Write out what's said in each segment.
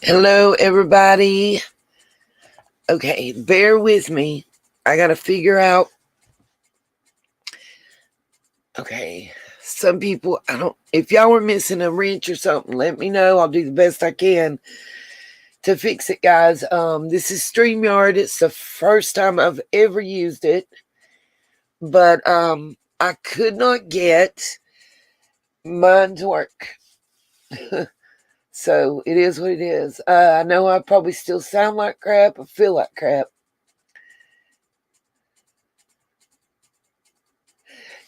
Hello, everybody. Okay, bear with me. I got to figure out. Okay, some people, if y'all were missing a wrench or something, let me know. I'll do the best I can to fix it, guys. This is StreamYard. It's the first time I've ever used it, but I could not get mine to work. So it is what it is. I know I probably still sound like crap or feel like crap.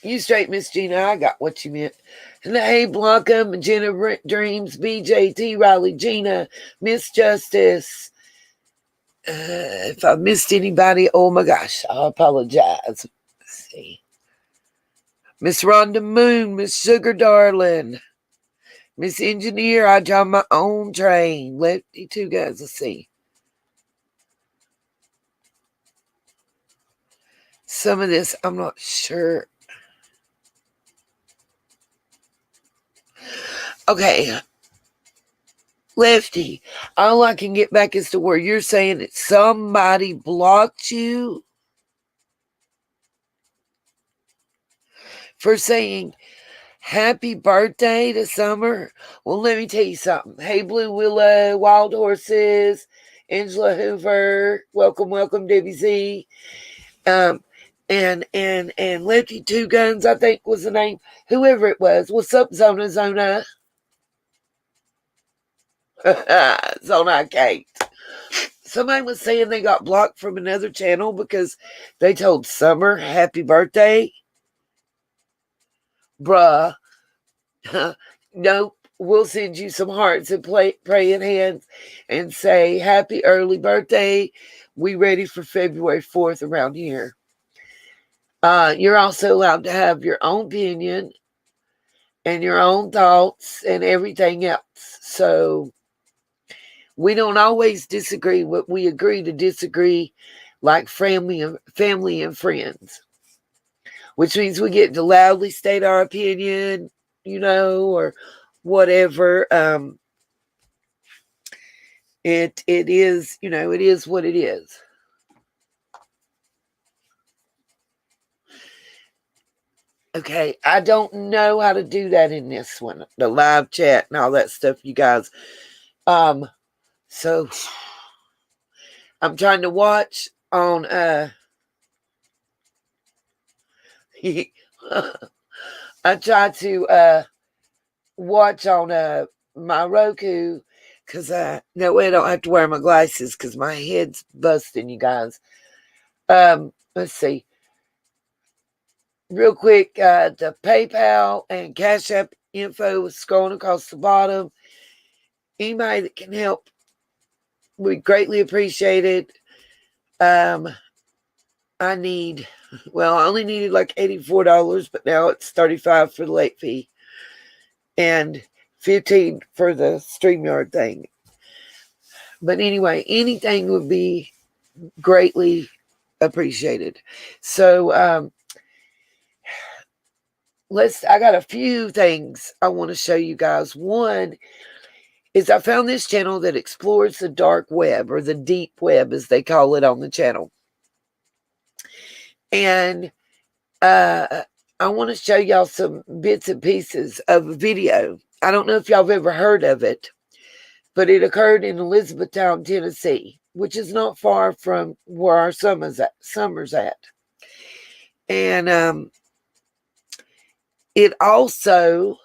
You straight, Miss Gina. I got what you meant. And hey, Blanca, Magenta Dreams, BJT, Riley, Gina, Miss Justice. If I missed anybody, oh my gosh, I apologize. Let's see. Miss Rhonda Moon, Miss Sugar Darling, Miss Engineer, I drive my own train. Lefty Two Guys, let's see. Some of this, I'm not sure. Okay. Lefty, all I can get back is to where you're saying that somebody blocked you for saying happy birthday to Summer. Well, let me tell you something. Hey, Blue Willow, Wild Horses, Angela Hoover, welcome, Debbie Z. And Lefty Two Guns, I think was the name. Whoever it was. What's up, Zona? Zona Kate. Somebody was saying they got blocked from another channel because they told Summer happy birthday. Bruh. Nope. We'll send you some hearts and praying hands and say happy early birthday. We ready for February 4th around here. You're also allowed to have your own opinion and your own thoughts and everything else. So we don't always disagree, but we agree to disagree like family and friends, which means we get to loudly state our opinion, or whatever. It is, it is what it is. Okay, I don't know how to do that in this one, the live chat and all that stuff, you guys. So I'm trying to watch on I try to watch on my Roku because that way I don't have to wear my glasses because my head's busting, you guys. Let's see. Real quick, the PayPal and CashApp info is scrolling across the bottom. Anybody that can help, we greatly appreciate it. I only needed like $84, but now it's $35 for the late fee and $15 for the StreamYard thing. But anyway, anything would be greatly appreciated. So I got a few things I want to show you guys. One is I found this channel that explores the dark web, or the deep web as they call it on the channel. And I want to show y'all some bits and pieces of a video. I don't know if y'all have ever heard of it, but it occurred in Elizabethtown, Tennessee, which is not far from where our summer's at. And it also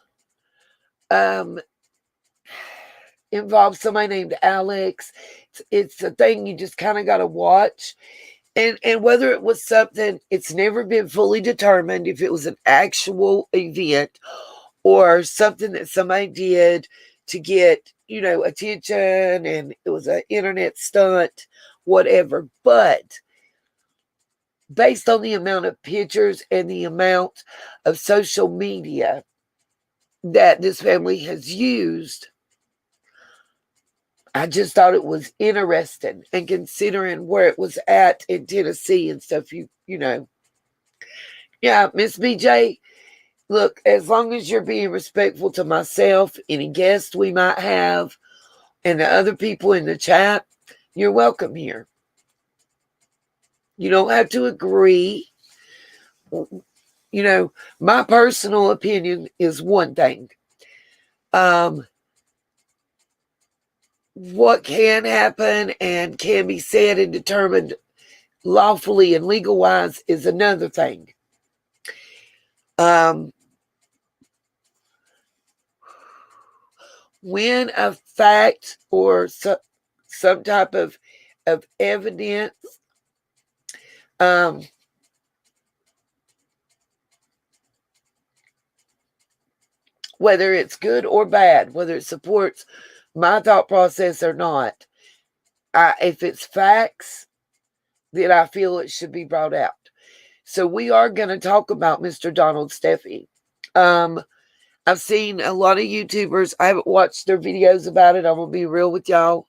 involves somebody named Alex. It's a thing you just kind of got to watch. And whether it was something, it's never been fully determined if it was an actual event or something that somebody did to get, attention, and it was an internet stunt, whatever. But based on the amount of pictures and the amount of social media that this family has used, I just thought it was interesting, and considering where it was at in Tennessee and stuff, Yeah, Miss BJ, look, as long as you're being respectful to myself, any guests we might have, And the other people in the chat, you're welcome here. You don't have to agree. You know, my personal opinion is one thing. What can happen and can be said and determined lawfully and legal wise is another thing. When a fact or some type of evidence whether it's good or bad, whether it supports my thought process or not, if it's facts, then I feel it should be brought out. So we are going to talk about Mr. Donald Steffi. I've seen a lot of YouTubers. I haven't watched their videos about it. I'm going to be real with y'all.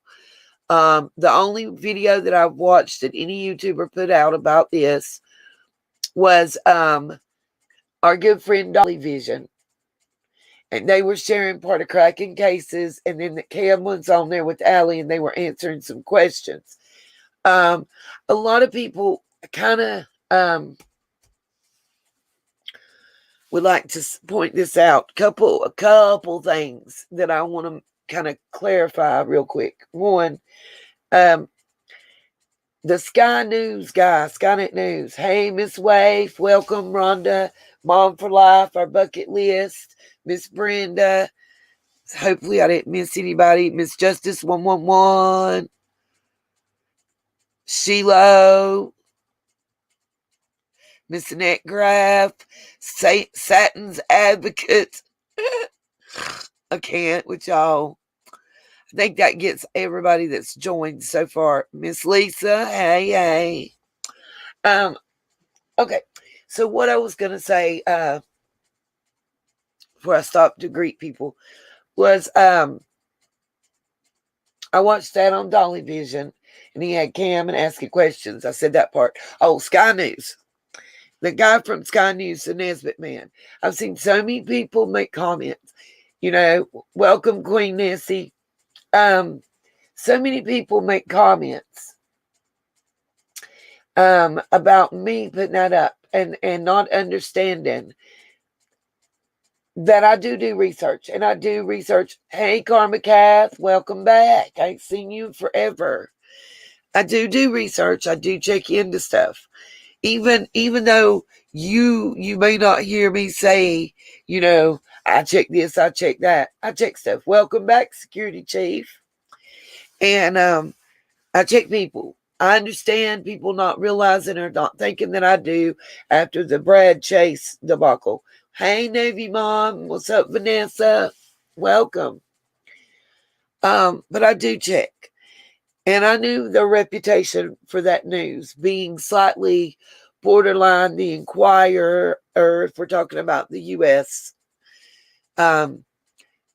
The only video that I've watched that any YouTuber put out about this was our good friend Dolly Vision. And they were sharing part of cracking cases. And then the Cam was on there with Allie and they were answering some questions. A lot of people kind of would like to point this out. A couple things that I want to kind of clarify real quick. One, the Sky News guy, Skynet News. Hey, Miss Waif, welcome, Rhonda, Mom for Life, our bucket list, Miss Brenda. Hopefully I didn't miss anybody. Miss Justice 111, Sheila, Miss Annette Graff, Satin's Advocate. I can't with y'all. I think that gets everybody that's joined so far. Miss Lisa, hey. Okay, so what I was going to say before I stopped to greet people was I watched that on Dolly Vision, and he had Cam and asking questions. I said that part. Oh, Sky News. The guy from Sky News, the Nesbitt man. I've seen so many people make comments. You know, welcome, Queen Nessie. So many people make comments about me putting that up and not understanding that I do research. And I do research. Hey, Karma Kath, welcome back. I ain't seen you forever. I do research. I do check into stuff. Even though you may not hear me say, you know, I check this, I check that. I check stuff. Welcome back, Security Chief. And I check people. I understand people not realizing or not thinking that I do after the Brad Chase debacle. Hey, Navy Mom. What's up, Vanessa? Welcome. But I do check. And I knew their reputation for that news being slightly borderline the Inquirer, or if we're talking about the U.S.,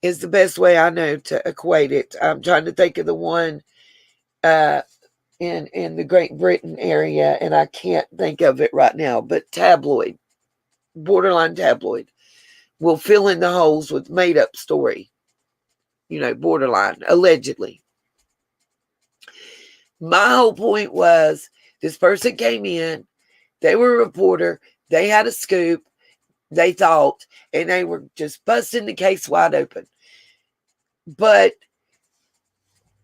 is the best way I know to equate it. I'm trying to think of the one in the Great Britain area, and I can't think of it right now, but tabloid, borderline tabloid, will fill in the holes with made-up story, you know, borderline, allegedly. My whole point was this person came in, they were a reporter, they had a scoop, they thought, and they were just busting the case wide open. But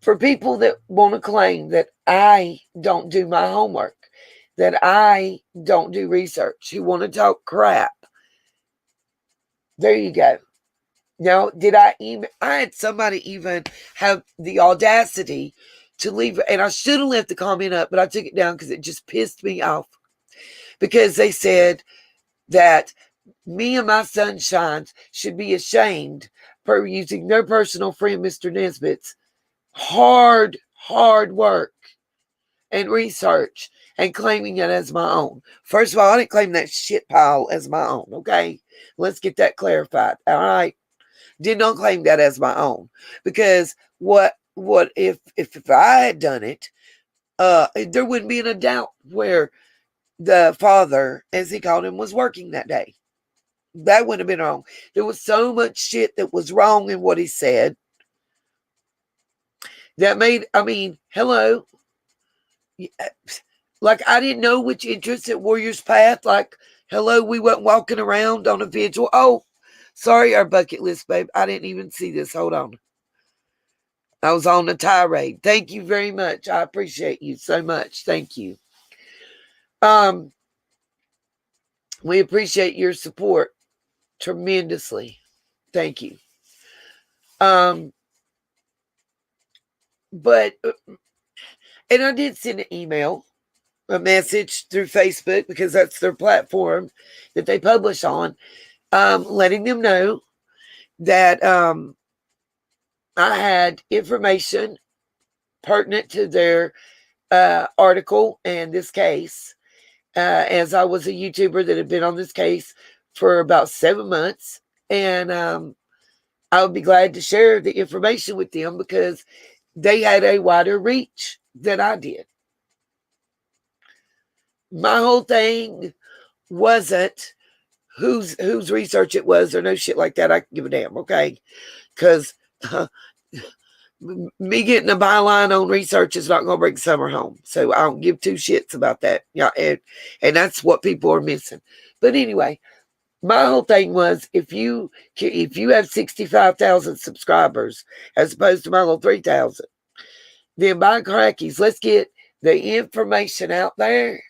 for people that want to claim that I don't do my homework, that I don't do research, who want to talk crap, there you go. Now, I had somebody even have the audacity to leave, and I should have left the comment up, but I took it down because it just pissed me off. Because they said that me and my sunshines should be ashamed for using their personal friend, Mr. Nesbitt's hard work and research and claiming it as my own. First of all, I didn't claim that shit pile as my own, okay? Let's get that clarified, all right? Did not claim that as my own. Because what if I had done it, there wouldn't be a doubt where the father, as he called him, was working that day. That wouldn't have been wrong. There was so much shit that was wrong in what he said Hello. Like, I didn't know which entrance at Warrior's Path. Like, hello, we went walking around on a vigil. Oh, sorry, our bucket list, babe. I didn't even see this. Hold on. I was on a tirade. Thank you very much. I appreciate you so much. Thank you. We appreciate your support tremendously. Thank you. But and I did send an email, a message through Facebook, because that's their platform that they publish on, letting them know that I had information pertinent to their article and this case, as I was a YouTuber that had been on this case for about 7 months. And I would be glad to share the information with them because they had a wider reach than I did. My whole thing wasn't whose research it was or no shit like that. I can give a damn, okay? Because me getting a byline on research is not going to bring summer home. So I don't give two shits about that. Yeah, and that's what people are missing. But anyway, my whole thing was if you have 65,000 subscribers as opposed to my little 3,000, then by crackies, let's get the information out there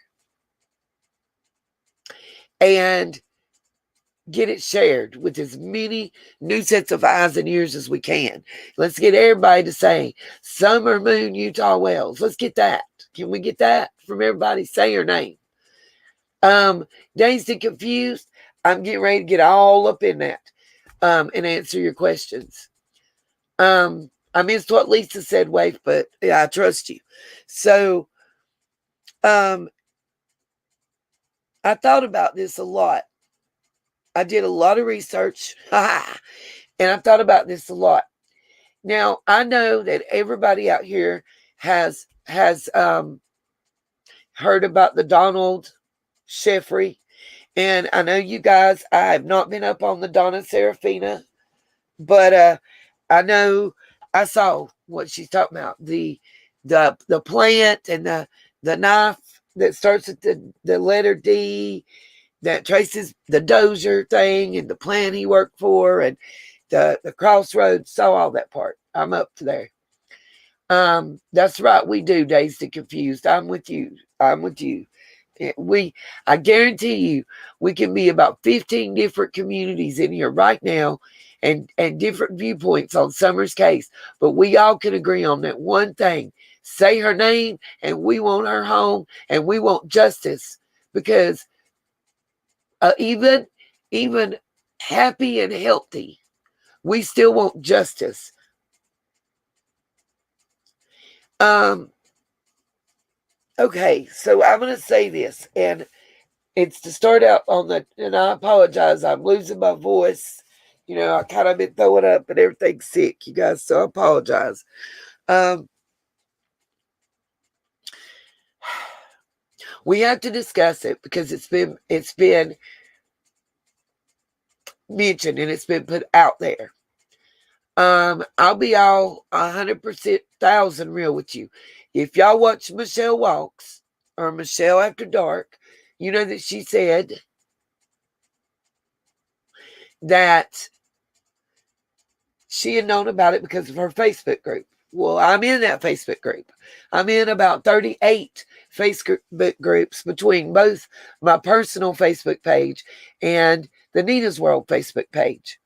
and get it shared with as many new sets of eyes and ears as we can. Let's get everybody to say Summer Moon Utah Wells. Let's get that. Can we get that from everybody? Say your name. Dazed and Confused, I'm getting ready to get all up in that and answer your questions. I missed what Lisa said, Wave, but yeah, I trust you. So I thought about this a lot. I did a lot of research and I thought about this a lot. Now, I know that everybody out here has heard about the Donald Sheffrey. And I know you guys, I have not been up on the Donna Serafina, but I know I saw what she's talking about. The plant and the knife that starts with the letter D that traces the Dozier thing and the plant he worked for and the crossroads, saw all that part. I'm up to there. That's right, we do, Dazed and Confused. I'm with you. I guarantee you, we can be about 15 different communities in here right now and different viewpoints on Summer's case, but we all can agree on that one thing. Say her name and we want her home and we want justice, because even happy and healthy, we still want justice. Okay, so I'm going to say this, and it's to start out on and I apologize, I'm losing my voice. You know, I kind of been throwing up and everything's sick, you guys, so I apologize. We have to discuss it because it's been mentioned and it's been put out there. I'll be all 100,000 real with you. If y'all watch Michelle Walks or Michelle After Dark, you know that she said that she had known about it because of her Facebook group. Well, I'm in that Facebook group. I'm in about 38 Facebook groups between both my personal Facebook page and the Nina's World Facebook page.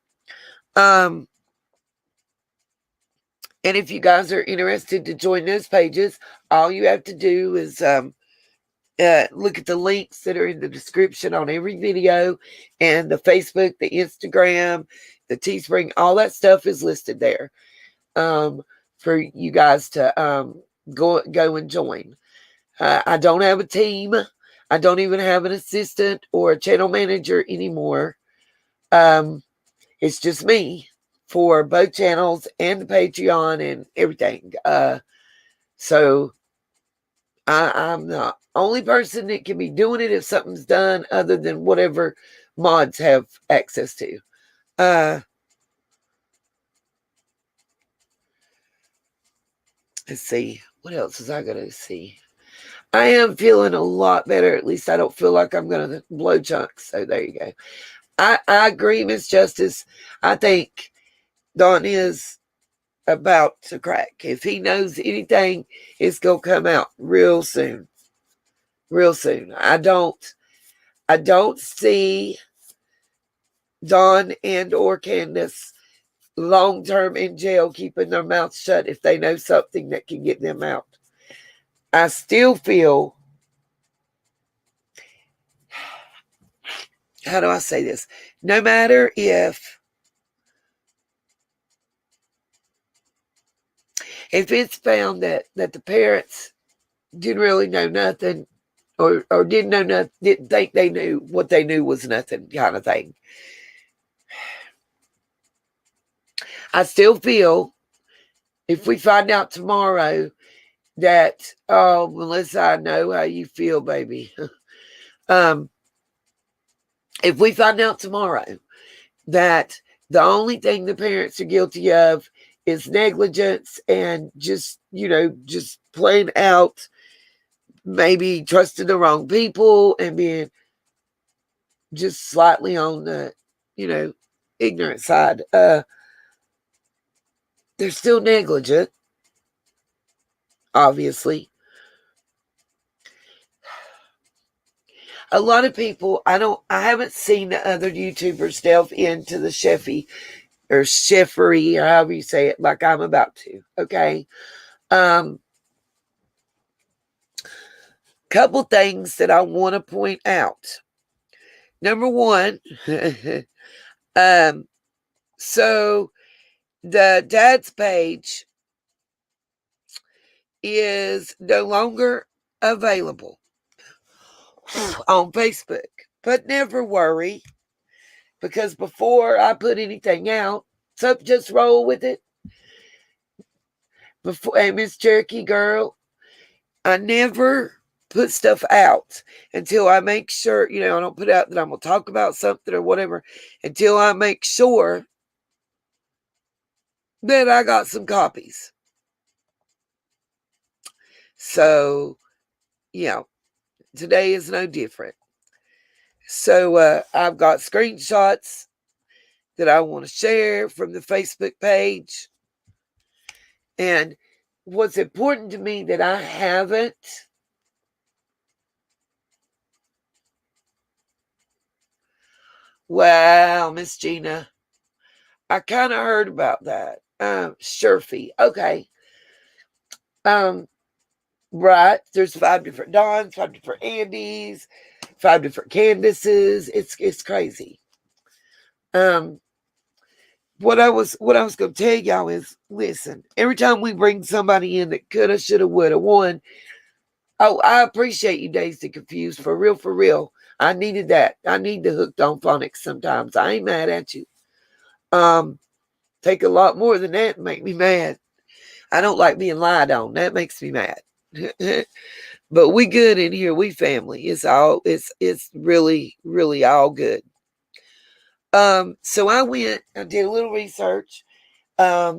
And if you guys are interested to join those pages, all you have to do is look at the links that are in the description on every video, and the Facebook, the Instagram, the Teespring, all that stuff is listed there for you guys to go and join. I don't have a team. I don't even have an assistant or a channel manager anymore. It's just me for both channels and the Patreon and everything. So I'm the only person that can be doing it if something's done other than whatever mods have access to. Let's see. What else is I going to see? I am feeling a lot better. At least I don't feel like I'm going to blow chunks. So there you go. I agree, Miss Justice. I think Don is about to crack. If he knows anything, it's going to come out real soon. Real soon. I don't see Don and or Candace long term in jail keeping their mouths shut if they know something that can get them out. I still feel, how do I say this? No matter if it's found that the parents didn't really know nothing, or didn't know nothing, didn't think they knew, what they knew was nothing, kind of thing. I still feel if we find out tomorrow that, oh, Melissa, I know how you feel, baby. If we find out tomorrow that the only thing the parents are guilty of is negligence and just plain out maybe trusting the wrong people and being just slightly on the, ignorant side, they're still negligent, obviously. A lot of people, I haven't seen the other YouTubers delve into the chefy or chefery or however you say it, like I'm about to. Okay. Couple things that I want to point out. Number one, so the dad's page is no longer available on Facebook. But never worry, because before I put anything out, so just roll with it. Before, hey, Miss Cherokee girl, I never put stuff out until I make sure, I don't put out that I'm going to talk about something or whatever until I make sure that I got some copies. So, today is no different. So I've got screenshots that I want to share from the Facebook page. And what's important to me that I haven't, wow, Miss Gina, I kind of heard about that. Surefy. Okay. Right. There's 5 different Dons, 5 different Andys, 5 different Candaces. It's crazy. What I was going to tell y'all is, listen, every time we bring somebody in that coulda, shoulda, woulda, won, oh, I appreciate you, Dazed and Confused, for real, for real. I needed that. I need the hooked on phonics sometimes. I ain't mad at you. Take a lot more than that and make me mad. I don't like being lied on. That makes me mad. But we good in here. We family. It's really, really all good. So I did a little research. I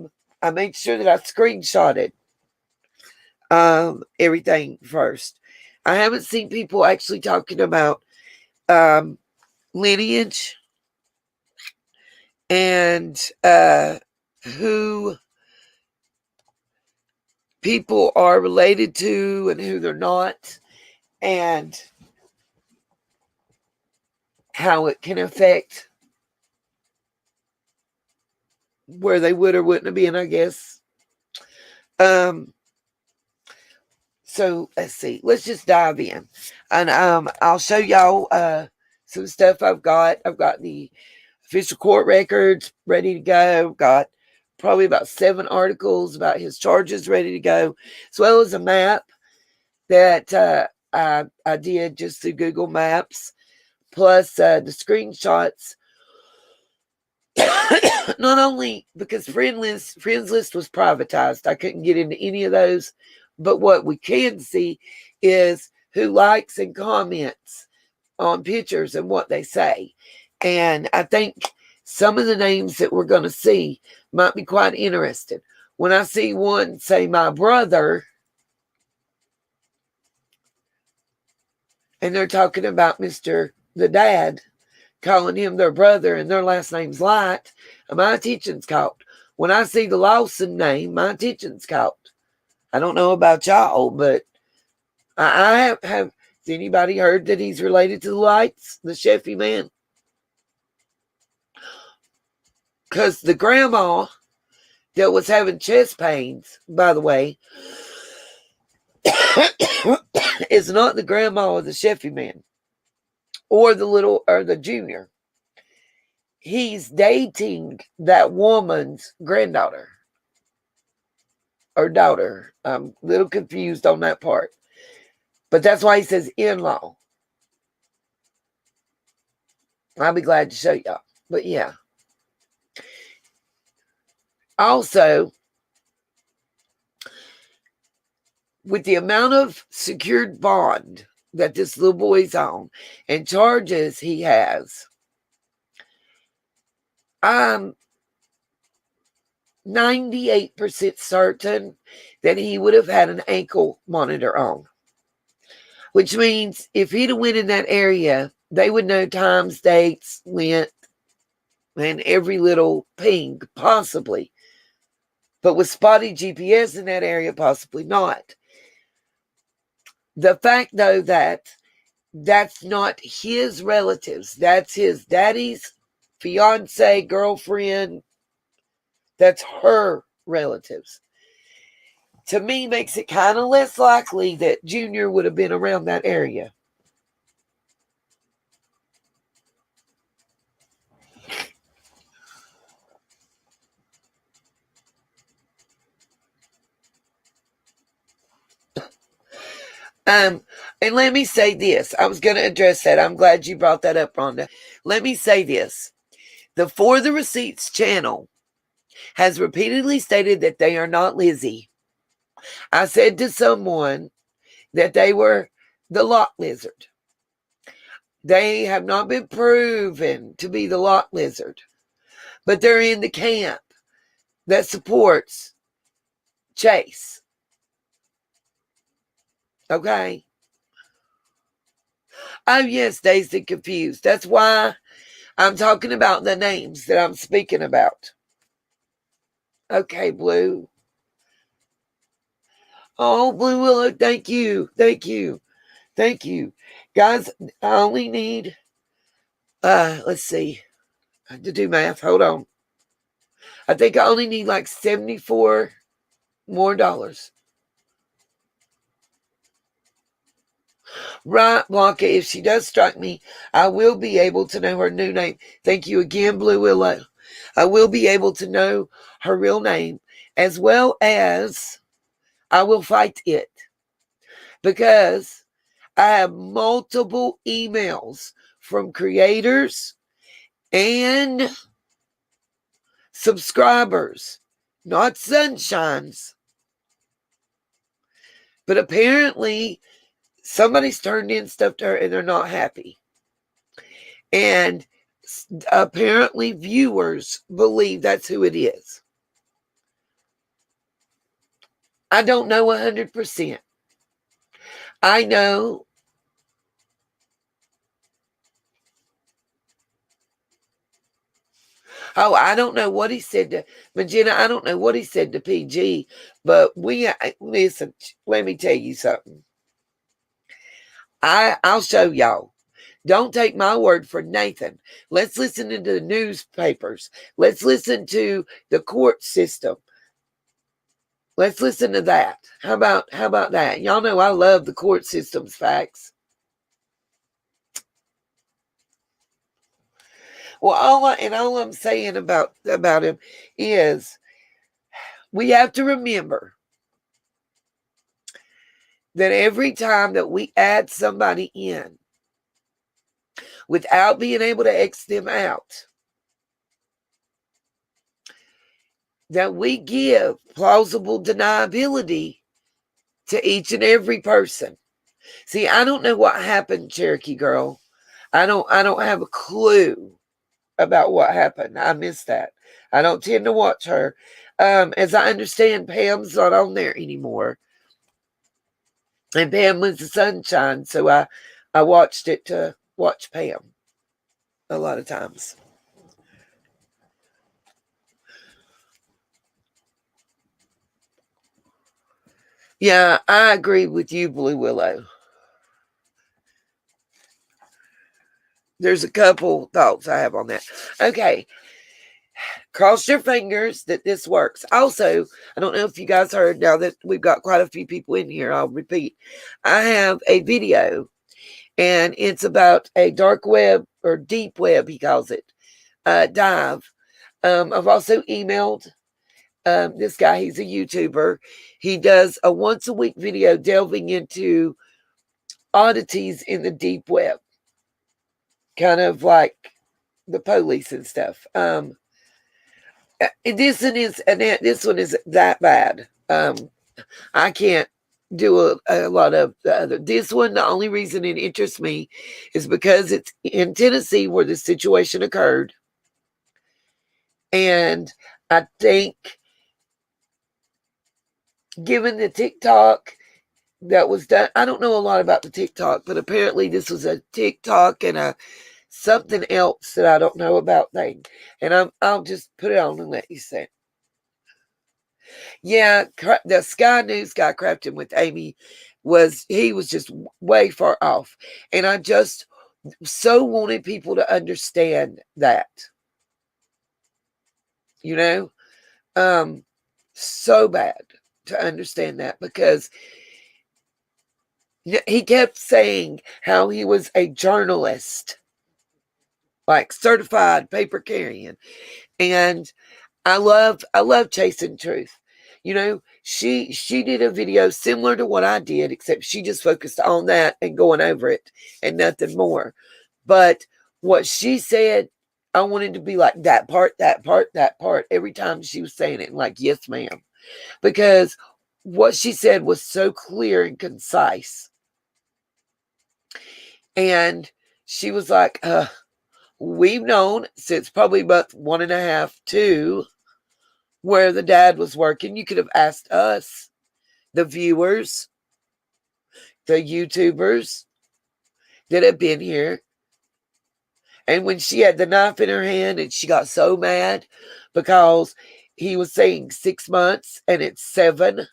made sure that I screenshotted everything first. I haven't seen people actually talking about lineage and who people are related to and who they're not, and how it can affect where they would or wouldn't have been, I guess. So let's see. Let's just dive in. And I'll show y'all some stuff I've got. I've got the official court records ready to go. I've got probably about 7 articles about his charges ready to go, as well as a map that I did just through Google Maps, plus the screenshots. Not only because friends list was privatized, I couldn't get into any of those, but what we can see is who likes and comments on pictures and what they say. And I think some of the names that we're going to see might be quite interesting. When I see one say my brother, and they're talking about the dad, calling him their brother, and their last name's Light, my attention's caught. When I see the Lawson name, my attention's caught. I don't know about y'all, but I have has anybody heard that he's related to the Lights, the Sheffy man? Because the grandma that was having chest pains, by the way, is not the grandma of the Sheffy man or the junior. He's dating that woman's granddaughter or daughter. I'm a little confused on that part. But that's why he says in-law. I'll be glad to show y'all. But yeah. Also, with the amount of secured bond that this little boy's on and charges he has, I'm 98% certain that he would have had an ankle monitor on. Which means if he'd have went in that area, they would know times, dates, length, and every little ping, possibly. But with spotty GPS in that area, possibly not. The fact, though, that that's not his relatives, that's his daddy's fiance, girlfriend, that's her relatives, to me makes it kind of less likely that Junior would have been around that area. And let me say this. I was going to address that. I'm glad you brought that up, Rhonda. Let me say this. The For the Receipts channel has repeatedly stated that they are not Lizzie. I said to someone that they were the Lot Lizard. They have not been proven to be the Lot Lizard, but they're in the camp that supports Chase. Okay? Oh, yes, dazed and confused. That's why I'm talking about the names that I'm speaking about. Okay, Blue. Oh, Blue Willow, thank you. Thank you. Thank you. Guys, I only need, let's see. I have to do math. Hold on. I think I only need like 74 more dollars. Right, Blanca, if she does strike me, I will be able to know her new name. Thank you again, Blue Willow. I will be able to know her real name, as well as I will fight it. Because I have multiple emails from creators and subscribers, not sunshines. But apparently somebody's turned in stuff to her and they're not happy. And apparently viewers believe that's who it is. I don't know 100%. I know I don't know what he said to Magina. I don't know what he said to PG, but listen, let me tell you something. I'll show y'all. Don't take my word for Nathan. Let's listen to the newspapers. Let's listen to the court system. Let's listen to that. How about that? Y'all know I love the court system's facts. Well, all I'm saying about him is we have to remember that every time that we add somebody in without being able to X them out, that we give plausible deniability to each and every person. See, I don't know what happened, Cherokee Girl. I don't have a clue about what happened. I missed that. I don't tend to watch her. As I understand, Pam's not on there anymore. And Pam was the sunshine, so I watched it to watch Pam a lot of times. Yeah, I agree with you, Blue Willow. There's a couple thoughts I have on that. Okay. Cross your fingers that this works. Also, I don't know if you guys heard, now that we've got quite a few people in here, I'll repeat. I have a video, and it's about a dark web, or deep web, he calls it, dive. I've also emailed this guy. He's a YouTuber. He does a once a week video delving into oddities in the deep web, kind of like the police and stuff. This one is that bad. I can't do a lot of the other. This one, the only reason it interests me is because it's in Tennessee where the situation occurred. And I think, given the TikTok that was done, I don't know a lot about the TikTok, but apparently this was a TikTok and a something else that I don't know about thing. And I'll just put it on and let you see. Yeah, the Sky News guy crafting with Amy he was just way far off. And I just so wanted people to understand that, you know, so bad to understand that, because he kept saying how he was a journalist, like certified paper carrying. And I love chasing truth. You know, she did a video similar to what I did, except she just focused on that and going over it and nothing more. But what she said, I wanted to be like that part, that part, that part every time she was saying it. Like, yes, ma'am. Because what she said was so clear and concise. And she was like, we've known since probably about 1.5, 2, where the dad was working. You could have asked us, the viewers, the YouTubers that have been here. And when she had the knife in her hand and she got so mad because he was saying 6 months and it's 7.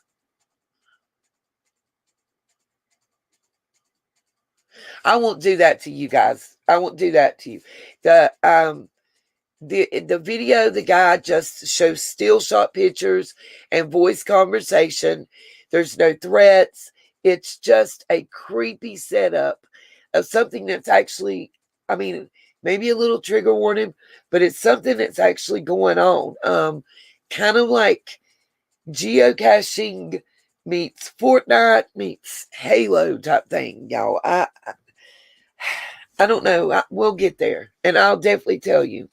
I won't do that to you guys. I won't do that to you. The video, the guy just shows still shot pictures and voice conversation. There's no threats. It's just a creepy setup of something that's actually, I mean, maybe a little trigger warning, but it's something that's actually going on. Kind of like geocaching meets Fortnite meets Halo type thing, y'all. I don't know. We'll get there, and I'll definitely tell you.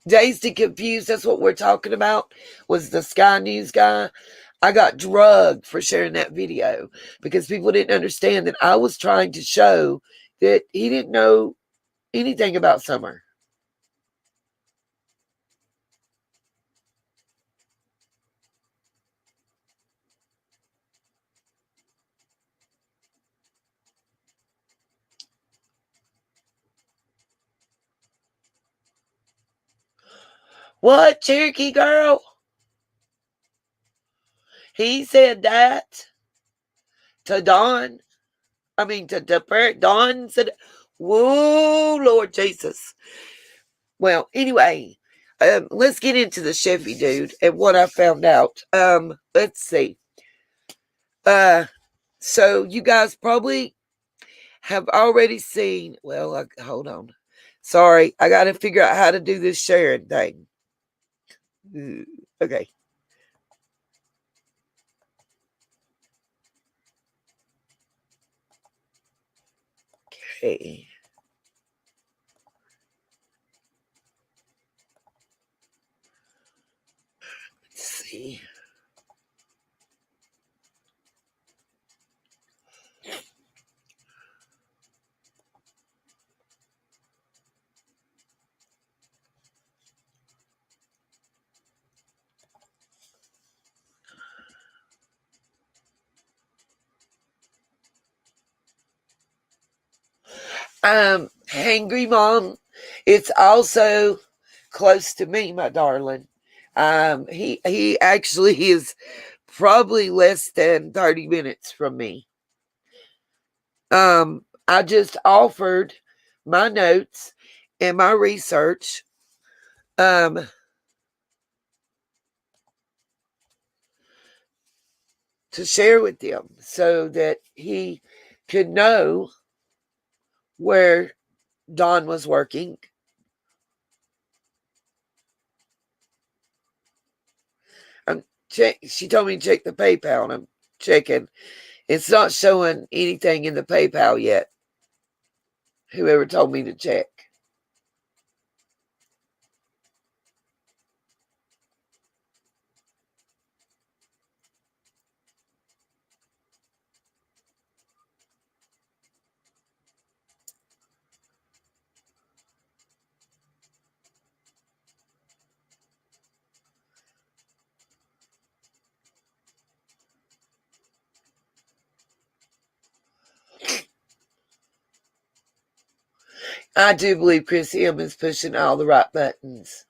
Dazed and Confused, that's what we're talking about, was the Sky News guy. I got drugged for sharing that video because people didn't understand that I was trying to show that he didn't know anything about summer. What, Cherokee girl? He said that to Dawn. I mean, to Dawn said, whoa, Lord Jesus. Well, anyway, let's get into the Chevy dude and what I found out. Let's see. So you guys probably have already seen. Well, hold on. Sorry, I got to figure out how to do this sharing thing. Okay. Okay. Let's see. Hangry Mom. It's also close to me, my darling. He actually is probably less than 30 minutes from me. I just offered my notes and my research to share with them so that he could know where Dawn was working. She told me to check the PayPal, and I'm checking. It's not showing anything in the PayPal yet. Whoever told me to check. I do believe Chris M is pushing all the right buttons.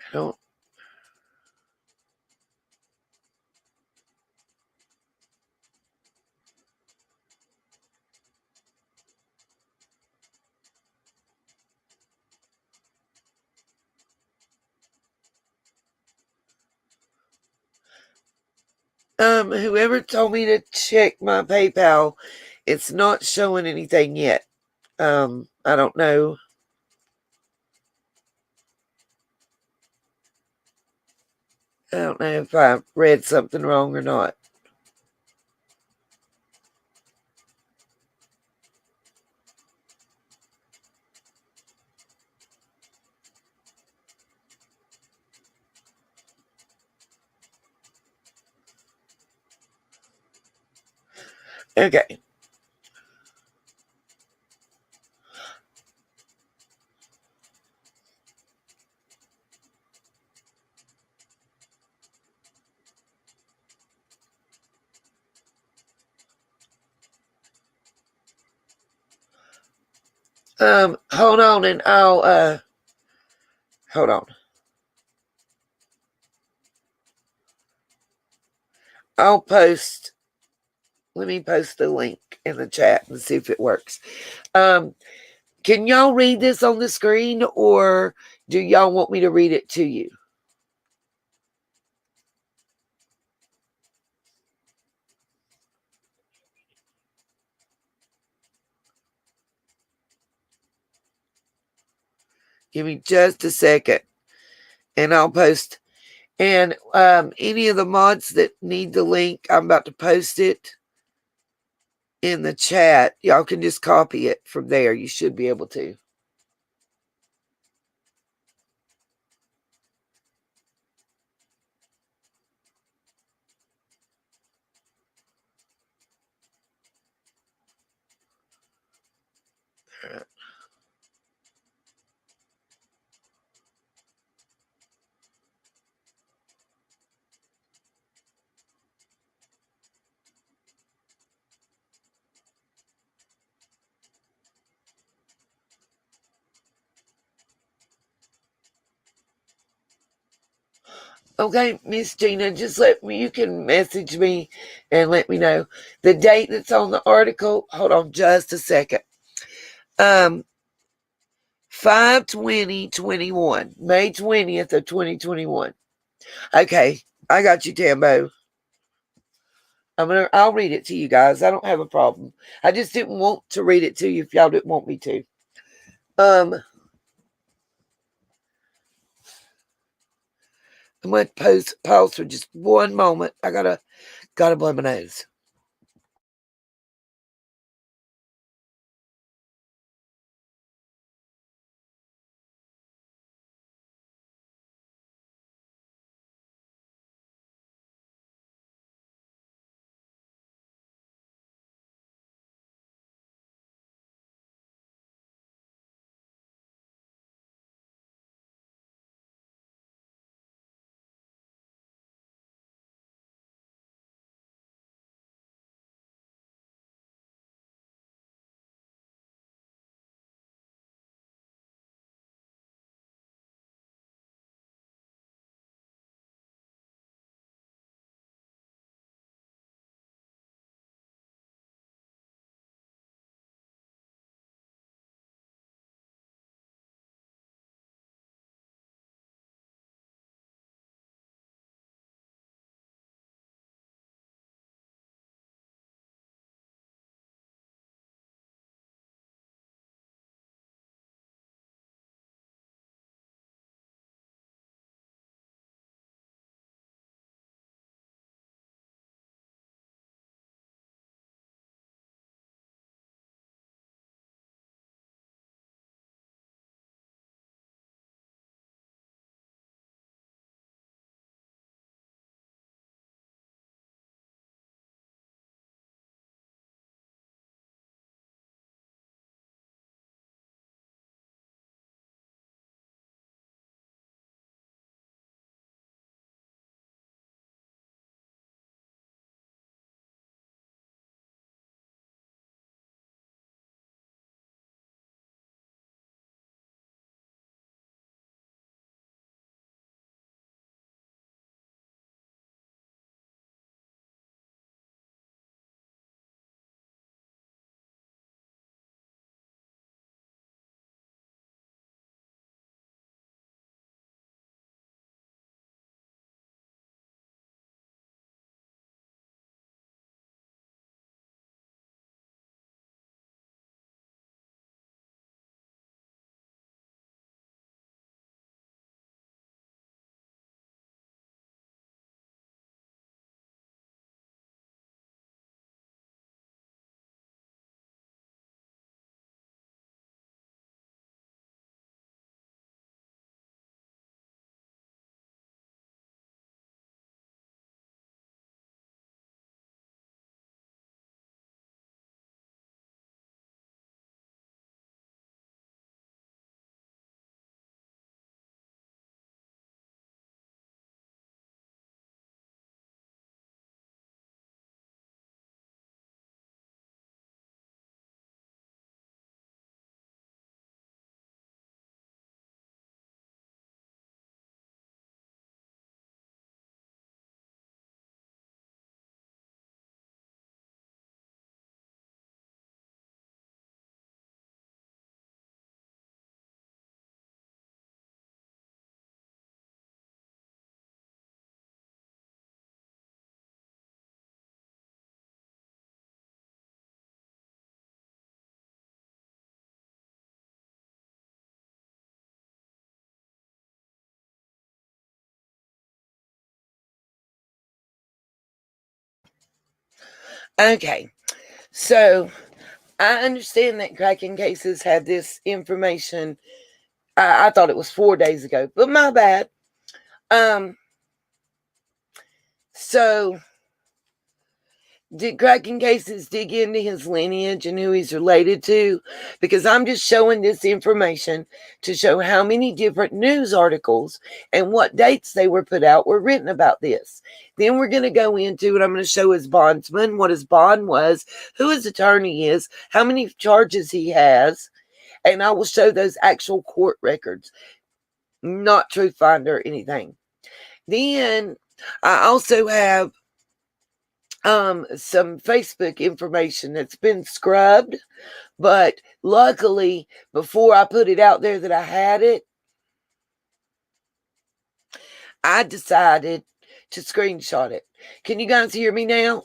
I don't. Whoever told me to check my PayPal, it's not showing anything yet. I don't know. I don't know if I read something wrong or not. Okay. Hold on, and I'll hold on. I'll post. Let me post the link in the chat and see if it works. Can y'all read this on the screen, or do y'all want me to read it to you? Give me just a second, and I'll post. And any of the mods that need the link, I'm about to post it in the chat. Y'all can just copy it from there. You should be able to. Okay, Miss Gina, just you can message me and let me know the date that's on the article. Hold on just a second. 5/20/21, May 20th of 2021. Okay, I got you, Tambo. I'll read it to you guys. I don't have a problem. I just didn't want to read it to you if y'all didn't want me to. I'm going to pause for just one moment. I gotta blow my nose. Okay, so I understand that cracking cases had this information. I thought it was 4 days ago, but my bad. So did cracking cases dig into his lineage and who he's related to? Because I'm just showing this information to show how many different news articles and what dates they were put out were written about this. Then we're going to go into it. I'm going to show his bondsman, what his bond was, who his attorney is, how many charges he has, and I will show those actual court records, not Truth Finder or anything. Then I also have some Facebook information that's been scrubbed, but luckily before I put it out there that I had it, I decided to screenshot it. Can you guys hear me now?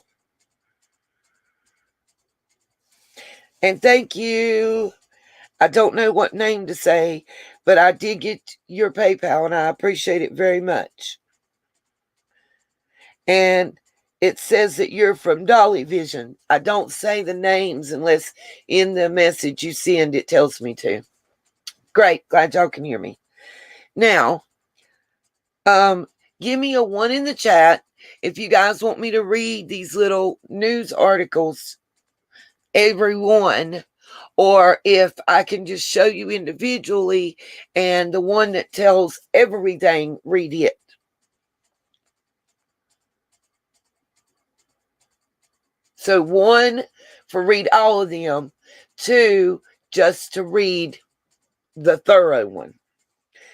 And thank you. I don't know what name to say, but I did get your PayPal and I appreciate it very much. And it says that you're from Dolly Vision. I don't say the names unless in the message you send it tells me to. Great. Glad y'all can hear me. Now, give me a 1 in the chat if you guys want me to read these little news articles, every one, or if I can just show you individually and the one that tells everything, read it. So 1 for read all of them, 2 just to read the thorough one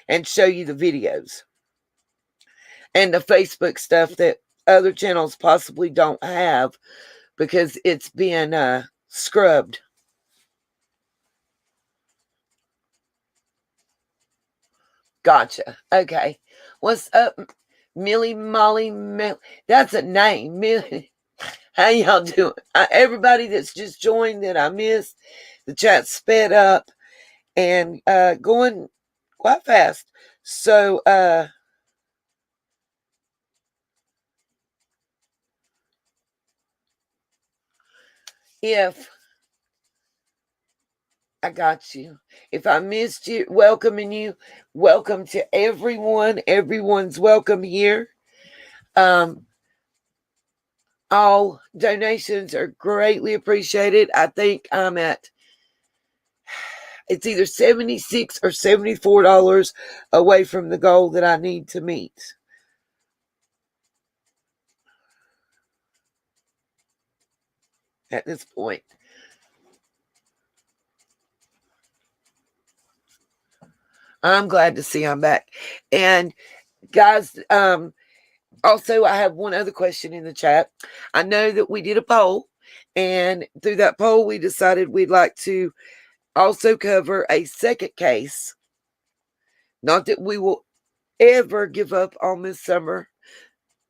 and show you the videos and the Facebook stuff that other channels possibly don't have because it's been scrubbed. Gotcha. Okay. What's up, Millie Molly? That's a name. Millie. How y'all doing? Everybody that's just joined that I missed, the chat sped up and going quite fast. So if I got you, if I missed you, welcoming you, welcome to everyone. Everyone's welcome here. All donations are greatly appreciated. I think I'm at, it's either $76 or $74 away from the goal that I need to meet. At this point. I'm glad to see I'm back. And guys, also I have one other question in the chat. I know that we did a poll, and through that poll we decided we'd like to also cover a second case. Not that we will ever give up on this summer.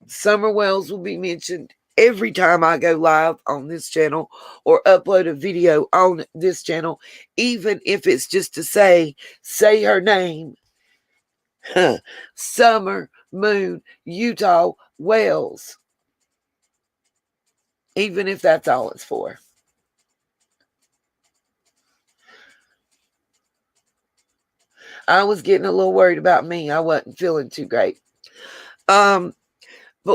Summer Wells will be mentioned every time I go live on this channel or upload a video on this channel, even if it's just to say her name. Summer Moon Utah Wells. Even if that's all it's for. I was getting a little worried about me. I wasn't feeling too great. But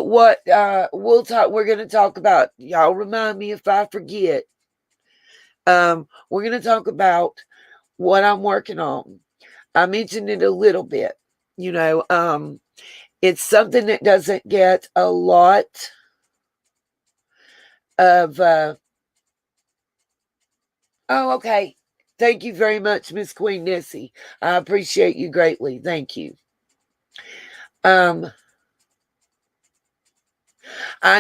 what we're going to talk about, y'all remind me if I forget. We're going to talk about what I'm working on. I mentioned it a little bit. You know, it's something that doesn't get a lot of okay. Thank you very much, Miss Queen Nessie. I appreciate you greatly. Thank you. I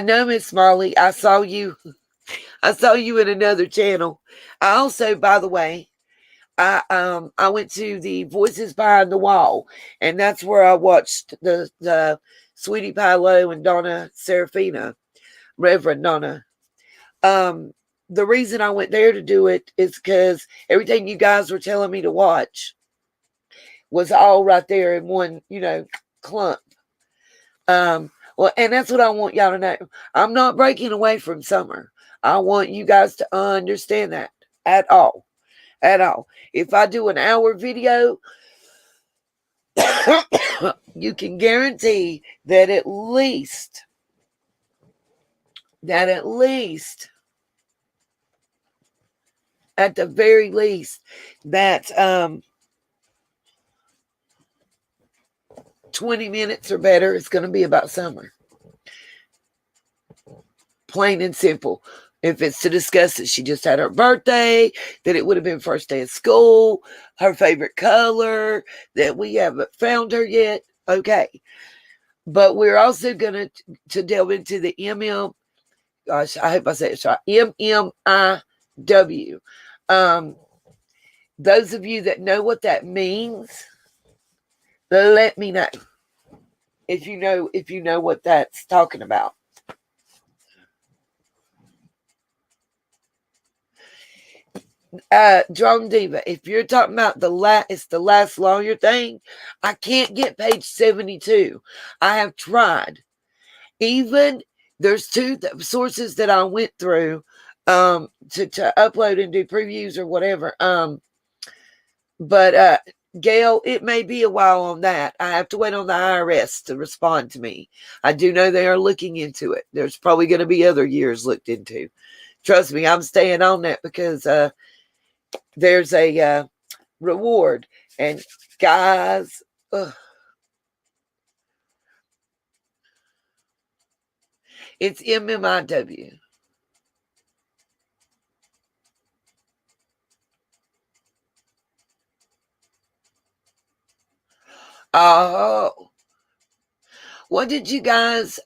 know, Miss Marley. I saw you in another channel. I also, by the way, I went to the Voices Behind the Wall, and that's where I watched the Sweetie Pie Lowe and Donna Serafina, Reverend Donna. The reason I went there to do it is because everything you guys were telling me to watch was all right there in one, clump. Well, and that's what I want y'all to know. I'm not breaking away from summer. I want you guys to understand that at all. At all. If I do an hour video, you can guarantee that at least, at the very least, that 20 minutes or better is going to be about summer. Plain and simple. If it's to discuss that she just had her birthday, that it would have been first day of school, her favorite color, that we haven't found her yet, okay. But we're also going to delve into the gosh, I hope I say it right, MMIW. Those of you that know what that means, let me know if you know what that's talking about. Drone Diva, if you're talking about it's the last lawyer thing, I can't get page 72. I have tried. Even there's two sources that I went through to upload and do previews or whatever. But Gail, it may be a while on that. I have to wait on the IRS to respond to me. I do know they are looking into it. There's probably going to be other years looked into. Trust me, I'm staying on that because there's a reward. And guys, it's MMIW. Oh, what did you guys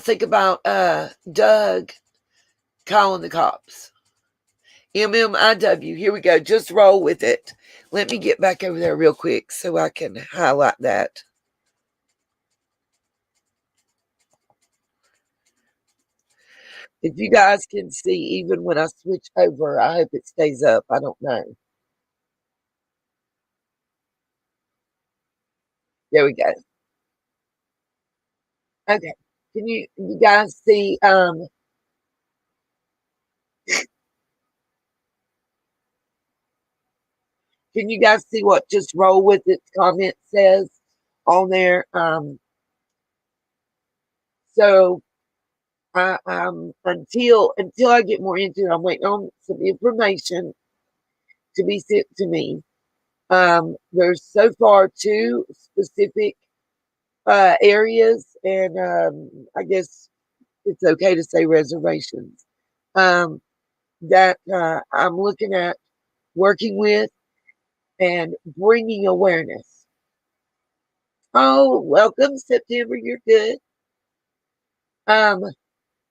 think about Doug calling the cops? MMIW. Here we go. Just roll with it. Let me get back over there real quick so I can highlight that. If you guys can see, even when I switch over, I hope it stays up. I don't know. There we go. Okay. Can you guys see can you guys see what just roll with it comment says on there? So until I get more into it, I'm waiting on some information to be sent to me. There's so far two specific areas, and I guess it's okay to say reservations that I'm looking at working with and bringing awareness. Oh, welcome September. You're good.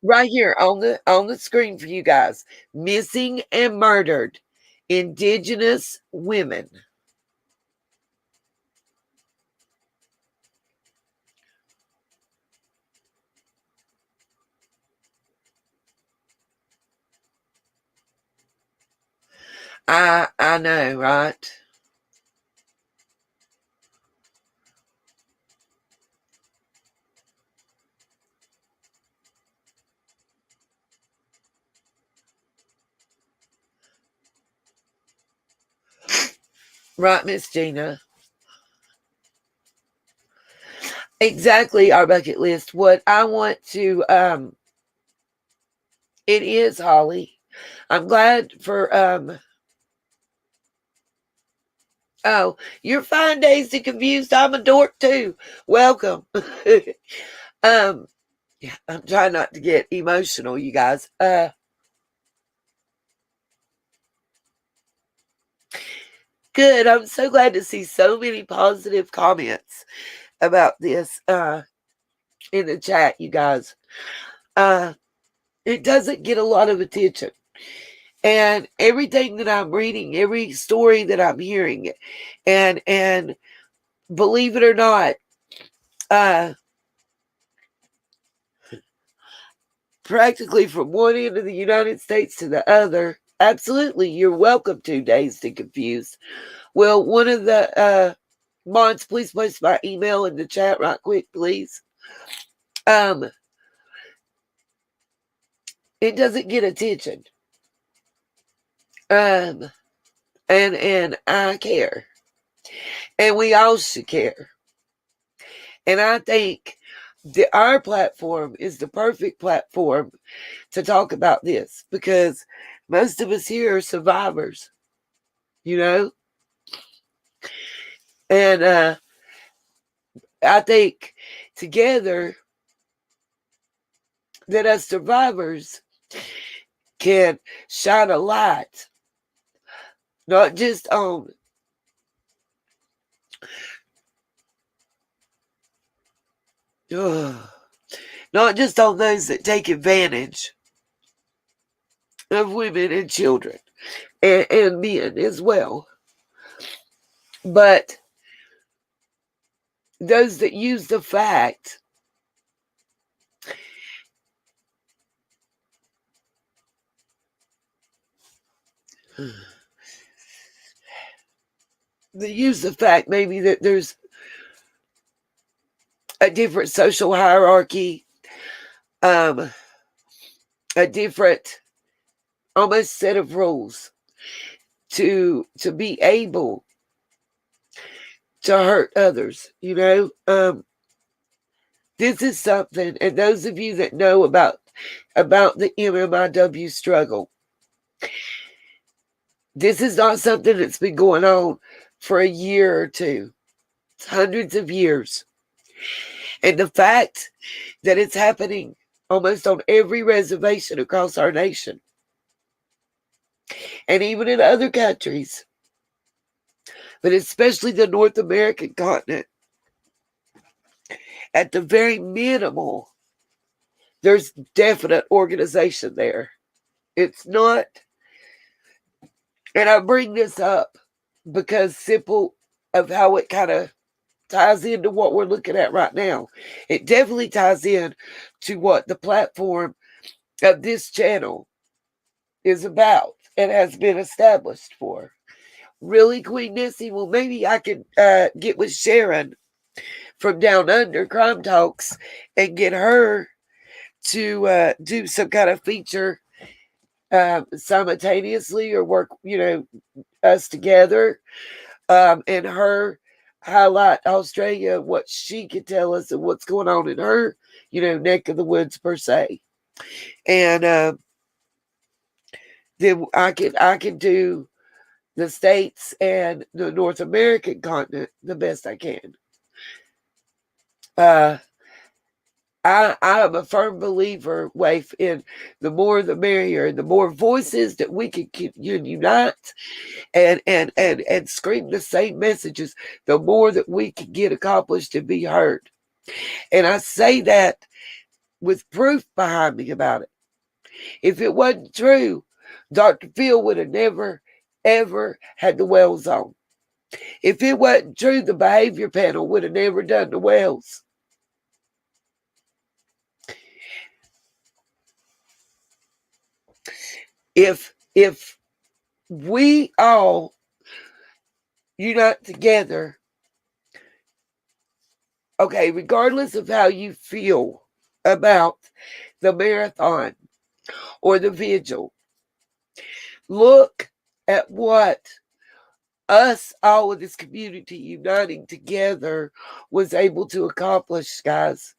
Right here on the screen for you guys. Missing and murdered Indigenous women. I know, right? Right, Miss Gina. Exactly, our bucket list. What I want to it is Holly. I'm glad for oh, you're fine, Daisy Confused. I'm a dork too. Welcome. Yeah, I'm trying not to get emotional, you guys. Good. I'm so glad to see so many positive comments about this in the chat, you guys. It doesn't get a lot of attention. And everything that I'm reading, every story that I'm hearing, and believe it or not, practically from one end of the United States to the other, absolutely, you're welcome to Dazed and Confused. Well, one of the Mons, please post my email in the chat right quick, please. It doesn't get attention. And I care. And we all should care. And I think our platform is the perfect platform to talk about this, because most of us here are survivors, you know? And I think together that us survivors can shine a light, not just on not just on those that take advantage of women and children and men as well, but those that use the fact maybe that there's a different social hierarchy, a different almost set of rules to be able to hurt others, you know. This is something, and those of you that know about the MMIW struggle, this is not something that's been going on for a year or two. It's hundreds of years. And the fact that it's happening almost on every reservation across our nation, and even in other countries, but especially the North American continent, at the very minimal, there's definite organization there. It's not, and I bring this up because simple of how it kind of ties into what we're looking at right now. It definitely ties in to what the platform of this channel is about and has been established for. Really, Queen Nissy? Well, maybe I could get with Sharon from Down Under Crime Talks and get her to do some kind of feature simultaneously, or work, you know, us together, and her highlight Australia, what she could tell us and what's going on in her, you know, neck of the woods per se. And then I can do the States and the North American continent the best I can. I am a firm believer, Waif, in the more the merrier, and the more voices that we can unite and scream the same messages, the more that we can get accomplished and be heard. And I say that with proof behind me about it. If it wasn't true, Dr. Phil would have never, ever had the wells on. If it wasn't true, the behavior panel would have never done the wells. If we all unite together, okay, regardless of how you feel about the marathon or the vigil, look at what us, all of this community uniting together, was able to accomplish, guys.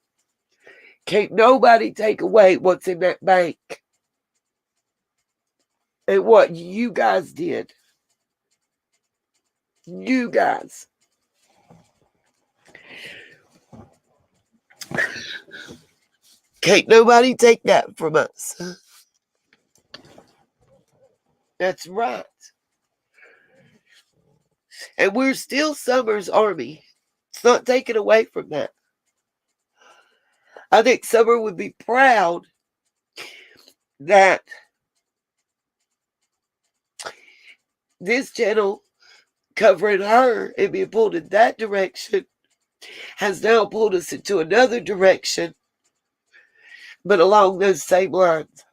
Can't nobody take away what's in that bank and what you guys did. You guys. Can't nobody take that from us. That's right. And we're still Summer's army. It's not taken away from that. I think Summer would be proud that this channel covering her and being pulled in that direction has now pulled us into another direction, but along those same lines.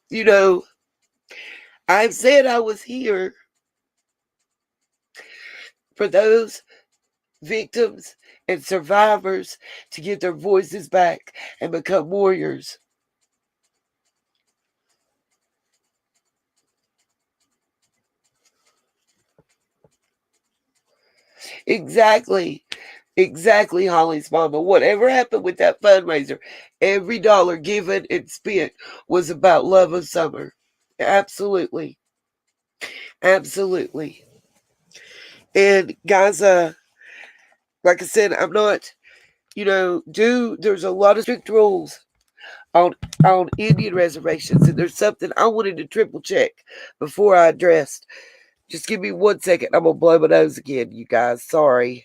You know, I've said I was here for those victims and survivors to get their voices back and become warriors. Exactly. Exactly, Holly's mama. Whatever happened with that fundraiser, every dollar given and spent was about love of summer. Absolutely. Absolutely. And guys, like I said, I'm not, there's a lot of strict rules on Indian reservations, and there's something I wanted to triple check before I addressed. Just give me 1 second. I'm gonna blow my nose again, you guys. Sorry.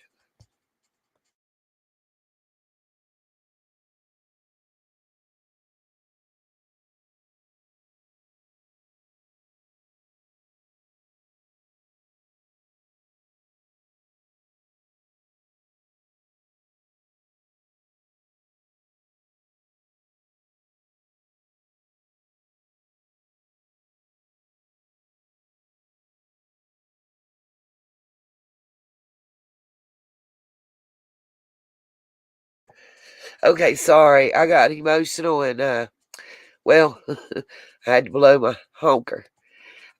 Okay, sorry. I got emotional and well, I had to blow my honker.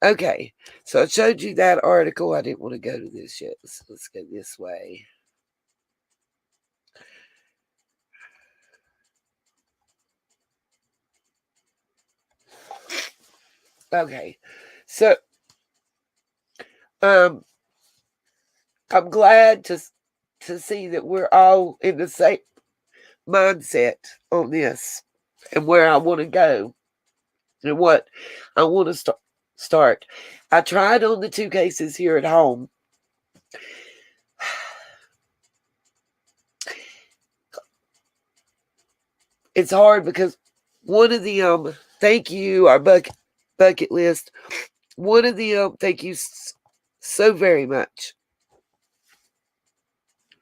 Okay, so I showed you that article. I didn't want to go to this yet. Let's go this way. Okay, so um, I'm glad to see that we're all in the same mindset on this and where I want to go and what I want to start. I tried on the 2 cases here at home. It's hard because one of the thank you, our bucket list. One of the thank you so very much.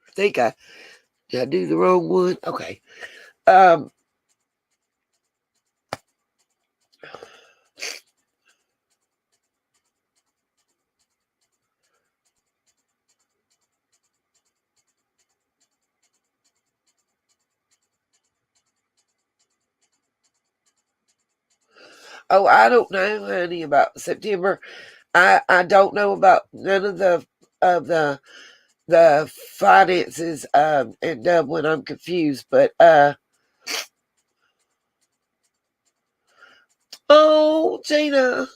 I think did I do the wrong one? Okay. Um Oh, I don't know, honey, about September. I don't know about none of the finances in Dublin. I'm confused, but oh, Gina,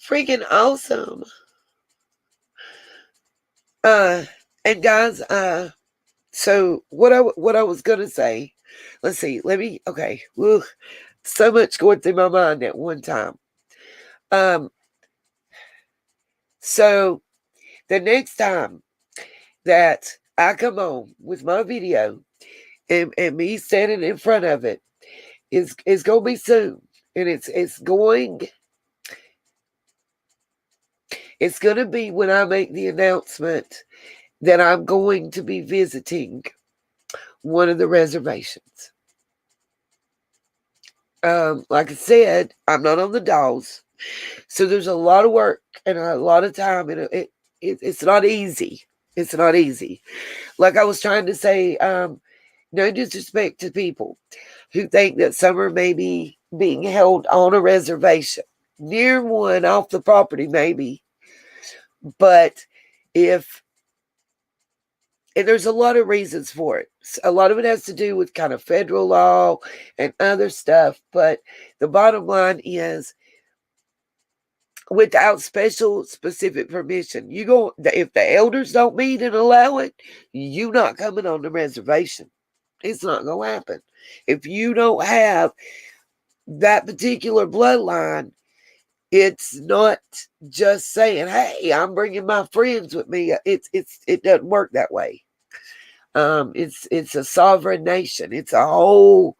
freaking awesome. Uh, and guys, so what I was gonna say, let's see, okay, whew, so much going through my mind at one time. So the next time that I come on with my video and me standing in front of it is gonna be soon. And it's gonna be when I make the announcement that I'm going to be visiting one of the reservations. Like I said, I'm not on the dolls, so there's a lot of work and a lot of time, and it's not easy. It's not easy. Like I was trying to say, no disrespect to people who think that summer may be being held on a reservation, near one, off the property, maybe. But and there's a lot of reasons for it. A lot of it has to do with kind of federal law and other stuff. But the bottom line is, without special specific permission, if the elders don't meet and allow it, you not coming on the reservation. It's not going to happen. If you don't have that particular bloodline, it's not just saying, "Hey, I'm bringing my friends with me." It doesn't work that way. It's a sovereign nation. It's a whole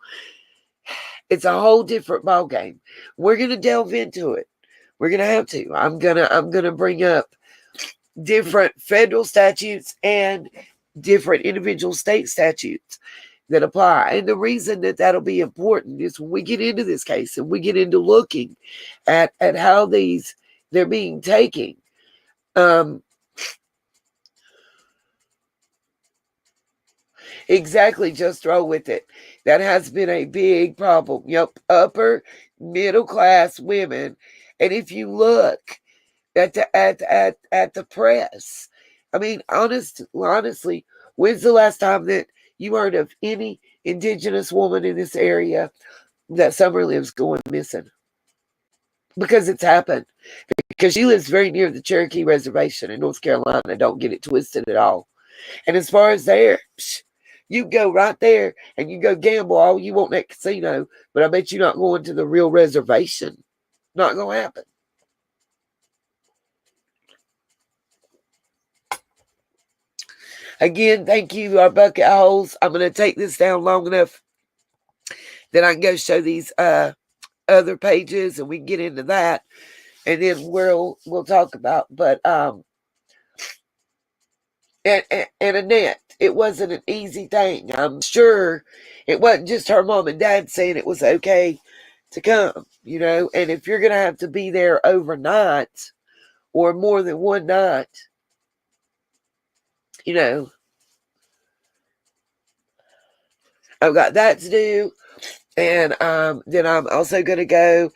different ball game. We're gonna delve into it. We're gonna have to. I'm gonna bring up different federal statutes and different individual state statutes that apply. And the reason that that'll be important is when we get into this case and we get into looking at how they're being taken, Exactly, just roll with it. That has been a big problem. Yep, upper middle class women. And if you look at the press, I mean, honestly, when's the last time that you heard of any indigenous woman in this area that summer lives going missing? Because it's happened. Because she lives very near the Cherokee Reservation in North Carolina. Don't get it twisted at all. And as far as there, you go right there and you go gamble all you want at casino, but I bet you're not going to the real reservation. Not going to happen. Again, thank you, our bucket holes. I'm going to take this down long enough that I can go show these other pages and we can get into that. And then we'll talk about, but and Annette, it wasn't an easy thing. I'm sure it wasn't just her mom and dad saying it was okay to come, and if you're going to have to be there overnight or more than one night, I've got that to do. And then I'm also going to go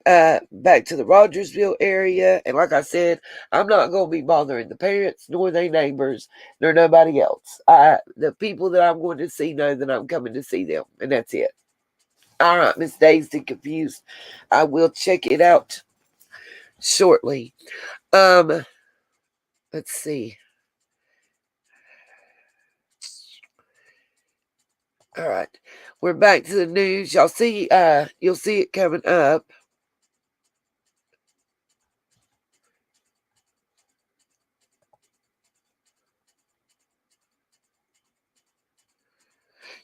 back to the Rogersville area. And like I said, I'm not going to be bothering the parents, nor their neighbors, nor nobody else. The people that I'm going to see know that I'm coming to see them. And that's it. All right, Miss Dazed and Confused. I will check it out shortly. Let's see. All right. We're back to the news. You'll see it coming up.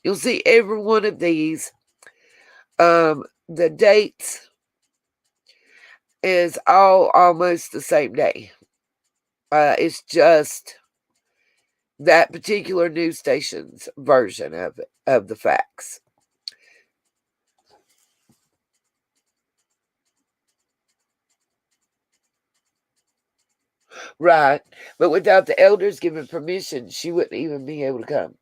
You'll see every one of these. The dates is all almost the same day. It's just that particular news station's version of the facts. Right. But without the elders giving permission, she wouldn't even be able to come.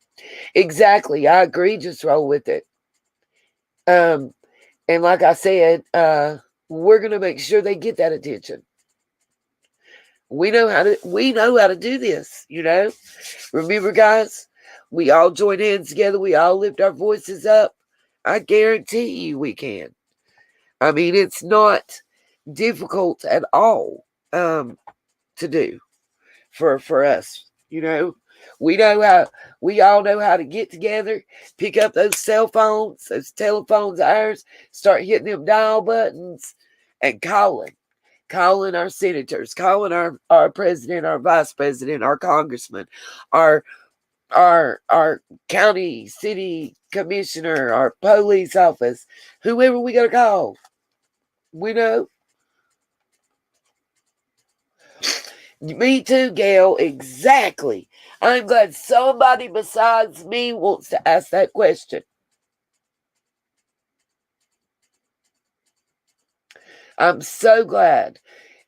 Exactly. I agree. Just roll with it. And like I said, we're going to make sure they get that attention. We know how to do this, Remember, guys, we all join hands together. We all lift our voices up. I guarantee you we can. I mean, it's not difficult at all to do for us, We all know how to get together, pick up those cell phones, those telephones of ours, start hitting them dial buttons and calling our senators, calling our president, our vice president, our congressman, our county, city commissioner, our police office, whoever we got to call. We know. Me too, Gail. Exactly. I'm glad somebody besides me wants to ask that question. I'm so glad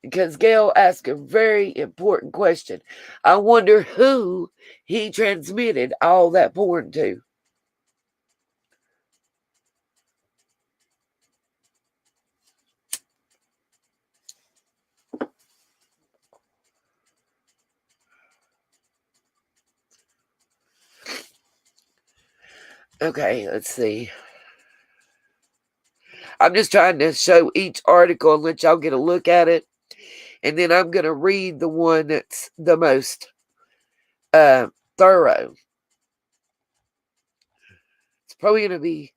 because Gail asked a very important question. I wonder who he transmitted all that porn to. Okay, let's see. I'm just trying to show each article and let y'all get a look at it. And then I'm going to read the one that's the most thorough. It's probably going to be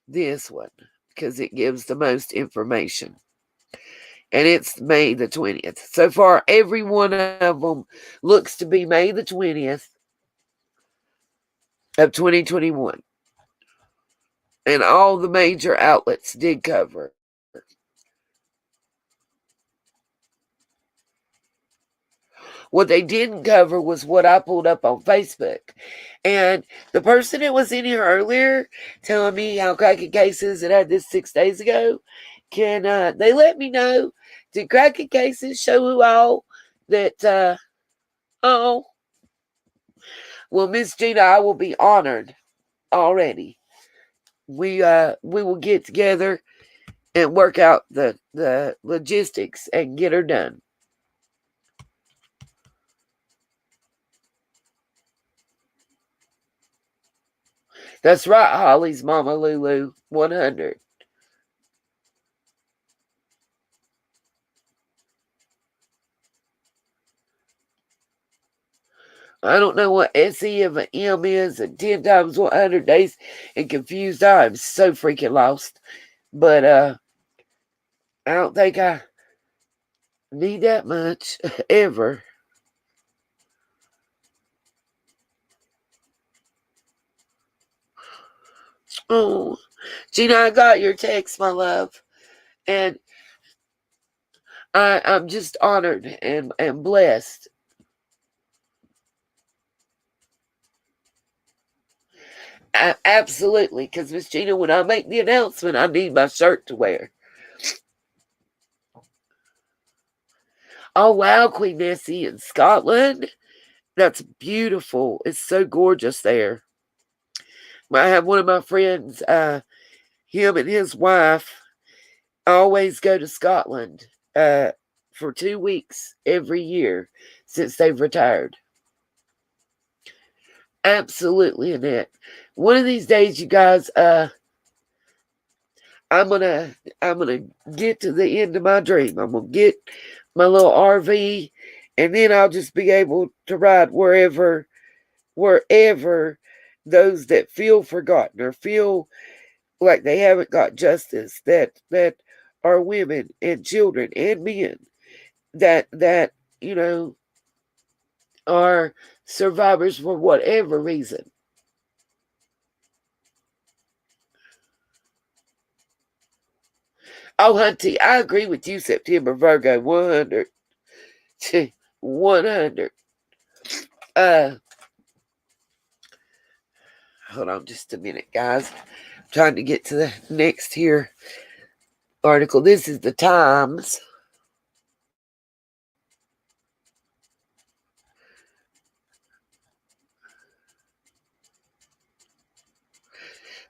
this one because it gives the most information. And it's May the 20th. So far, every one of them looks to be May the 20th of 2021. And all the major outlets did cover. What they didn't cover was what I pulled up on Facebook. And the person that was in here earlier telling me how cracking cases that had this 6 days ago, can they let me know? Did cracking cases show who all that oh, well, Miss Gina, I will be honored already. We will get together and work out the logistics and get her done. That's right, Holly's Mama Lulu 100. I don't know what SE of an M is and 10 times 100 days and confused. I'm so freaking lost. But I don't think I need that much ever. Oh, Gina, I got your text, my love. And I'm just honored and blessed. Absolutely. Because, Miss Gina, when I make the announcement, I need my shirt to wear. Oh, wow, Queen Nessie in Scotland. That's beautiful. It's so gorgeous there. I have one of my friends, him and his wife always go to Scotland for 2 weeks every year since they've retired. Absolutely, Annette. One of these days, you guys, I'm gonna get to the end of my dream. I'm gonna get my little RV, and then I'll just be able to ride wherever those that feel forgotten or feel like they haven't got justice, that are women and children and men that you know are survivors for whatever reason. Oh, Hunty, I agree with you, September Virgo 100. 100. Uh, Hold on just a minute, guys. I'm trying to get to the next here article. This is the Times.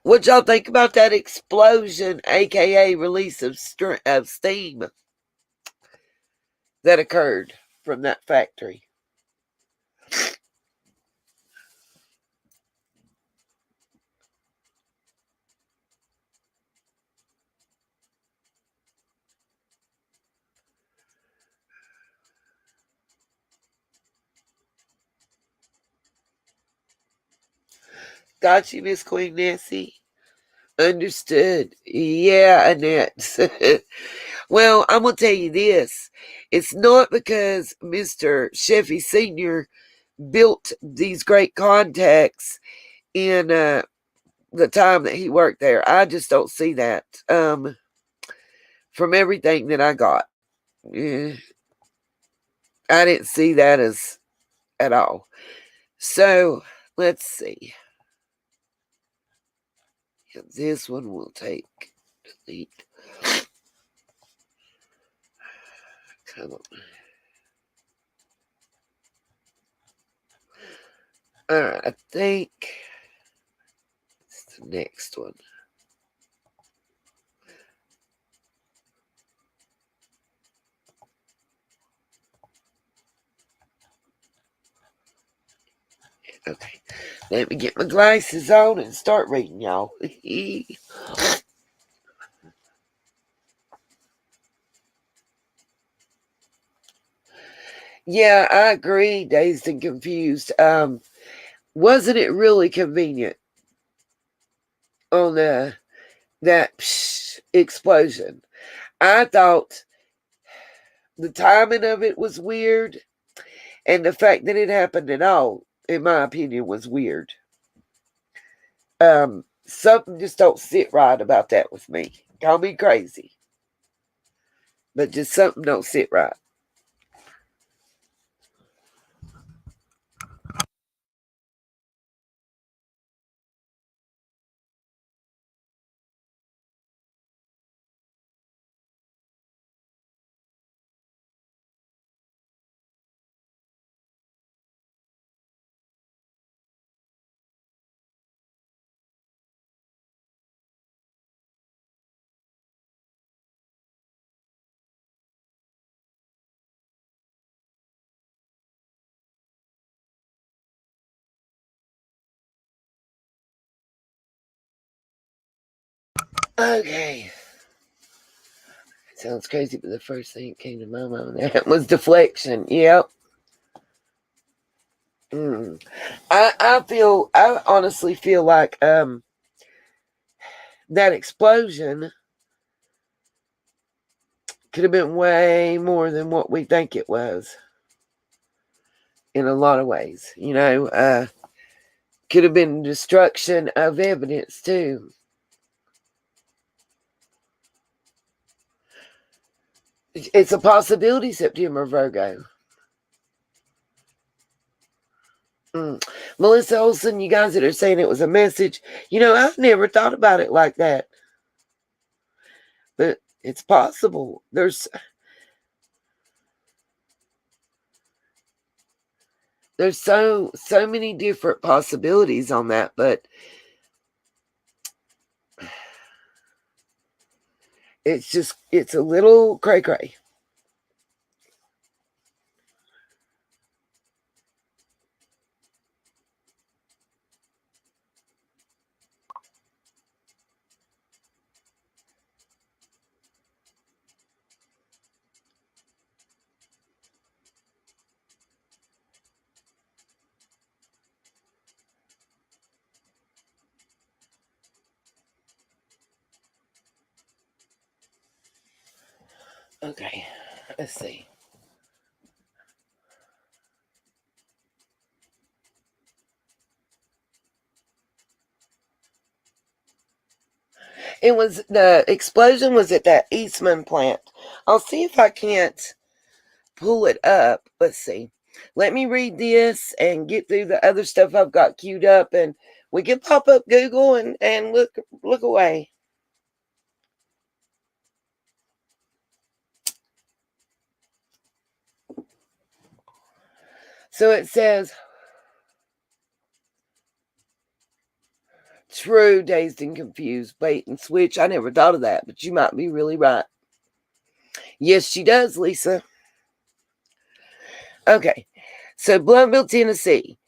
What y'all think about that explosion, aka release of steam that occurred from that factory? Got you, Miss Queen Nancy. Understood. Yeah, Annette. Well, I'm going to tell you this. It's not because Mr. Sheffy Sr. built these great contacts in the time that he worked there. I just don't see that from everything that I got. eh, I didn't see that as at all. So let's see. This one will take delete. Come on. All right, I think it's the next one. Okay, let me get my glasses on and start reading, y'all. Yeah, I agree. Dazed and confused. Wasn't it really convenient on that explosion? I thought the timing of it was weird, and the fact that it happened at all, in my opinion, was weird. Something just don't sit right about that with me. Call me crazy, but just something don't sit right. Okay. Sounds crazy, but the first thing that came to my mind there was deflection. Yep. I honestly feel like that explosion could have been way more than what we think it was in a lot of ways. Could have been destruction of evidence too. It's a possibility, September Virgo. Melissa Olson, you guys that are saying it was a message, I've never thought about it like that. But it's possible. There's so many different possibilities on that, but it's a little cray-cray. Okay, let's see. The explosion was at that Eastman plant. I'll see if I can't pull it up. Let's see. Let me read this and get through the other stuff I've got queued up, and we can pop up Google and look away. So it says, true, dazed and confused, bait and switch. I never thought of that, but you might be really right. Yes, she does, Lisa. Okay, so Bluntville, Tennessee.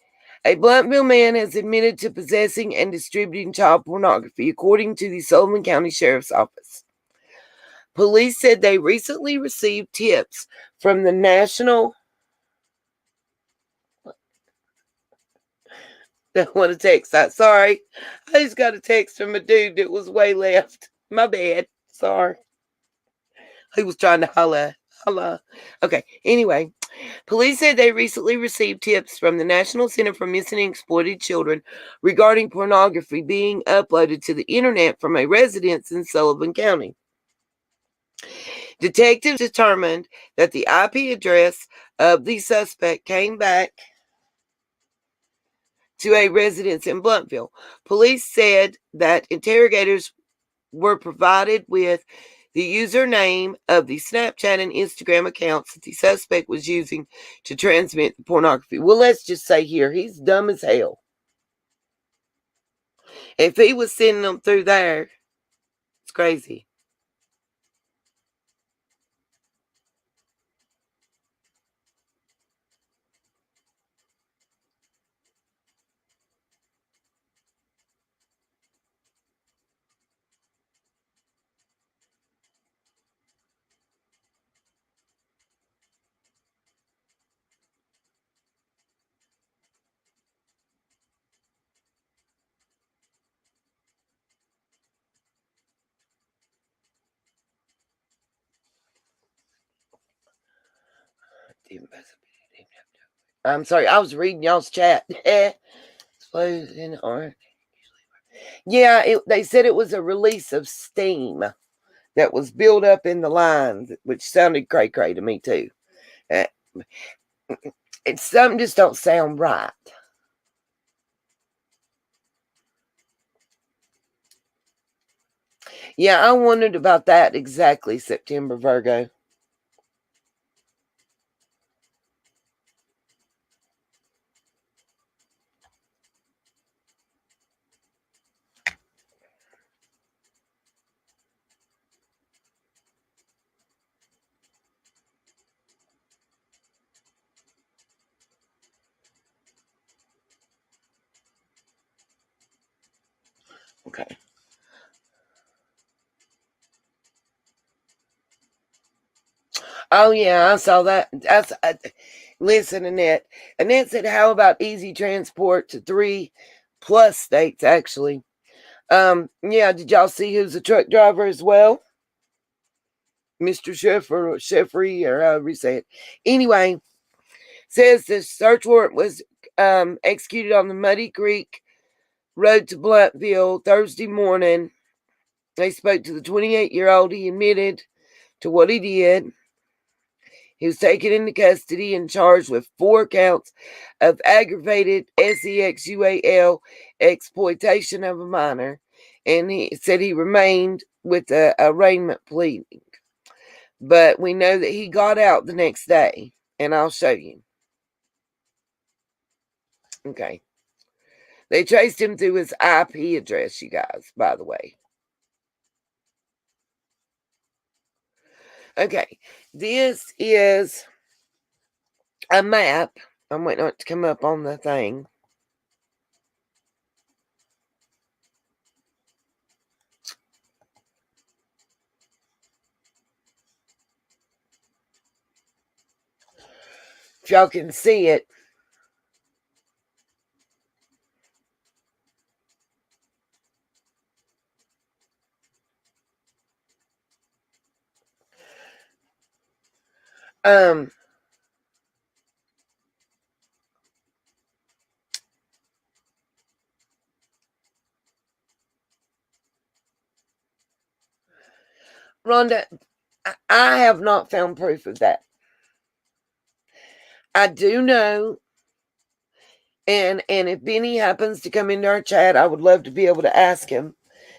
A Bluntville man has admitted to possessing and distributing child pornography, according to the Sullivan County Sheriff's Office. Police said they recently received tips from the National... Don't want to text that. Sorry. I just got a text from a dude that was way left. My bad. Sorry. He was trying to holla. Okay, anyway. Police said they recently received tips from the National Center for Missing and Exploited Children regarding pornography being uploaded to the internet from a residence in Sullivan County. Detectives determined that the IP address of the suspect came back to a residence in Bluntville. Police said that interrogators were provided with the username of the Snapchat and Instagram accounts that the suspect was using to transmit the pornography. Well, let's just say here, he's dumb as hell. If he was sending them through there, it's crazy. I'm sorry, I was reading y'all's chat. Yeah, they said it was a release of steam that was built up in the lines, which sounded cray-cray to me too. Uh, it's something just don't sound right. Yeah, I wondered about that exactly, September Virgo. Okay. Oh yeah, I saw that. Listen, Annette. Annette said, "How about easy transport to 3+ states?" Actually, yeah. Did y'all see who's a truck driver as well? Mr. Sheffrey, or however you say it. Anyway, says the search warrant was executed on the Muddy Creek Road to Blountville Thursday morning. They spoke to the 28-year-old. He admitted to what he did. He was taken into custody and charged with 4 counts of aggravated sexual exploitation of a minor. And he said he remained with the arraignment pleading. But we know that he got out the next day. And I'll show you. Okay. They traced him through his IP address, you guys, by the way. Okay. This is a map. I'm waiting on it to come up on the thing. If y'all can see it. Rhonda, I have not found proof of that. I do know, and if Benny happens to come into our chat, I would love to be able to ask him,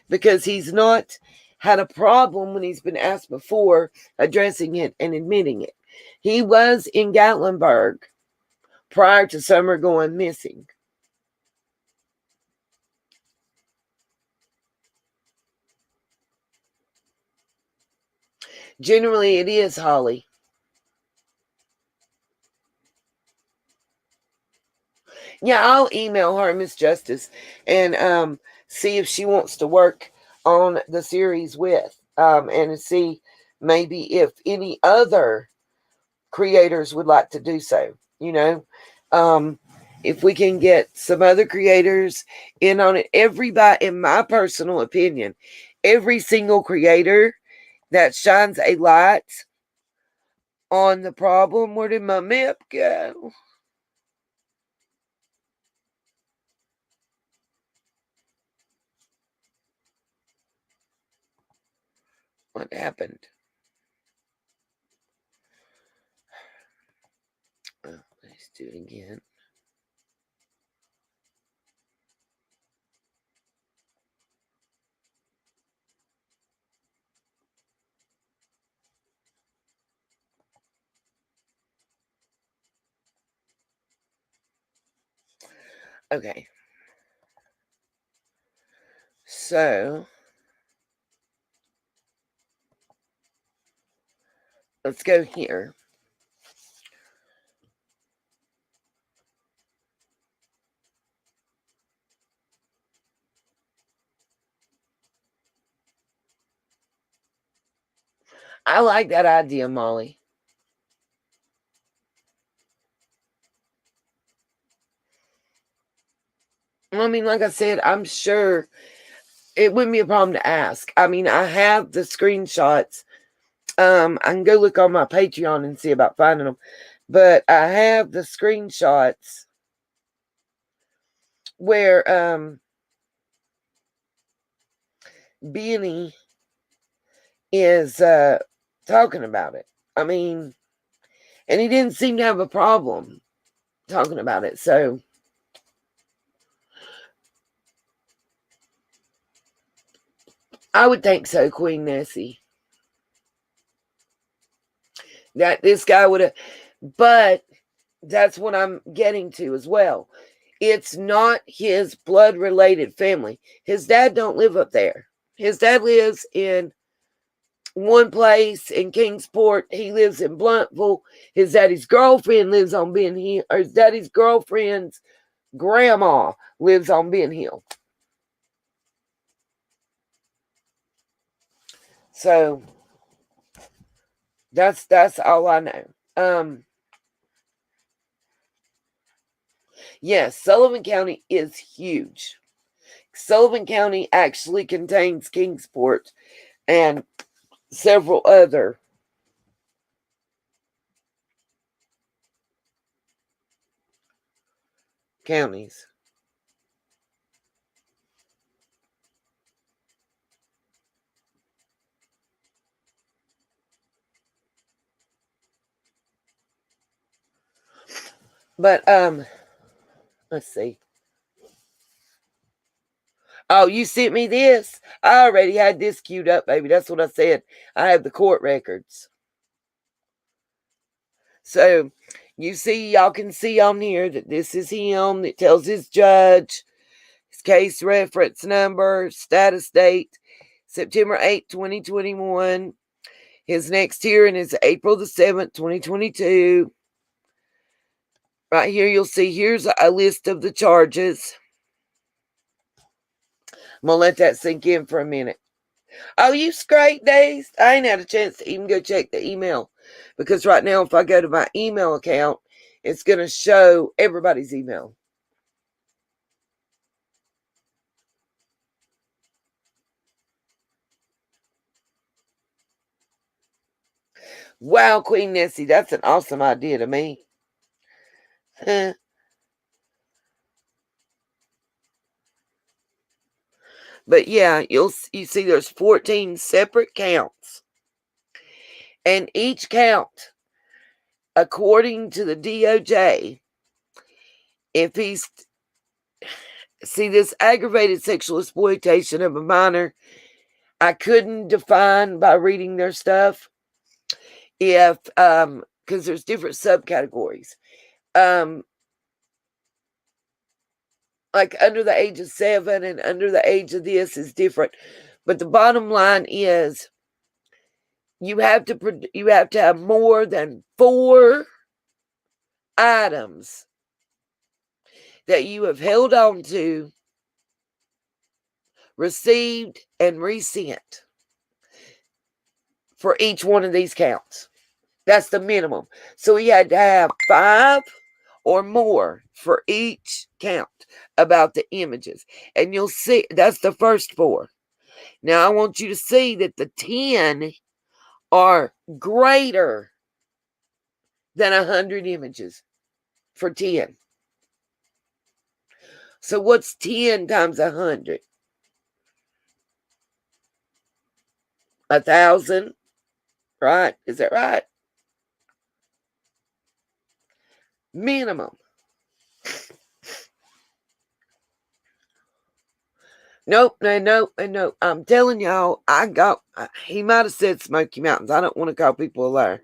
because he's not had a problem when he's been asked before addressing it and admitting it. He was in Gatlinburg prior to Summer going missing. Generally, it is Holly. Yeah, I'll email her, Miss Justice, and see if she wants to work on the series with, and see maybe if any other creators would like to do so. You know, if we can get some other creators in on it. Everybody, in my personal opinion, every single creator that shines a light on the problem. Where did my map go? What happened? Oh, let's do it again. Okay. So let's go here. I like that idea, Molly. I mean, like I said, I'm sure it wouldn't be a problem to ask. I mean, I have the screenshots. I can go look on my Patreon and see about finding them. But I have the screenshots where Benny is talking about it. I mean, and he didn't seem to have a problem talking about it. So I would think so, Queen Nessie. That this guy would have, but that's what I'm getting to as well. It's not his blood related family. His dad don't live up there. His dad lives in one place in Kingsport. He lives in Blountville. His daddy's girlfriend lives on Ben Hill, or his daddy's girlfriend's grandma lives on Ben Hill. So That's all I know. Yes, Sullivan County is huge. Sullivan County actually contains Kingsport and several other counties. But let's see. Oh, you sent me this? I already had this queued up, baby. That's what I said. I have the court records. So y'all can see on here that this is him. It tells his judge, his case reference number, status date, September 8th, 2021. His next hearing is April the 7th, 2022. Right here, you'll see here's a list of the charges. I'm going to let that sink in for a minute. Oh, you straight days? I ain't had a chance to even go check the email. Because right now, if I go to my email account, it's going to show everybody's email. Wow, Queen Nessie, that's an awesome idea to me. But yeah, you see there's 14 separate counts. And each count, according to the DOJ, if he's see this aggravated sexual exploitation of a minor, I couldn't define by reading their stuff if because there's different subcategories. Like under the age of 7 and under the age of this is different. But the bottom line is you have to have more than 4 items that you have held on to, received, and resent for each one of these counts. That's the minimum. So he had to have 5 or more for each count about the images. And you'll see that's the first 4. Now I want you to see that the 10 are greater than 100 images for 10. So what's 10 times 100? 1,000, right? Is that right? Minimum. Nope, no. I'm telling y'all, he might have said Smoky Mountains. I don't want to call people a liar.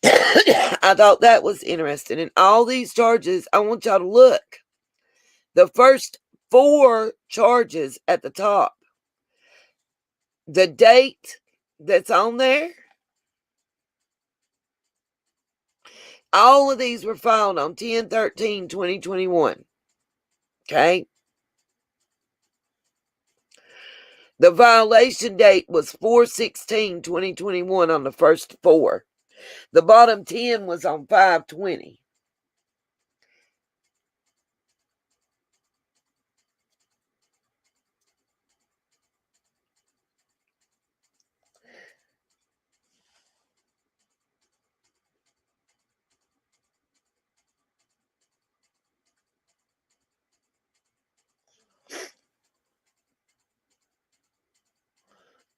I thought that was interesting. And all these charges, I want y'all to look. The first 4 charges at the top, the date that's on there, all of these were filed on 10/13/2021. Okay. The violation date was 4/16/2021 on the first 4. The bottom 10 was on 5/20.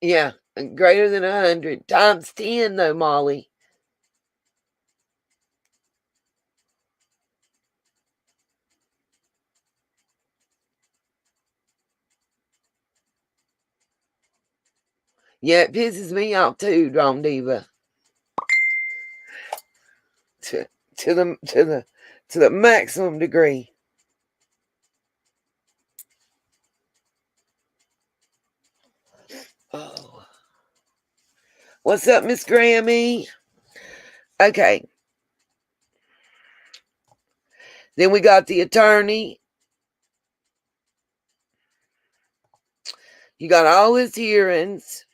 Yeah, greater than 100 times 10 though, Molly. Yeah, it pisses me off too, Drum Diva. To the maximum degree. Oh. What's up, Miss Grammy? Okay. Then we got the attorney. He got all his hearings.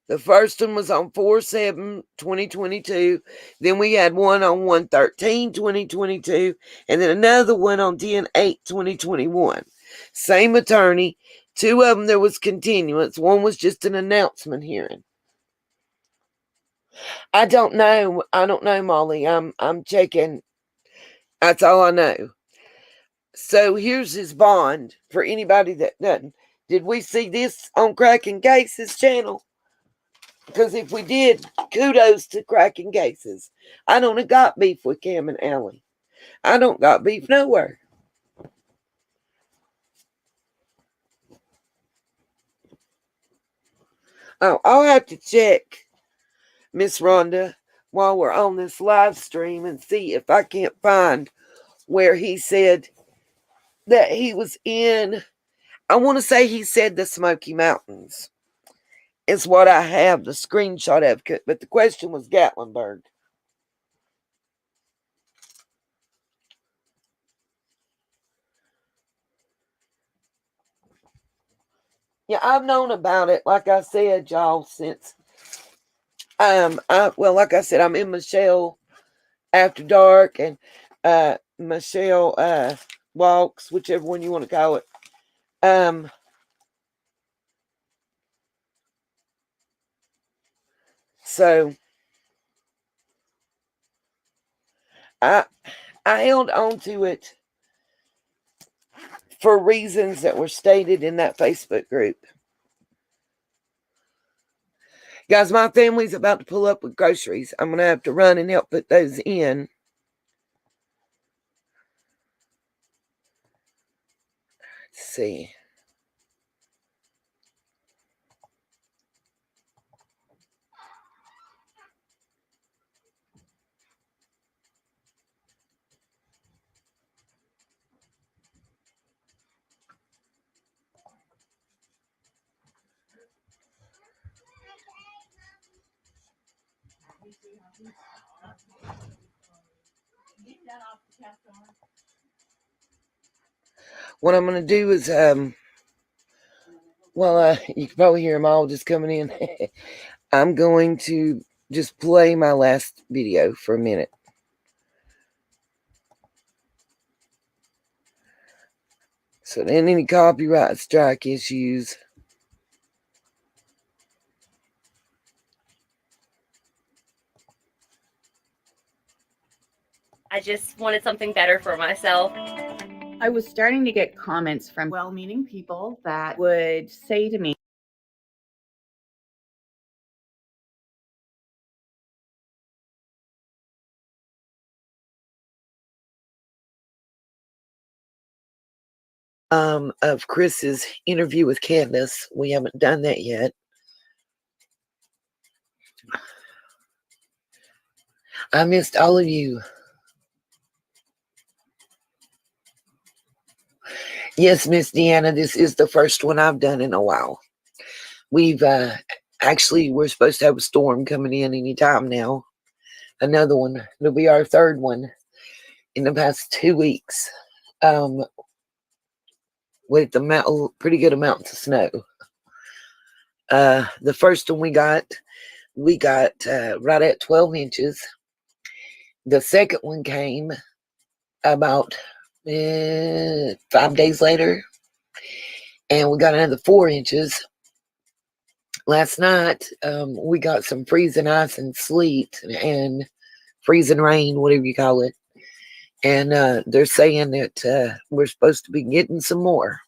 The first one was on 4/7/2022. Then we had one on 1/13/2022. And then another one on 10/8/2021. Same attorney. Two of them there was continuance. One was just an announcement hearing. I don't know. I don't know, Molly. I'm checking. That's all I know. So here's his bond for anybody that doesn't. Did we see this on Cracking Cases channel? Because if we did, kudos to Cracking Cases. I don't have got beef with Cam and Allie. I don't got beef nowhere. Oh, I'll have to check, Miss Rhonda, while we're on this live stream and see if I can't find where he said that he was in. I want to say he said the Smoky Mountains. Is what I have the screenshot of, but the question was Gatlinburg. Yeah, I've known about it, like I said, y'all, since like I said, I'm in Michelle After Dark and Michelle Walks, whichever one you want to call it. So I held on to it for reasons that were stated in that Facebook group. Guys, my family's about to pull up with groceries. I'm going to have to run and help put those in. Let's see. What I'm going to do is, you can probably hear them all just coming in. I'm going to just play my last video for a minute. So then any copyright strike issues. I just wanted something better for myself. I was starting to get comments from well-meaning people that would say to me, of Chris's interview with Candace. We haven't done that yet. I missed all of you. Yes, Miss Deanna, this is the first one I've done in a while. We've actually, we're supposed to have a storm coming in any time now. Another one. It'll be our third one in the past 2 weeks. With the pretty good amounts of snow. The first one we got right at 12 inches. The second one came about 5 days later, and we got another 4 inches. Last night, we got some freezing ice and sleet and freezing rain, whatever you call it. And they're saying that we're supposed to be getting some more.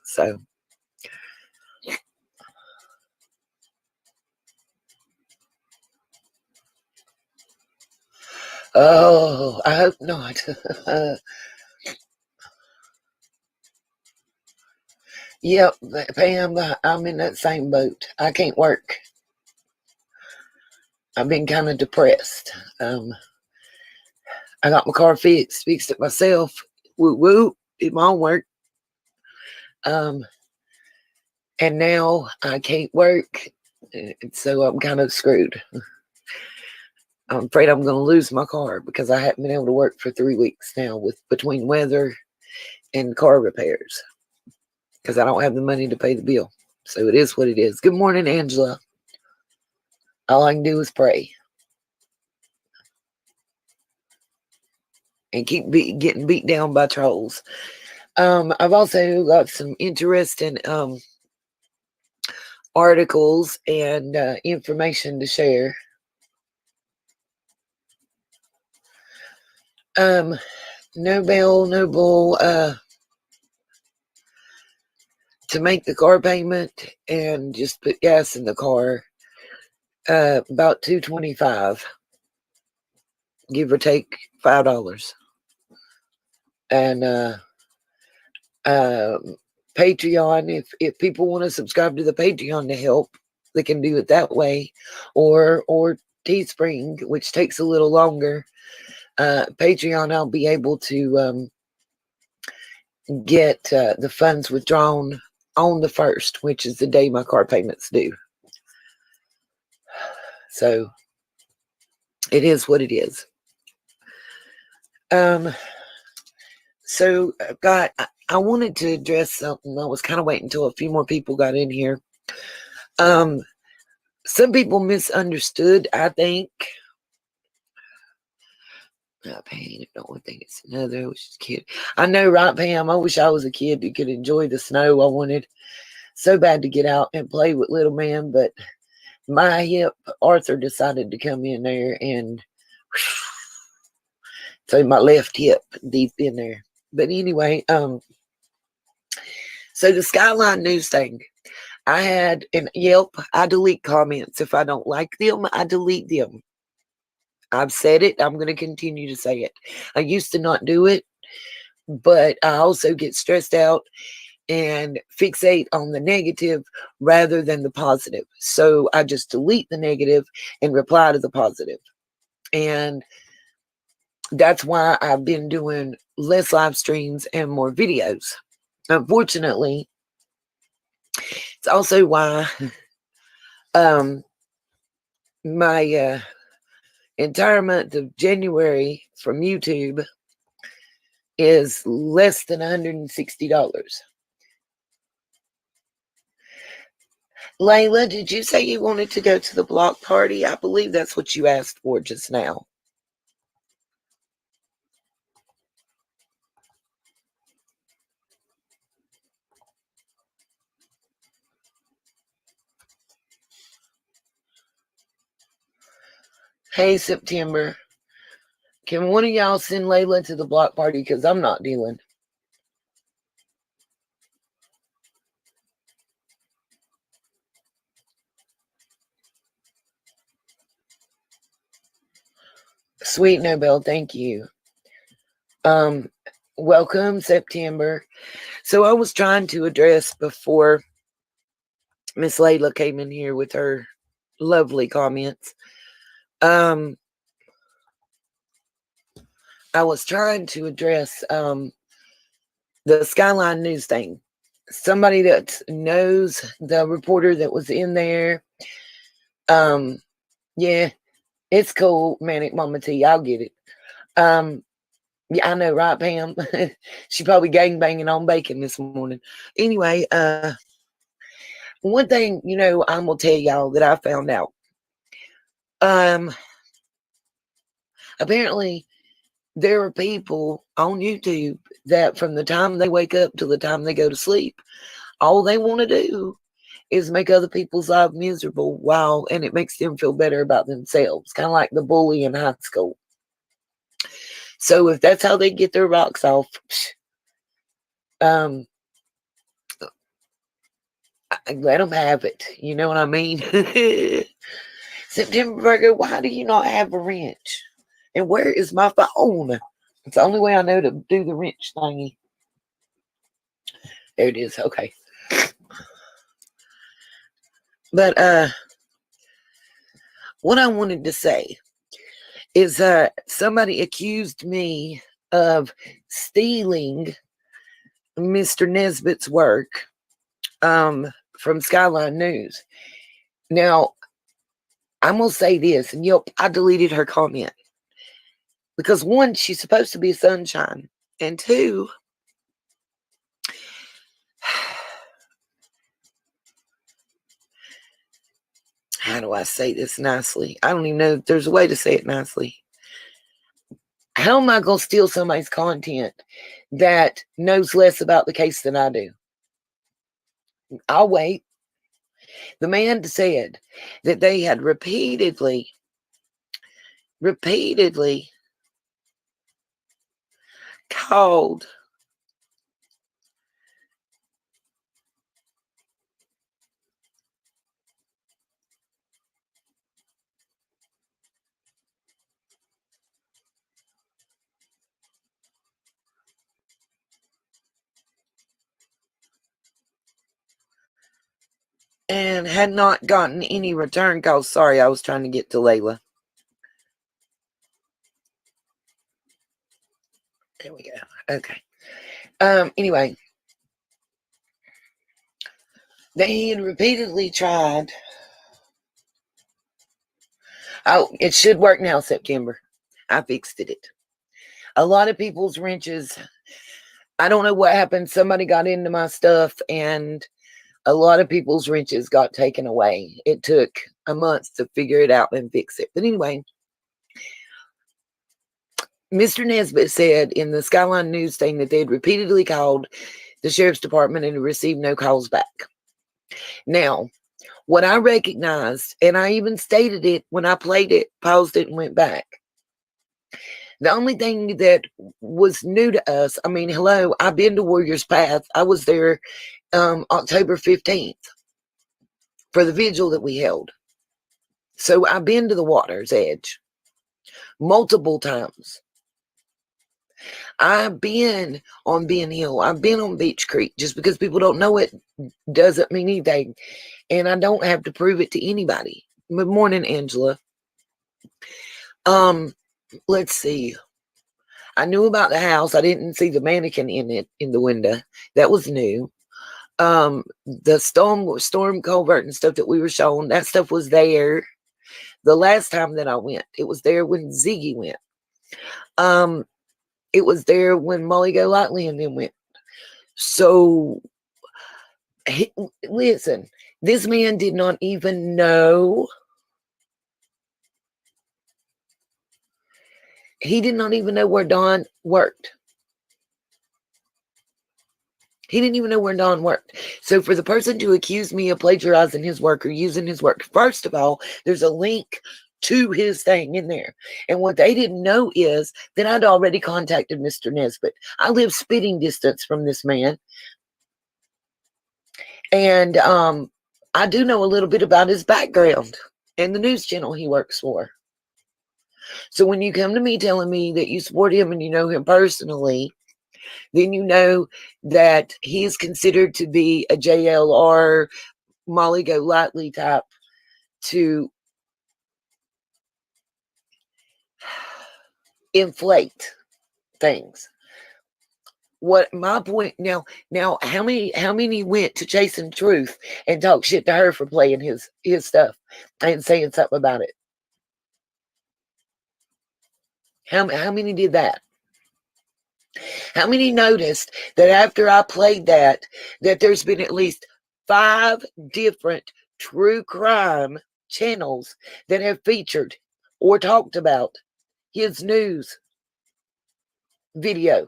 So, oh, I hope not. Yep, Pam, I'm in that same boat. I can't work. I've been kind of depressed. I got my car fixed it myself. Woo woo, it won't work. And now I can't work, so I'm kind of screwed. I'm afraid I'm going to lose my car because I haven't been able to work for 3 weeks now between weather and car repairs. because I don't have the money to pay the bill. So it is what it is. Good morning, Angela. All I can do is pray and keep getting beat down by trolls. I've also got some interesting articles and information to share. No bell, no bull, to make the car payment and just put gas in the car. About $2.25, give or take $5. And Patreon, if people want to subscribe to the Patreon to help, they can do it that way, or Teespring, which takes a little longer. Patreon, I'll be able to get the funds withdrawn on the 1st, which is the day my car payments due. So it is what it is. So I wanted to address something. I was kind of waiting until a few more people got in here. Some people misunderstood, I think. Not Pam, don't one thing, it's another. I wish a kid. I know, right, Pam? I wish I was a kid who could enjoy the snow. I wanted so bad to get out and play with little man, but my hip, Arthur decided to come in there and so my left hip deep in there. But anyway, so the Skyline News thing, I had an Yelp. I delete comments. If I don't like them, I delete them. I've said it. I'm going to continue to say it. I used to not do it, but I also get stressed out and fixate on the negative rather than the positive. So I just delete the negative and reply to the positive. And that's why I've been doing less live streams and more videos. Unfortunately, it's also why my entire month of January from YouTube is less than $160. Layla, did you say you wanted to go to the block party? I believe that's what you asked for just now. Hey, September. Can one of y'all send Layla to the block party? Because I'm not dealing. Sweet Nobel, thank you. Welcome, September. So I was trying to address before Miss Layla came in here with her lovely comments. I was trying to address the Skyline News thing. Somebody that knows the reporter that was in there. Yeah, it's cool, Manic Mama T. I'll get it. Yeah, I know, right, Pam? She probably gangbanging on bacon this morning. Anyway, one thing, I'm gonna tell y'all that I found out. Apparently there are people on YouTube that from the time they wake up till the time they go to sleep, all they want to do is make other people's lives miserable and it makes them feel better about themselves, kind of like the bully in high school. So if that's how they get their rocks off, let them have it. You know what I mean? September Virgo, why do you not have a wrench? And where is my phone? It's the only way I know to do the wrench thingy. There it is. Okay. But what I wanted to say is somebody accused me of stealing Mr. Nesbitt's work from Skyline News. Now, I'm going to say this, and I deleted her comment. Because one, she's supposed to be sunshine. And two, how do I say this nicely? I don't even know if there's a way to say it nicely. How am I going to steal somebody's content that knows less about the case than I do? I'll wait. The man said that they had repeatedly called and had not gotten any return calls. Sorry, I was trying to get to Layla. There we go. Okay. Anyway, they had repeatedly tried. Oh, it should work now, September. I fixed it. A lot of people's wrenches, I don't know what happened. Somebody got into my stuff and a lot of people's wrenches got taken away. It took a month to figure it out and fix it. But anyway, Mr. Nesbitt said in the Skyline News thing that they had repeatedly called the sheriff's department and received no calls back. Now, what I recognized, and I even stated it when I played it, paused it, and went back. The only thing that was new to us, I mean, hello, I've been to Warriors Path. I was there October 15th for the vigil that we held. So I've been to the water's edge multiple times. I've been on Ben Hill. I've been on Beach Creek. Just because people don't know it doesn't mean anything. And I don't have to prove it to anybody. Good morning, Angela. Let's see. I knew about the house. I didn't see the mannequin in it in the window. That was new. The storm culvert and stuff that we were shown, that stuff was there the last time that I went. It was there when Ziggy went. It was there when Molly Go Lightly and them went. So, listen, this man did not even know. He did not even know where Don worked. He didn't even know where Don worked. So for the person to accuse me of plagiarizing his work or using his work, first of all, there's a link to his thing in there. And what they didn't know is that I'd already contacted Mr. Nesbitt. I live spitting distance from this man. And I do know a little bit about his background and the news channel he works for. So when you come to me telling me that you support him and you know him personally, then you know that he is considered to be a JLR, Molly Go Lightly type to inflate things. What my point now, how many went to Chasing Truth and talk shit to her for playing his stuff and saying something about it? How many did that? How many noticed that after I played that there's been at least 5 different true crime channels that have featured or talked about his news video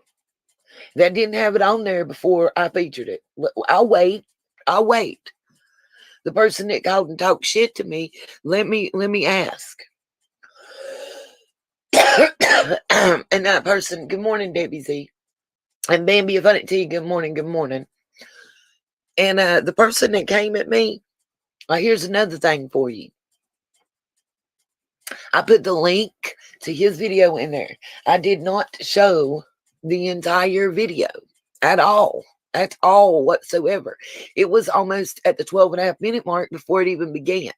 that didn't have it on there before I featured it? I'll wait. The person that called and talked shit to me, let me ask. And that person, good morning, Debbie Z. And Bambi, if I didn't tell you, good morning. And the person that came at me, here's another thing for you. I put the link to his video in there. I did not show the entire video at all. At all whatsoever. It was almost at the 12.5-minute mark before it even began.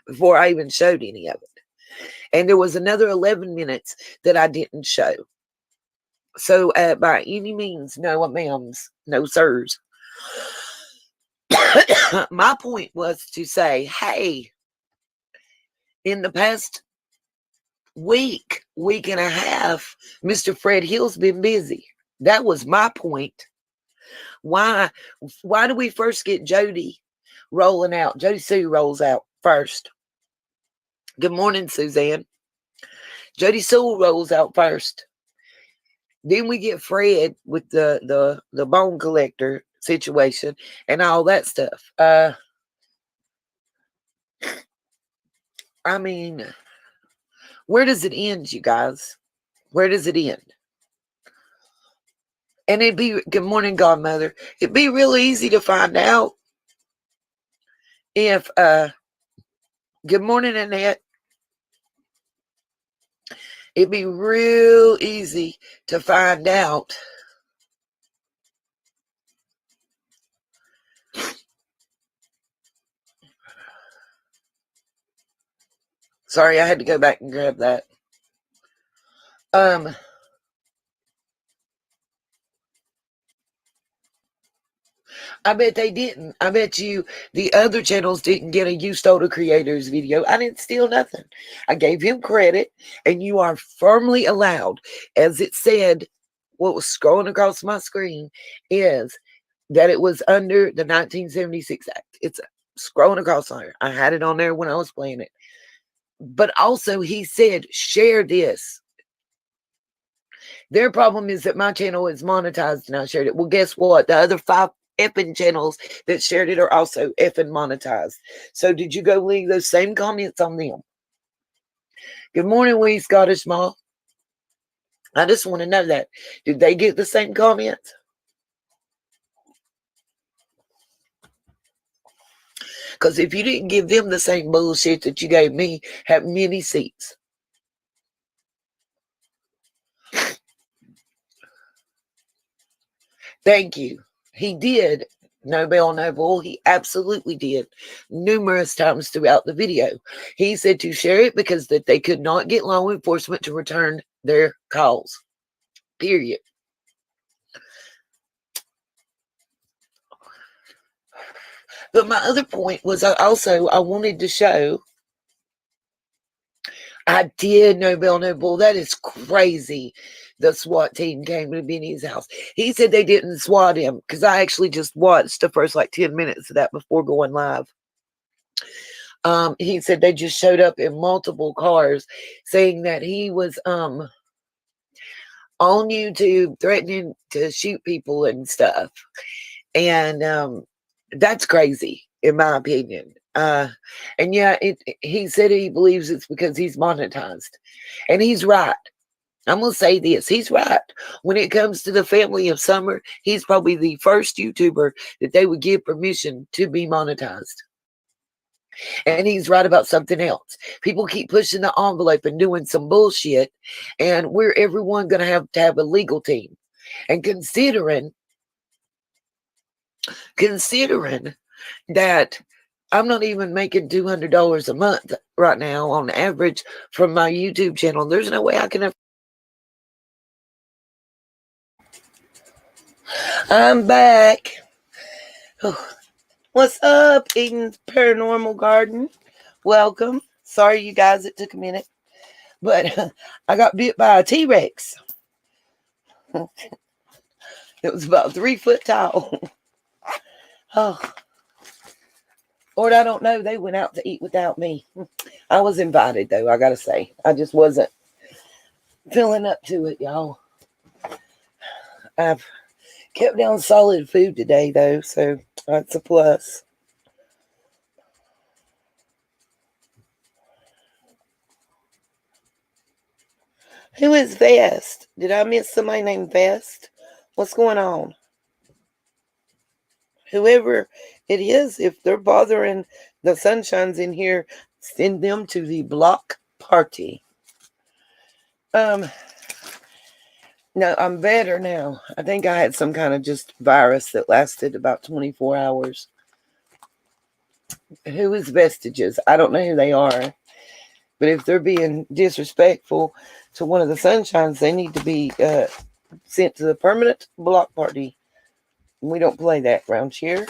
Before I even showed any of it. And there was another 11 minutes that I didn't show. So by any means, no ma'ams, no sirs. My point was to say, hey, in the past week and a half, Mr. Fred Hill's been busy. That was my point. Why do we first get Jody rolling out? Jody Sue rolls out first. Good morning, Suzanne. Jody Sewell rolls out first. Then we get Fred with the bone collector situation and all that stuff. I mean, where does it end, you guys? Where does it end? And it'd be, good morning, Godmother. It'd be real easy to find out if, good morning, Annette. It'd be real easy to find out sorry, I had to go back and grab that. I bet they didn't. I bet you the other channels didn't get a You Stole the Creator's video. I didn't steal nothing. I gave him credit, and you are firmly allowed, as it said, what was scrolling across my screen is that it was under the 1976 Act. It's scrolling across there. I had it on there when I was playing it. But also he said, share this. Their problem is that my channel is monetized and I shared it. Well, guess what? The other 5 effing channels that shared it are also effing monetized. So did you go leave those same comments on them? Good morning, wee Scottish Ma. I just want to know that. Did they get the same comments? Because if you didn't give them the same bullshit that you gave me, have many seats. Thank you. He did. No bell, no bull. He absolutely did numerous times throughout the video. He said to share it because that they could not get law enforcement to return their calls. Period. But my other point was I wanted to show I did no bell, no bull. That is crazy. The SWAT team came to Benny's house. He said they didn't SWAT him because I actually just watched the first 10 minutes of that before going live. He said they just showed up in multiple cars saying that he was on YouTube threatening to shoot people and stuff. And that's crazy, in my opinion. And yeah, he said he believes it's because he's monetized. And he's right. I'm going to say this. He's right. When it comes to the family of Summer, he's probably the first YouTuber that they would give permission to be monetized. And he's right about something else. People keep pushing the envelope and doing some bullshit, and we're everyone going to have a legal team. And considering that I'm not even making $200 a month right now on average from my YouTube channel, there's no way I can. I'm back. Oh, what's up, Eden's Paranormal Garden? Welcome. Sorry, you guys, it took a minute. But I got bit by a T-Rex. It was about 3 foot tall. Oh, Lord, I don't know. They went out to eat without me. I was invited, though, I got to say. I just wasn't feeling up to it, y'all. I've kept down solid food today, though, so that's a plus. Who is Vest? Did I miss somebody named Vest? What's going on? Whoever it is, if they're bothering the sunshines in here, send them to the block party. No, I'm better now. I think I had some kind of just virus that lasted about 24 hours. Who is Vestiges? I don't know who they are. But if they're being disrespectful to one of the sunshines, they need to be sent to the permanent block party. We don't play that around here.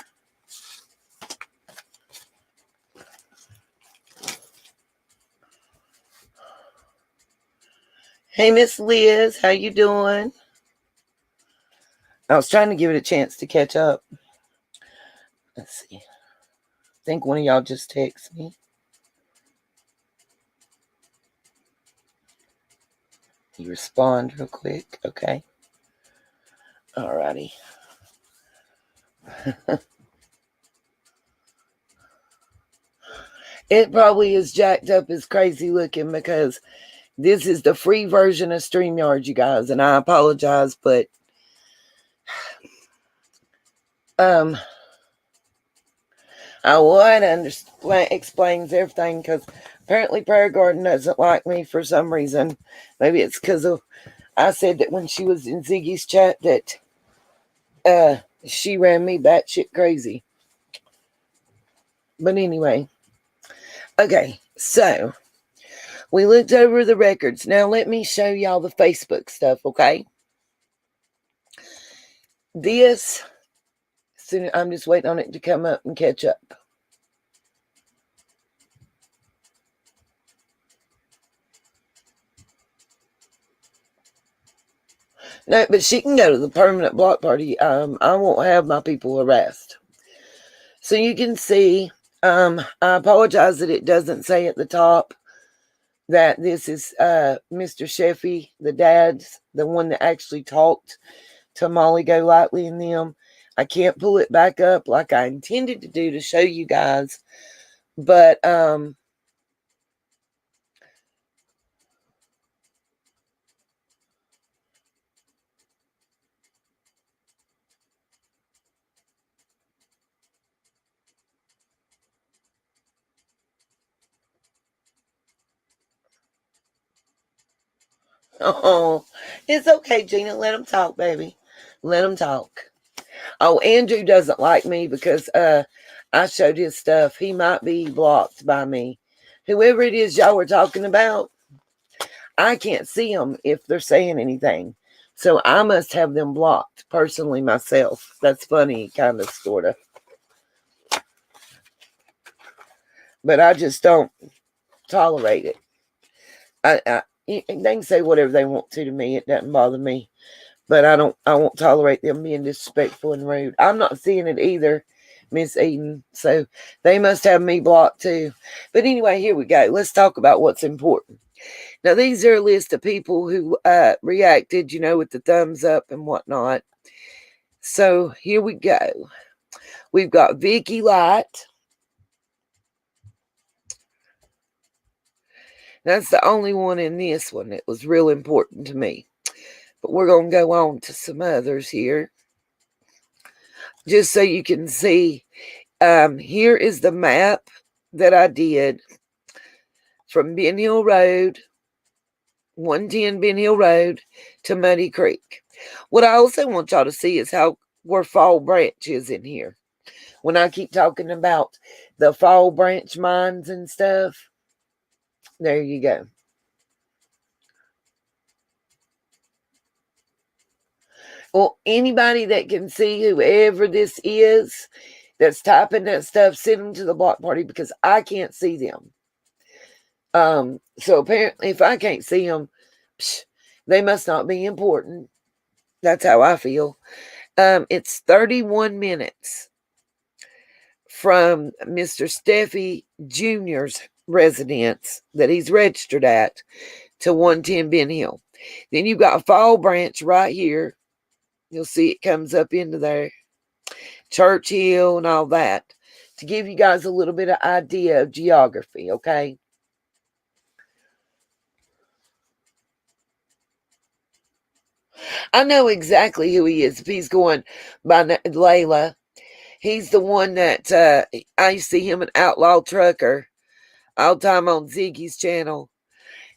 Hey, Miss Liz, how you doing? I was trying to give it a chance to catch up. Let's see. I think one of y'all just texted me. You respond real quick, okay? Alrighty. It probably is jacked up as crazy looking because this is the free version of StreamYard, you guys, and I apologize, but I would explains everything because apparently Prayer Garden doesn't like me for some reason. Maybe it's because of I said that when she was in Ziggy's chat that she ran me batshit crazy. But anyway, okay, so we looked over the records. Now let me show y'all the Facebook stuff, okay? This, I'm just waiting on it to come up and catch up. No, but she can go to the permanent block party. I won't have my people harassed. So you can see, I apologize that it doesn't say at the top that this is Mr. Sheffy, the dad's, the one that actually talked to Molly Golightly and them. I can't pull it back up like I intended to do to show you guys, but oh, it's okay, Gina. Let him talk, baby. Let him talk. Oh, Andrew doesn't like me because I showed his stuff. He might be blocked by me. Whoever it is y'all were talking about, I can't see them if they're saying anything. So I must have them blocked personally myself. That's funny, kind of, sort of. But I just don't tolerate it. They can say whatever they want to me. It doesn't bother me. But I won't tolerate them being disrespectful and rude. I'm not seeing it either, Miss Eden. So they must have me blocked too. But anyway, here we go. Let's talk about what's important. Now, these are a list of people who reacted, with the thumbs up and whatnot. So here we go. We've got Vicky Light. That's the only one in this one that was real important to me. But we're going to go on to some others here. Just so you can see, here is the map that I did from Ben Hill Road, 110 Ben Hill Road, to Muddy Creek. What I also want y'all to see is where Fall Branch is in here. When I keep talking about the Fall Branch mines and stuff, there you go. Well, anybody that can see whoever this is that's typing that stuff, send them to the block party because I can't see them. So apparently if I can't see them, they must not be important. That's how I feel. It's 31 minutes from Mr. Steffi Jr.'s residence that he's registered at to 110 Ben Hill. Then you've got a Fall Branch right here. You'll see it comes up into there. Church Hill and all that. To give you guys a little bit of idea of geography, okay? I know exactly who he is. If he's going by Layla, he's the one that I see him an outlaw trucker all the time on Ziggy's channel.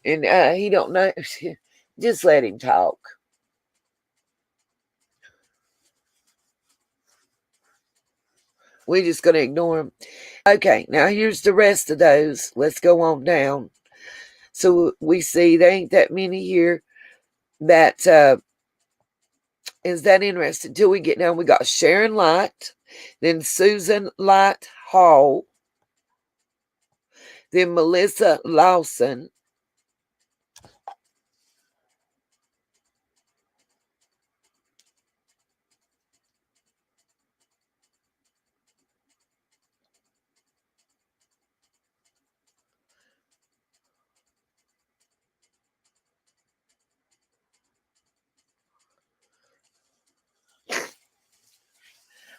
And he don't know. Just let him talk. We're just going to ignore him. Okay, now here's the rest of those. Let's go on down. So we see there ain't that many here that is that interested. Till we get down, we got Sharon Light, then Susan Light Hall, then Melissa Lawson,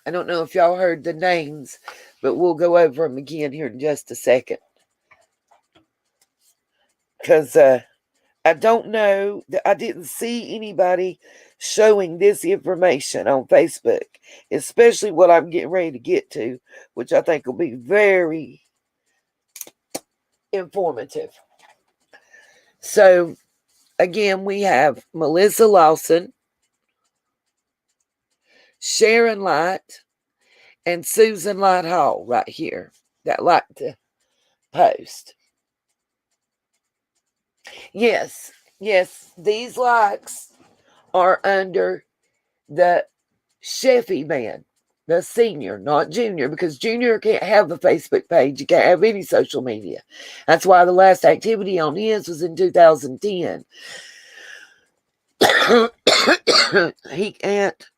I don't know if y'all heard the names, but we'll go over them again here in just a second. Because I don't know, I didn't see anybody showing this information on Facebook, especially what I'm getting ready to get to, which I think will be very informative. So, again, we have Melissa Lawson, Sharon Light, and Susan Light Hall right here that like to post. Yes, these likes are under the Sheffy man, the senior, not junior, because junior can't have a Facebook page. You can't have any social media. That's why the last activity on his was in 2010. He can't,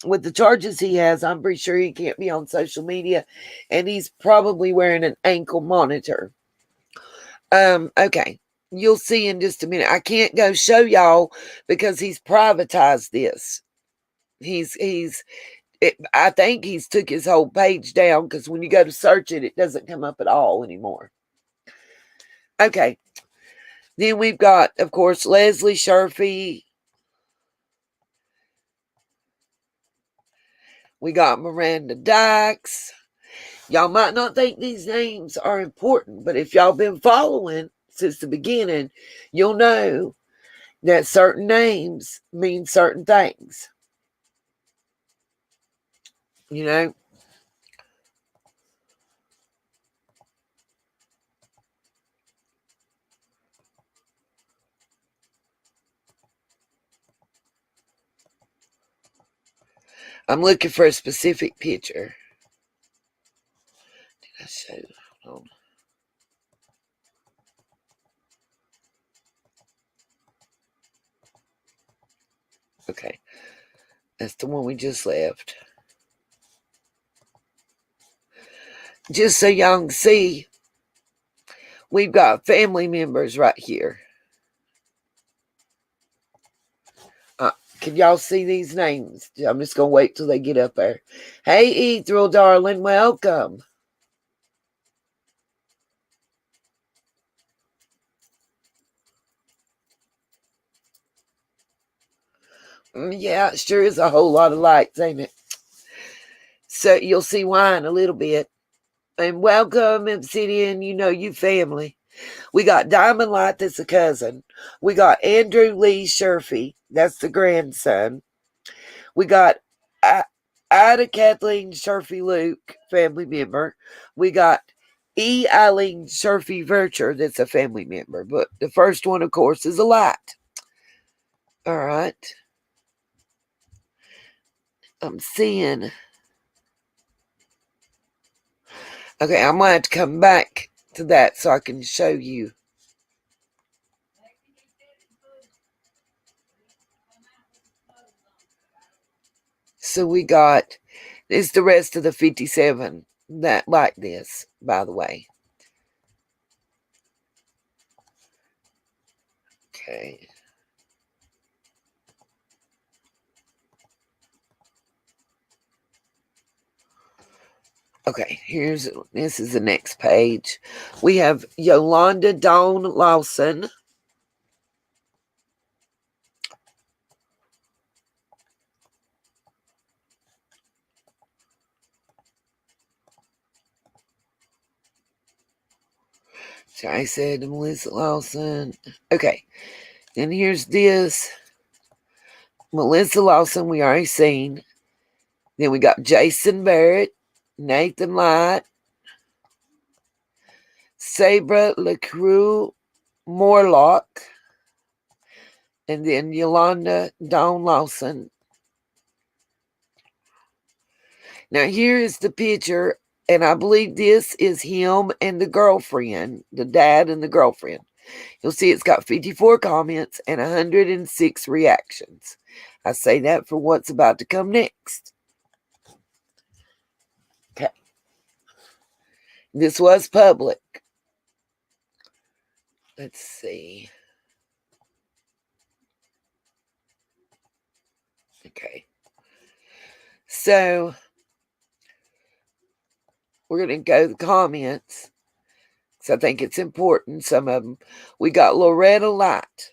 with the charges he has, I'm pretty sure he can't be on social media, and he's probably wearing an ankle monitor. Okay. You'll see in just a minute. I can't go show y'all because he's privatized this. I think he's took his whole page down because when you go to search it, it doesn't come up at all anymore. Okay. Then we've got, of course, Leslie Sherfy. We got Miranda Dykes. Y'all might not think these names are important, but if y'all been following since the beginning, you'll know that certain names mean certain things. You know? I'm looking for a specific picture. Did I show? Hold on. Okay. That's the one we just left. Just so y'all can see, we've got family members right here. Can y'all see these names? I'm just going to wait till they get up there. Hey, Ethel, darling, welcome. Yeah, it sure is a whole lot of lights, ain't it? So you'll see why in a little bit. And welcome, Obsidian, you family. We got Diamond Light, that's a cousin. We got Andrew Lee Sherfy, that's the grandson. We got Ida Kathleen Sherfy Luke, family member. We got E. Eileen Sherfy Vircher, that's a family member. But the first one, of course, is a light. All right. I'm seeing. Okay, I'm going to have to come back to that so I can show you. So we got, this is the rest of the 57 that like this, by the way. Okay. Okay, this is the next page. We have Yolanda Dawn Lawson. So I said Melissa Lawson. Okay, then here's this. Melissa Lawson, we already seen. Then we got Jason Barrett, Nathan Light, Sabra LaCrue Morlock, and then Yolanda Dawn Lawson. Now here is the picture, and I believe this is him and the girlfriend, the dad and the girlfriend. You'll see it's got 54 comments and 106 reactions. I say that for what's about to come next. Okay. This was public. Let's see. Okay. So We're going to go to the comments because I think it's important. Some of them. We got Loretta Light,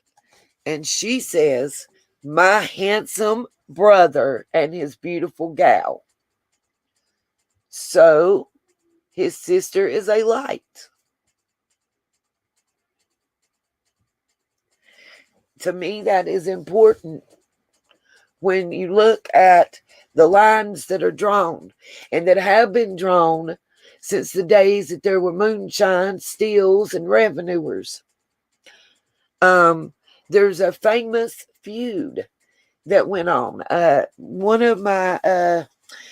and she says, "My handsome brother and his beautiful gal. So his sister is a light." To me, that is important when you look at the lines that are drawn and that have been drawn since the days that there were moonshine, steals, and revenuers. There's a famous feud that went on. One of the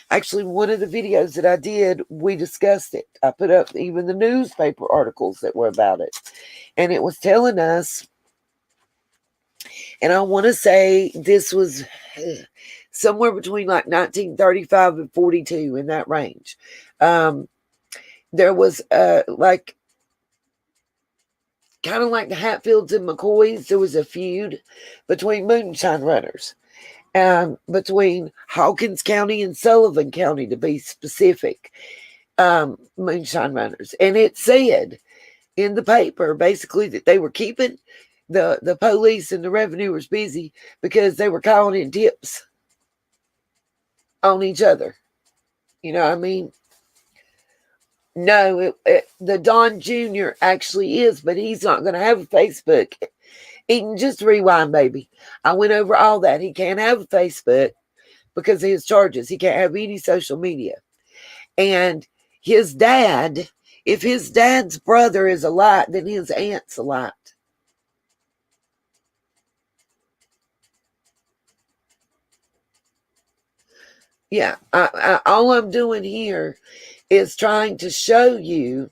videos that I did, we discussed it. I put up even the newspaper articles that were about it. And it was telling us, and I want to say this was somewhere between like 1935 and 42, in that range. There was like kind of like the Hatfields and McCoys, there was a feud between moonshine runners, between Hawkins County and Sullivan County, to be specific, moonshine runners. And it said in the paper basically that they were keeping the police and the revenuers busy because they were calling in tips on each other. You know what I mean? No, the Don Jr. actually is, but he's not going to have a Facebook. He can just rewind, baby. I went over all that. He can't have a Facebook because of his charges. He can't have any social media. And his dad, if his dad's brother is a light, then his aunt's a light. Yeah, all I'm doing here is trying to show you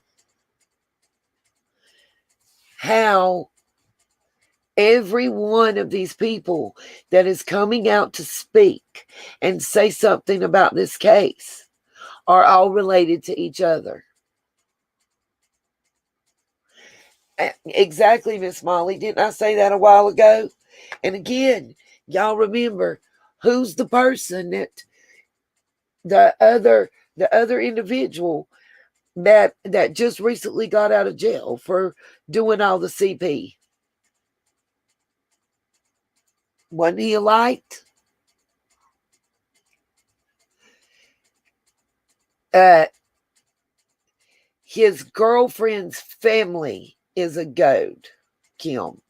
how every one of these people that is coming out to speak and say something about this case are all related to each other. Exactly, Miss Molly. Didn't I say that a while ago? And again, y'all remember who's the person that the other individual that just recently got out of jail for doing all the CP. Wasn't he a light? His girlfriend's family is a goat, Kim.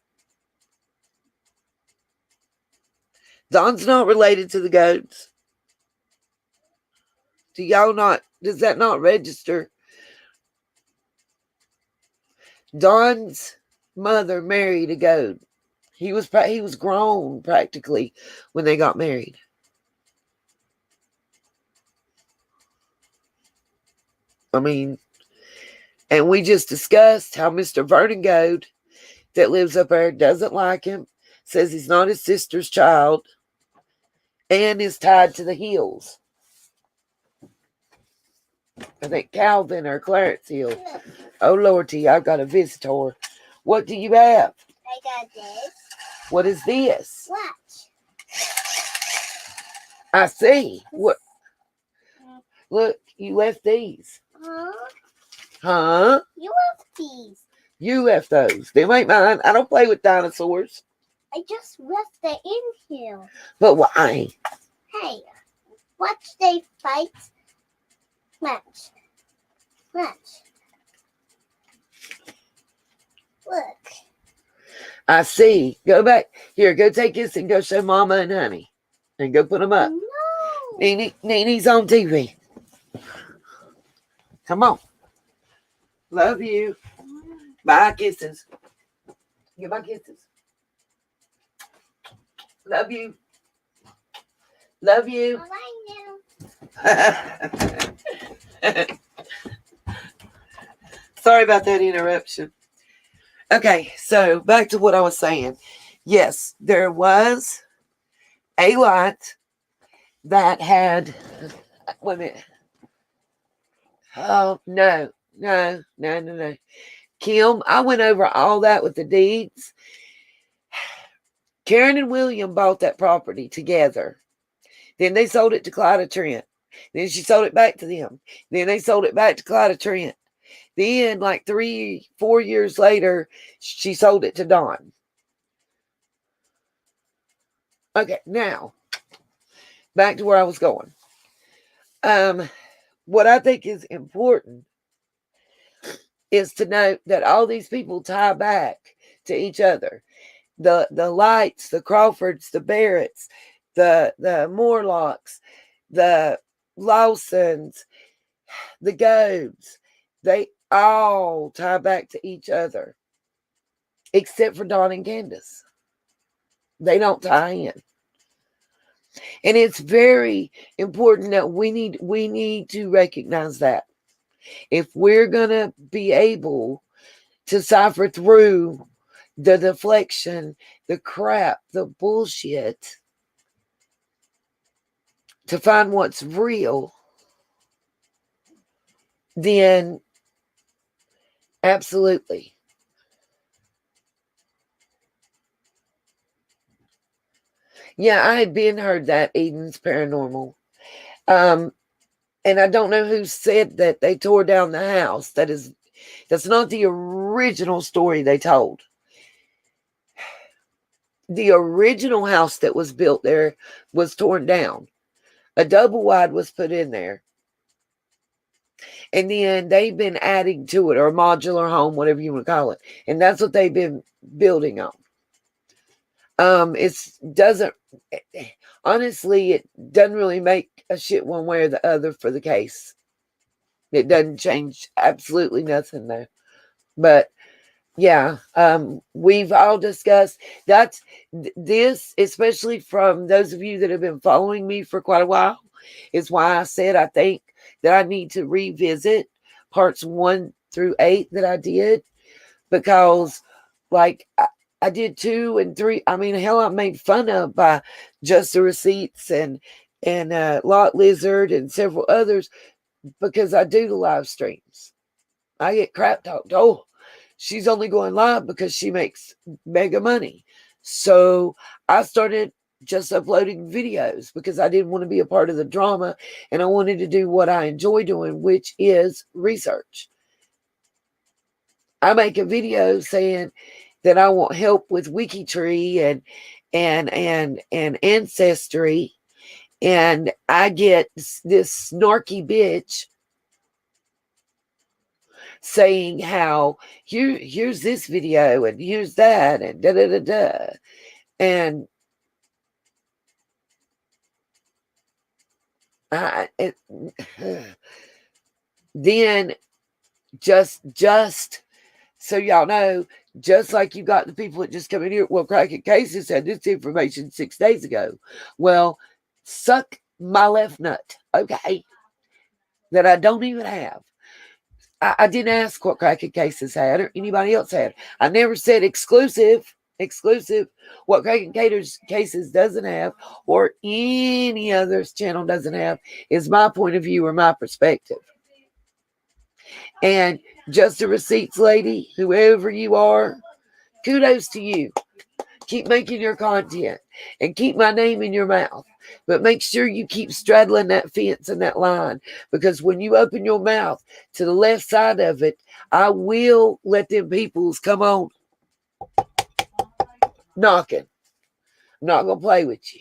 Don's not related to the goats. Does that not register? Don's mother married a goat. He was grown practically when they got married. I mean, and we just discussed how Mr. Vernon Goad that lives up there doesn't like him, says he's not his sister's child, and is tied to the Hills. I think Calvin or Clarence Hill. Oh, Lordy, I've got a visitor. What do you have? I got this. What is this? Watch. I see. What? Look, you left these. Huh? Huh? You left these. You left those. They ain't mine. I don't play with dinosaurs. I just left it in here. But why? Hey, watch they fight. Match. Look. I see. Go back. Here, go take this and go show Mama and Honey. And go put them up. No. Nene's on TV. Come on. Love you. Bye, kisses. Give my kisses. Love you. Love you. Bye now. Sorry about that interruption. Okay, so back to what I was saying. Yes, there was a lot that had, wait a minute. Oh, no. Kim, I went over all that with the deeds. Karen and William bought that property together. Then they sold it to Clyda Trent. Then she sold it back to them. Then they sold it back to Clyde Trent. Then, like 3-4 years later, she sold it to Dawn. Okay, now back to where I was going. What I think is important is to note that all these people tie back to each other. The Lights, the Crawfords, the Barretts, the Morlocks, the Lawsons, the Goads, they all tie back to each other, except for Dawn and Candace. They don't tie in. And it's very important that we need to recognize that. If we're going to be able to cipher through the deflection, the crap, the bullshit, to find what's real, then absolutely. Yeah, I had heard that Eden's paranormal. And I don't know who said that they tore down the house. That's not the original story they told. The original house that was built there was torn down. A double wide was put in there. And then they've been adding to it, or a modular home, whatever you want to call it. And that's what they've been building on. Honestly, it doesn't really make a shit one way or the other for the case. It doesn't change absolutely nothing though. But yeah, we've all discussed this, especially from those of you that have been following me for quite a while, is why I said I think that I need to revisit parts 1 through 8 that I did, because like I did 2 and 3. I mean, hell, I'm made fun of by Just the Receipts and Lot Lizard and several others because I do the live streams. I get crap talked. Oh, she's only going live because she makes mega money. So I started just uploading videos because I didn't want to be a part of the drama, and I wanted to do what I enjoy doing, which is research. I make a video saying that I want help with WikiTree and Ancestry, and I get this snarky bitch saying how here's this video and here's that and da da da da, and then just so y'all know, just like you got the people that just come in here, well, Cracking Cases had this information 6 days ago. Well, suck my left nut, okay? That I don't even have. I didn't ask what Cracking Cases had or anybody else had. I never said exclusive. What Cracking Cases doesn't have, or any other channel doesn't have, is my point of view or my perspective. And Just the Receipts lady, whoever you are, kudos to you. Keep making your content and keep my name in your mouth. But make sure you keep straddling that fence and that line, because when you open your mouth to the left side of it, I will let them peoples come on knocking. I'm not going to play with you.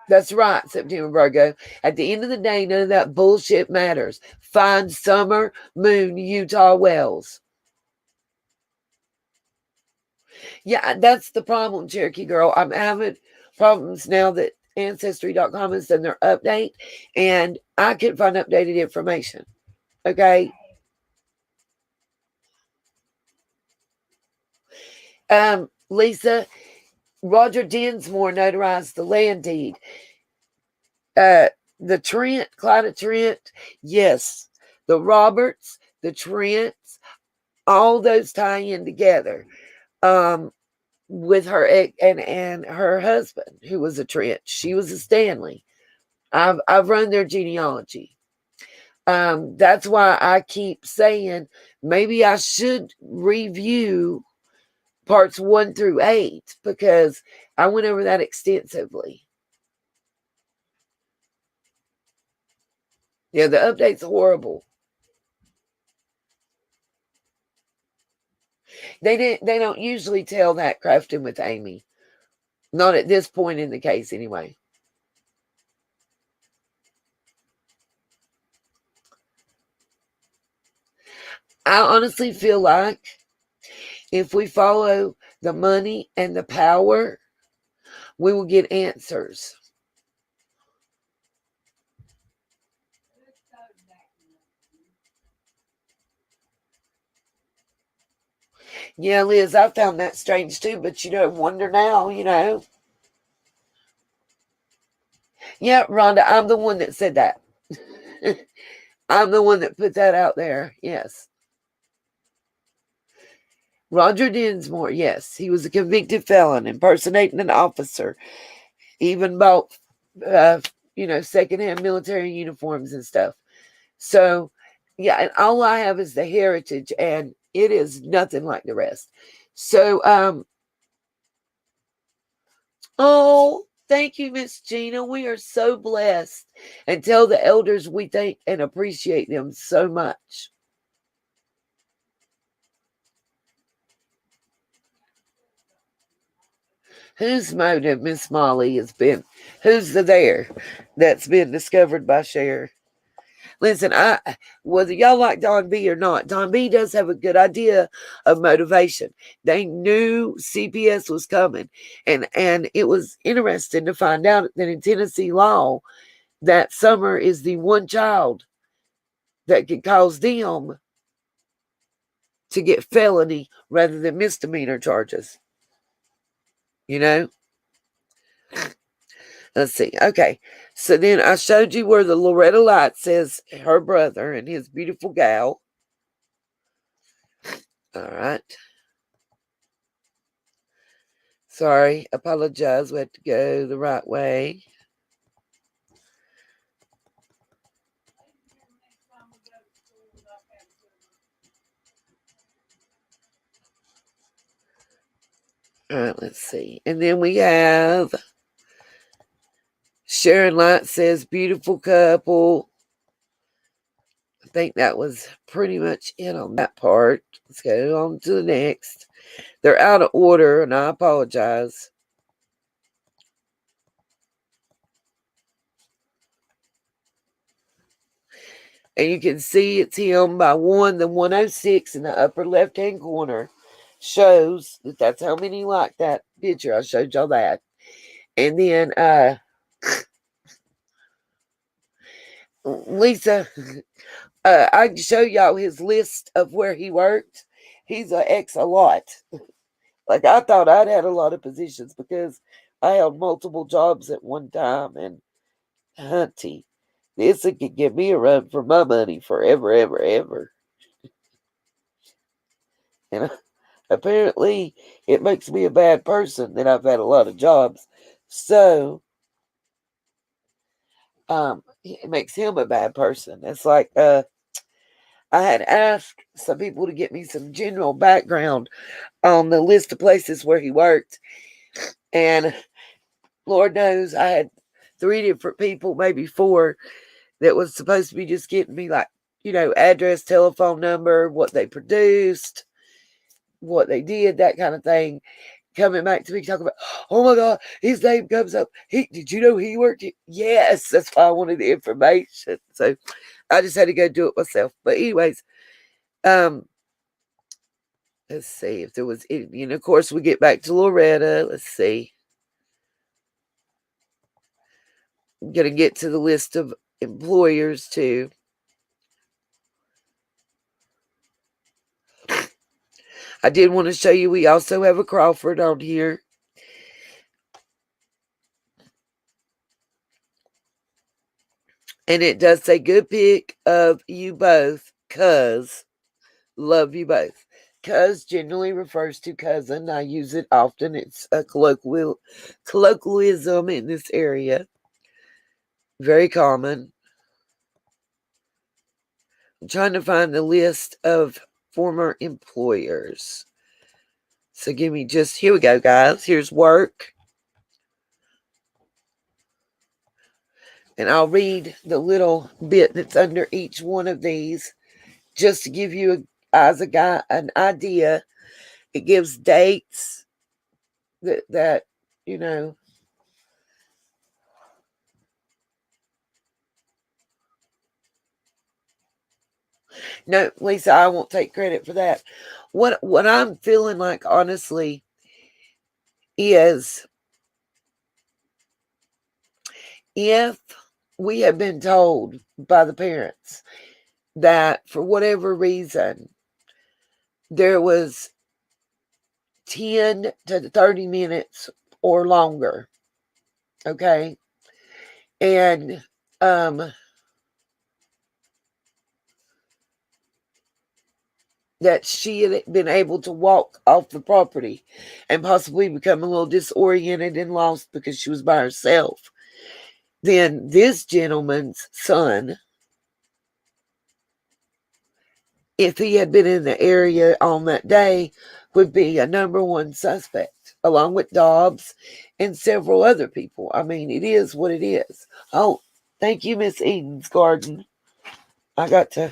That's right, September Virgo. At the end of the day, none of that bullshit matters. Find Summer Moon Utah Wells. Yeah, that's the problem, Cherokee Girl. I'm having problems now that Ancestry.com has done their update, and I couldn't find updated information. Okay? Lisa, Roger Dinsmore notarized the land deed. The Trent, Clyde Trent, yes. The Roberts, the Trents, all those tie in together. With her and her husband, who was a Trent. She was a Stanley. I've run their genealogy. That's why I keep saying maybe I should review parts 1 through 8, because I went over that extensively. Yeah, the update's horrible. They don't usually tell that crafting with Amy. Not at this point in the case, anyway. I honestly feel like if we follow the money and the power, we will get answers. Yeah, Liz, I found that strange too, but wonder now, Yeah, Rhonda, I'm the one that said that. I'm the one that put that out there. Yes. Roger Dinsmore, yes. He was a convicted felon impersonating an officer. Even bought, secondhand military uniforms and stuff. So, yeah, and all I have is the heritage, and it is nothing like the rest. So, oh, thank you, Miss Gina. We are so blessed. And tell the elders we thank and appreciate them so much. Whose motive, Miss Molly, has been? Who's there that's been discovered by Cher? Listen, whether y'all like Don B or not, Don B does have a good idea of motivation. They knew CPS was coming, and it was interesting to find out that in Tennessee law, that Summer is the one child that could cause them to get felony rather than misdemeanor charges. Let's see. Okay. So then I showed you where the Loretta Light says her brother and his beautiful gal. All right. Sorry. Apologize. We had to go the right way. All right. Let's see. And then we have Sharon Light says beautiful couple. I think that was pretty much it on that part. Let's go on to the next. They're out of order, and I apologize. And you can see it's him by one. The 106 in the upper left-hand corner shows that that's how many like that picture. I showed y'all that. And then Lisa, I can show y'all his list of where he worked. He's an ex a lot. Like, I thought I'd had a lot of positions because I held multiple jobs at one time. And hunty, this could give me a run for my money forever, ever, ever. And apparently it makes me a bad person that I've had a lot of jobs. So it makes him a bad person. It's like I had asked some people to get me some general background on the list of places where he worked. And Lord knows I had 3 different people, maybe 4, that was supposed to be just getting me like, address, telephone number, what they produced, what they did, that kind of thing. Coming back to me talking about, oh my God, his name comes up. Did you know he worked here? Yes, that's why I wanted the information. So I just had to go do it myself. But anyways, let's see if there was any. And of course, we get back to Loretta. Let's see. I'm gonna get to the list of employers too. I did want to show you we also have a Crawford on here. And it does say good pick of you both, cuz love you both. Cuz generally refers to cousin. I use it often. It's a colloquialism in this area. Very common. I'm trying to find the list of former employers. So give me here we go, guys. Here's work. And I'll read the little bit that's under each one of these just to give you an idea. It gives dates that you know. No, Lisa, I won't take credit for that. What I'm feeling like, honestly, is if we have been told by the parents that for whatever reason there was 10 to 30 minutes or longer, okay, and that she had been able to walk off the property and possibly become a little disoriented and lost because she was by herself, then this gentleman's son, if he had been in the area on that day, would be a number one suspect, along with Dobbs and several other people. I mean, it is what it is. Oh, thank you, Miss Eden's Garden. I got to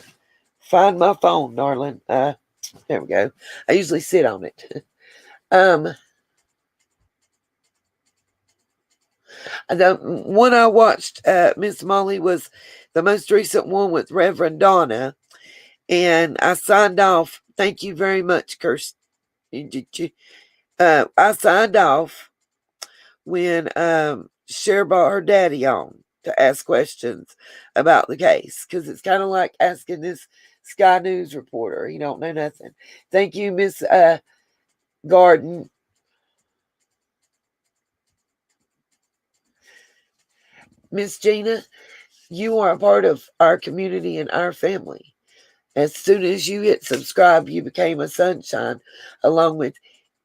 find my phone, darling. There we go. I usually sit on it. The one I watched, Miss Molly, was the most recent one with Reverend Donna, and I signed off. Thank you very much, Kirsten. I signed off when Cher brought her daddy on to ask questions about the case, because it's kind of like asking this Sky News reporter. He don't know nothing. Thank you, Miss Garden. Miss Gina, you are a part of our community and our family. As soon as you hit subscribe, you became a sunshine, along with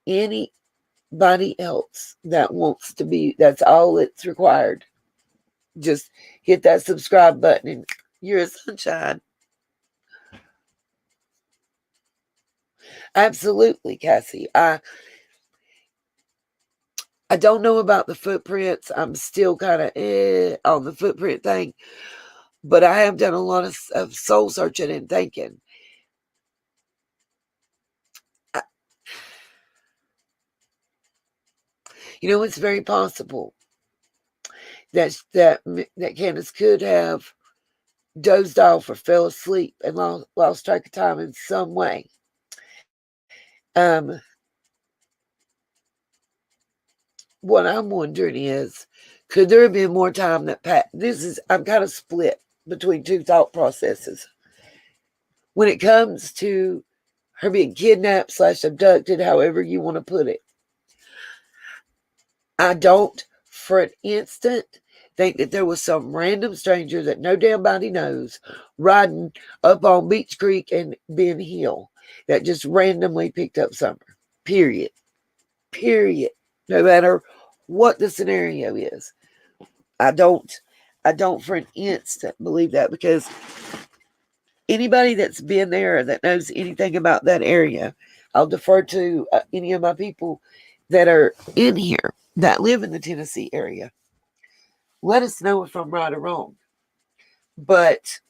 anybody else that wants to be. That's all it's required. Just hit that subscribe button and you're a sunshine. Absolutely, Cassie. I don't know about the footprints. I'm still kind of on the footprint thing, but I have done a lot of soul searching and thinking. It's very possible that Candace could have dozed off or fell asleep and lost track of time in some way. What I'm wondering is, could there have been more time that passed? I'm kind of split between two thought processes. When it comes to her being kidnapped / abducted, however you want to put it, I don't for an instant think that there was some random stranger that no damn body knows riding up on Beach Creek and Ben Hill that just randomly picked up Summer. Period. No matter what the scenario is. I don't for an instant believe that, because anybody that's been there that knows anything about that area, I'll defer to any of my people that are in here that live in the Tennessee area. Let us know if I'm right or wrong. But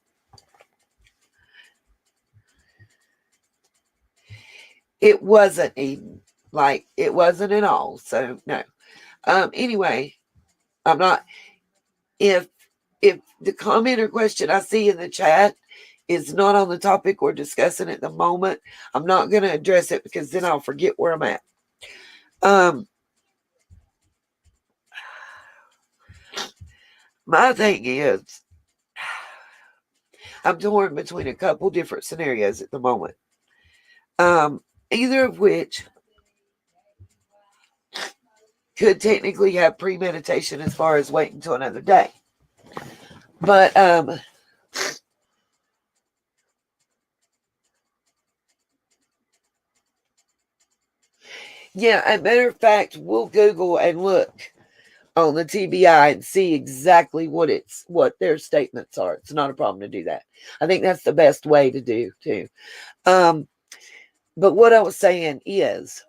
it wasn't Eden. Like, it wasn't at all. So, no. Anyway, I'm not... If the comment or question I see in the chat is not on the topic we're discussing at the moment, I'm not going to address it, because then I'll forget where I'm at. My thing is, I'm torn between a couple different scenarios at the moment. Either of which could technically have premeditation as far as waiting until another day. But yeah, as a matter of fact, we'll Google and look on the TBI and see exactly what their statements are. It's not a problem to do that. I think that's the best way to do too. But what I was saying is,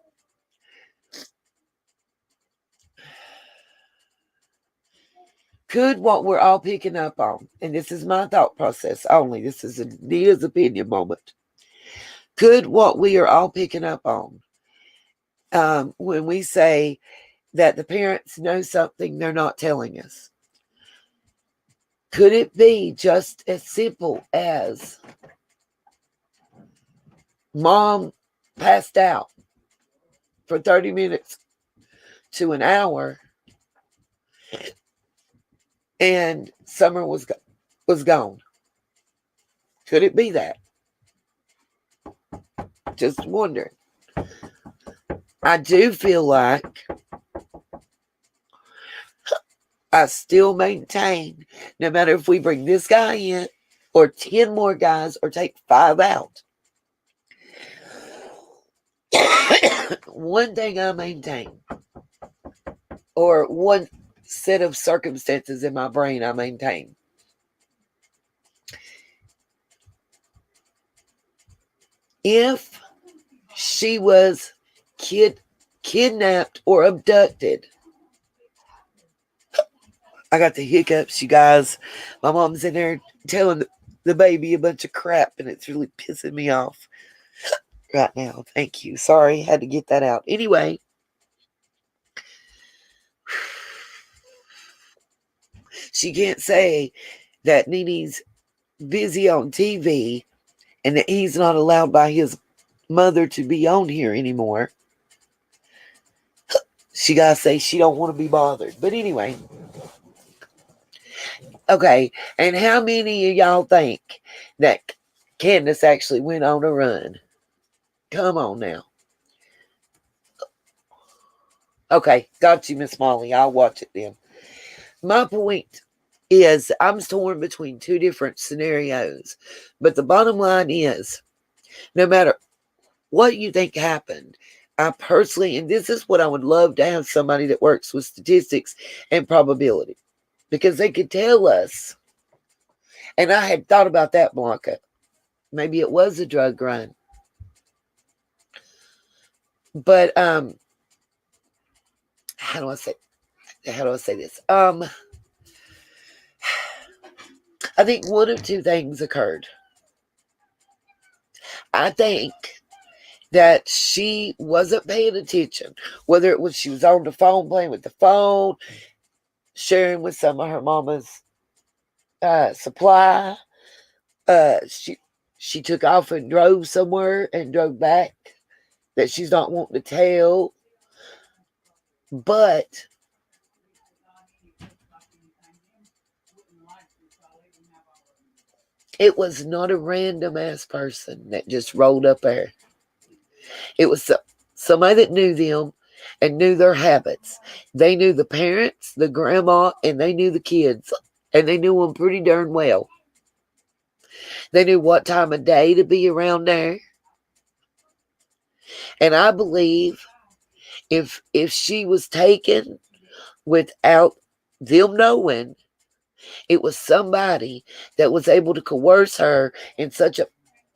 Could what we're all picking up on, and this is my thought process only, this is Anita's opinion moment. Could what we are all picking up on, when we say that the parents know something they're not telling us, could it be just as simple as mom passed out for 30 minutes to an hour and Summer was gone? Could it be that? Just wondering. I do feel like I still maintain, no matter if we bring this guy in or 10 more guys or take 5 out, one thing I maintain, or one set of circumstances in my brain I maintain, if she was kidnapped or abducted. I got the hiccups, you guys. My mom's in there telling the baby a bunch of crap, and it's really pissing me off right now. Thank you. Sorry, had to get that out. Anyway, she can't say that Nene's busy on TV and that he's not allowed by his mother to be on here anymore. She gotta say she don't want to be bothered. But anyway, okay. And how many of y'all think that Candace actually went on a run? Come on now. Okay, got you, Miss Molly. I'll watch it then. My point is, I'm torn between two different scenarios. But the bottom line is, no matter what you think happened, I personally, and this is what I would love to have somebody that works with statistics and probability, because they could tell us, and I had thought about that, Blanca. Maybe it was a drug run. But how do I say this? I think one of two things occurred. I think that she wasn't paying attention, whether it was she was on the phone playing with the phone, sharing with some of her mama's supply. She took off and drove somewhere and drove back that she's not wanting to tell. But it was not a random ass person that just rolled up there. It was somebody that knew them and knew their habits. They knew the parents, the grandma, and they knew the kids. And they knew them pretty darn well. They knew what time of day to be around there. And I believe if she was taken without them knowing, it was somebody that was able to coerce her in such a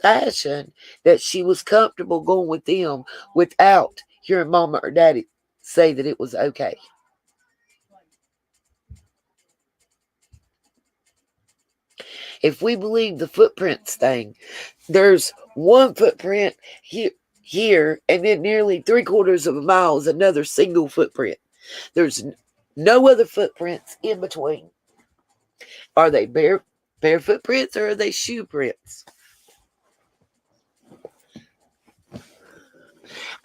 fashion that she was comfortable going with them without hearing mama or daddy say that it was okay. If we believe the footprints thing, there's one footprint here, and then nearly 3/4 of a mile is another single footprint. There's no other footprints in between. Are they bare footprints or are they shoe prints?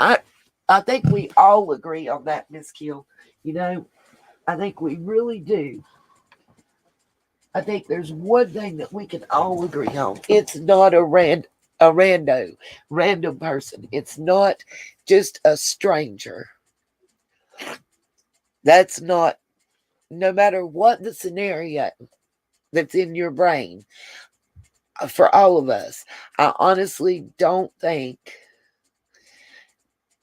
I think we all agree on that, Miss Kill. You know, I think we really do. I think there's one thing that we can all agree on. It's not a random person. It's not just a stranger. That's not, no matter what the scenario that's in your brain, for all of us, I honestly don't think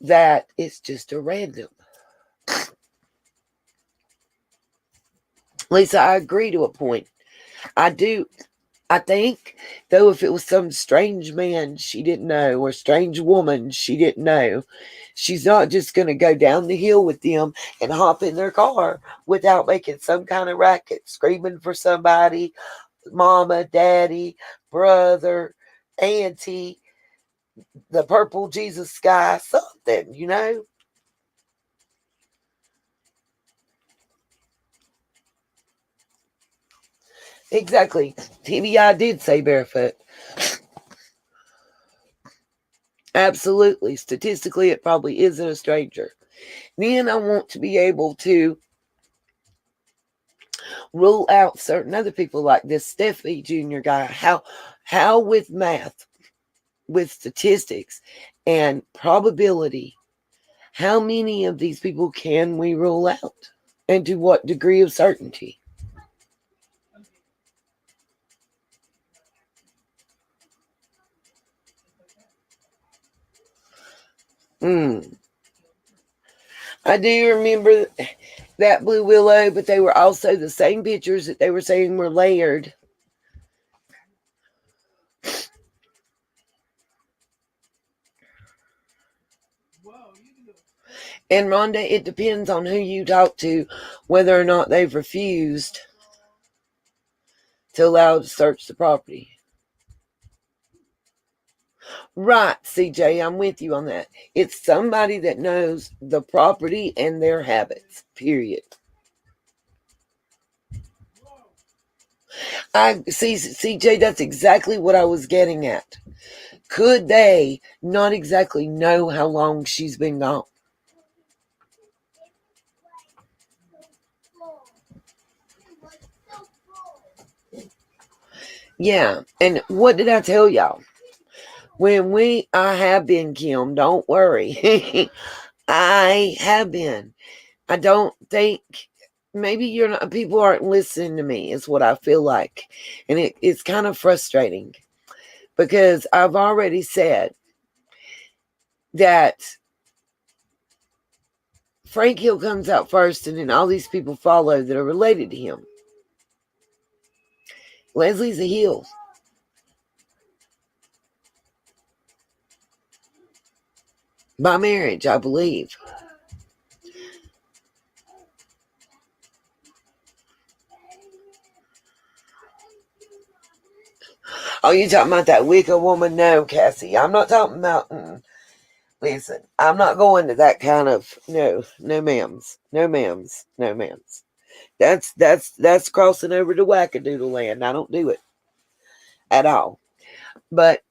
that it's just a random. Lisa, I agree to a point. I do. I think, though, if it was some strange man she didn't know or strange woman she didn't know, she's not just going to go down the hill with them and hop in their car without making some kind of racket, screaming for somebody, mama, daddy, brother, auntie, the purple Jesus sky, something, you know? Exactly. TBI did say barefoot. Absolutely. Statistically, it probably isn't a stranger. Then I want to be able to rule out certain other people like this Steffi Jr. guy. How with math, with statistics and probability, how many of these people can we rule out? And to what degree of certainty? I do remember that blue willow, but they were also the same pictures that they were saying were layered. And Rhonda, it depends on who you talk to, whether or not they've refused to allow to search the property. Right, CJ, I'm with you on that. It's somebody that knows the property and their habits, period. I see, CJ, that's exactly what I was getting at. Could they not exactly know how long she's been gone? Yeah, and what did I tell y'all? I have been, Kim, don't worry. I have been. I don't think, maybe people aren't listening to me, is what I feel like. And it's kind of frustrating because I've already said that Frank Hill comes out first and then all these people follow that are related to him. Leslie's a Hill. By marriage, I believe. Oh, you talking about that Wicca woman? No, Cassie. I'm not talking about... Listen, I'm not going to that kind of... No ma'ams. No ma'ams. No ma'ams. That's crossing over to wackadoodle land. I don't do it at all. But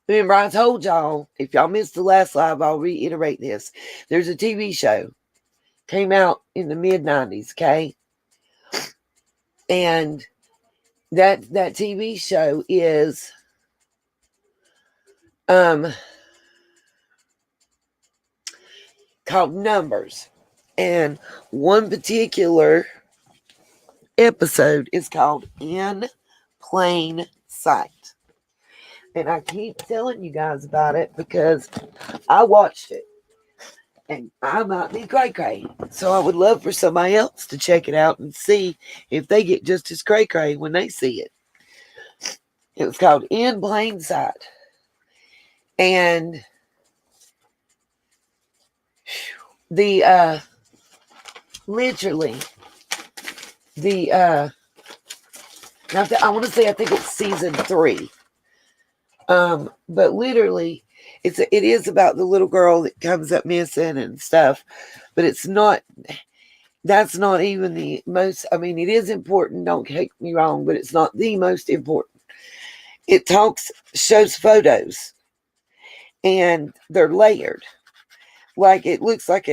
remember, I told y'all, if y'all missed the last live, I'll reiterate this. There's a TV show. Came out in the mid-90s, okay? And that TV show is called Numbers. And one particular episode is called In Plain Sight. And I keep telling you guys about it because I watched it. And I might be cray-cray. So I would love for somebody else to check it out and see if they get just as cray-cray when they see it. It was called In Plain Sight. And literally, I want to say, I think it's season 3. But literally, it is about the little girl that comes up missing and stuff. But that's not even the most, it is important, don't take me wrong, but it's not the most important. It shows photos, and they're layered. Like it looks like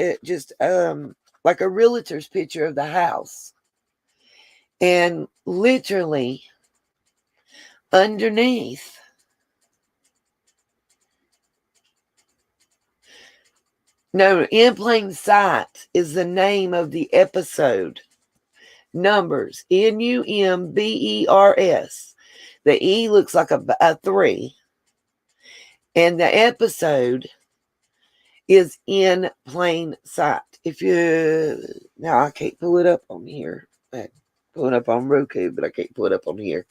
like a realtor's picture of the house. And literally underneath, no, In Plain Sight is the name of the episode. Numbers, Numbers. The E looks like a 3. And the episode is In Plain Sight. Now I can't pull it up on here. But pull it up on Roku, but I can't pull it up on here.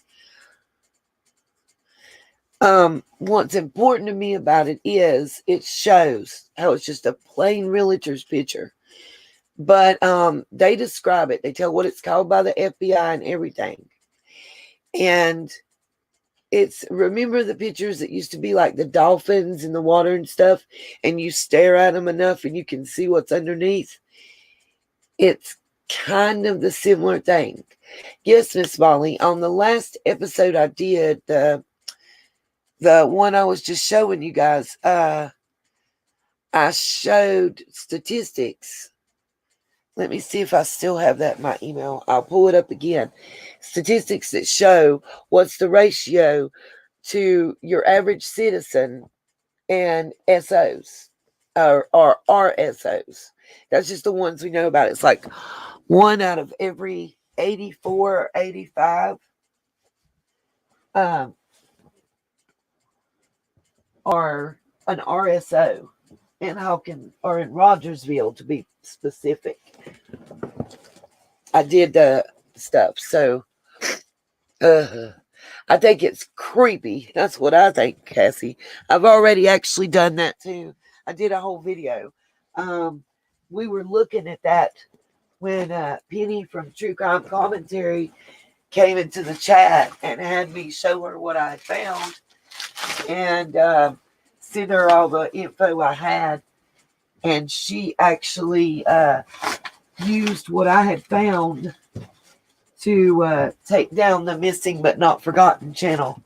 What's important to me about it is it shows how it's just a plain realtor's picture. But they describe it. They tell what it's called by the FBI and everything. And it's, remember the pictures that used to be like the dolphins in the water and stuff, and you stare at them enough and you can see what's underneath? It's kind of the similar thing. Yes, Miss Molly, on the last episode I did, the one I was just showing you guys, I showed statistics. Let me see if I still have that in my email. I'll pull it up again. Statistics that show what's the ratio to your average citizen and SOs or RSOs. That's just the ones we know about. It's like 1 out of every 84 or 85 are an RSO in Hawkins or in Rogersville, to be specific. I did the stuff, so I think it's creepy. That's what I think, Cassie. I've already actually done that too. I did a whole video. We were looking at that when Penny from True Crime Commentary came into the chat and had me show her what I had found and send her all the info I had. And she actually used what I had found to take down the Missing But Not Forgotten channel.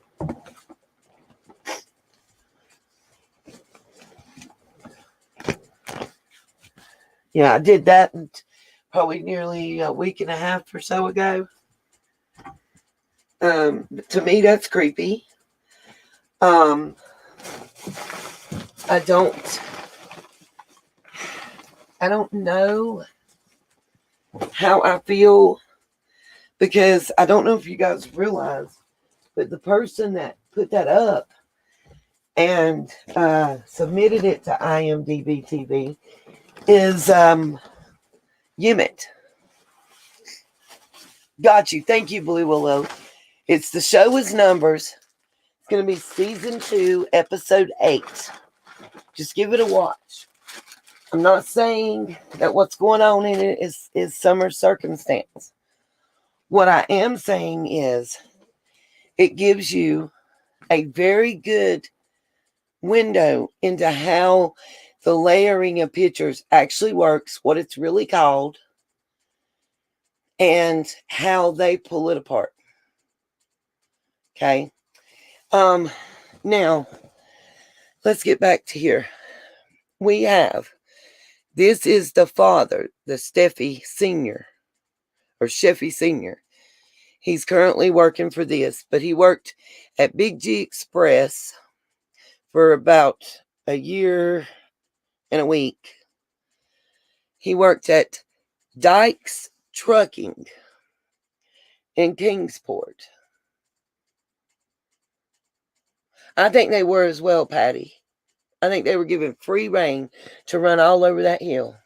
Yeah, I did that probably nearly a week and a half or so ago. To me, that's creepy. I don't know how I feel, because I don't know if you guys realize, but the person that put that up and submitted it to IMDb TV is Yimit. Got you. Thank you, Blue Willow. It's The Show Is Numbers. It's going to be season 2, episode 8. Just give it a watch. I'm not saying that what's going on in it is summer circumstance. What I am saying is it gives you a very good window into how the layering of pictures actually works, what it's really called, and how they pull it apart. Okay. Now let's get back to here. We have, this is the father, the Steffi Sr. or Sheffy Sr. He's currently working for this, but he worked at Big G Express for about a year and a week. He worked at Dykes Trucking in Kingsport. I think they were as well, Patty. I think they were given free reign to run all over that hill.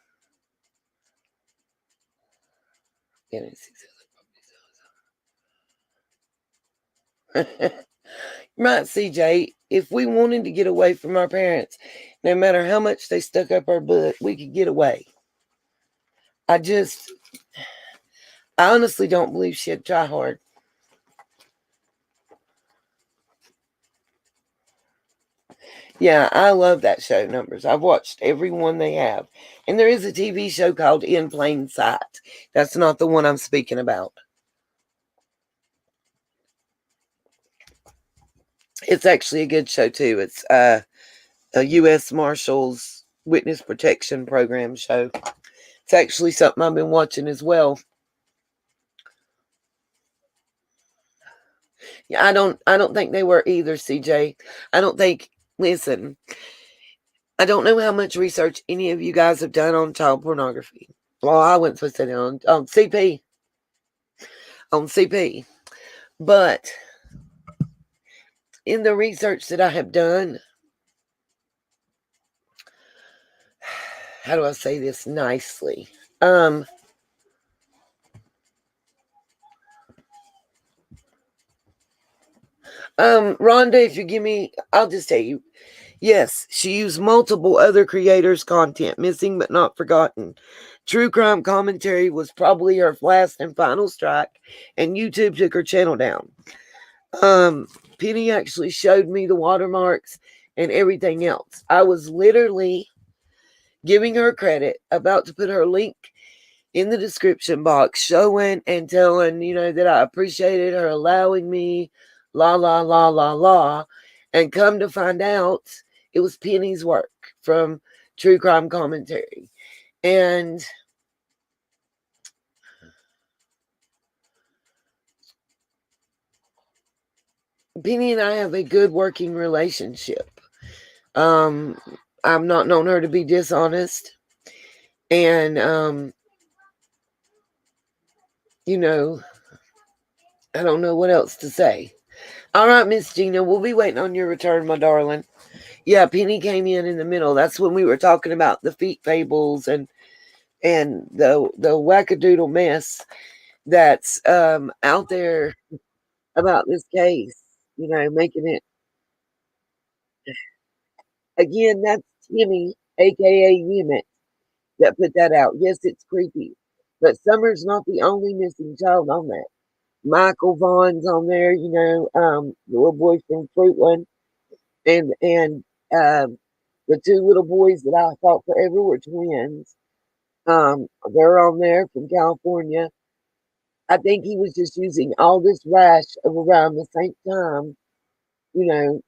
Right, CJ. If we wanted to get away from our parents, no matter how much they stuck up our butt, we could get away. I honestly don't believe she'd try hard. Yeah, I love that show, Numbers. I've watched every one they have. And there is a TV show called In Plain Sight. That's not the one I'm speaking about. It's actually a good show, too. It's a U.S. Marshals Witness Protection Program show. It's actually something I've been watching as well. Yeah, I don't think they were either, CJ. I don't think, listen, I don't know how much research any of you guys have done on child pornography. Well, I wasn't supposed to say that on CP. On CP. But in the research that I have done, how do I say this nicely? Rhonda, if you give me, I'll just tell you. Yes, she used multiple other creators' content, missing but not forgotten. True crime commentary was probably her last and final strike, and YouTube took her channel down. Penny actually showed me the watermarks and everything else. I was literally giving her credit, about to put her link in the description box, showing and telling, that I appreciated her allowing me, la, la, la, la, la. And come to find out, it was Penny's work from True Crime Commentary. And Penny and I have a good working relationship. I've not known her to be dishonest. And, I don't know what else to say. All right, Miss Gina, we'll be waiting on your return, my darling. Yeah, Penny came in the middle. That's when we were talking about the feet fables and the wackadoodle mess that's out there about this case. Making it again. That's Timmy, aka Emmett, that put that out. Yes, it's creepy, but Summer's not the only missing child on that. Michael Vaughn's on there. The little boy from Fruitland, and the two little boys that I thought forever were twins. They're on there from California. I think he was just using all this rash of around the same time, you know.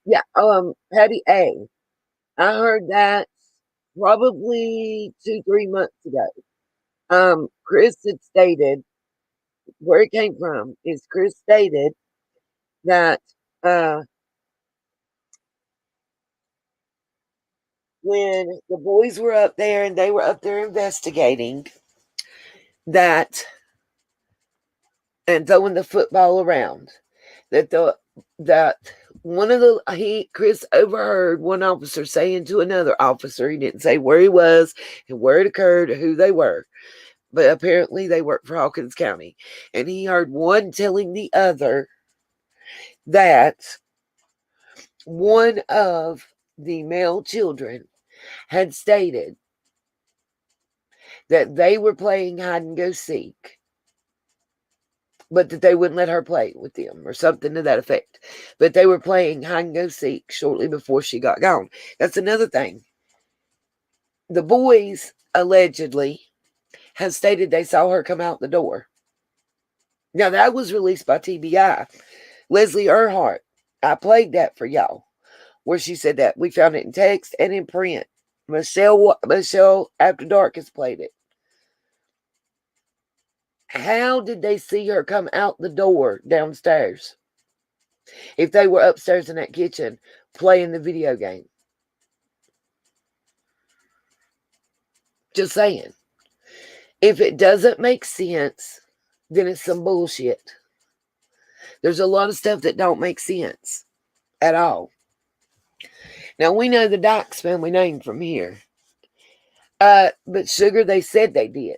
Yeah, Patty A. I heard that probably 2-3 months ago. Chris had stated where it came from is Chris stated that when the boys were up there and they were up there investigating that and throwing the football around, that Chris overheard one officer saying to another officer, he didn't say where he was and where it occurred or who they were, but apparently they worked for Hawkins County, and he heard one telling the other that one of the male children had stated that they were playing hide and go seek, but that they wouldn't let her play with them or something to that effect. But they were playing hide and go seek shortly before she got gone. That's another thing. The boys allegedly have stated they saw her come out the door. Now, that was released by TBI. Leslie Earhart, I played that for y'all, where she said that. We found it in text and in print. Michelle After Dark has played it. How did they see her come out the door downstairs if they were upstairs in that kitchen playing the video game? Just saying. If it doesn't make sense, then it's some bullshit. There's a lot of stuff that don't make sense at all. Now, we know the Dykes family name from here. But Sugar, they said they did.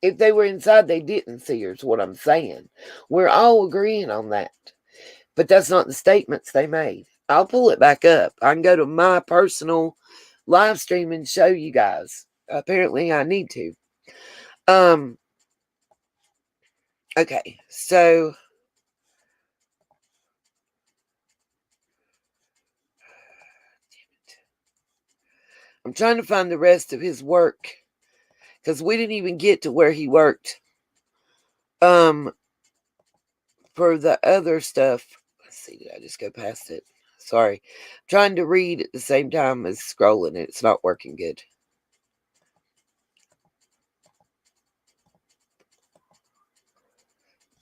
If they were inside, they didn't see her, is what I'm saying. We're all agreeing on that. But that's not the statements they made. I'll pull it back up. I can go to my personal live stream and show you guys. Apparently, I need to. Okay, so I'm trying to find the rest of his work because we didn't even get to where he worked. For the other stuff. Let's see, did I just go past it? Sorry. I'm trying to read at the same time as scrolling and it's not working good.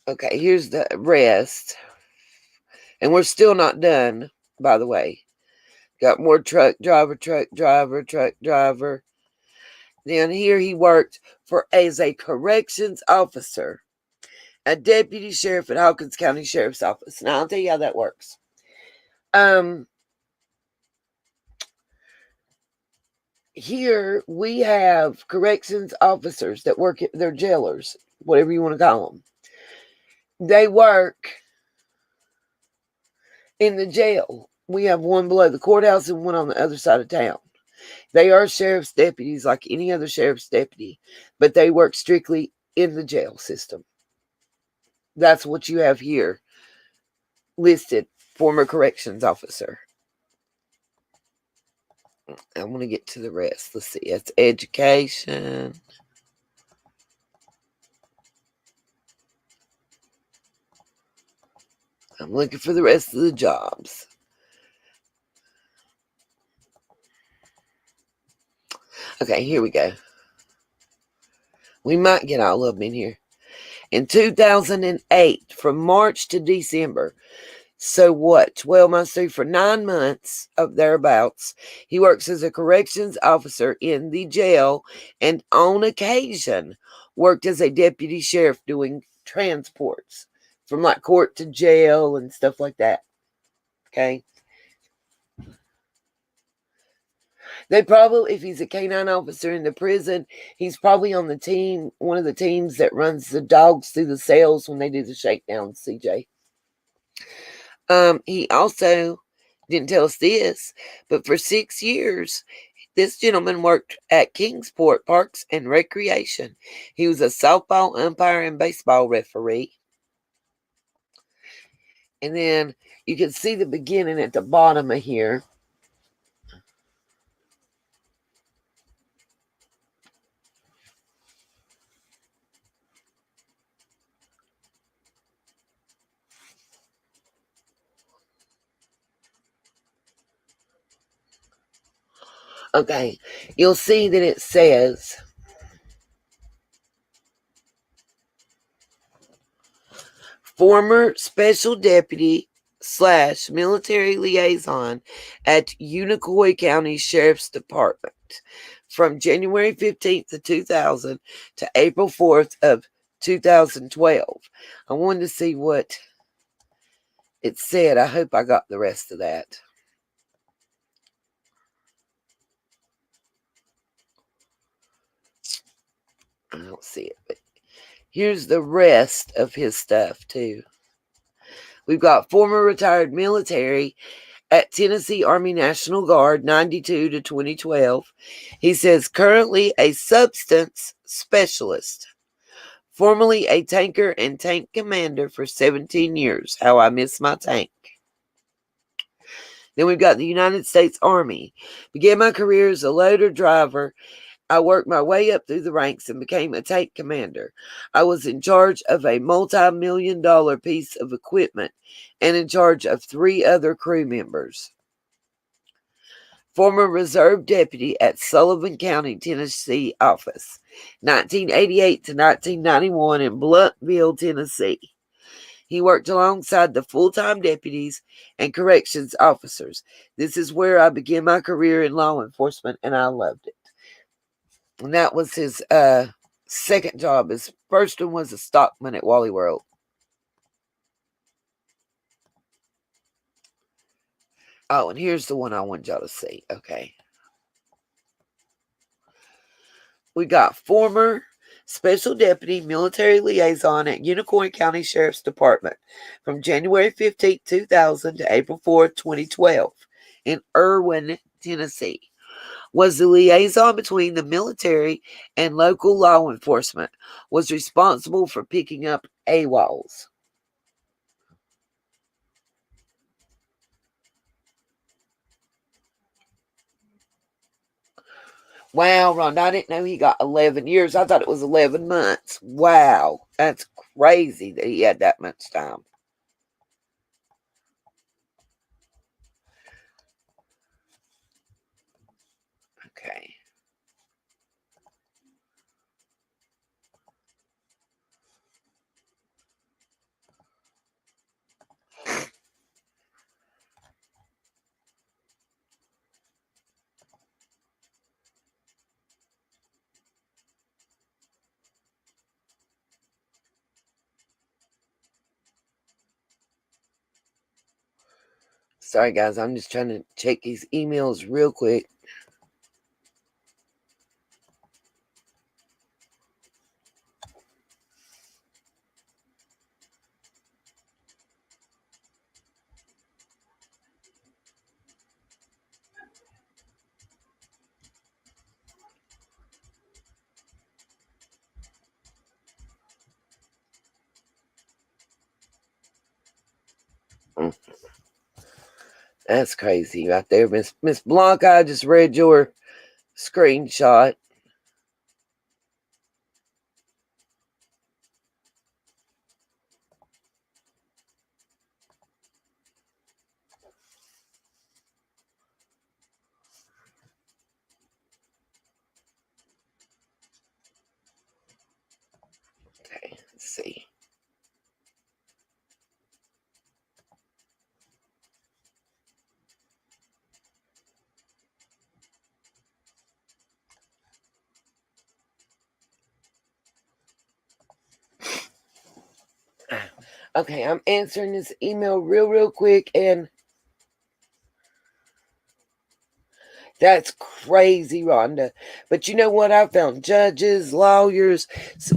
Okay, here's the rest. And we're still not done, by the way. Got more truck driver. Then here he worked as a corrections officer, a deputy sheriff at Hawkins County Sheriff's Office. Now, I'll tell you how that works. here we have corrections officers that work at, they're jailers, whatever you want to call them. They work in the jail. We have one below the courthouse and one on the other side of town. They are sheriff's deputies like any other sheriff's deputy, but they work strictly in the jail system. That's what you have here listed, former corrections officer. I want to get to the rest. Let's see. It's education. I'm looking for the rest of the jobs. Okay, here we go. We might get all of them in here. In 2008, from March to December, so what, 12 months through, for 9 months of thereabouts, he works as a corrections officer in the jail and on occasion worked as a deputy sheriff doing transports from like court to jail and stuff like that. Okay. They probably, if he's a canine officer in the prison, he's probably on the team, one of the teams that runs the dogs through the cells when they do the shakedowns, CJ. He also didn't tell us this, but for 6 years, this gentleman worked at Kingsport Parks and Recreation. He was a softball umpire and baseball referee. And then you can see the beginning at the bottom of here. Okay, you'll see that it says former special deputy / military liaison at Unicoi County Sheriff's Department from January 15th of 2000 to April 4th of 2012. I wanted to see what it said. I hope I got the rest of that. I don't see it, but here's the rest of his stuff too. We've got former retired military at Tennessee Army National Guard, 92 to 2012. He says currently a substance specialist, formerly a tanker and tank commander for 17 years. How I miss my tank. Then we've got the United States Army. Began my career as a loader driver. I worked my way up through the ranks and became a tank commander. I was in charge of a multi-million-dollar piece of equipment and in charge of 3 other crew members. Former reserve deputy at Sullivan County, Tennessee office, 1988 to 1991 in Blountville, Tennessee. He worked alongside the full-time deputies and corrections officers. This is where I began my career in law enforcement, and I loved it. And that was his second job. His first one was a stockman at Wally World. Oh, and here's the one I want y'all to see. Okay. We got former special deputy military liaison at Unicoi County Sheriff's Department from January 15, 2000 to April 4, 2012 in Irwin, Tennessee. Was the liaison between the military and local law enforcement, was responsible for picking up AWOLs. Wow, Rhonda, I didn't know he got 11 years. I thought it was 11 months. Wow, that's crazy that he had that much time. Okay. Sorry, guys. I'm just trying to check these emails real quick. That's crazy right there, Miss Blanca. I just read your screenshot. Okay, let's see. Okay, I'm answering this email real quick, and that's crazy, Rhonda. But you know what? I found judges, lawyers,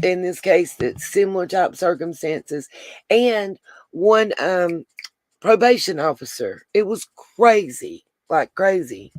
in this case, that similar type circumstances, and one probation officer. It was crazy, like crazy.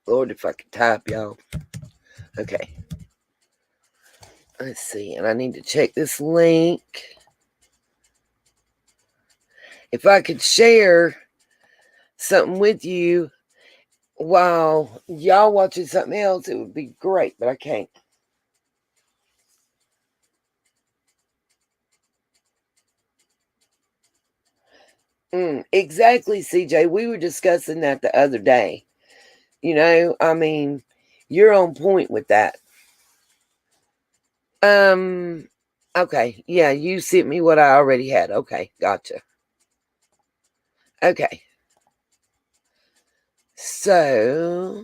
Lord, if I could type, y'all. Okay. Let's see. And I need to check this link. If I could share something with you while y'all watching something else, it would be great, but I can't. Exactly, CJ. We were discussing that the other day. You know, I mean, you're on point with that. Okay. Yeah, you sent me what I already had. Okay, gotcha. Okay. So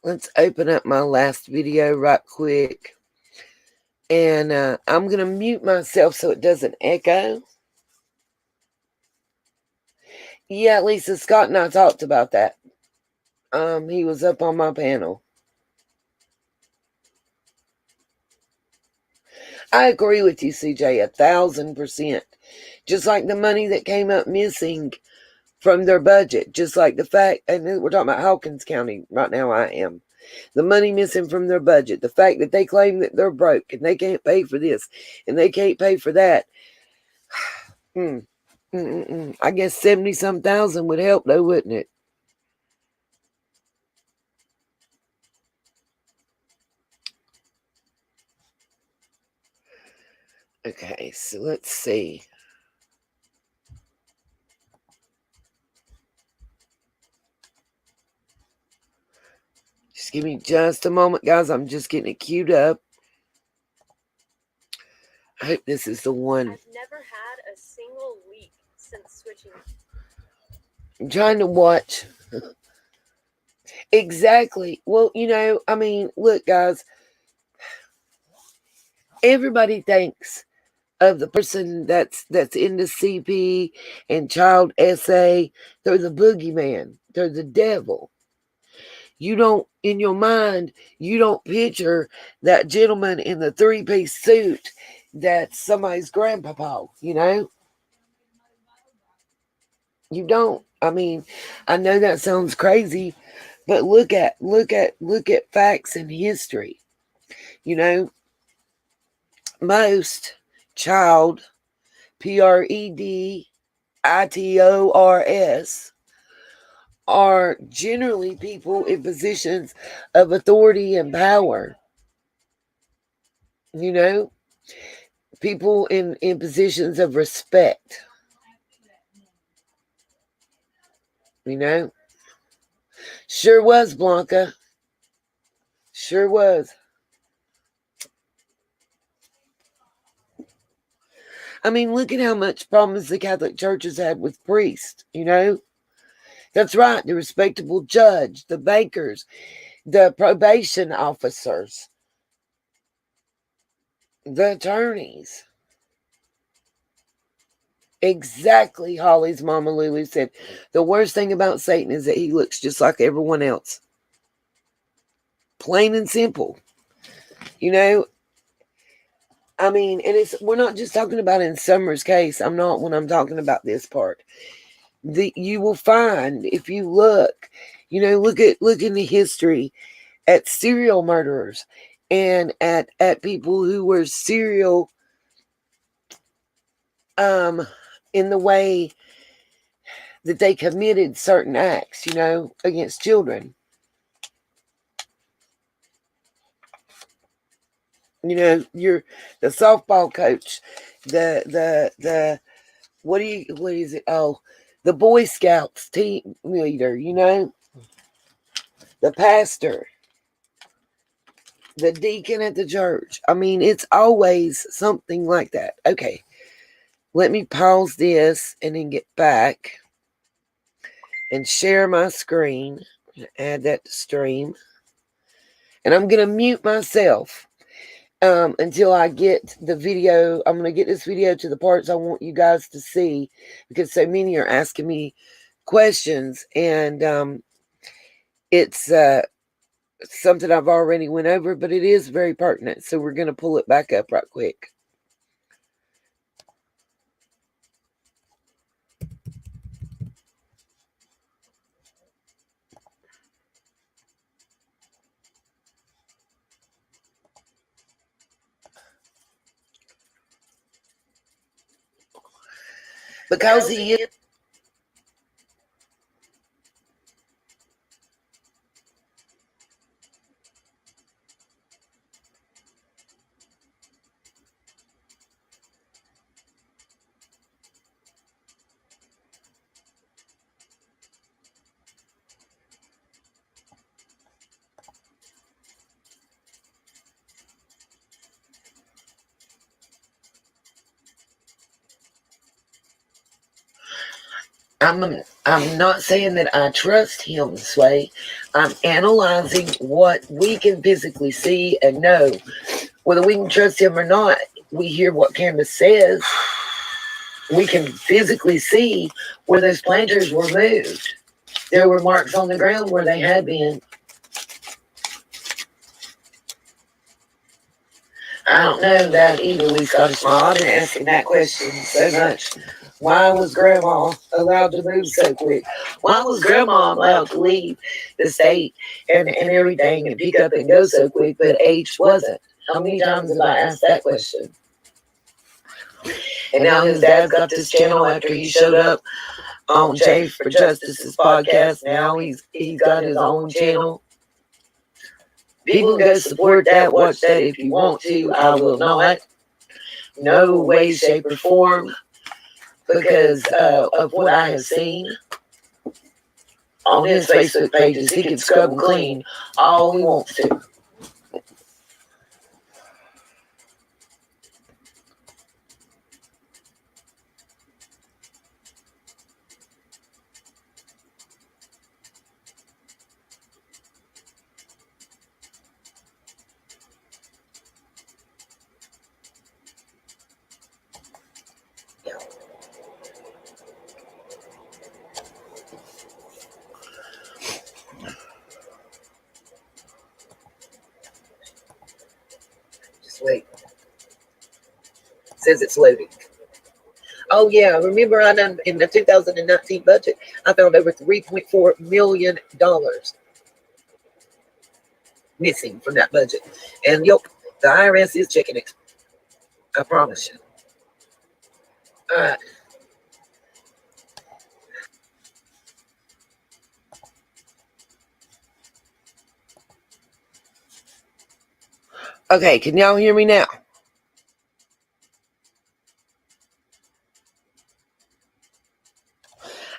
let's open up my last video right quick. And I'm going to mute myself so it doesn't echo. Yeah, Lisa, Scott and I talked about that. He was up on my panel. I agree with you, CJ, 1,000%. Just like the money that came up missing from their budget, just like the fact, and we're talking about Hawkins County right now, I am. The money missing from their budget, the fact that they claim that they're broke and they can't pay for this and they can't pay for that. I guess 70-some thousand would help though, wouldn't it? Okay, so let's see. Just give me just a moment, guys. I'm just getting it queued up. I hope this is the one. I've never had a single leak since switching. I'm trying to watch. Exactly. Well, you know, I mean, look, guys. Everybody thinks of the person that's into CP and child SA. They're the boogeyman. They're the devil. You don't, in your mind, you don't picture that gentleman in the 3-piece suit that's somebody's grandpapa, you know? You don't. I mean, I know that sounds crazy, but look at facts and history. You know, most child PREDITORS are generally people in positions of authority and power. You know, people in positions of respect. You know, sure was, Blanca. Sure was. I mean, look at how much problems the Catholic Church has had with priests, you know? That's right. The respectable judge, the bankers, the probation officers, the attorneys. Exactly, Holly's mama Lulu said. The worst thing about Satan is that he looks just like everyone else. Plain and simple. You know, I mean, and we're not just talking about in Summer's case. I'm not when I'm talking about this part. You will find if you look, look in the history at serial murderers and at people who were serial in the way that they committed certain acts, against children. You're the softball coach, the what is it? Oh, the Boy Scouts team leader, the pastor, the deacon at the church. I mean, it's always something like that. Okay, let me pause this and then get back and share my screen. Add that to stream. And I'm going to mute myself until I get the video. I'm going to get this video to the parts I want you guys to see because so many are asking me questions. And it's something I've already went over, but it is very pertinent. So we're going to pull it back up right quick. Because he is. I'm not saying that I trust him, Sway. I'm analyzing what we can physically see and know. Whether we can trust him or not, we hear what Candace says. We can physically see where those planters were moved. There were marks on the ground where they had been. I don't know that either, Lee Scottish Mom. I've been asking that question so much. Why was Grandma allowed to move so quick? Why was Grandma allowed to leave the state and everything and pick up and go so quick, but H wasn't? How many times have I asked that question? And now his dad's got this channel after he showed up on J for Justice's podcast. Now he's got his own channel. People go support that, watch that if you want to. I will not. No way, shape, or form. Because of what I have seen on his Facebook pages, he can scrub and clean all he wants to. Just wait. It says it's loading. Oh yeah, remember I done in the 2019 budget, I found over $3.4 million missing from that budget. And yep, the IRS is checking it. I promise you. All right. Okay, can y'all hear me now?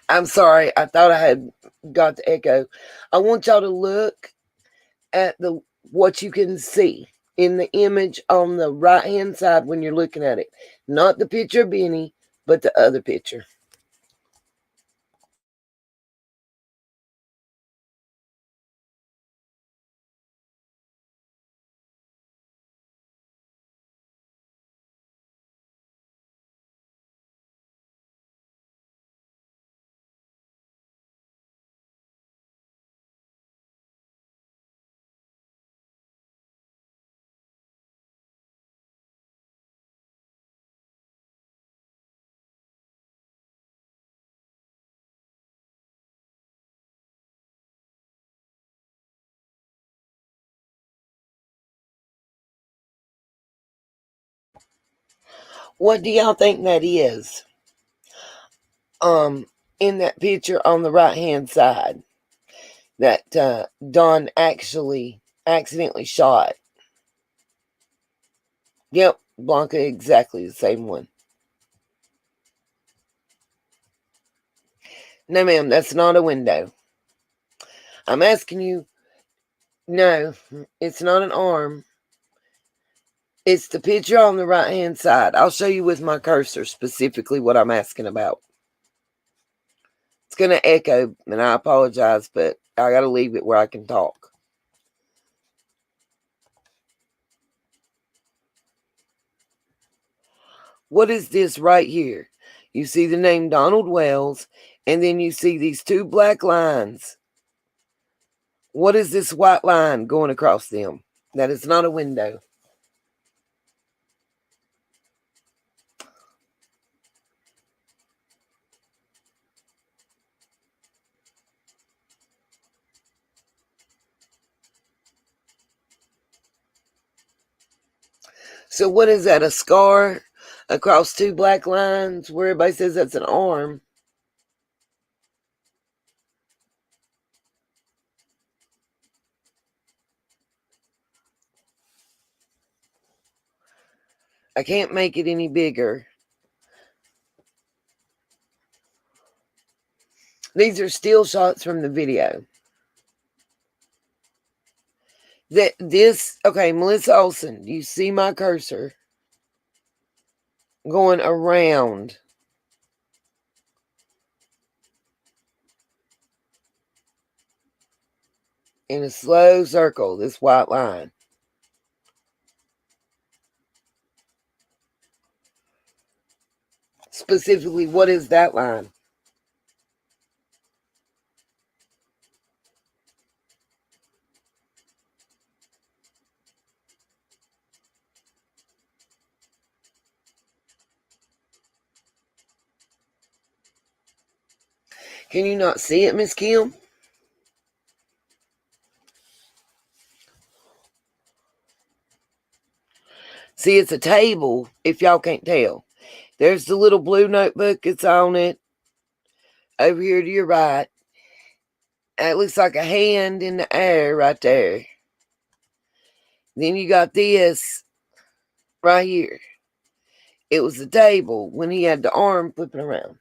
I'm sorry, I thought I had got the echo. I want y'all to look at what you can see in the image on the right hand side when you're looking at it. Not the picture of Benny, but the other picture. What do y'all think that is? In that picture on the right hand side that Don actually accidentally shot. Yep, Blanca, exactly the same one. No, ma'am, that's not a window. I'm asking you. No, it's not an arm. It's the picture on the right hand side. I'll show you with my cursor specifically what I'm asking about. It's going to echo, and I apologize, but I got to leave it where I can talk. What is this right here? You see the name Donald Wells, and then you see these two black lines. What is this white line going across them? That is not a window. So what is that, a scar across two black lines where everybody says that's an arm? I can't make it any bigger. These are still shots from the video. Okay, Melissa Olson, do you see my cursor going around? In a slow circle, this white line. Specifically, what is that line? Can you not see it, Miss Kim? See, it's a table, if y'all can't tell. There's the little blue notebook. It's on it. Over here to your right. It looks like a hand in the air right there. Then you got this right here. It was the table when he had the arm flipping around.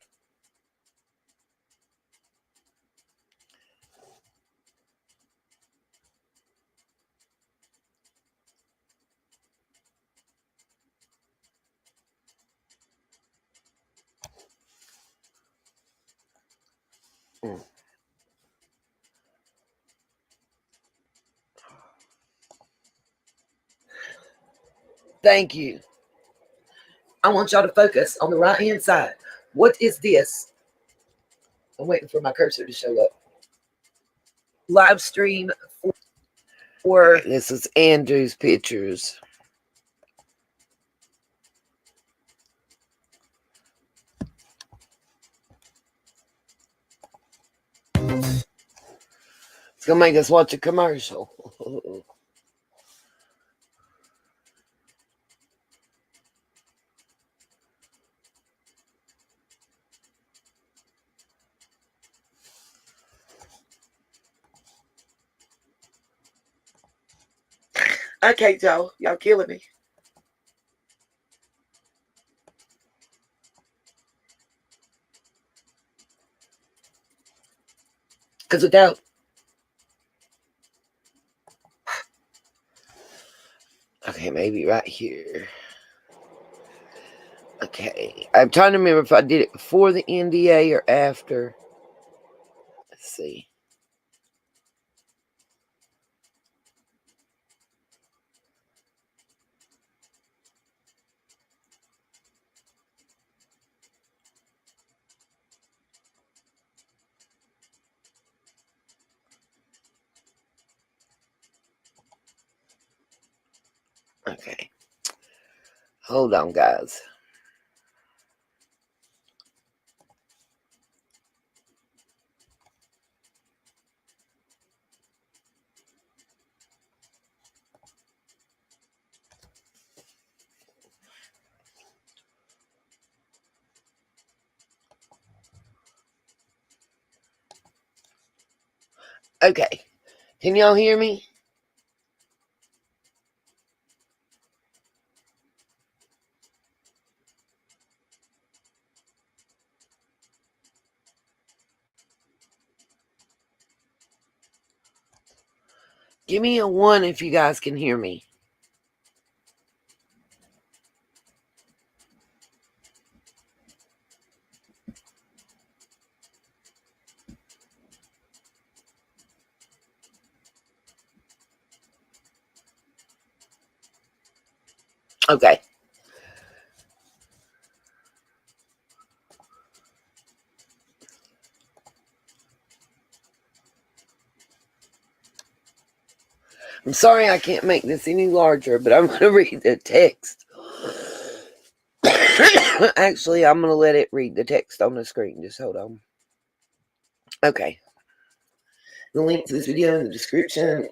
Thank you. I want y'all to focus on the right-hand side. What is this? I'm waiting for my cursor to show up. Live stream for this is Andrew's pictures. It's gonna make us watch a commercial. Okay, y'all. Y'all killing me. Because without... Okay, maybe right here. Okay. I'm trying to remember if I did it before the NDA or after. Let's see. Okay. Hold on, guys. Okay. Can y'all hear me? Give me a 1 if you guys can hear me. Okay. I'm sorry I can't make this any larger, but I'm going to read the text. Actually, I'm going to let it read the text on the screen. Just hold on. Okay. The link to this video in the description.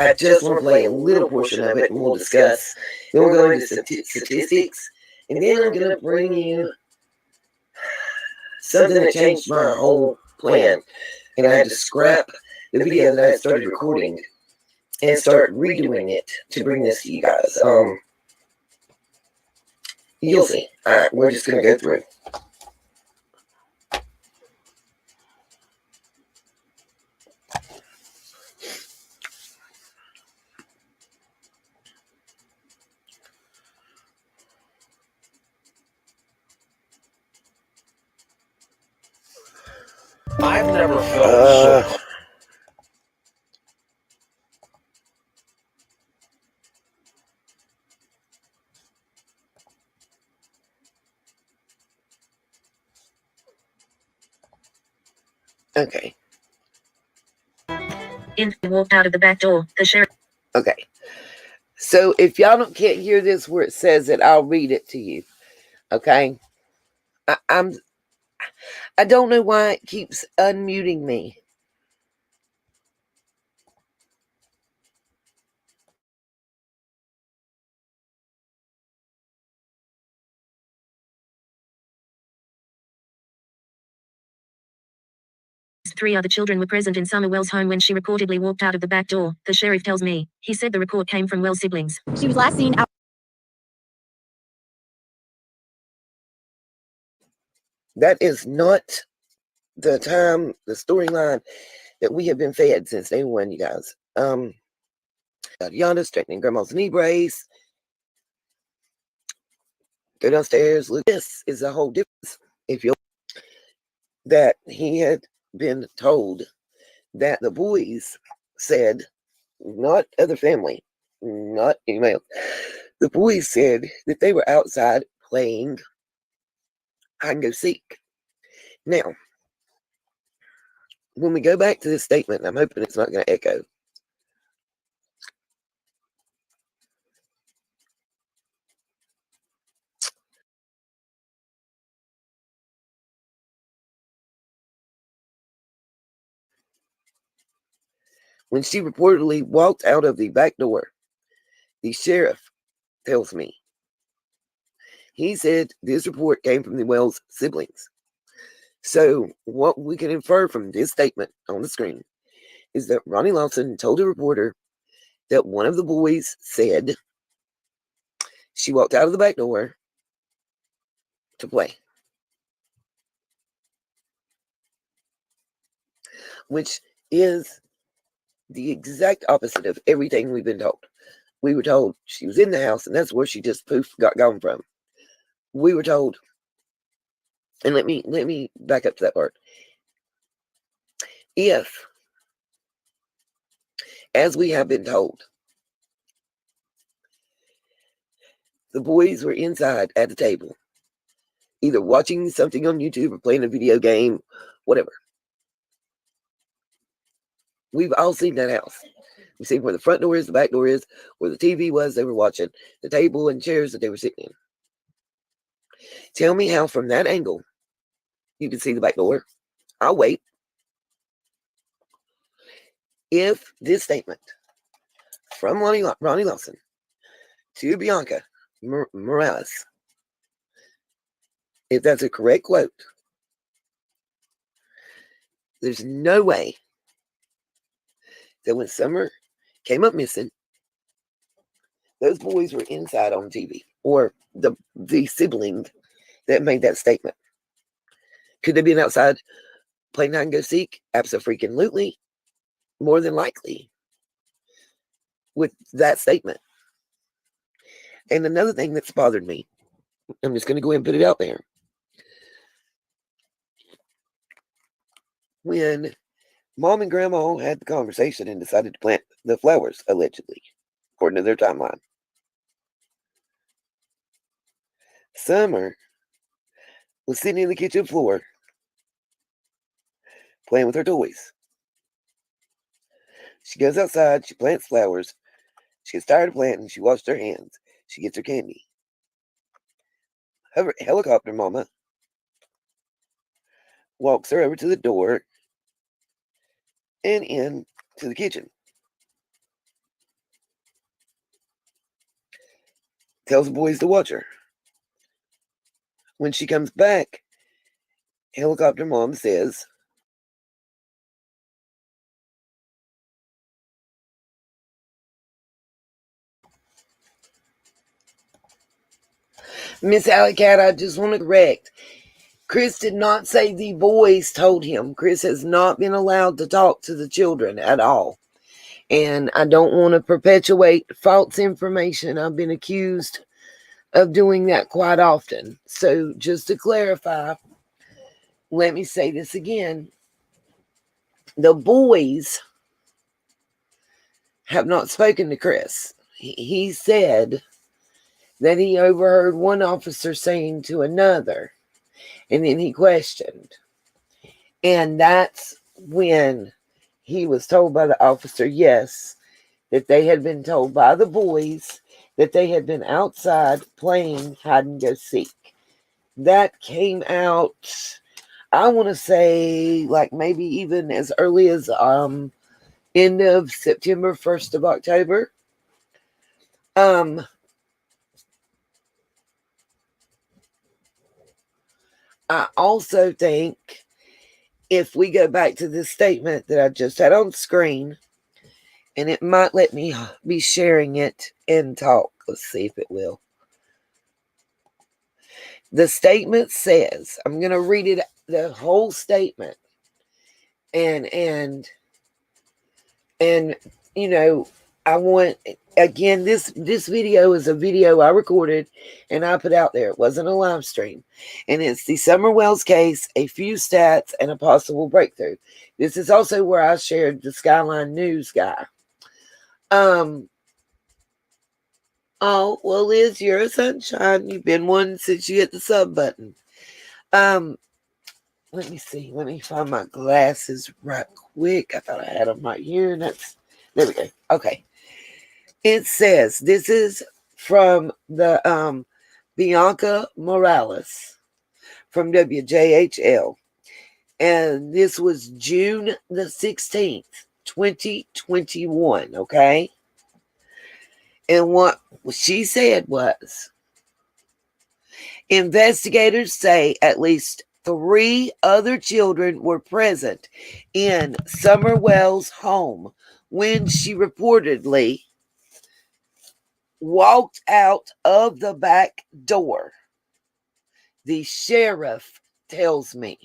I just want to play a little portion of it and we'll discuss. Then we'll go into statistics. And then I'm going to bring you something that changed my whole plan. And I had to scrap the video that I had started recording and start redoing it to bring this to you guys. You'll see. All right, we're just going to go through. I've never felt so. Okay. Walked out of the back door. The sheriff. Okay. So if y'all can't hear this where it says it, I'll read it to you. Okay. I don't know why it keeps unmuting me. Three other children were present in Summer Wells' home when she reportedly walked out of the back door, the sheriff tells me. He said the report came from Wells' siblings. She was last seen out. That is not the storyline that we have been fed since day one, you guys. Yonder straightening grandma's knee brace. Go downstairs. Look, this is a whole difference. If you that he had been told that the boys said, not other family, not email. The boys said that they were outside playing hide and go seek. Now, when we go back to this statement, I'm hoping it's not going to echo. When she reportedly walked out of the back door, the sheriff tells me. He said this report came from the Wells siblings. So what we can infer from this statement on the screen is that Ronnie Lawson told a reporter that one of the boys said she walked out of the back door to play. Which is the exact opposite of everything we've been told. We were told she was in the house and that's where she just poof got gone from. We were told, and let me back up to that part. If, as we have been told, the boys were inside at the table, either watching something on YouTube or playing a video game, whatever. We've all seen that house. We've seen where the front door is, the back door is, where the TV was they were watching, the table and chairs that they were sitting in. Tell me how from that angle you can see the back door. I'll wait. If this statement from Ronnie Lawson to Bianca Morales, if that's a correct quote, There's no way that when Summer came up missing, those boys were inside on TV, or the sibling that made that statement. Could they been outside playing hide and go seek? Abso-freaking-lutely. More than likely with that statement. And another thing that's bothered me, I'm just going to go ahead and put it out there. When Mom and Grandma had the conversation and decided to plant the flowers, allegedly, according to their timeline, Summer was sitting in the kitchen floor playing with her toys. She goes outside, she plants flowers, she gets tired of planting, she washes her hands, she gets her candy. Her helicopter mama walks her over to the door and in to the kitchen. Tells the boys to watch her. When she comes back, helicopter mom says, Miss Alley Cat, I just want to correct. Chris did not say the boys told him. Chris has not been allowed to talk to the children at all. And I don't want to perpetuate false information. I've been accused of doing that quite often. So just to clarify, let me say this again. The boys have not spoken to Chris. He said that he overheard one officer saying to another, and then he questioned. And that's when he was told by the officer, yes, that they had been told by the boys that they had been outside playing hide and go seek. That came out, I want to say, like maybe even as early as end of September, 1st of October. I also think if we go back to this statement that I just had on screen, and it might let me be sharing it and talk. Let's see if it will. The statement says, I'm going to read it, the whole statement. And you know, I want, again, this video is a video I recorded and I put out there. It wasn't a live stream. And it's the Summer Wells case, a few stats, and a possible breakthrough. This is also where I shared the Skyline News guy. Oh, well, Liz, you're a sunshine. You've been one since you hit the sub button. Let me see. Let me find my glasses right quick. I thought I had them right here. And there we go. Okay. It says, this is from the Bianca Morales from WJHL. And this was June the 16th, 2021. Okay. And what she said was, investigators say at least 3 other children were present in Summer Wells' home when she reportedly walked out of the back door. The sheriff tells me.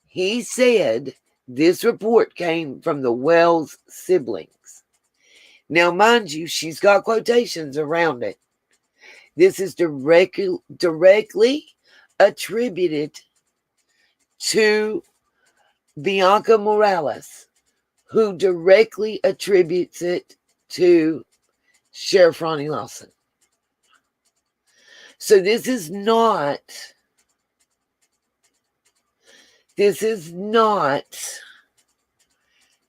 He said this report came from the Wells siblings. Now, mind you, she's got quotations around it. This is directly attributed to Bianca Morales, who directly attributes it to Sheriff Ronnie Lawson. So this is not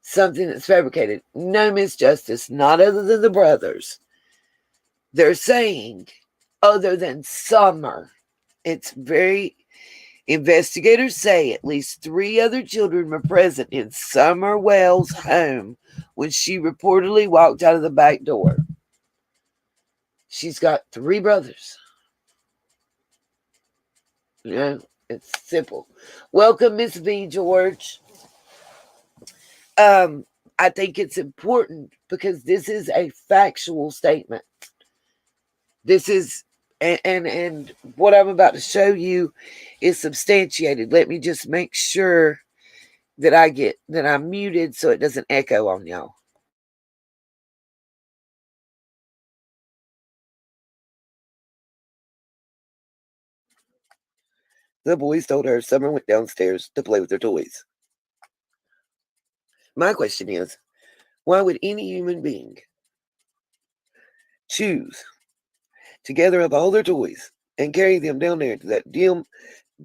something that's fabricated. No, Miss Justice, not other than the brothers. They're saying other than Summer. Investigators say at least 3 other children were present in Summer Wells' home when she reportedly walked out of the back door. She's got 3 brothers. You know, It's simple. Welcome, Miss V. George. I think it's important because this is a factual statement. This is, and what I'm about to show you is substantiated. Let me just make sure that I'm muted so it doesn't echo on y'all. The boys told her Summer went downstairs to play with their toys. My question is, why would any human being choose to gather up all their toys and carry them down there to that dim,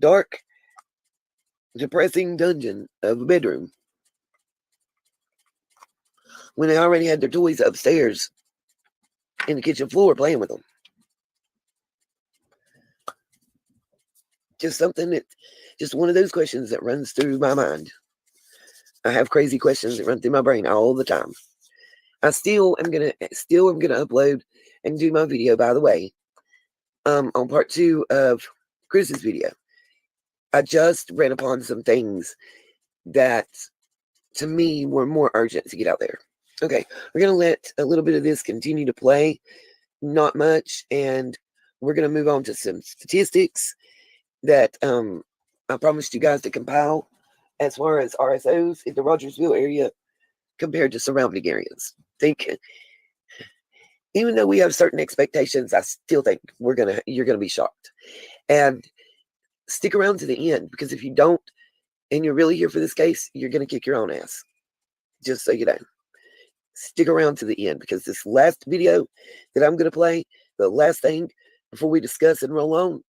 dark, depressing dungeon of a bedroom when they already had their toys upstairs in the kitchen floor playing with them? Just one of those questions that runs through my mind. I have crazy questions that run through my brain all the time. I still am gonna upload and do my video, by the way, on part 2 of Chris's video. I just read upon some things that to me were more urgent to get out there. Okay, we're gonna let a little bit of this continue to play, not much, and we're gonna move on to some statistics that I promised you guys to compile as far as RSOs in the Rogersville area compared to surrounding areas. Even though we have certain expectations, I still think you're gonna be shocked. And stick around to the end, because if you don't and you're really here for this case, you're gonna kick your own ass. Just so you know. Stick around to the end, because this last video that I'm gonna play, the last thing before we discuss and roll on,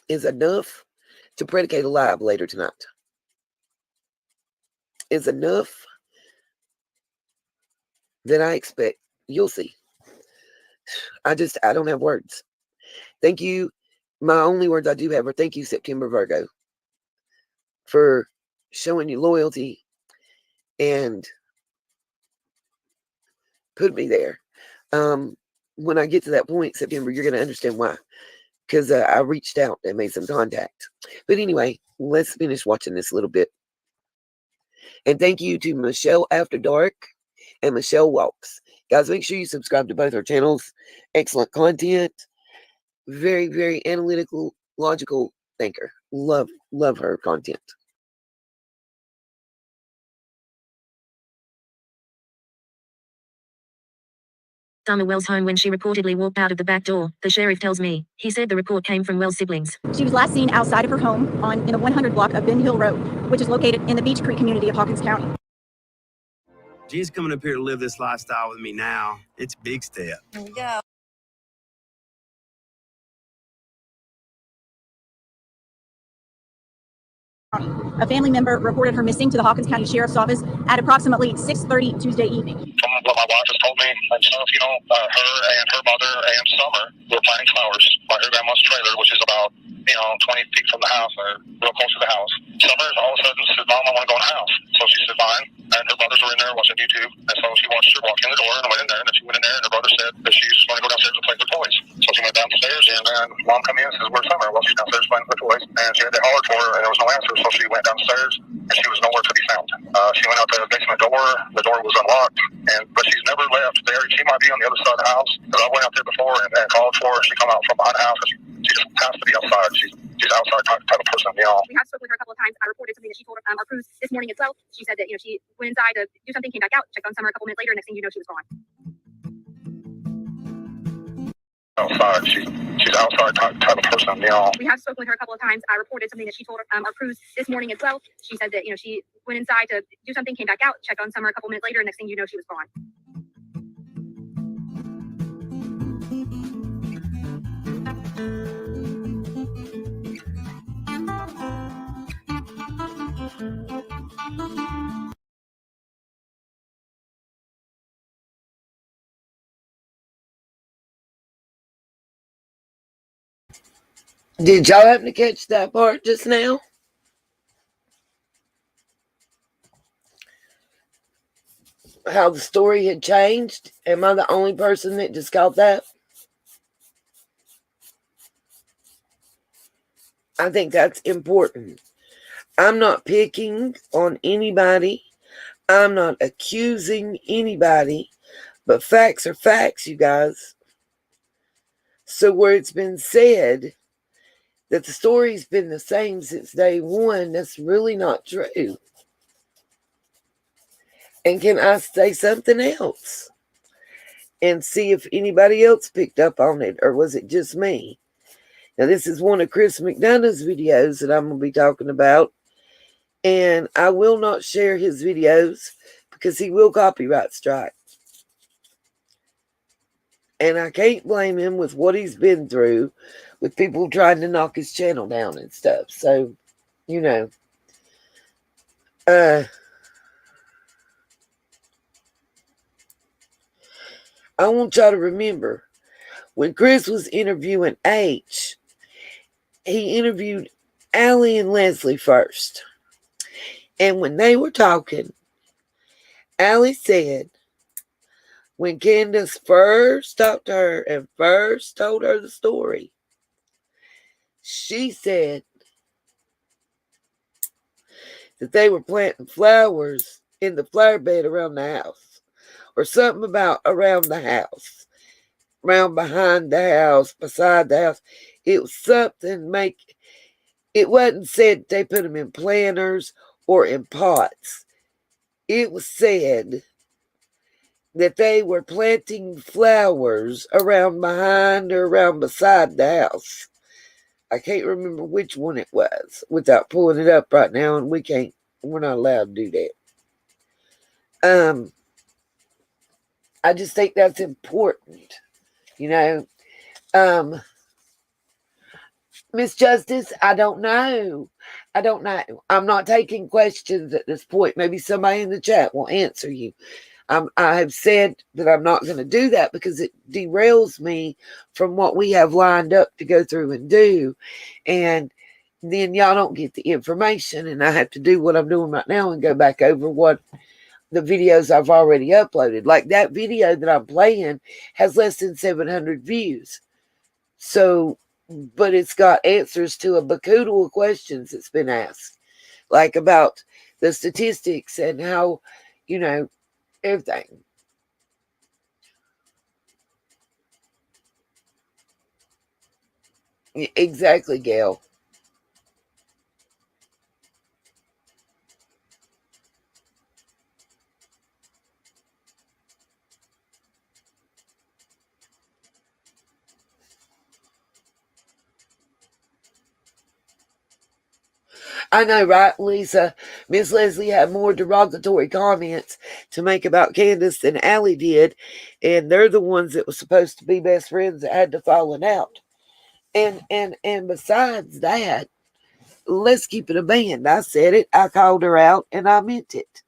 is enough to predicate a live later tonight. Is enough that I expect you'll see. I don't have words. Thank you. My only words I do have are thank you, September Virgo, for showing you loyalty and put me there. When I get to that point, September, you're going to understand why. Because I reached out and made some contact. But anyway, let's finish watching this a little bit. And thank you to Michelle After Dark and Michelle Walks. Guys, make sure you subscribe to both our channels. Excellent content. Very, very analytical, logical thinker. Love her content. Summer Wells' home when she reportedly walked out of the back door, the sheriff tells me. He said the report came from Wells' siblings. She was last seen outside of her home in the 100 block of Ben Hill Road, which is located in the Beach Creek community of Hawkins County. She's coming up here to live this lifestyle with me now. It's a big step. Here we go. A family member reported her missing to the Hawkins County Sheriff's Office at approximately 6:30 Tuesday evening. From what my wife has told me, and stuff, her and her mother and Summer were planting flowers by her grandma's trailer, which is about 20 feet from the house, or real close to the house. Summer all of a sudden said, "Mom, I want to go in the house." So she said, "Fine." And her brothers were in there watching YouTube, and so she watched her walk in the door and went in there. And then she went in there, and her brother said that she's going to go downstairs and play with her toys. So she went downstairs, and then Mom come in and says, "Where's Summer?" Well, she's downstairs playing with her toys, and she had that hollered for her, and there was no answer. So she went downstairs, and she was nowhere to be found. She went out to the basement door. The door was unlocked, but she's never left there. She might be on the other side of the house, because I went out there before and called for her. She come out from behind the house, and she just has to be outside. She's outside type of person, We have spoken with her a couple of times. I reported something that she told our crews this morning as well. She said that she went inside to do something, came back out, checked on Summer a couple minutes later, and next thing you know, she was gone. Outside, she's outside type of person, We have spoken with her a couple of times. I reported something that she told our crews this morning as well. She said that she went inside to do something, came back out, checked on Summer a couple minutes later, and next thing you know, she was gone. Did y'all happen to catch that part just now? How the story had changed? Am I the only person that just got that? I think that's important. I'm not picking on anybody. I'm not accusing anybody. But facts are facts, you guys. So where it's been said that the story's been the same since day one, that's really not true. And can I say something else? And see if anybody else picked up on it, or was it just me? Now, this is one of Chris McDonough's videos that I'm going to be talking about. And I will not share his videos because he will copyright strike. And I can't blame him with what he's been through with people trying to knock his channel down and stuff. So, you know. I want y'all to remember, when Chris was interviewing H, he interviewed Allie and Leslie first. And when they were talking, Allie said, when Candace first talked to her and first told her the story, she said that they were planting flowers in the flower bed around the house, or something about around the house, around behind the house, beside the house. It was something it wasn't said they put them in planters or in pots. It was said that they were planting flowers around behind or around beside the house. I can't remember which one it was without pulling it up right now, and we're not allowed to do that. I just think that's important, you know. Miss Justice, I don't know. I'm not taking questions at this point. Maybe somebody in the chat will answer you. I have said that I'm not going to do that because it derails me from what we have lined up to go through and do. And then y'all don't get the information, and I have to do what I'm doing right now and go back over what the videos I've already uploaded. Like that video that I'm playing has less than 700 views. So, but it's got answers to a bacoodle of questions that's been asked, like about the statistics and how, you know, everything. Exactly, Gail. I know, right, Lisa? Miss Leslie had more derogatory comments to make about Candace than Allie did, and they're the ones that were supposed to be best friends that had to falling out. And besides that, let's keep it a band. I said it, I called her out, and I meant it.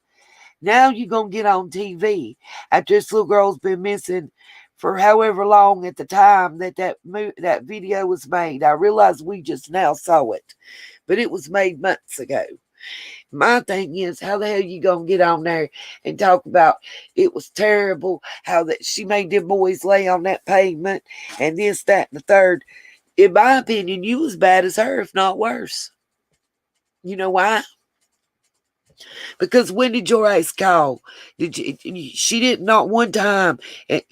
Now you're going to get on TV after this little girl's been missing for however long at the time that video was made. I realize we just now saw it, but it was made months ago. My thing is, how the hell you going to get on there and talk about it was terrible, how that she made them boys lay on that pavement and this, that, and the third. In my opinion, you was bad as her, if not worse. You know why? Because when did your ass call? She did not one time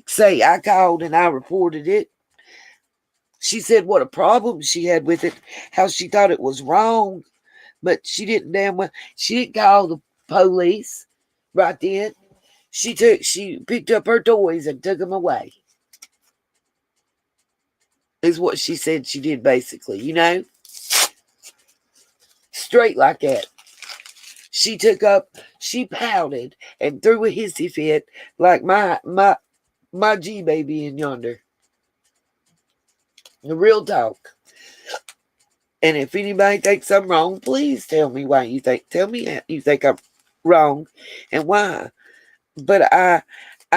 say, I called and I reported it. She said what a problem she had with it, how she thought it was wrong, but she didn't she didn't call the police right then. She picked up her toys and took them away. Is what she said she did, basically, you know? Straight like that. She pouted and threw a hissy fit like my G baby in yonder. The real talk. And if anybody thinks I'm wrong, please tell me why tell me you think I'm wrong and why. But I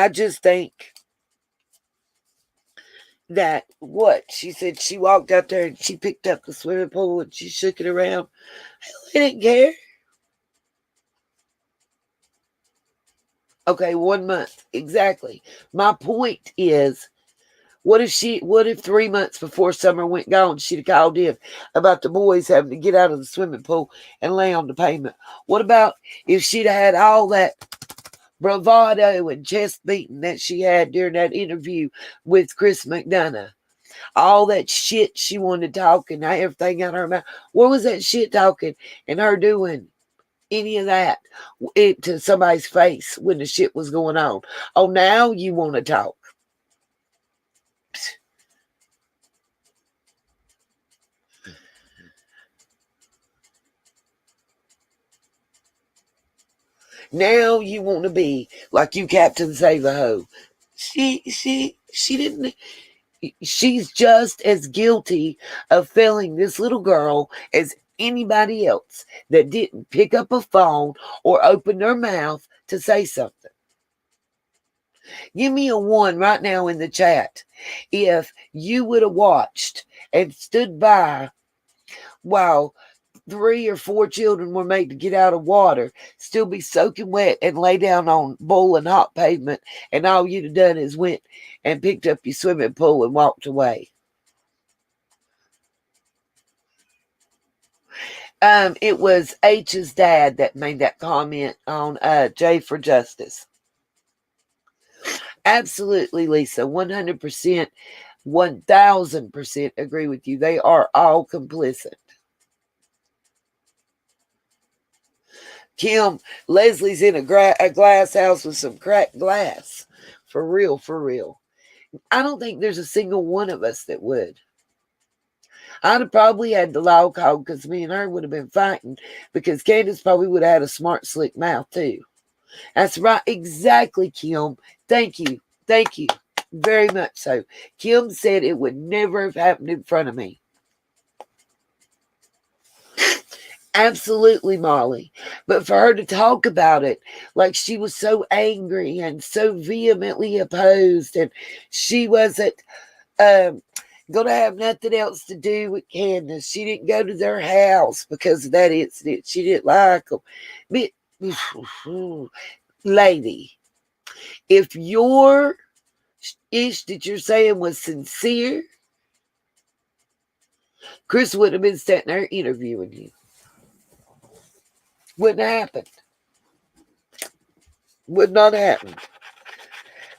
just think that what she said, she walked out there and she picked up the swimming pool and she shook it around. I didn't care. Okay, 1 month. Exactly. My point is, What if 3 months before Summer went gone, she'd have called in about the boys having to get out of the swimming pool and lay on the pavement? What about if she'd have had all that bravado and chest beating that she had during that interview with Chris McDonough? All that shit she wanted to talk and everything out of her mouth. Where was that shit talking and her doing any of that to somebody's face when the shit was going on? Oh, now you want to talk. Now you want to be like you Captain Save a Ho. She didn't. She's just as guilty of failing this little girl as anybody else that didn't pick up a phone or open their mouth to say something. Give me a 1 right now in the chat if you would have watched and stood by while 3 or 4 children were made to get out of water, still be soaking wet and lay down on boiling hot pavement, and all you'd have done is went and picked up your swimming pool and walked away. It was H's dad that made that comment on Jay for Justice. Absolutely, Lisa. 100%, 1000% agree with you. They are all complicit. Kim, Leslie's in a glass house with some cracked glass. For real, for real. I don't think there's a single one of us that would. I'd have probably had the law called because me and her would have been fighting because Candace probably would have had a smart, slick mouth too. That's right. Exactly, Kim. Thank you. Thank you. Very much so. Kim said it would never have happened in front of me. Absolutely, Molly. But for her to talk about it like she was so angry and so vehemently opposed, and she wasn't going to have nothing else to do with Candace. She didn't go to their house because of that incident. She didn't like them. But, lady, if your ish that you're saying was sincere, Chris would have been sitting there interviewing you. Wouldn't have happened. Would not happen.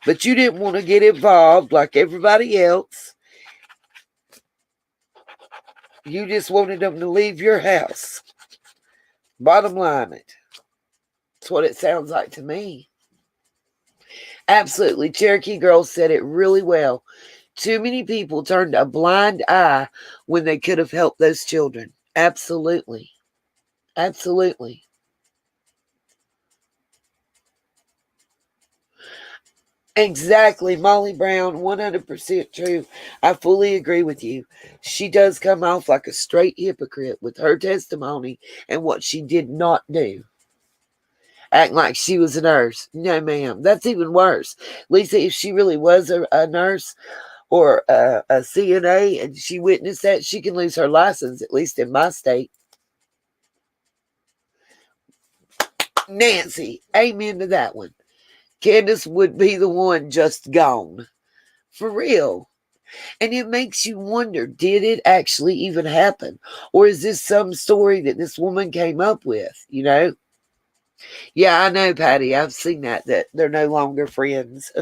But you didn't want to get involved like everybody else. You just wanted them to leave your house. Bottom line it. That's what it sounds like to me. Absolutely. Cherokee Girl said it really well. Too many people turned a blind eye when they could have helped those children. Absolutely. Absolutely. Exactly, Molly Brown, 100% true. I fully agree with you. She does come off like a straight hypocrite with her testimony and what she did not do. Acting like she was a nurse. No, ma'am. That's even worse. Lisa, if she really was a nurse or a CNA and she witnessed that, she can lose her license, at least in my state. Nancy, amen to that one. Candace would be the one just gone. For real. And it makes you wonder, did it actually even happen? Or is this some story that this woman came up with, you know? Yeah, I know, Patty. I've seen that they're no longer friends.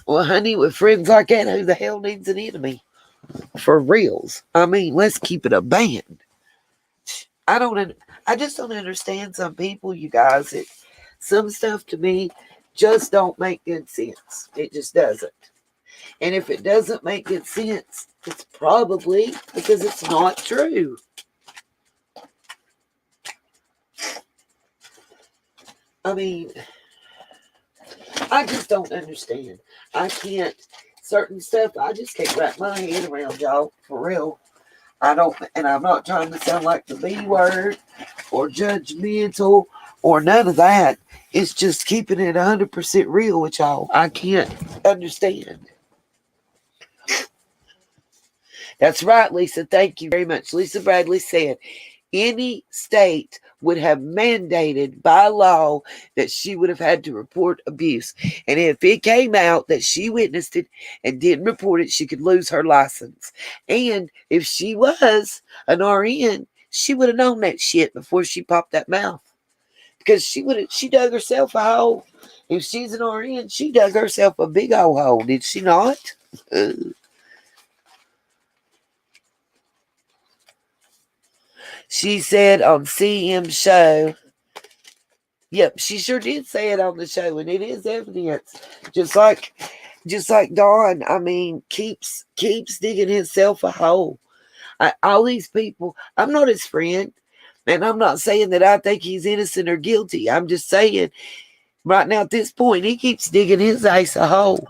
Well, honey, with friends like that, who the hell needs an enemy? For reals. I mean, let's keep it a band. I just don't understand some people, you guys. Some stuff to me just don't make good sense. It just doesn't. And if it doesn't make good sense, it's probably because it's not true. I mean, I just don't understand. I can't, certain stuff, I just can't wrap my head around, y'all, for real. I don't, and I'm not trying to sound like the B word or judgmental or none of that. It's just keeping it 100% real with y'all. I can't understand. That's right, Lisa. Thank you very much. Lisa Bradley said, any state would have mandated by law that she would have had to report abuse. And if it came out that she witnessed it and didn't report it, she could lose her license. And if she was an RN, she would have known that shit before she popped that mouth. Because she dug herself a hole. If she's an RN, she dug herself a big old hole, did she not? She said on CM show, yep, she sure did say it on the show, and it is evidence. Just like Don, I mean, keeps digging himself a hole. All these people, I'm not his friend, and I'm not saying that I think he's innocent or guilty. I'm just saying, right now at this point, he keeps digging his ass a hole.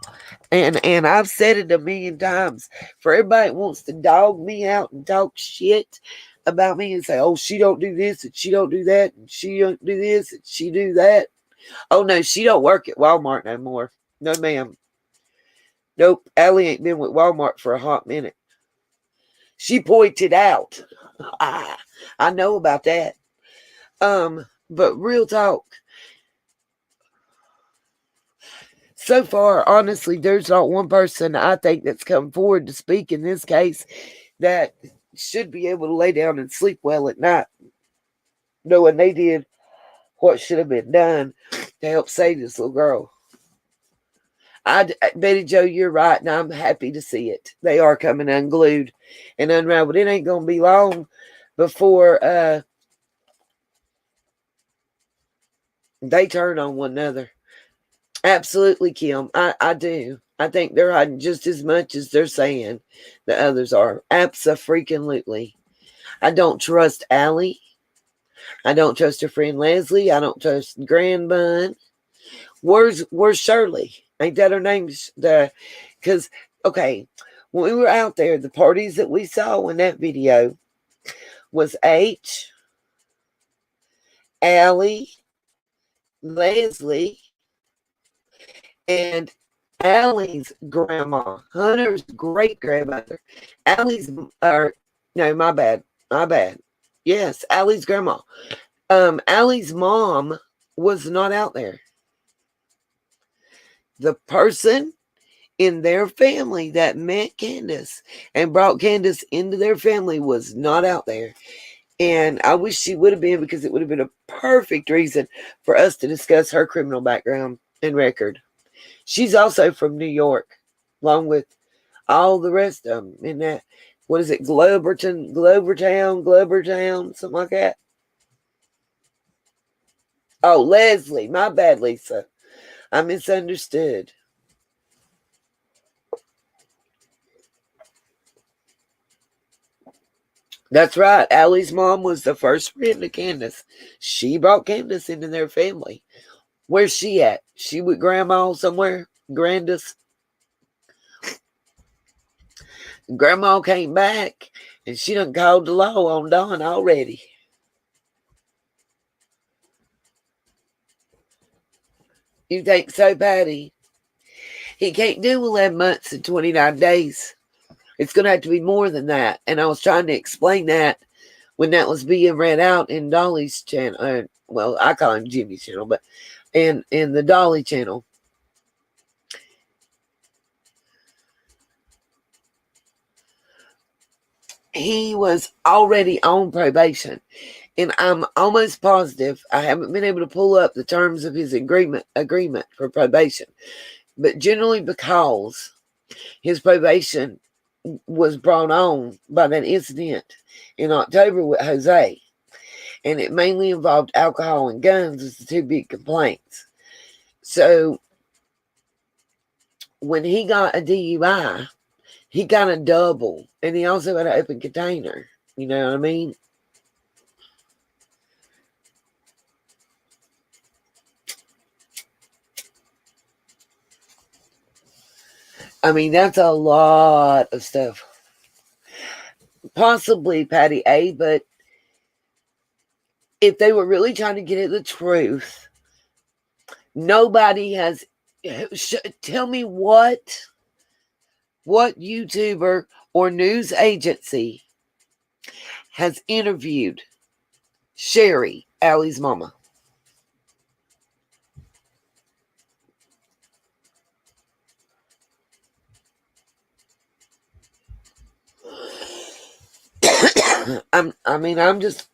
And I've said it a million times. For everybody that wants to dog me out and talk shit about me and say, oh, she don't do this and she don't do that and she don't do this and she do that. Oh, no, she don't work at Walmart no more. No, ma'am. Nope, Allie ain't been with Walmart for a hot minute. She pointed out. I know about that. But real talk. So far, honestly, there's not one person I think that's come forward to speak in this case that should be able to lay down and sleep well at night, knowing they did what should have been done to help save this little girl. Betty Joe, you're right, and I'm happy to see it. They are coming unglued and unraveled. It ain't going to be long before they turn on one another. Absolutely, Kim. I do. I think they're hiding just as much as they're saying the others are. Abso-freaking-lutely. I don't trust Allie. I don't trust her friend Leslie. I don't trust Grand Bun. Where's Shirley? Ain't that her name? Because, okay, when we were out there, the parties that we saw in that video was H, Allie, Leslie, and Allie's grandma, Hunter's great grandmother. Allie's, no, my bad. Yes, Allie's grandma. Allie's mom was not out there. The person in their family that met Candace and brought Candace into their family was not out there. And I wish she would have been, because it would have been a perfect reason for us to discuss her criminal background and record. She's also from New York, along with all the rest of them in that, what is it, Glovertown, something like that. Oh, Leslie, my bad, Lisa. I misunderstood. That's right. Allie's mom was the first friend of Candace. She brought Candace into their family. Where's she at? She with Grandma somewhere? Grandis? Grandma came back and she done called the law on Don already. You think so, Patty? He can't do 11 months and 29 days. It's going to have to be more than that. And I was trying to explain that when that was being read out in Dolly's channel. Well, I call him Jimmy's channel, but in the Dolly channel. He was already on probation. And I'm almost positive, I haven't been able to pull up the terms of his agreement for probation. But generally, because his probation was brought on by that incident in October with Jose, and it mainly involved alcohol and guns as the two big complaints. So when he got a DUI, he got a double, and he also had an open container. You know what I mean? I mean, that's a lot of stuff. Possibly Patty A, but if they were really trying to get at the truth, nobody has... Tell me what YouTuber or news agency has interviewed Sherry, Allie's mama. I'm just,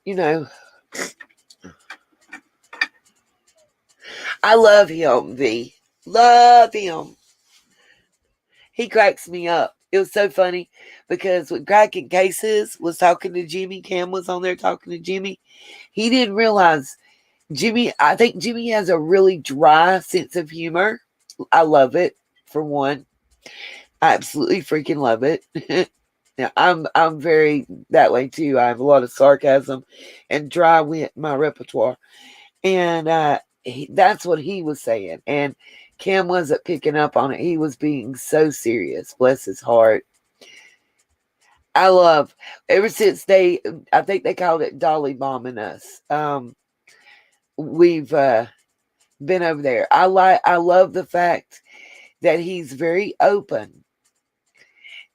I love him, V. Love him. He cracks me up. It was so funny because when Cracking Cases was talking to Jimmy, Cam was on there talking to Jimmy, he didn't realize I think Jimmy has a really dry sense of humor. I love it, for one. I absolutely freaking love it. Yeah, I'm very that way too. I have a lot of sarcasm and dry wit in my repertoire. And that's what he was saying. And Cam wasn't picking up on it. He was being so serious. Bless his heart. I love, ever since I think they called it Dolly bombing us. We've been over there. I love the fact that he's very open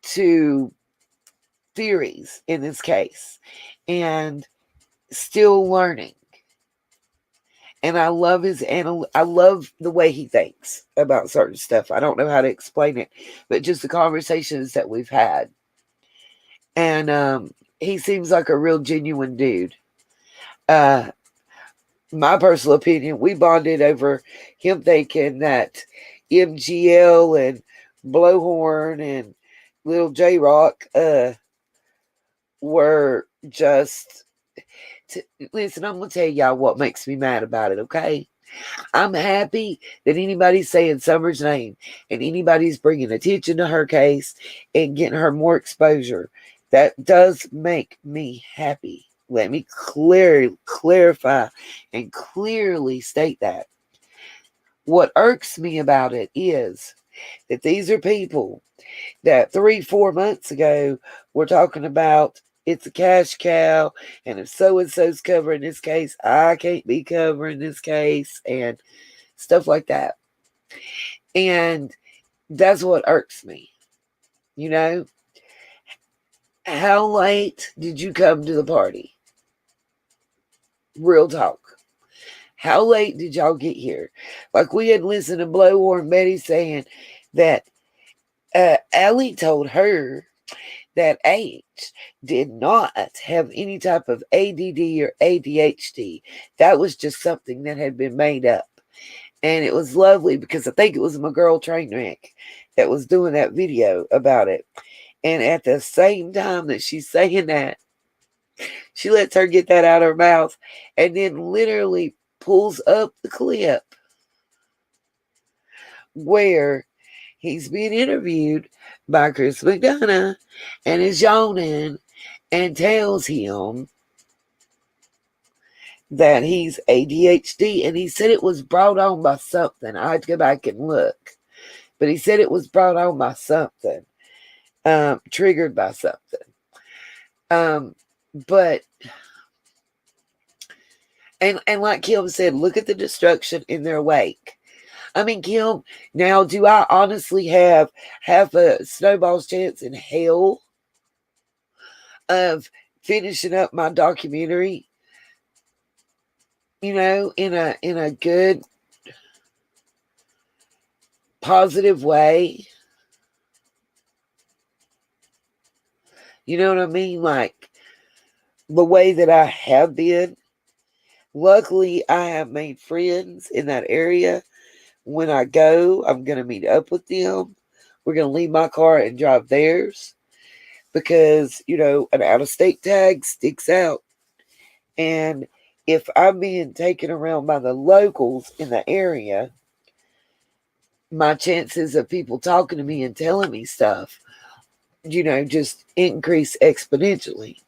to theories in this case and still learning. And I love I love the way he thinks about certain stuff. I don't know how to explain it, but just the conversations that we've had. And he seems like a real genuine dude. My personal opinion, we bonded over him thinking that MGL and Blowhorn and Little J Rock were just. Listen, I'm going to tell y'all what makes me mad about it, okay? I'm happy that anybody's saying Summer's name and anybody's bringing attention to her case and getting her more exposure. That does make me happy. Let me clarify and clearly state that. What irks me about it is that these are people that 3-4 months ago were talking about it's a cash cow, and if so-and-so's covering this case, I can't be covering this case, and stuff like that. And that's what irks me. How late did you come to the party? Real talk. How late did y'all get here? Like, we had listened to Blowhorn Betty saying that Allie told her that H did not have any type of ADD or ADHD. That was just something that had been made up. And it was lovely because I think it was my girl Trainwreck that was doing that video about it. And at the same time that she's saying that, she lets her get that out of her mouth and then literally pulls up the clip where he's being interviewed by Chris McDonough and is yawning and tells him that he's ADHD. And he said it was brought on by something. I had to go back and look. But he said it was brought on by something. Triggered by something. But like Kim said, look at the destruction in their wake. I mean, Kim, now do I honestly have a snowball's chance in hell of finishing up my documentary, in a good, positive way? You know what I mean? Like the way that I have been. Luckily, I have made friends in that area. When I go, I'm going to meet up with them. We're going to leave my car and drive theirs because, an out-of-state tag sticks out. And if I'm being taken around by the locals in the area, my chances of people talking to me and telling me stuff, just increase exponentially.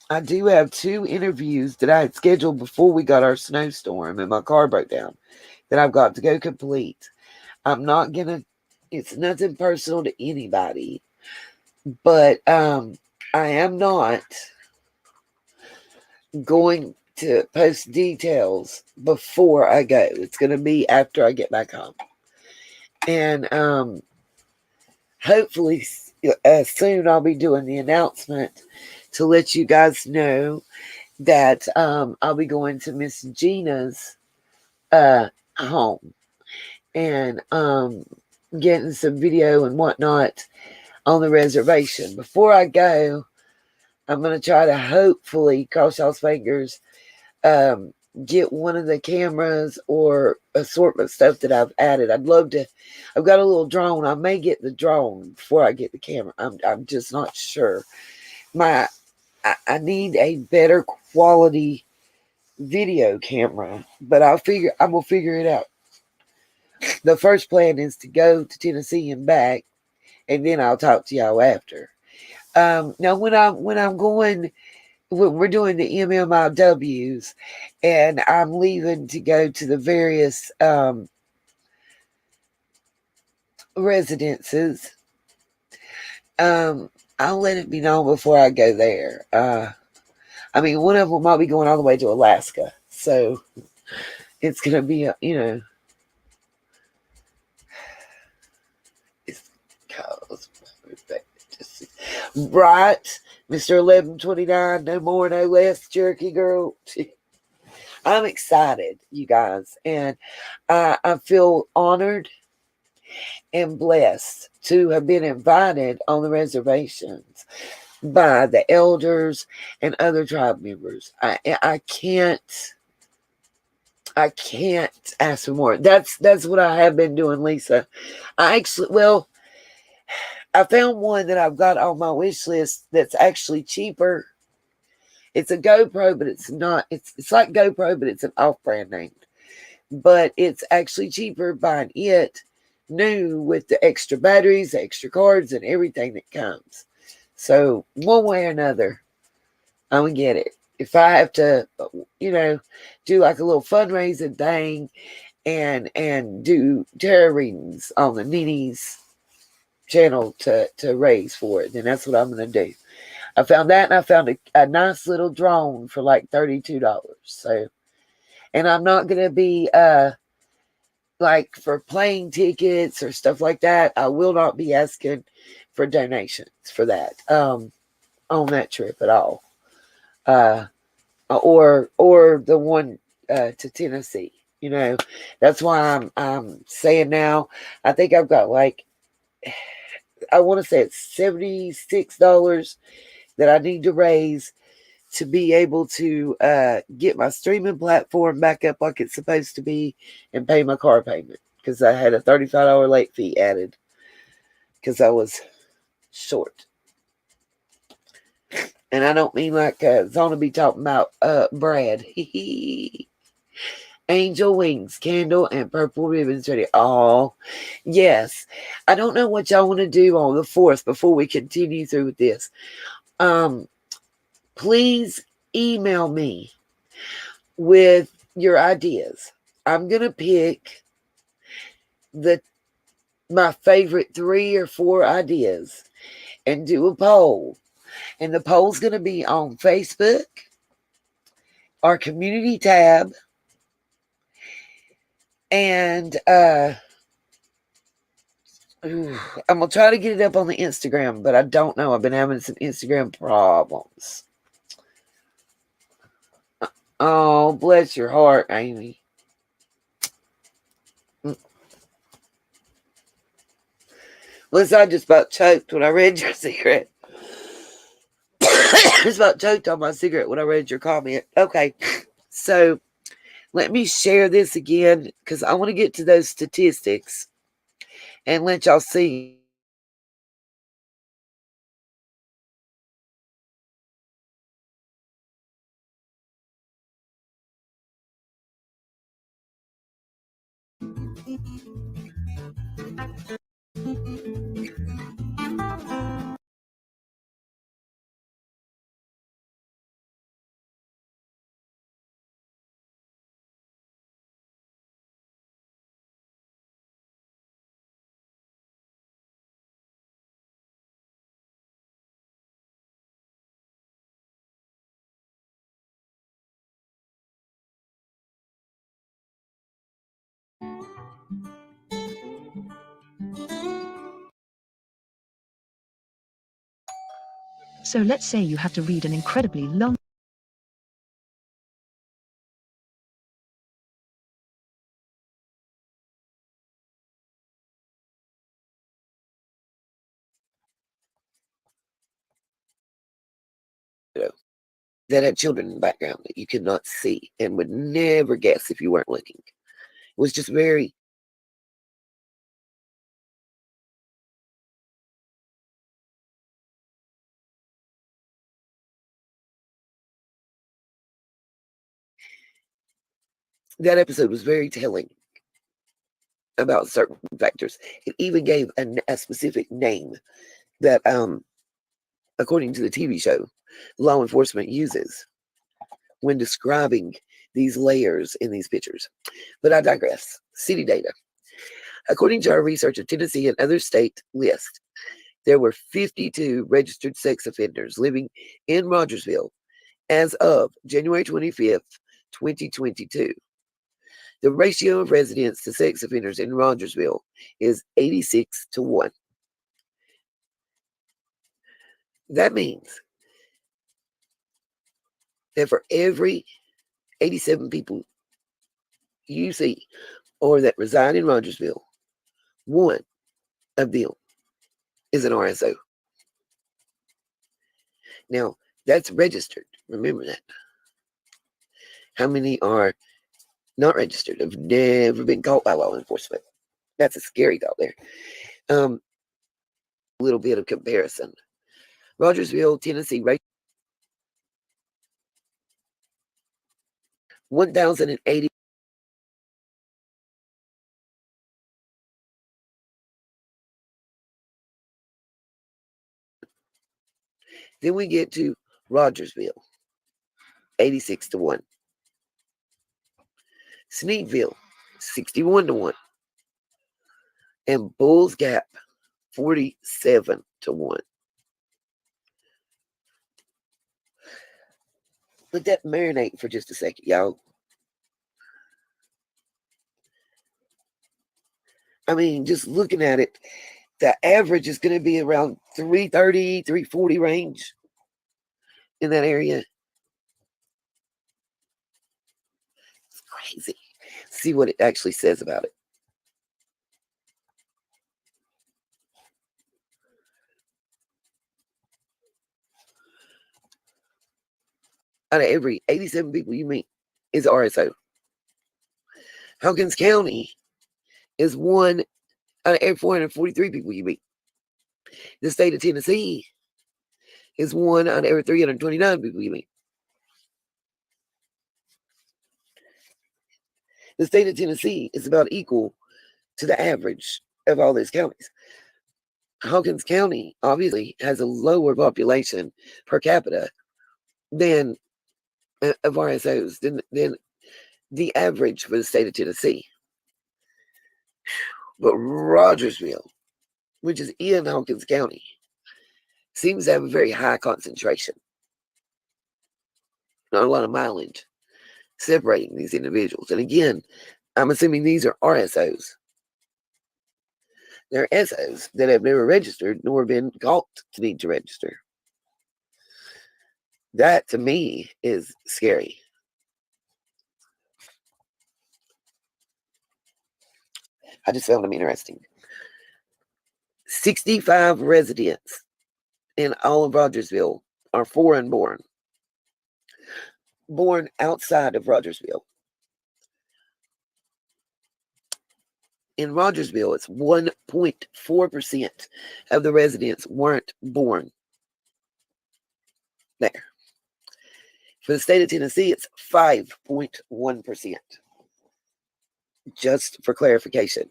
I do have 2 interviews that I had scheduled before we got our snowstorm and my car broke down that I've got to go complete. It's nothing personal to anybody, but I am not going to post details before I go. It's going to be after I get back home. And hopefully soon I'll be doing the announcement to let you guys know that I'll be going to Miss Gina's home and getting some video and whatnot on the reservation. Before I go, I'm going to try to hopefully, cross y'all's fingers, get one of the cameras or assortment stuff that I've added. I'd love to. I've got a little drone. I may get the drone before I get the camera. I'm just not sure. I need a better quality video camera, but I will figure it out. The first plan is to go to Tennessee and back, and then I'll talk to y'all after. Now when we're doing the MMIWs and I'm leaving to go to the various residences, I'll let it be known before I go there. I mean, one of them might be going all the way to Alaska, so it's gonna be right, Mr. 1129, no more, no less, Cherokee girl. I'm excited, you guys, and I feel honored and blessed to have been invited on the reservations by the elders and other tribe members. I can't ask for more. That's what I have been doing, Lisa. I found one that I've got on my wish list that's actually cheaper. It's a GoPro, but it's not. It's like GoPro, but it's an off-brand name. But it's actually cheaper buying it new with the extra batteries, the extra cards, and everything that comes. So one way or another, I'm gonna get it. If I have to, do like a little fundraising thing and do tarot readings on the Nini's channel to raise for it, then that's what I'm gonna do. I found that, and I found a nice little drone for like $32. So, and I'm not gonna be like for plane tickets or stuff like that. I will not be asking for donations for that on that trip at all. Or the one to Tennessee. That's why I'm saying now. I think I've got I want to say it's $76 that I need to raise to be able to get my streaming platform back up like it's supposed to be and pay my car payment, because I had a $35 late fee added because I was short. And I don't mean like Zona be talking about Brad. Angel wings, candle, and purple ribbons ready. Oh, yes. I don't know what y'all want to do on the 4th before we continue through with this. Please email me with your ideas. I'm gonna pick my favorite 3 or 4 ideas and do a poll. And the poll's gonna be on Facebook, our community tab, and I'm gonna try to get it up on the Instagram, but I don't know. I've been having some Instagram problems. Oh, bless your heart, Amy. Listen, I just about choked when I read your secret. I just about choked on my cigarette when I read your comment. Okay, so let me share this again because I want to get to those statistics and let y'all see. So let's say you have to read an incredibly long that had children in the background that you could not see and would never guess if you weren't looking. It was just very that episode was very telling about certain factors. It even gave a specific name that, according to the TV show, law enforcement uses when describing these layers in these pictures. But I digress. City data. According to our research of Tennessee and other state lists, there were 52 registered sex offenders living in Rogersville as of January 25th, 2022. The ratio of residents to sex offenders in Rogersville is 86 to 1. That means that for every 87 people you see or that reside in Rogersville, one of them is an RSO. Now, that's registered. Remember that. How many are not registered, have never been caught by law enforcement? That's a scary thought there. A little bit of comparison. Rogersville, Tennessee, 1,080. Then we get to Rogersville, 86 to 1. Sneedville, 61 to 1. And Bulls Gap, 47 to 1. Let that marinate for just a second, y'all. I mean, just looking at it, the average is going to be around 330, 340 range in that area. It's crazy. See what it actually says about it. Out of every 87 people you meet is RSO. Hawkins County is one out of every 443 people you meet. The state of Tennessee is one out of every 329 people you meet. The state of Tennessee is about equal to the average of all these counties. Hawkins County obviously has a lower population per capita than of RSOs than the average for the state of Tennessee. But Rogersville, which is in Hawkins County, seems to have a very high concentration. Not a lot of mileage separating these individuals. And again, I'm assuming these are RSOs. They're SOs that have never registered nor been caught to need to register. That, to me, is scary. I just found them interesting. 65 residents in all of Rogersville are foreign born outside of Rogersville. In Rogersville, it's 1.4% of the residents weren't born there. For the state of Tennessee, it's 5.1%. Just for clarification.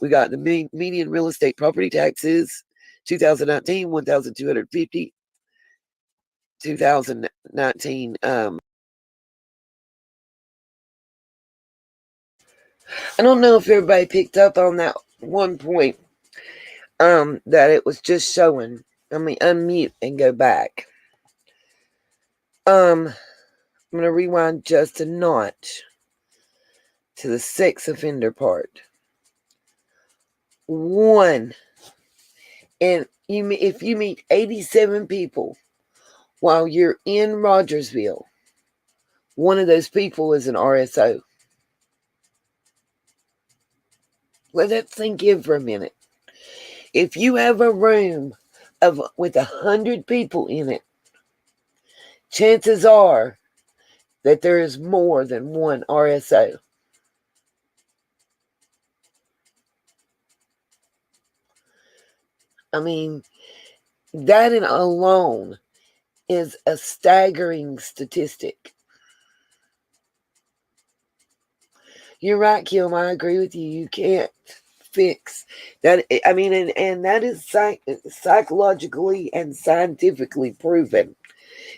We got the median real estate property taxes, 2019, 1,250. 2019, I don't know if everybody picked up on that one point, that it was just showing. Let me unmute and go back. I'm going to rewind just a notch to the sex offender part. One, and if you meet 87 people while you're in Rogersville, one of those people is an RSO. Let that sink in for a minute. If you have a room with 100 people in it, chances are that there is more than one RSO. I mean, that alone is a staggering statistic. You're right, Kim. I agree with you. You can't fix that. I mean, and that is psychologically and scientifically proven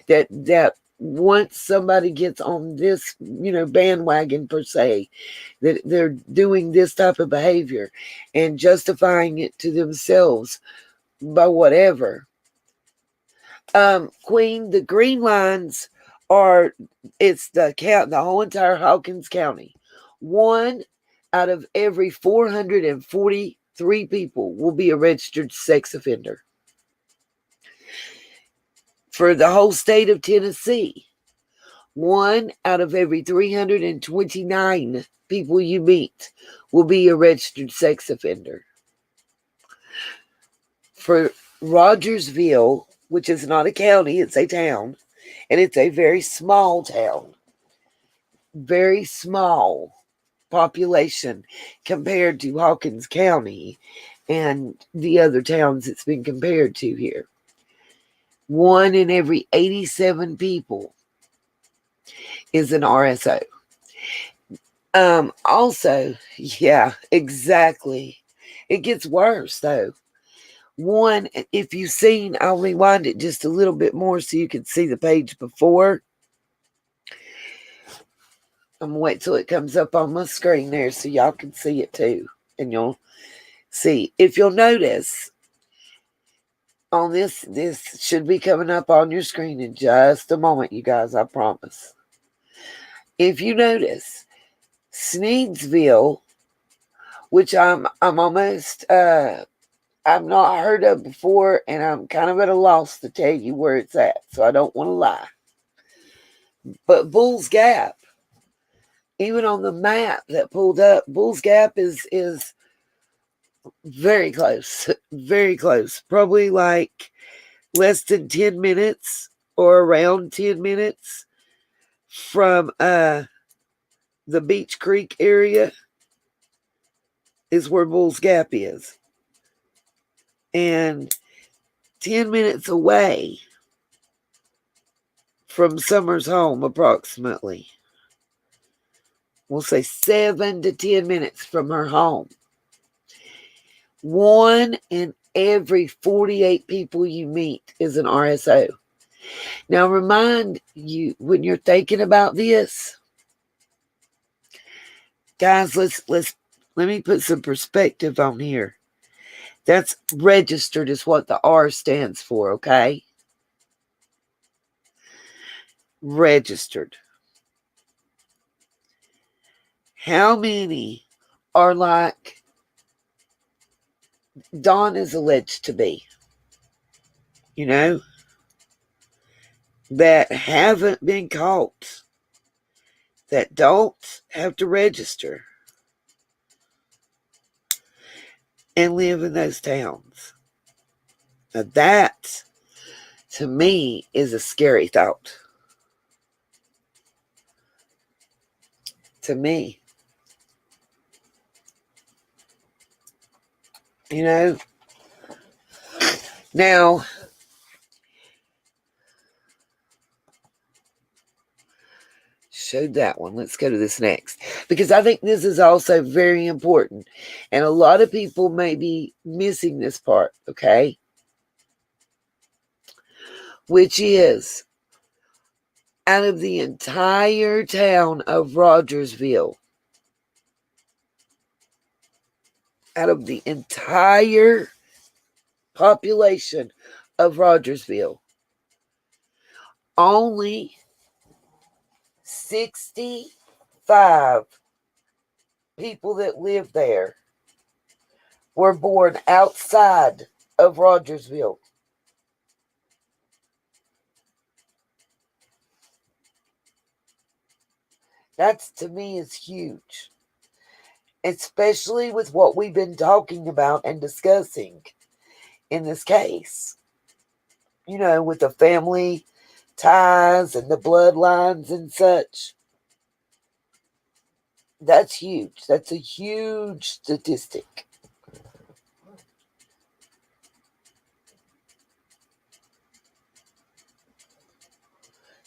that once somebody gets on this, bandwagon per se, that they're doing this type of behavior and justifying it to themselves by whatever. Queen, the green lines it's the whole entire Hawkins County. 1 out of every 443 people will be a registered sex offender. For the whole state of Tennessee, 1 out of every 329 people you meet will be a registered sex offender. For Rogersville, which is not a county, it's a town, and it's a very small town. Very small population compared to Hawkins County and the other towns it's been compared to here. 1 in every 87 people is an RSO. Also, yeah, exactly. It gets worse though. One, if you've seen, I'll rewind it just a little bit more so you can see the page before. I'm going to wait till it comes up on my screen there so y'all can see it too. And you'll see. If you'll notice, on this should be coming up on your screen in just a moment, you guys, I promise. If you notice, Sneedsville, which I'm almost, I've not heard of before, and I'm kind of at a loss to tell you where it's at, so I don't want to lie. But Bull's Gap, even on the map that pulled up, Bull's Gap is very close, very close. Probably like less than 10 minutes or around 10 minutes from the Beach Creek area is where Bull's Gap is. And 10 minutes away from Summer's home, approximately. We'll say 7 to 10 minutes from her home. 1 in every 48 people you meet is an RSO. Now, remind you, when you're thinking about this, guys, let me put some perspective on here. That's registered is what the R stands for, okay? Registered. How many are like Dawn is alleged to be? You know? That haven't been caught. That don't have to register. And live in those towns. Now that, to me, is a scary thought. To me. You know? Now, showed that one. Let's go to this next. Because I think this is also very important. And a lot of people may be missing this part, okay? Which is, out of the entire town of Rogersville, out of the entire population of Rogersville, only 65 people that live there were born outside of Rogersville. That's, to me, is huge. Especially with what we've been talking about and discussing in this case. You know, with the family ties and the bloodlines and such. That's huge. That's a huge statistic.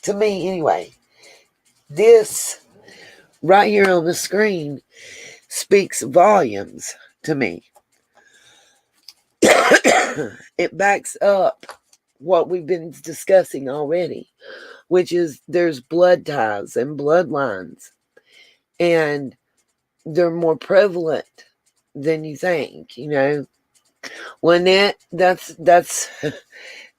To me, anyway. This right here on the screen speaks volumes to me. It backs up what we've been discussing already, which is there's blood ties and bloodlines, and they're more prevalent than you think, you know. Lynette, that's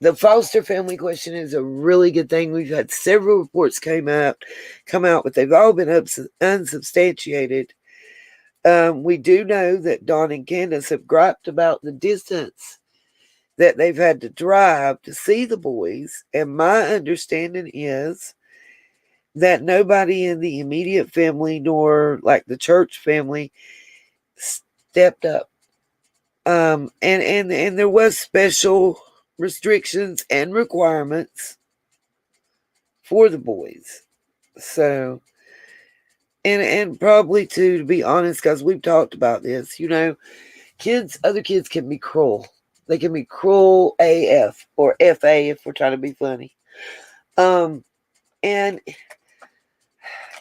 the foster family question is a really good thing. We've had several reports come out, but they've all been unsubstantiated. We do know that Dawn and Candace have griped about the distance that they've had to drive to see the boys, and my understanding is that nobody in the immediate family nor like the church family stepped up. And there was special restrictions and requirements for the boys. So, and probably too, to be honest, because we've talked about this, you know, other kids can be cruel. They can be cruel AF or FA if we're trying to be funny. And,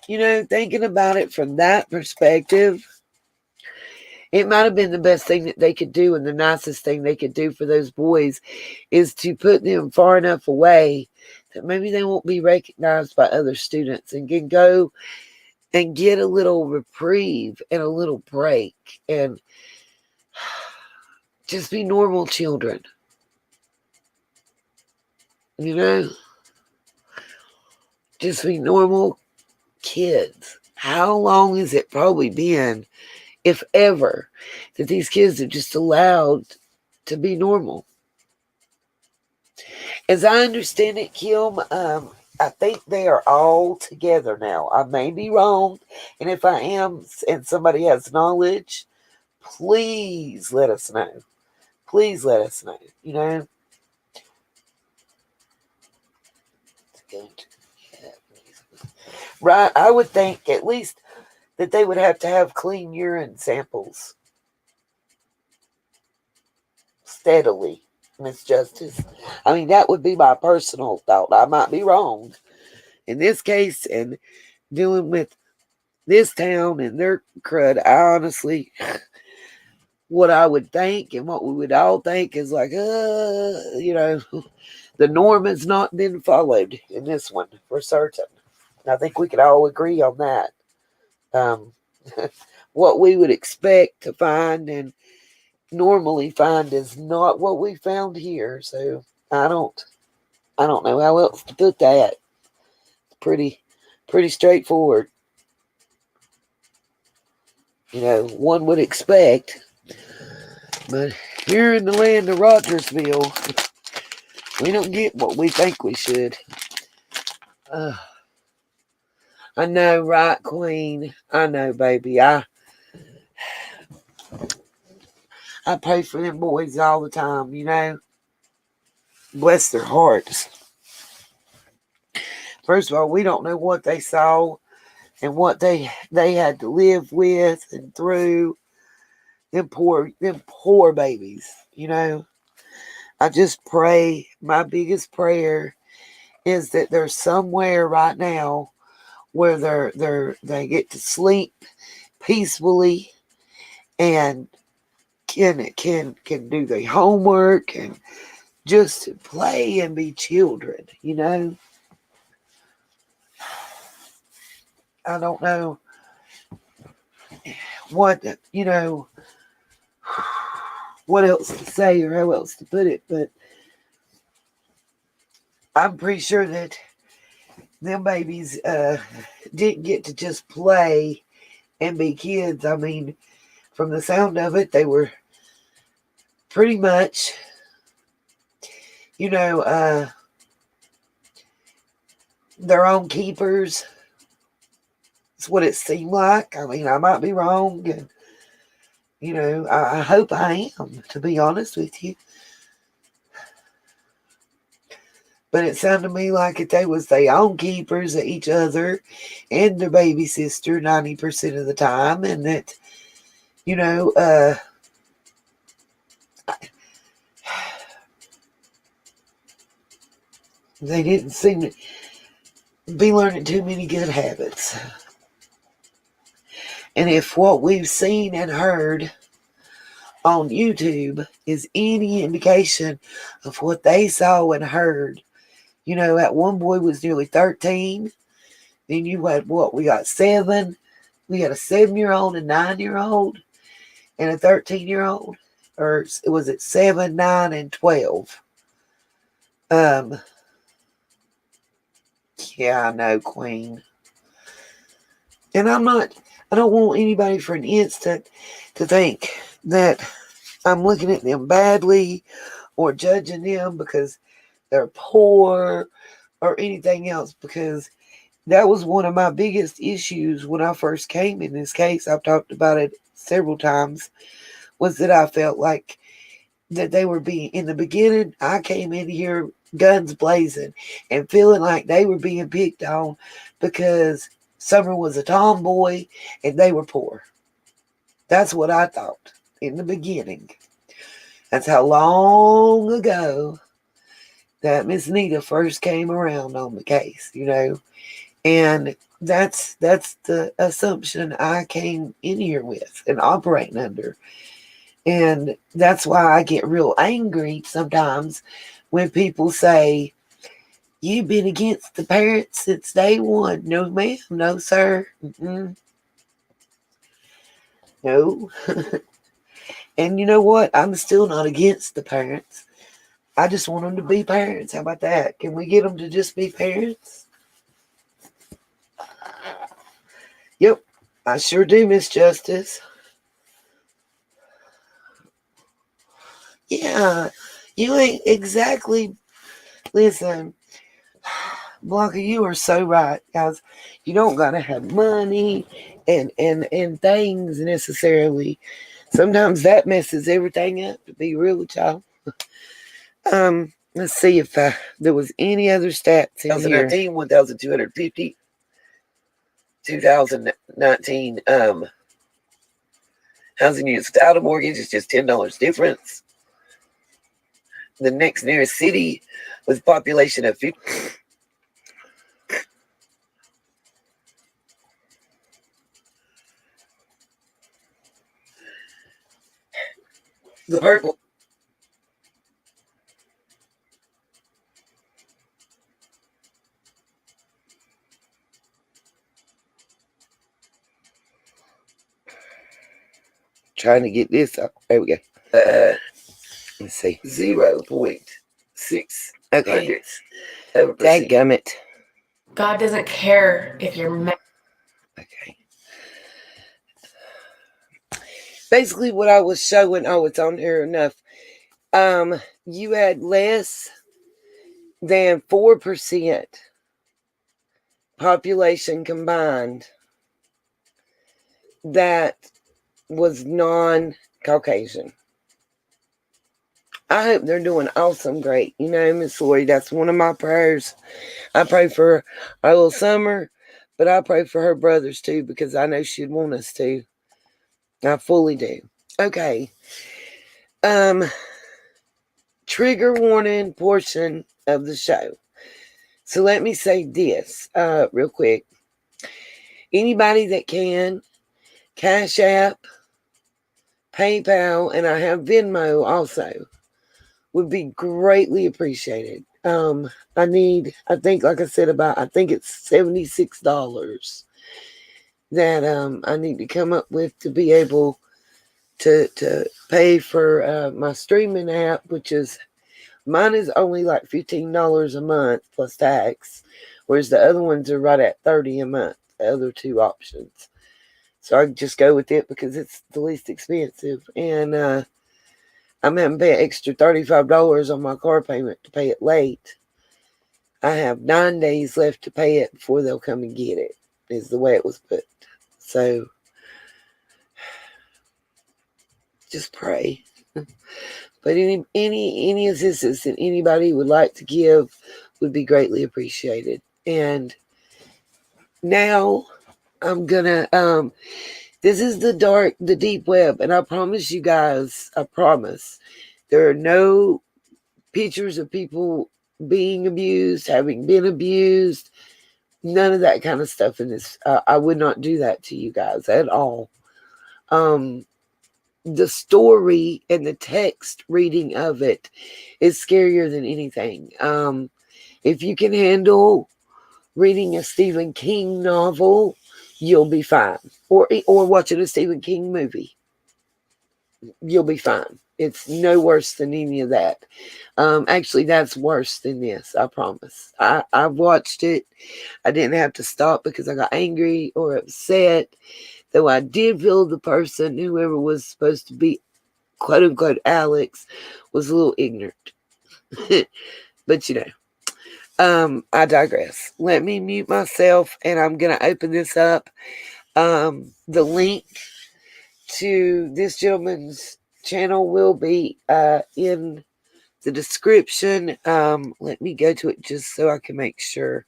you know, thinking about it from that perspective, it might have been the best thing that they could do, and the nicest thing they could do for those boys is to put them far enough away that maybe they won't be recognized by other students and can go and get a little reprieve and a little break and just be normal children. You know? Just be normal kids. How long has it probably been, if ever, that these kids are just allowed to be normal? As I understand it, Kim, I think they are all together now. I may be wrong, and if I am, and somebody has knowledge, please let us know. Please let us know, you know. Right, I would think at least that they would have to have clean urine samples steadily, Miss Justice. I mean, that would be my personal thought. I might be wrong in this case, and dealing with this town and their crud. I honestly, what I would think and what we would all think is like, you know, the norm has not been followed in this one for certain. I think we could all agree on that. What we would expect to find and normally find is not what we found here. So I don't know how else to put that. Pretty straightforward. You know, one would expect. But here in the land of Rogersville, we don't get what we think we should. I know, right, Queen? I know, baby. I pray for them boys all the time, you know. Bless their hearts. First of all, we don't know what they saw and what they had to live with and through. Them poor babies, you know. I just pray, my biggest prayer is that they're somewhere right now where they get to sleep peacefully and can do their homework and just play and be children, you know. I don't know what, you know, what else to say or how else to put it, but I'm pretty sure that them babies didn't get to just play and be kids. I mean, from the sound of it, they were pretty much their own keepers. It's what it seemed like. I mean, I might be wrong, and I hope I am, to be honest with you. But it sounded to me like if they was their own keepers of each other and their baby sister 90% of the time, and that, they didn't seem to be learning too many good habits. And if what we've seen and heard on YouTube is any indication of what they saw and heard, that one boy was nearly 13. Then you had what? We got 7. We had a 7-year-old, a 9-year-old, and a 13-year-old. Or was it 7, 9, and 12? Yeah, I know, Queen. And I don't want anybody for an instant to think that I'm looking at them badly or judging them because they're poor or anything else, because that was one of my biggest issues when I first came in this case. I've talked about it several times, was that I felt like that they were being, in the beginning, I came in here guns blazing and feeling like they were being picked on because Summer was a tomboy and they were poor. That's what I thought in the beginning. That's how long ago that Miss Nita first came around on the case, and that's the assumption I came in here with and operating under. And that's why I get real angry sometimes when people say, you've been against the parents since day one. No, ma'am. No, sir. No. And you know what? I'm still not against the parents. I just want them to be parents. How about that? Can we get them to just be parents? Yep, I sure do, Miss Justice. Yeah, you ain't exactly. Listen, Blanca, you are so right, guys. You don't gotta have money and things necessarily. Sometimes that messes everything up, to be real with y'all. Let's see if there was any other stats in here. 2019, 1,250. 2019, housing units without a mortgage is just $10 difference. The next nearest city with population of 50. The purple. Trying to get this up. There we go. Let's see. 0.6. Okay. Dadgummit. God doesn't care if you're mad. Okay. Basically, what I was showing, it's on here enough. You had less than 4% population combined that was non-Caucasian. I hope they're doing awesome great. Miss Lori, that's one of my prayers. I pray for our little Summer, but I pray for her brothers too, because I know she'd want us to. I fully do. Okay. Trigger warning portion of the show. So let me say this real quick. Anybody that can, Cash App, PayPal, and I have Venmo also, would be greatly appreciated. I think like I said, I think it's $76 that I need to come up with to be able to pay for my streaming app, which is, mine is only like $15 a month plus tax, whereas the other ones are right at $30 a month, the other two options. So I just go with it because it's the least expensive. And I I'm having to pay an extra $35 on my car payment to pay it late. I have 9 days left to pay it before they'll come and get it, is the way it was put. So just pray. But any assistance that anybody would like to give would be greatly appreciated. And now I'm gonna this is the deep web, and I promise you guys, I promise, there are no pictures of people being abused, having been abused, none of that kind of stuff in this. I would not do that to you guys at all. The story and the text reading of it is scarier than anything. If you can handle reading a Stephen King novel, you'll be fine. Or watching a Stephen King movie, you'll be fine. It's no worse than any of that. Actually, that's worse than this, I promise. I've watched it. I didn't have to stop because I got angry or upset. Though I did feel the person, whoever was supposed to be, quote unquote, Alex, was a little ignorant. But I digress. Let me mute myself, and I'm going to open this up. The link to this gentleman's channel will be in the description. Let me go to it just so I can make sure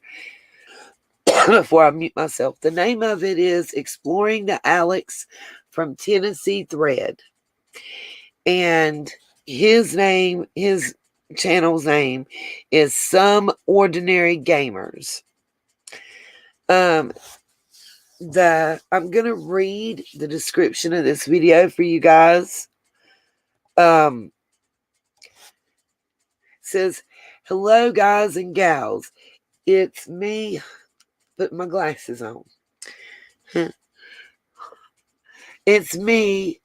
before I mute myself. The name of it is Exploring the Alex from Tennessee Thread. And his channel's name is Some Ordinary Gamers. I'm gonna read the description of this video for you guys. It says, "Hello guys and gals, it's me." Put my glasses on. It's me,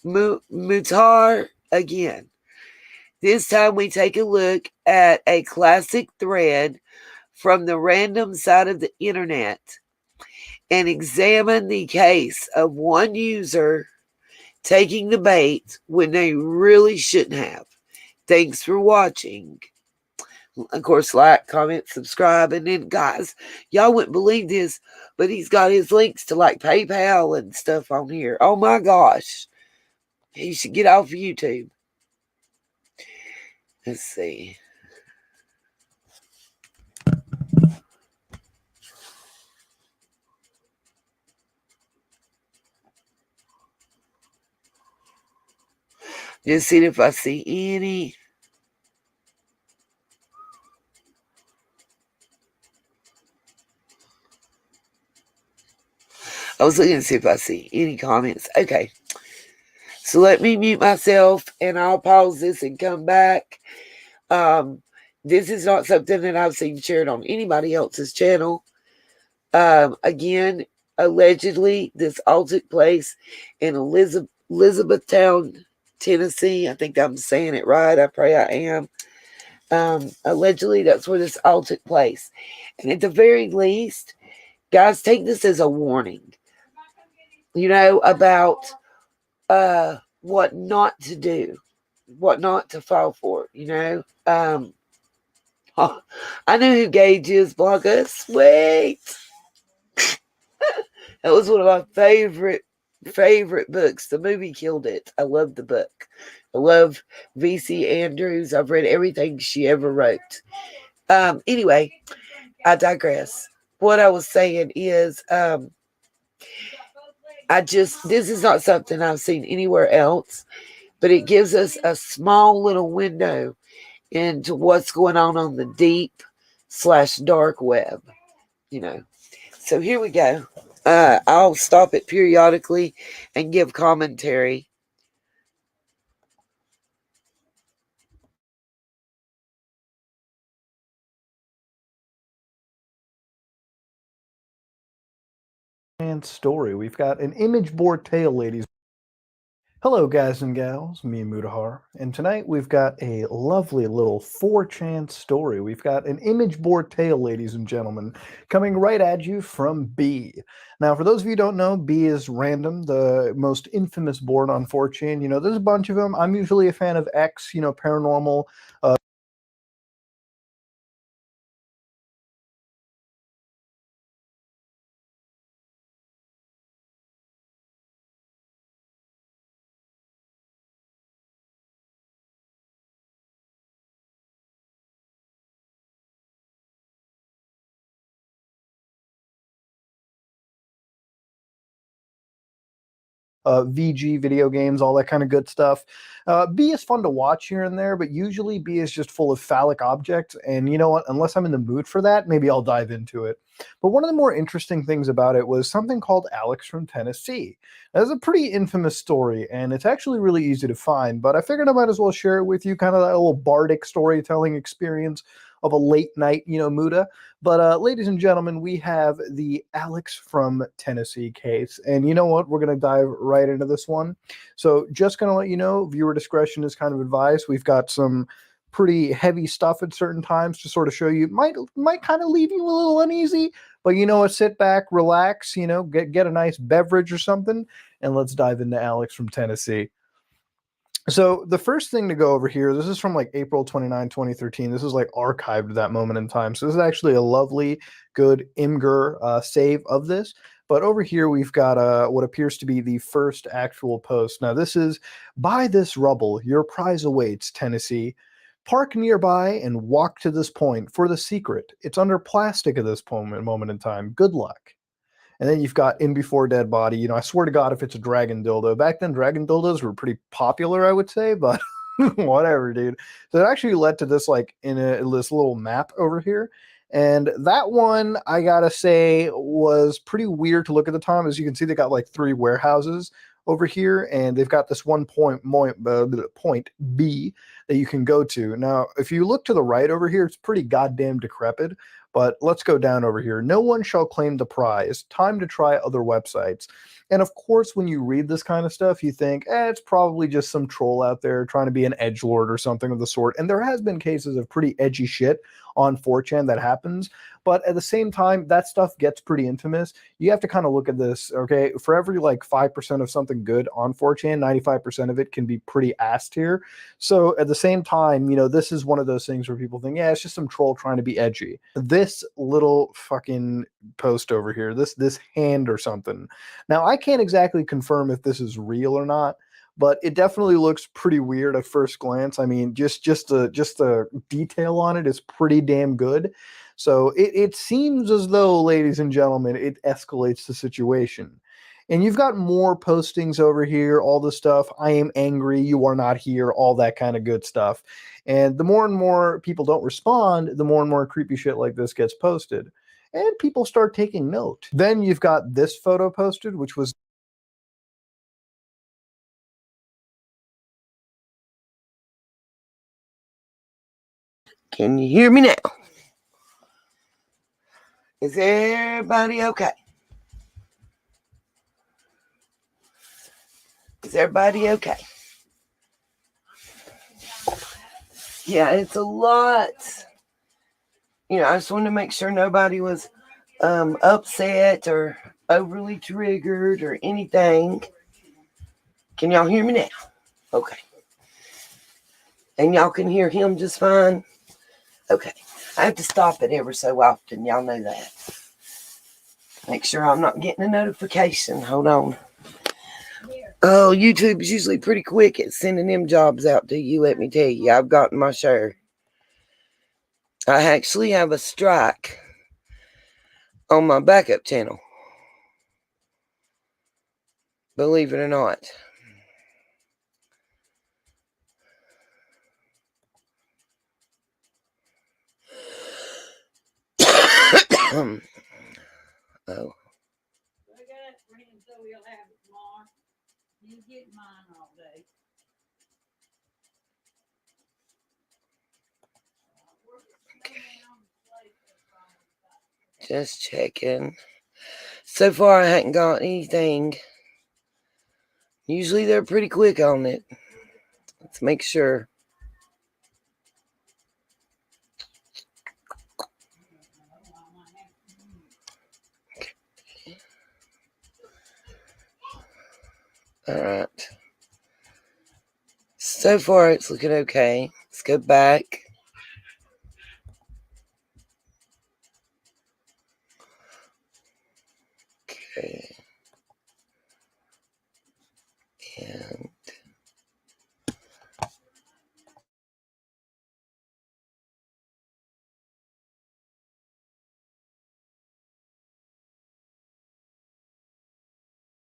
Mutar, again. This time we take a look at a classic thread from the random side of the internet and examine the case of one user taking the bait when they really shouldn't have. Thanks for watching. Of course, like, comment, subscribe, and then guys, y'all wouldn't believe this, but he's got his links to like PayPal and stuff on here. Oh my gosh. He should get off YouTube. Let's see. Just see if I see any. I was looking to see if I see any comments. Okay. So let me mute myself and I'll pause this and come back. This is not something that I've seen shared on anybody else's channel. Again, allegedly, this all took place in Elizabethtown, Tennessee. I think I'm saying it right. I pray I am. Allegedly, that's where this all took place. And at the very least, guys, take this as a warning, about what not to do, what not to fall for, I know who Gage is, Blanca. Sweet. That was one of my favorite books. The movie killed it. I love the book. I love V.C. Andrews. I've read everything she ever wrote. Anyway, I digress. What I was saying is, this is not something I've seen anywhere else, but it gives us a small little window into what's going on the deep/dark web, So here we go. I'll stop it periodically and give commentary. Story. We've got an image board tale, ladies. Hello, guys and gals, me Mudahar, and tonight we've got a lovely little 4chan story. We've got an image board tale, ladies and gentlemen, coming right at you from B. Now, for those of you who don't know, B is random, the most infamous board on 4chan. You know, there's a bunch of them. I'm usually a fan of X, you know, paranormal. VG video games, all that kind of good stuff. B is fun to watch here and there, but usually B is just full of phallic objects. And you know what? Unless I'm in the mood for that, maybe I'll dive into it. But one of the more interesting things about it was something called Alex from Tennessee. That's a pretty infamous story, and it's actually really easy to find. But I figured I might as well share it with you, kind of that little bardic storytelling experience of a late night, you know, Muda. But ladies and gentlemen, we have the Alex from Tennessee case. And you know what? We're going to dive right into this one. So just going to let you know, viewer discretion is kind of advised. We've got some pretty heavy stuff at certain times to sort of show you. Might kind of leave you a little uneasy, but you know what? Sit back, relax, you know, get a nice beverage or something, and let's dive into Alex from Tennessee. So the first thing to go over here, this is from like April 29, 2013. This is like archived at that moment in time. So this is actually a lovely, good Imgur save of this. But over here, we've got what appears to be the first actual post. Now, this is, "By this rubble, your prize awaits, Tennessee. Park nearby and walk to this point for the secret. It's under plastic at this moment in time. Good luck." And then you've got In Before Dead Body. You know, I swear to God, if it's a dragon dildo. Back then, dragon dildos were pretty popular, I would say, but whatever, dude. So it actually led to this, like, this little map over here. And that one, I gotta say, was pretty weird to look at the time. As you can see, they got like 3 warehouses over here, and they've got this one point B that you can go to. Now, if you look to the right over here, it's pretty goddamn decrepit. But let's go down over here. "No one shall claim the prize. Time to try other websites." And of course, when you read this kind of stuff, you think, it's probably just some troll out there trying to be an edgelord or something of the sort. And there has been cases of pretty edgy shit on 4chan that happens. But at the same time, that stuff gets pretty infamous. You have to kind of look at this, okay? For every like 5% of something good on 4chan, 95% of it can be pretty ass tier. So at the same time, you know, this is one of those things where people think, it's just some troll trying to be edgy. This little fucking post over here, this hand or something. Now, I can't exactly confirm if this is real or not, but it definitely looks pretty weird at first glance. I mean, just the detail on it is pretty damn good. So it seems as though, ladies and gentlemen, it escalates the situation. And you've got more postings over here, all the stuff. "I am angry, you are not here," all that kind of good stuff. And the more and more people don't respond, the more and more creepy shit like this gets posted. And people start taking note. Then you've got this photo posted, which was Can you hear me now? Is everybody okay? Is everybody okay? Yeah, it's a lot. You know, I just wanted to make sure nobody was upset or overly triggered or anything. Can y'all hear me now? Okay. And y'all can hear him just fine? Okay. I have to stop it ever so often. Y'all know that. Make sure I'm not getting a notification. Hold on. Oh, YouTube is usually pretty quick at sending them jobs out to you, let me tell you. I've gotten my share. I actually have a strike on my backup channel. Believe it or not. Oh. Just checking. So far, I hadn't got anything Usually they're pretty quick on it. Let's make sure. All right. So far, it's looking okay. Let's go back. Okay. And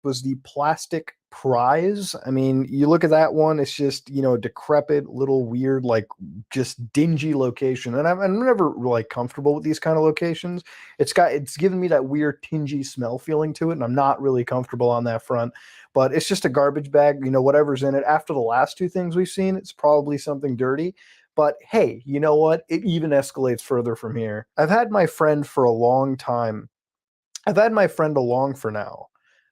was the plastic prize. I mean, you look at that one, it's just, you know, a decrepit little weird, like just dingy location. And I'm never like comfortable with these kind of locations. It's given me that weird tingy smell feeling to it, and I'm not really comfortable on that front. But it's just a garbage bag, you know, whatever's in it. After the last two things we've seen, it's probably something dirty. But hey, you know what? It even escalates further from here. I've had my friend for a long time. I've had my friend along for now.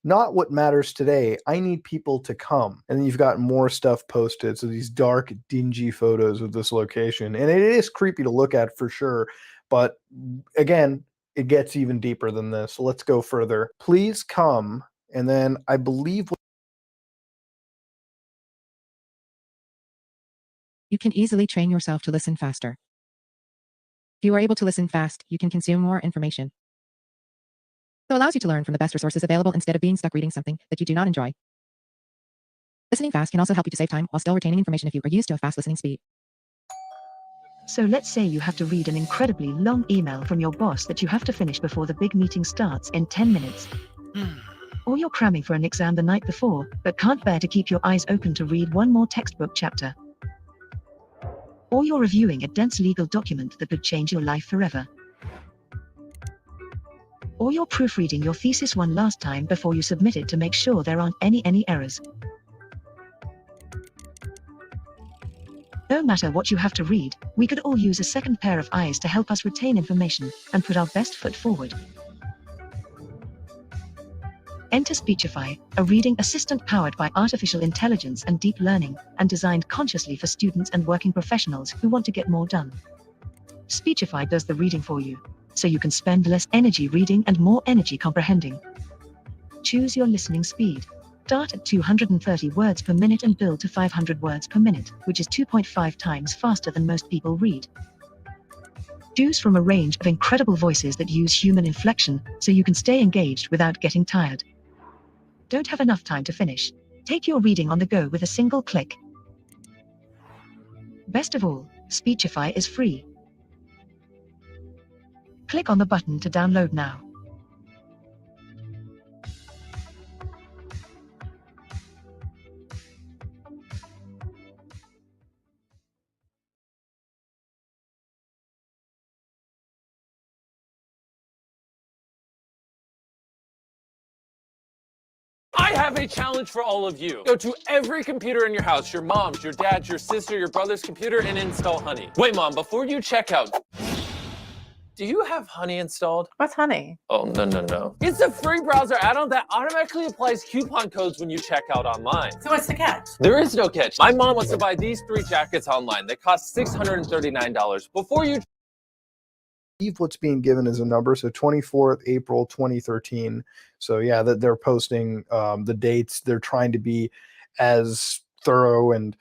Not what matters today. I need people to come. And then you've got more stuff posted. So these dark, dingy photos of this location. And it is creepy to look at for sure. But again, it gets even deeper than this. So let's go further. Please come. And then I believe You can easily train yourself to listen faster. If you are able to listen fast, you can consume more information. So it allows you to learn from the best resources available instead of being stuck reading something that you do not enjoy. Listening fast can also help you to save time while still retaining information if you are used to a fast listening speed. So let's say you have to read an incredibly long email from your boss that you have to finish before the big meeting starts in 10 minutes. Or you're cramming for an exam the night before, but can't bear to keep your eyes open to read one more textbook chapter. Or you're reviewing a dense legal document that would change your life forever. Or you're proofreading your thesis one last time before you submit it to make sure there aren't any errors. No matter what you have to read, we could all use a second pair of eyes to help us retain information and put our best foot forward. Enter Speechify, a reading assistant powered by artificial intelligence and deep learning, and designed consciously for students and working professionals who want to get more done. Speechify does the reading for you, so you can spend less energy reading and more energy comprehending. Choose your listening speed. Start at 230 words per minute and build to 500 words per minute, which is 2.5 times faster than most people read. Choose from a range of incredible voices that use human inflection, so you can stay engaged without getting tired. Don't have enough time to finish? Take your reading on the go with a single click. Best of all, Speechify is free. Click on the button to download now. I have a challenge for all of you. Go to every computer in your house, your mom's, your dad's, your sister, your brother's computer, and install Honey. Wait, Mom, before you check out, do you have Honey installed? What's Honey? Oh, no. It's a free browser add-on that automatically applies coupon codes when you check out online. So what's the catch? There is no catch. My mom wants to buy these 3 jackets online. They cost $639. Before you what's being given as a number, so 24th April 2013. So yeah, that they're posting the dates. They're trying to be as thorough, and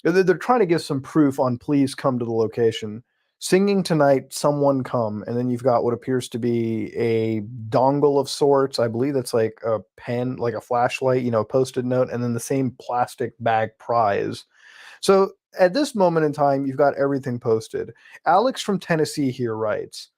they're trying to give some proof on please come to the location. Singing tonight, someone come. And then you've got what appears to be a dongle of sorts. I believe that's like a pen, like a flashlight, you know, post-it note, and then the same plastic bag prize. So at this moment in time, you've got everything posted. Alex from Tennessee here writes,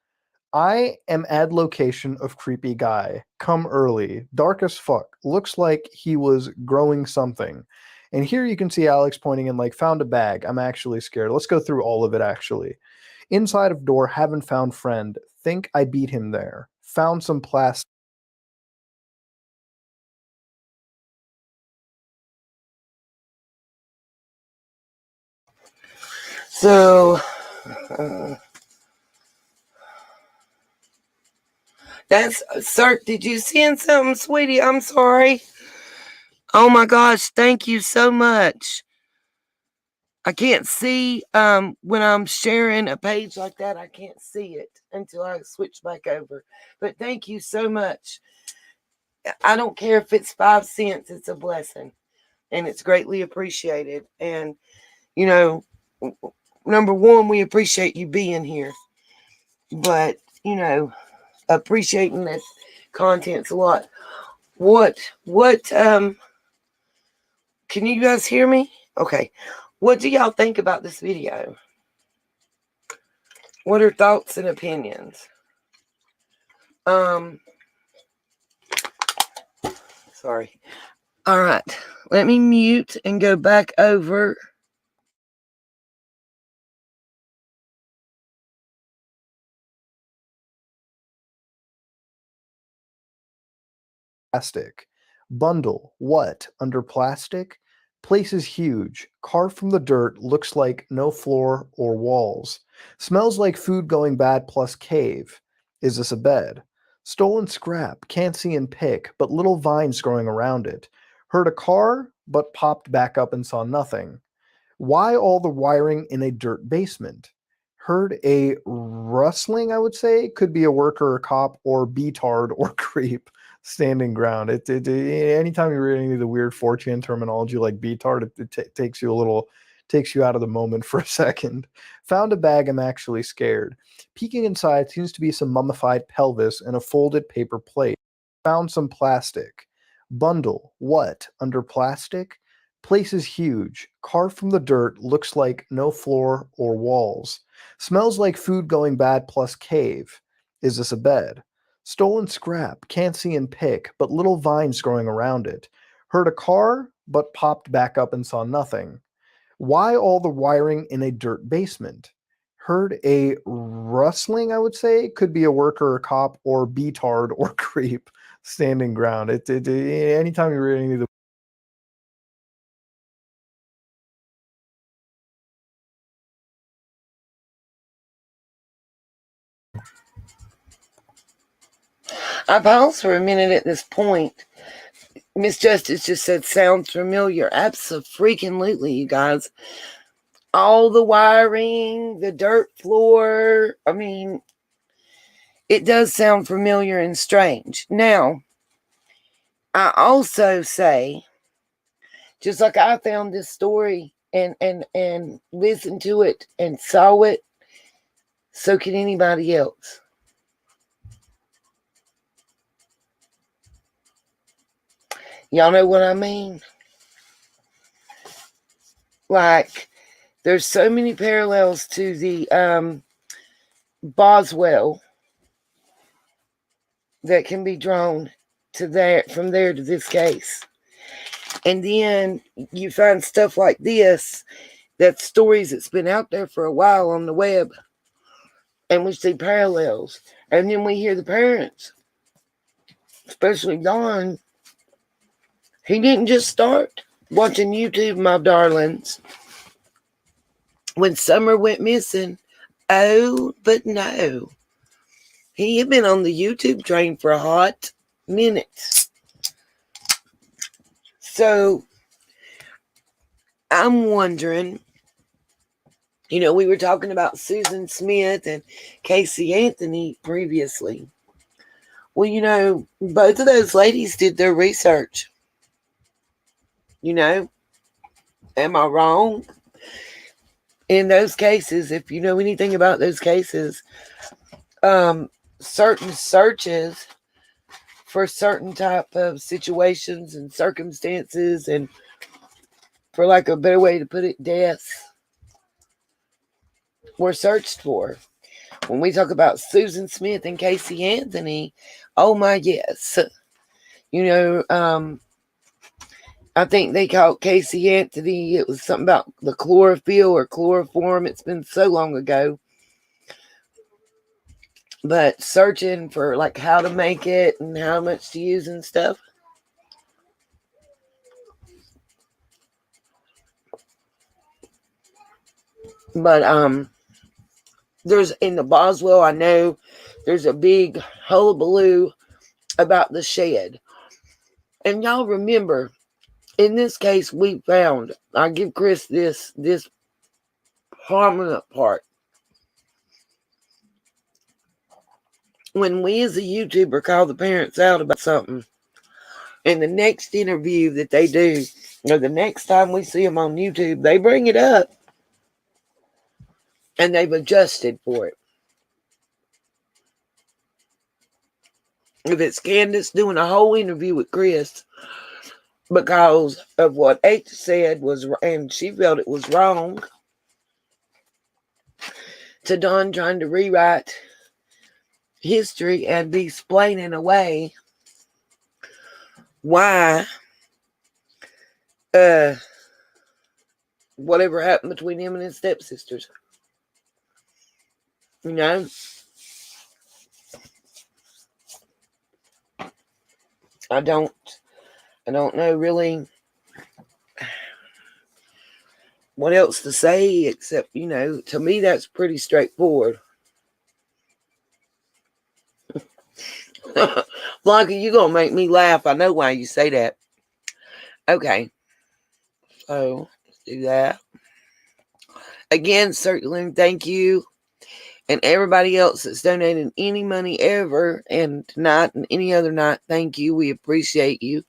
I am at location of creepy guy. Come early. Dark as fuck. Looks like he was growing something. And here you can see Alex pointing in like, found a bag. I'm actually scared. Let's go through all of it actually. Inside of door, haven't found friend. Think I beat him there. Found some plastic. So, that's, sir, did you send something, sweetie? I'm sorry. Oh my gosh, thank you so much. I can't see when I'm sharing a page like that, I can't see it until I switch back over. But thank you so much. I don't care if it's 5 cents, it's a blessing. And it's greatly appreciated. And, you know, number one, we appreciate you being here. But, you know, appreciating this content's a lot. What, can you guys hear me? Okay. What do y'all think about this video? What are thoughts and opinions? Sorry. All right. Let me mute and go back over. Plastic. Bundle. What? Under plastic? Place is huge. Carved from the dirt. Looks like no floor or walls. Smells like food going bad plus cave. Is this a bed? Stolen scrap. Can't see and pick, but little vines growing around it. Heard a car, but popped back up and saw nothing. Why all the wiring in a dirt basement? Heard a rustling, I would say. Could be a worker, a cop, or beatard or creep. Standing ground. Anytime you read any of the weird 4chan terminology like beatard, it takes you out of the moment for a second. Found a bag. I'm actually scared. Peeking inside seems to be some mummified pelvis and a folded paper plate. Found some plastic. Bundle. What? Under plastic? Place is huge. Carved from the dirt. Looks like no floor or walls. Smells like food going bad plus cave. Is this a bed? Stolen scrap. Can't see and pick, but little vines growing around it. Heard a car, but popped back up and saw nothing. Why all the wiring in a dirt basement? Heard a rustling, I would say. Could be a worker, a cop, or beatard or creep. Standing ground. Anytime you read any of the I paused for a minute at this point. Miss Justice just said, sounds familiar. Absolutely, you guys. All the wiring, the dirt floor. I mean, it does sound familiar and strange. Now, I also say, just like I found this story and listened to it and saw it, so can anybody else. Y'all know what I mean? Like, there's so many parallels to the Boswell that can be drawn to there, from there to this case. And then you find stuff like this, that stories that's been out there for a while on the web, and we see parallels. And then we hear the parents, especially Don. He didn't just start watching YouTube, my darlings, when Summer went missing. Oh, but no. He had been on the YouTube train for a hot minute. So, I'm wondering, you know, we were talking about Susan Smith and Casey Anthony previously. Well, you know, both of those ladies did their research. You know, am I wrong? In those cases, if you know anything about those cases, certain searches for certain type of situations and circumstances, and for lack of a better way to put it, deaths, were searched for. When we talk about Susan Smith and Casey Anthony, oh my yes. You know, I think they called Casey Anthony, it was something about the chlorophyll or chloroform. It's been so long ago. But searching for like how to make it and how much to use and stuff. But there's in the Boswell, I know there's a big hullabaloo about the shed. And y'all remember, in this case, we found, I give Chris this prominent part. When we as a YouTuber call the parents out about something, in the next interview that they do, or the next time we see them on YouTube, they bring it up and they've adjusted for it. If it's Candace doing a whole interview with Chris because of what H said was, and she felt it was wrong, to Don trying to rewrite history and be explaining away why whatever happened between him and his stepsisters. You know? I don't know really what else to say except, you know, to me that's pretty straightforward. Blanca, you gonna make me laugh. I know why you say that. Okay. So, let's do that. Again, certainly thank you. And everybody else that's donated any money ever, and tonight and any other night, thank you. We appreciate you.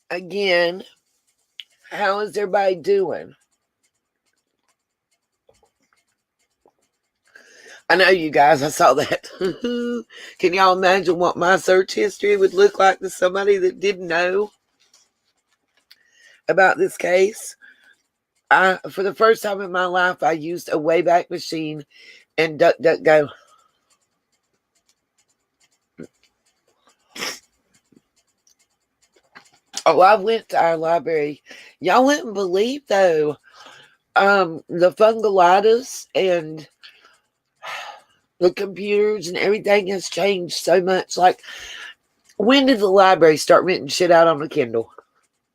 Again, how is everybody doing? I know you guys, I saw that. Can y'all imagine what my search history would look like to somebody that didn't know? about this case. For the first time in my life, I used a Wayback Machine and DuckDuckGo. Oh, I went to our library. Y'all wouldn't believe, though, the fungalitis and the computers and everything has changed so much. Like, when did the library start renting shit out on the Kindle?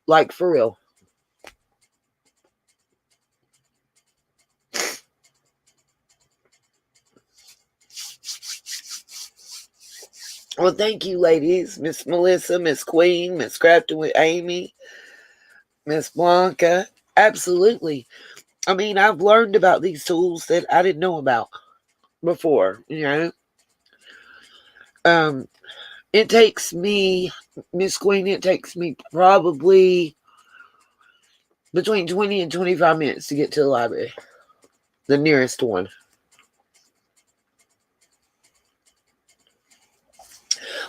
Like, for real. Well, thank you, ladies. Miss Melissa, Miss Queen, Miss Crafton with Amy, Miss Blanca. Absolutely. I mean, I've learned about these tools that I didn't know about before, you know. It takes me, Miss Queen, it takes me probably between 20 and 25 minutes to get to the library. The nearest one.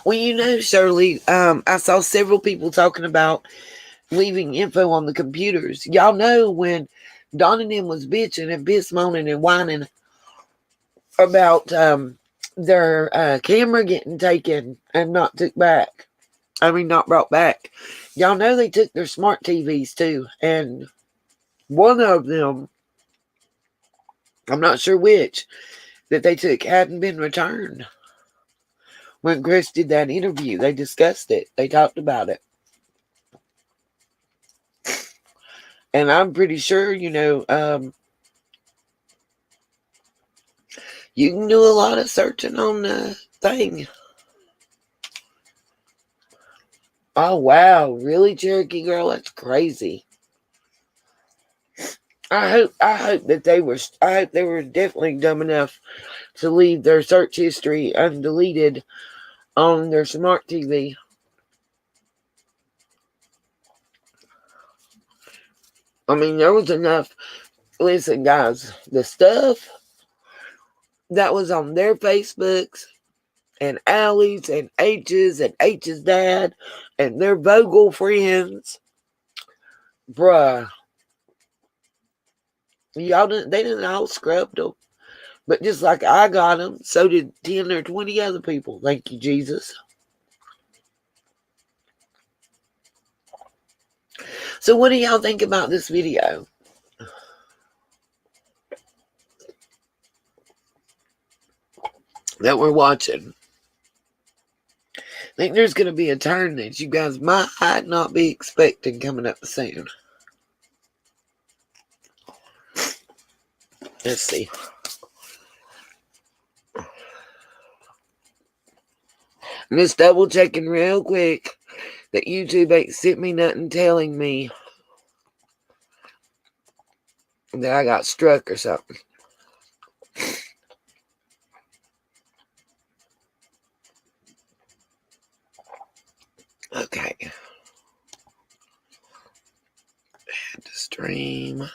Well, you know, Shirley, I saw several people talking about leaving info on the computers. Y'all know when Don and them was bitching and piss moaning and whining about their camera getting taken and not took back. I mean, not brought back. Y'all know they took their smart TVs too. And one of them, I'm not sure which, that they took hadn't been returned. When Chris did that interview, they discussed it. They talked about it. And I'm pretty sure, you know, you can do a lot of searching on the thing. Oh, wow. Really, Cherokee Girl? That's crazy. I hope that they were definitely dumb enough to leave their search history undeleted on their smart TV. I mean, there was enough. Listen, guys, the stuff that was on their Facebooks and Allie's and H's dad and their Vogel friends, bruh, they didn't all scrub them. But just like I got them, so did 10 or 20 other people. Thank you, Jesus. So what do y'all think about this video? That we're watching. I think there's going to be a turn that you guys might not be expecting coming up soon. Let's see. I'm just double checking real quick that YouTube ain't sent me nothing telling me that I got struck or something. Okay. Add to stream.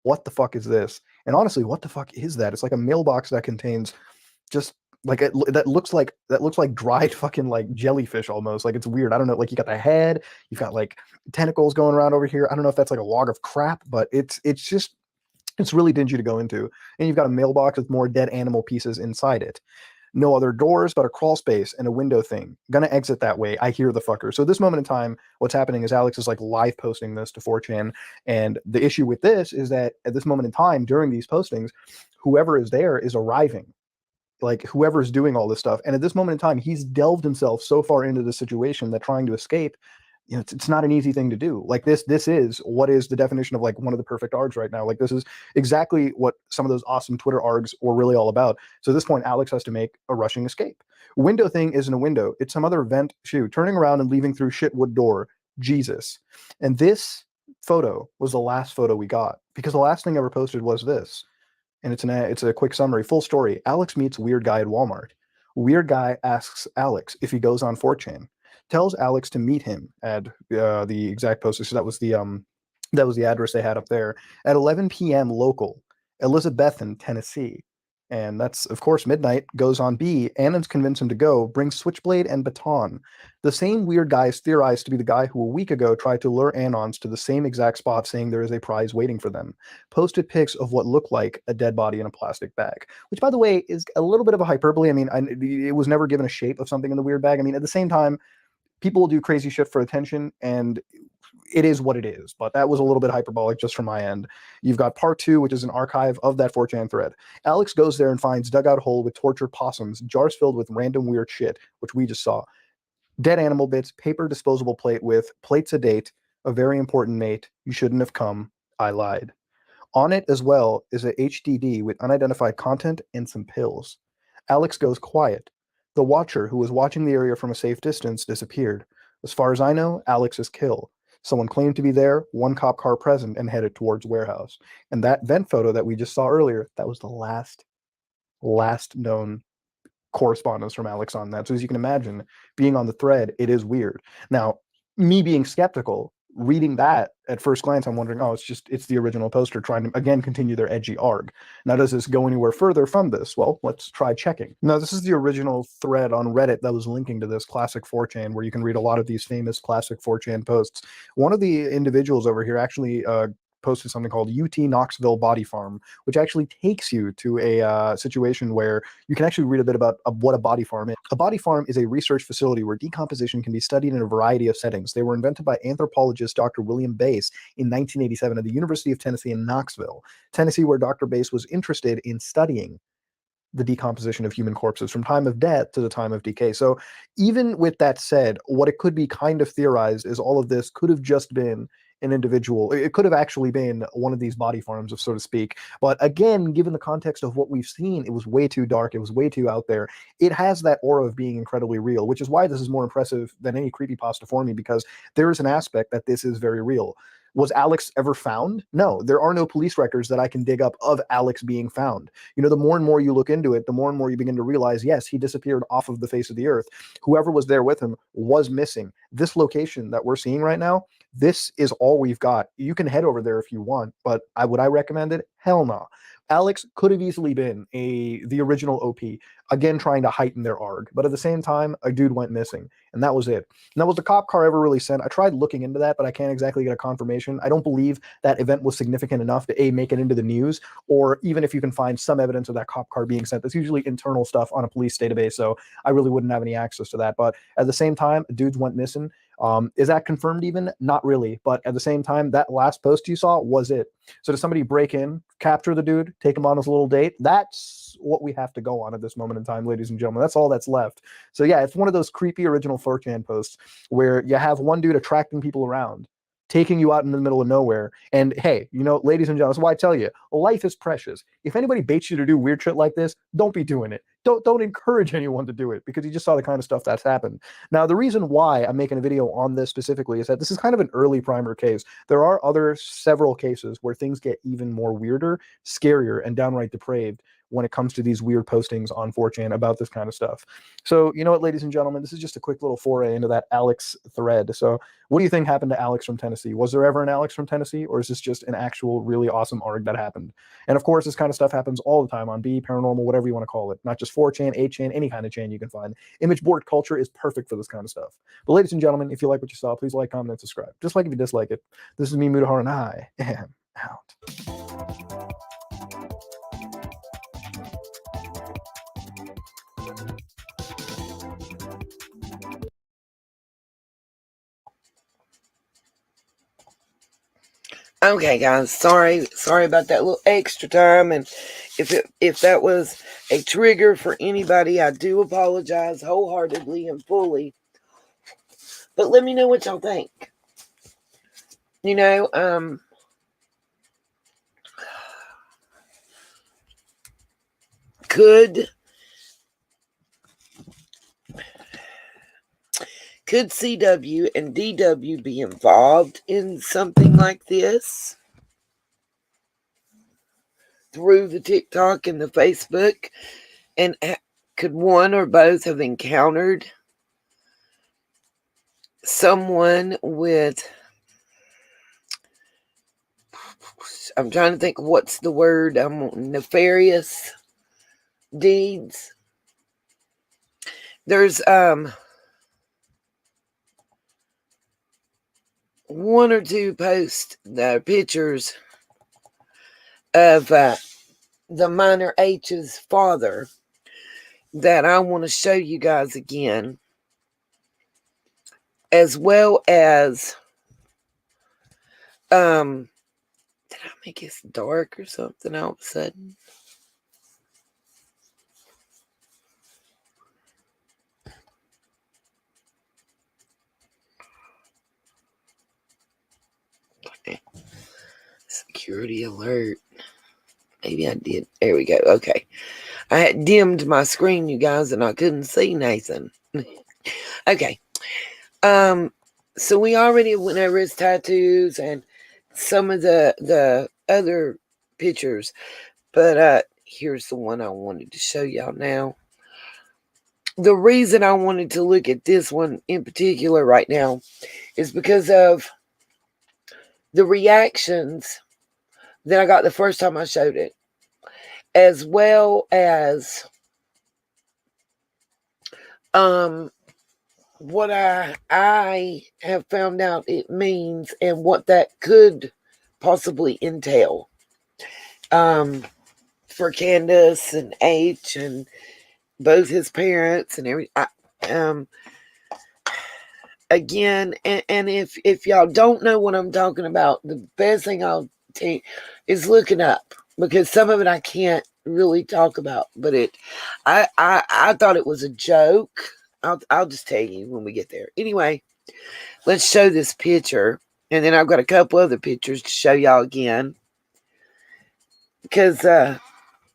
What the fuck is this? And honestly, what the fuck is that? It's like a mailbox that contains just like that looks like dried fucking like jellyfish almost. Like it's weird. I don't know. Like you got the head, you've got like tentacles going around over here. I don't know if that's like a log of crap, but it's really dingy to go into. And you've got a mailbox with more dead animal pieces inside it. No other doors, but a crawl space and a window thing. Gonna exit that way. I hear the fucker. So at this moment in time, what's happening is Alex is like live posting this to 4chan. And the issue with this is that at this moment in time, during these postings, whoever is there is arriving. Like whoever's doing all this stuff. And at this moment in time, he's delved himself so far into the situation that trying to escape, you know, it's not an easy thing to do. Like this is what is the definition of like one of the perfect args right now. Like this is exactly what some of those awesome Twitter args were really all about. So at this point, Alex has to make a rushing escape. Window thing isn't a window. It's some other vent shoe. Turning around and leaving through shitwood door. Jesus. And this photo was the last photo we got because the last thing I ever posted was this. And it's a quick summary. Full story. Alex meets weird guy at Walmart. Weird guy asks Alex if he goes on 4chan. Tells Alex to meet him at the exact poster. So that was the address they had up there at 11 p.m. local, Elizabethton, Tennessee. And that's, of course, midnight. Goes on B. Annans convince him to go, brings switchblade and baton. The same weird guy is theorized to be the guy who a week ago tried to lure Anons to the same exact spot, saying there is a prize waiting for them. Posted pics of what looked like a dead body in a plastic bag, which, by the way, is a little bit of a hyperbole. I mean, it was never given a shape of something in the weird bag. I mean, at the same time, people will do crazy shit for attention, and it is what it is, but that was a little bit hyperbolic just from my end. You've got part 2, which is an archive of that 4chan thread. Alex goes there and finds dugout hole with tortured possums, jars filled with random weird shit, which we just saw, dead animal bits, paper disposable plate with plates a date, a very important mate, you shouldn't have come, I lied. On it as well is a HDD with unidentified content and some pills. Alex goes quiet. The watcher, who was watching the area from a safe distance, disappeared. As far as I know, Alex is killed. Someone claimed to be there, one cop car present, and headed towards warehouse. And that vent photo that we just saw earlier, that was the last known correspondence from Alex on that. So as you can imagine, being on the thread, it is weird. Now, me being skeptical, reading that at first glance, I'm wondering, oh, it's the original poster trying to, again, continue their edgy arg. Now, does this go anywhere further from this? Well, let's try checking. Now, this is the original thread on Reddit that was linking to this classic 4chan, where you can read a lot of these famous classic 4chan posts. One of the individuals over here actually posted something called UT Knoxville Body Farm, which actually takes you to a situation where you can actually read a bit about what a body farm is. A body farm is a research facility where decomposition can be studied in a variety of settings. They were invented by anthropologist Dr. William Bass in 1987 at the University of Tennessee in Knoxville, Tennessee, where Dr. Bass was interested in studying the decomposition of human corpses from time of death to the time of decay. So even with that said, what it could be kind of theorized is all of this could have just been an individual. It could have actually been one of these body farms, so to speak. But again, given the context of what we've seen, it was way too dark. It was way too out there. It has that aura of being incredibly real, which is why this is more impressive than any creepypasta for me, because there is an aspect that this is very real. Was Alex ever found? No, there are no police records that I can dig up of Alex being found. You know, the more and more you look into it, the more and more you begin to realize, yes, he disappeared off of the face of the earth. Whoever was there with him was missing. This location that we're seeing right now, this is all we've got. You can head over there if you want, but would I recommend it? Hell no. Alex could have easily been the original OP, again trying to heighten their arg, but at the same time, a dude went missing, and that was it. And that was the cop car ever really sent? I tried looking into that, but I can't exactly get a confirmation. I don't believe that event was significant enough to make it into the news, or even if you can find some evidence of that cop car being sent, that's usually internal stuff on a police database, so I really wouldn't have any access to that. But at the same time, dudes went missing. Is that confirmed even? Not really. But at the same time, that last post you saw was it. So does somebody break in, capture the dude, take him on his little date? That's what we have to go on at this moment in time, ladies and gentlemen. That's all that's left. So yeah, it's one of those creepy original 4chan posts where you have one dude attracting people around, taking you out in the middle of nowhere. And hey, you know, ladies and gentlemen, that's why I tell you, life is precious. If anybody baits you to do weird shit like this, don't be doing it. Don't encourage anyone to do it, because you just saw the kind of stuff that's happened. Now, the reason why I'm making a video on this specifically is that this is kind of an early primer case. There are several cases where things get even more weirder, scarier, and downright depraved when it comes to these weird postings on 4chan about this kind of stuff. So, you know what, ladies and gentlemen, this is just a quick little foray into that Alex thread. So what do you think happened to Alex from Tennessee? Was there ever an Alex from Tennessee, or is this just an actual really awesome arg that happened? And of course, this kind of stuff happens all the time on B, paranormal, whatever you want to call it. Not just 4chan, 8chan, any kind of chain you can find. Image board culture is perfect for this kind of stuff. But ladies and gentlemen, if you like what you saw, please like, comment, and subscribe. Just like if you dislike it. This is me, Mudahar, and I am out. Okay, guys, sorry about that little extra time, and if that was a trigger for anybody, I do apologize wholeheartedly and fully. But let me know what y'all think. You know, could CW and DW be involved in something like this through the TikTok and the Facebook? And could one or both have encountered someone with, I'm trying to think what's the word, nefarious deeds. There's one or two posts that are pictures of the minor H's father that I want to show you guys again, as well as did I make it dark or something all of a sudden? Security alert. Maybe I did. There we go. Okay. I had dimmed my screen, you guys, and I couldn't see Nathan. Okay. So we already went over his tattoos and some of the other pictures, but here's the one I wanted to show y'all now. The reason I wanted to look at this one in particular right now is because of the reactions that I got the first time I showed it, as well as what I have found out it means and what that could possibly entail for Candace and H and both his parents and everything. Again, and if y'all don't know what I'm talking about, the best thing I'll tell you is looking up, because some of it I can't really talk about, but I thought it was a joke. I'll just tell you when we get there. Anyway, let's show this picture, and then I've got a couple other pictures to show y'all again, because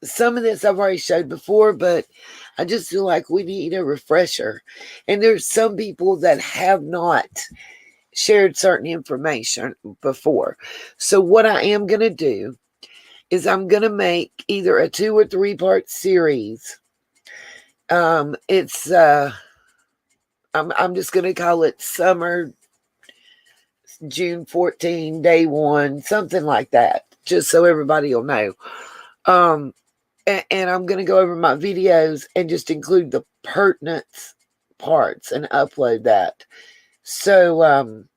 some of this I've already showed before, but I just feel like we need a refresher. And there's some people that have not shared certain information before. So what I am going to do is I'm going to make either a 2 or 3 part series. It's I'm just going to call it Summer June 14 Day 1, something like that, just so everybody will know. And I'm going to go over my videos and just include the pertinent parts and upload that. So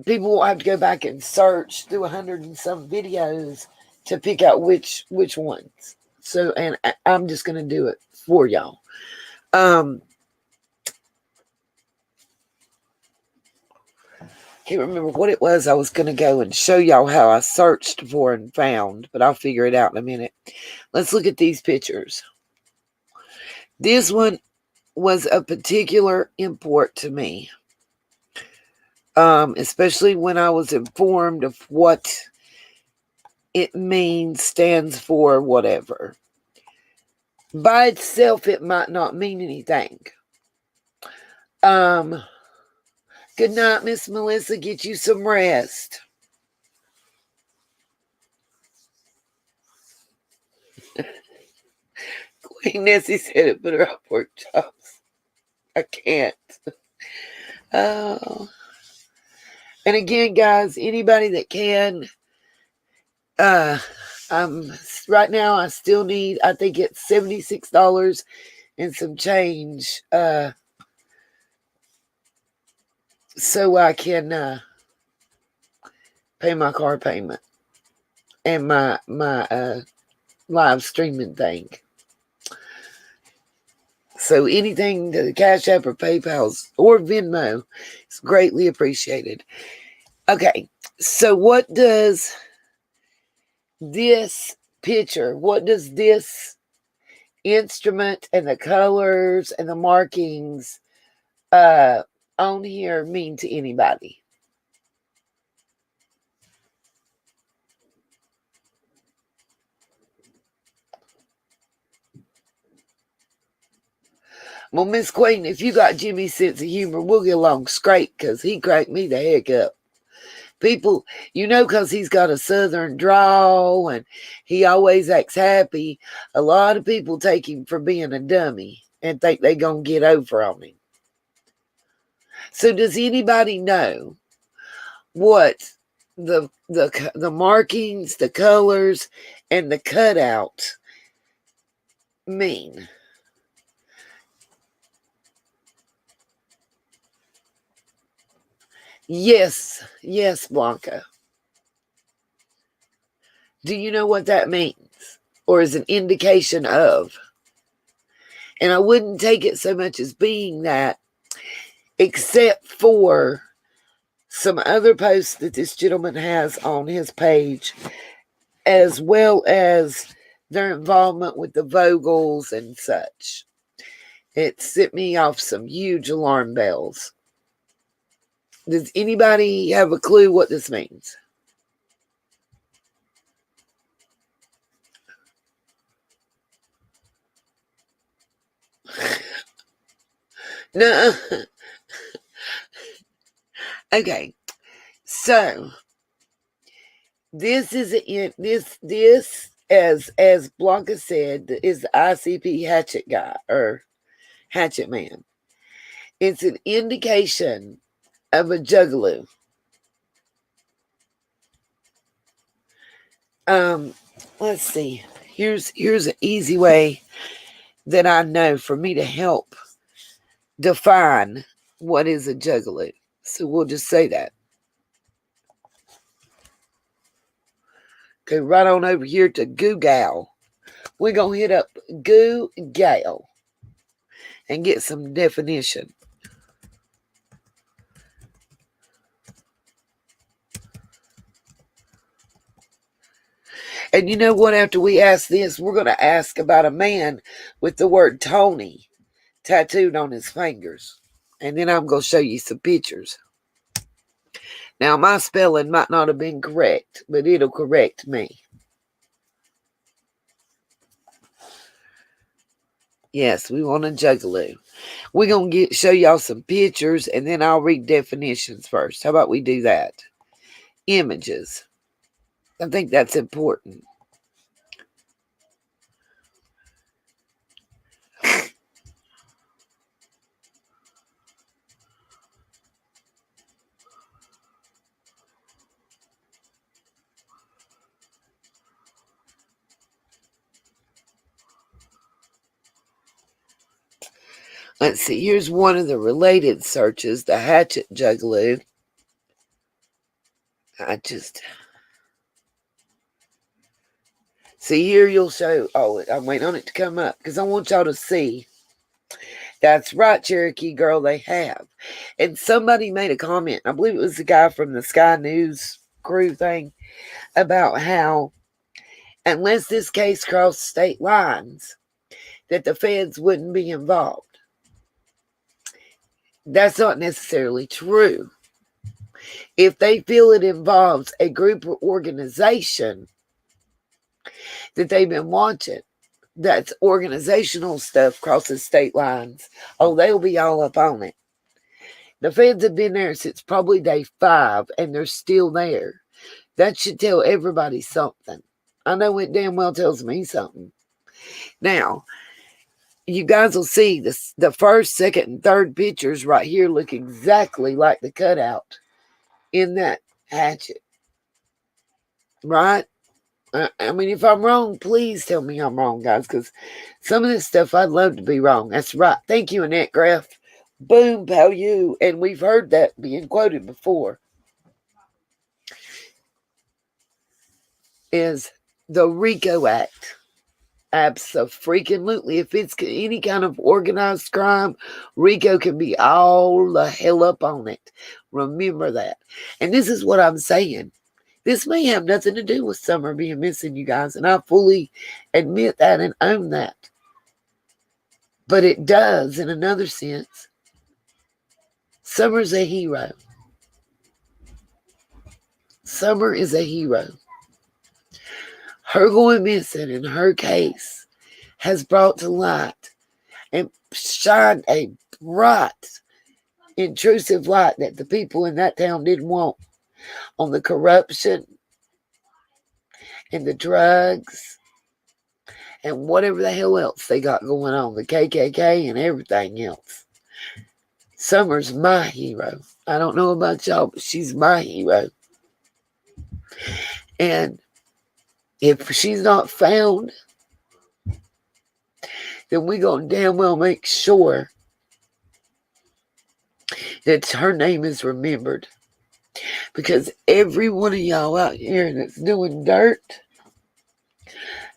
people will have to go back and search through 100 and some videos to pick out which ones. So, and I'm just going to do it for y'all. Can't remember what it was I was going to go and show y'all how I searched for and found, but I'll figure it out in a minute. Let's look at these pictures. This one was a particular import to me, especially when I was informed of what it means, stands for, whatever. By itself, it might not mean anything. Good night, Miss Melissa. Get you some rest. Queen Nessie said it, put her up pork chops. I can't. Oh. And again, guys, anybody that can, right now I still need, I think it's $76 and some change, so I can pay my car payment and my live streaming thing. So anything to the Cash App or PayPal's or Venmo is greatly appreciated. Okay, so what does this picture, what does this instrument and the colors and the markings on here mean to anybody? Well, Miss Queen, if you got Jimmy's sense of humor, we'll get along straight, because he cracked me the heck up. People, because he's got a southern drawl and he always acts happy, a lot of people take him for being a dummy and think they're going to get over on him. So does anybody know what the markings, the colors, and the cutout mean? Yes, Blanca. Do you know what that means? Or is an indication of? And I wouldn't take it so much as being that, except for some other posts that this gentleman has on his page, as well as their involvement with the Vogels and such. It set me off some huge alarm bells. Does anybody have a clue what this means? No. Okay. So this is this as Blanca said is the ICP hatchet guy or hatchet man. It's an indication of a juggalo. Let's see. Here's an easy way that I know for me to help define what is a juggalo. So we'll just say that. Okay, right on over here to Google. We're going to hit up Google and get some definition. And you know what? After we ask this, we're going to ask about a man with the word Tony tattooed on his fingers. And then I'm going to show you some pictures. Now, my spelling might not have been correct, but it'll correct me. Yes, we want a juggalo. We're going to show y'all some pictures, and then I'll read definitions first. How about we do that? Images. I think that's important. Let's see. Here's one of the related searches, the hatchet juggalo. See, here you'll show. Oh, I'm waiting on it to come up because I want y'all to see. That's right, Cherokee girl, they have. And somebody made a comment, I believe it was the guy from the Sky News crew thing, about how unless this case crossed state lines, that the feds wouldn't be involved. That's not necessarily true. If they feel it involves a group or organization that they've been watching, that's organizational stuff crosses state lines, oh, they'll be all up on it. The feds have been there since probably day 5, and they're still there. That should tell everybody something. I know it damn well tells me something. Now, you guys will see this, the first, second, and third pictures right here look exactly like the cutout in that hatchet. Right? I mean, if I'm wrong, please tell me I'm wrong, guys, because some of this stuff I'd love to be wrong. That's right. Thank you, Annette Graff. Boom, pow you. And we've heard that being quoted before. Is the RICO Act. Abso-freaking-lutely. If it's any kind of organized crime, RICO can be all the hell up on it. Remember that. And this is what I'm saying. This may have nothing to do with Summer being missing, you guys, and I fully admit that and own that. But it does in another sense. Summer's a hero. Summer is a hero. Her going missing in her case has brought to light and shined a bright, intrusive light that the people in that town didn't want on the corruption and the drugs and whatever the hell else they got going on, the KKK and everything else. Summer's my hero. I don't know about y'all, but she's my hero. And if she's not found, then we gonna damn well make sure that her name is remembered. Because every one of y'all out here that's doing dirt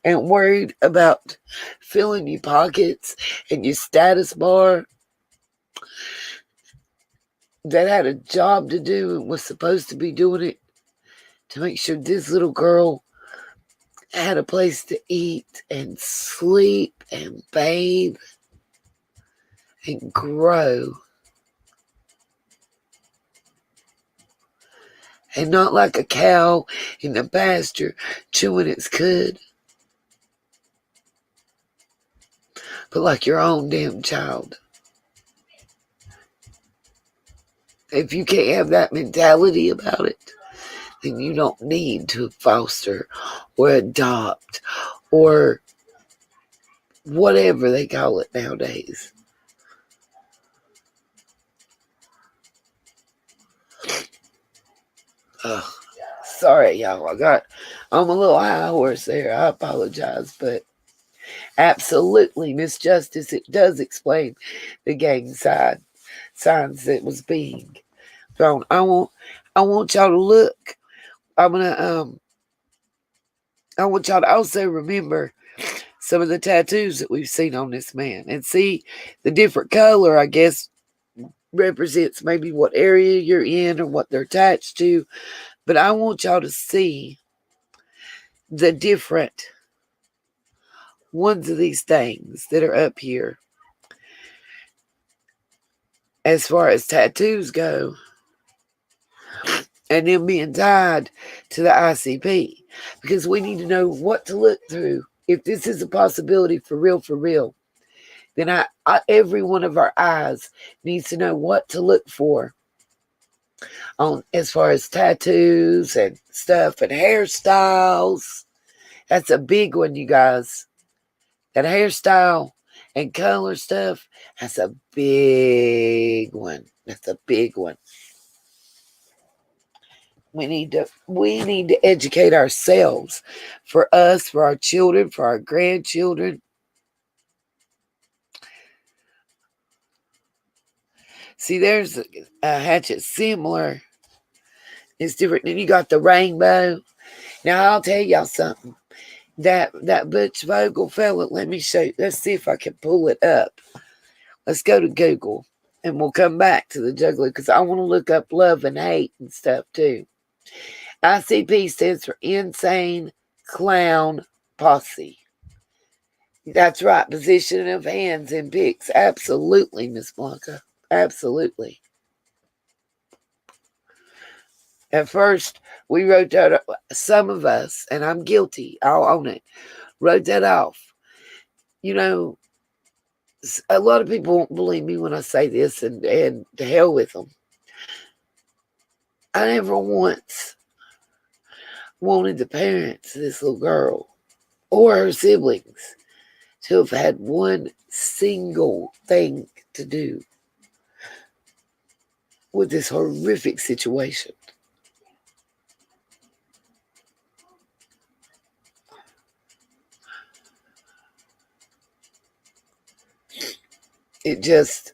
and worried about filling your pockets and your status bar, that had a job to do and was supposed to be doing it to make sure this little girl had a place to eat and sleep and bathe and grow. And not like a cow in the pasture chewing its cud, but like your own damn child. If you can't have that mentality about it, then you don't need to foster or adopt or whatever they call it nowadays. Ugh. Sorry, y'all. I'm a little high horse there. I apologize, but absolutely, Miss Justice, it does explain the gang signs that was being thrown. I want y'all to look. I want y'all to also remember some of the tattoos that we've seen on this man and see the different color, I guess, represents maybe what area you're in or what they're attached to. But I want y'all to see the different ones of these things that are up here as far as tattoos go, and them being tied to the ICP, because we need to know what to look through. If this is a possibility for real, then every one of our eyes needs to know what to look for on as far as tattoos and stuff and hairstyles. That's a big one, you guys. That hairstyle and color stuff, that's a big one. That's a big one. We need to educate ourselves, for us, for our children, for our grandchildren. See, there's a hatchet similar. It's different. Then you got the rainbow. Now I'll tell y'all something. That Butch Vogel fella, let me show you. Let's see if I can pull it up. Let's go to Google and we'll come back to the juggler, because I want to look up love and hate and stuff too. ICP stands for Insane Clown Posse. That's right. Position of hands and picks. Absolutely, Miss Blanca. Absolutely. At first, we wrote that, some of us, and I'm guilty, I'll own it, wrote that off. You know, a lot of people won't believe me when I say this, and to hell with them. I never once wanted the parents of this little girl or her siblings to have had one single thing to do with this horrific situation. It just,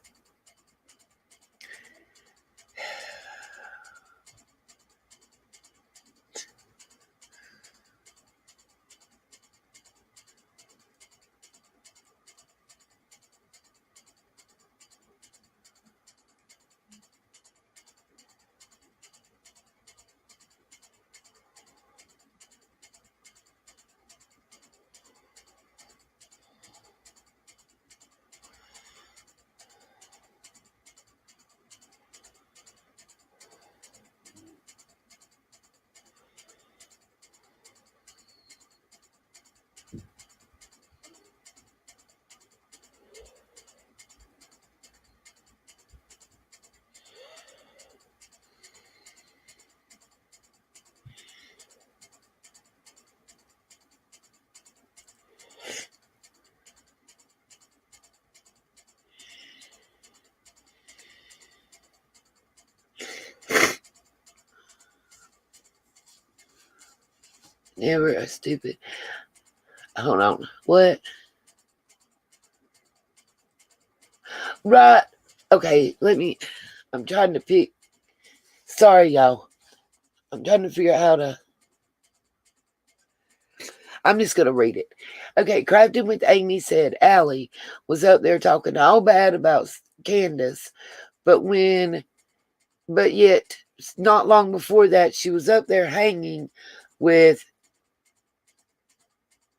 never a stupid. Hold on. What? Right. Okay, I'm trying to pick. Sorry, y'all. I'm trying to figure out how to. I'm just going to read it. Okay, Crafting with Amy said Allie was up there talking all bad about Candace, but yet not long before that, she was up there hanging with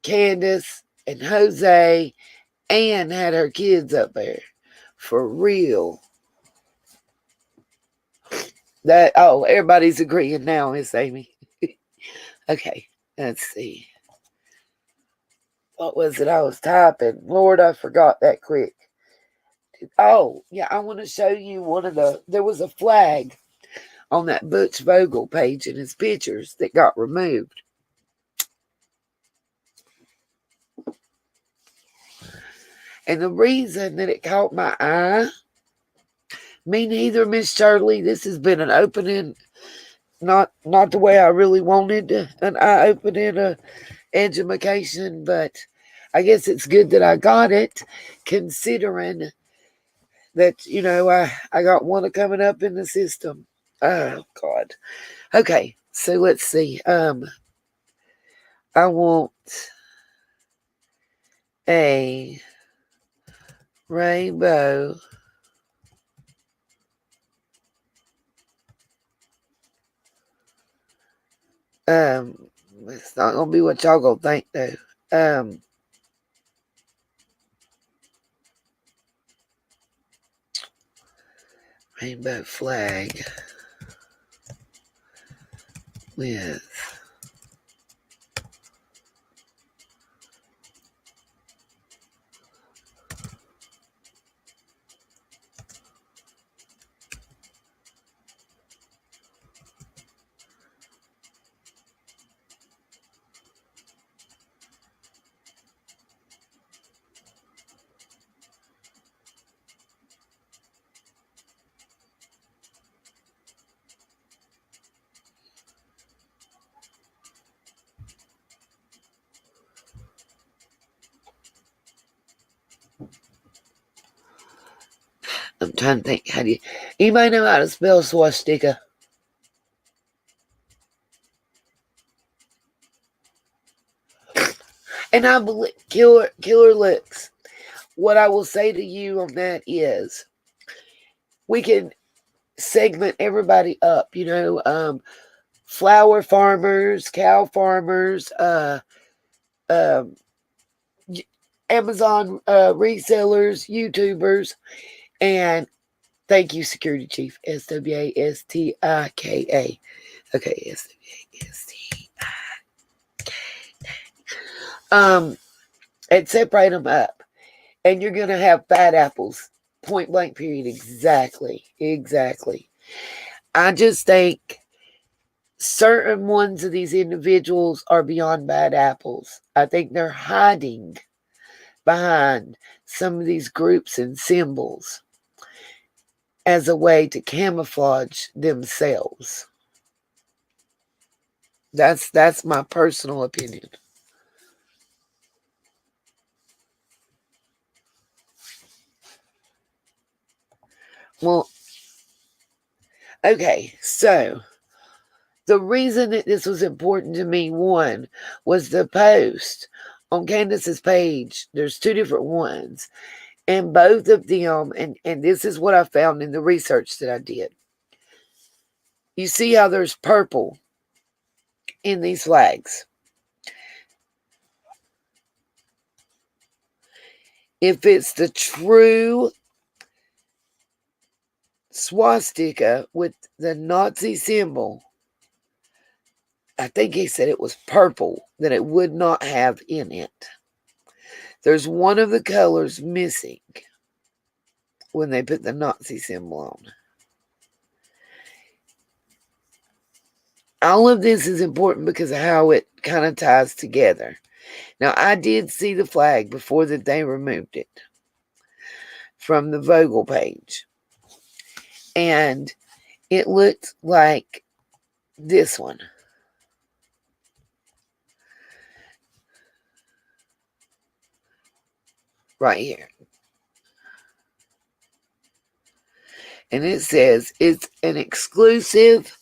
Candace and Jose and had her kids up there. For real. Everybody's agreeing now, Miss Amy. Okay, let's see. What was it I was typing? Lord, I forgot that quick. Oh, yeah, I want to show you there was a flag on that Butch Vogel page in his pictures that got removed. And the reason that it caught my eye, me neither, Miss Shirley. This has been an opening, not the way I really wanted, an eye-opening education, but I guess it's good that I got it, considering that, I got one coming up in the system. Oh, God. Okay, so let's see. I want a rainbow it's not gonna be what y'all gonna think though. Rainbow flag with I'm trying to think anybody know how to spell swastika? And I believe killer looks. What I will say to you on that is we can segment everybody up, flower farmers, cow farmers, Amazon resellers, YouTubers, and thank you, Security Chief, Swastika. Okay, Swastika. And separate them up. And you're going to have bad apples. Point blank period. Exactly. I just think certain ones of these individuals are beyond bad apples. I think they're hiding behind some of these groups and symbols as a way to camouflage themselves. That's my personal opinion. Well, okay, so the reason that this was important to me, one, was the post on Candace's page. There's two different ones. And both of them, and this is what I found in the research that I did. You see how there's purple in these flags. If it's the true swastika with the Nazi symbol, I think he said it was purple, that it would not have in it. There's one of the colors missing when they put the Nazi symbol on. All of this is important because of how it kind of ties together. Now, I did see the flag before that they removed it from the Vogel page. And it looked like this one. Right here. And it says it's an exclusive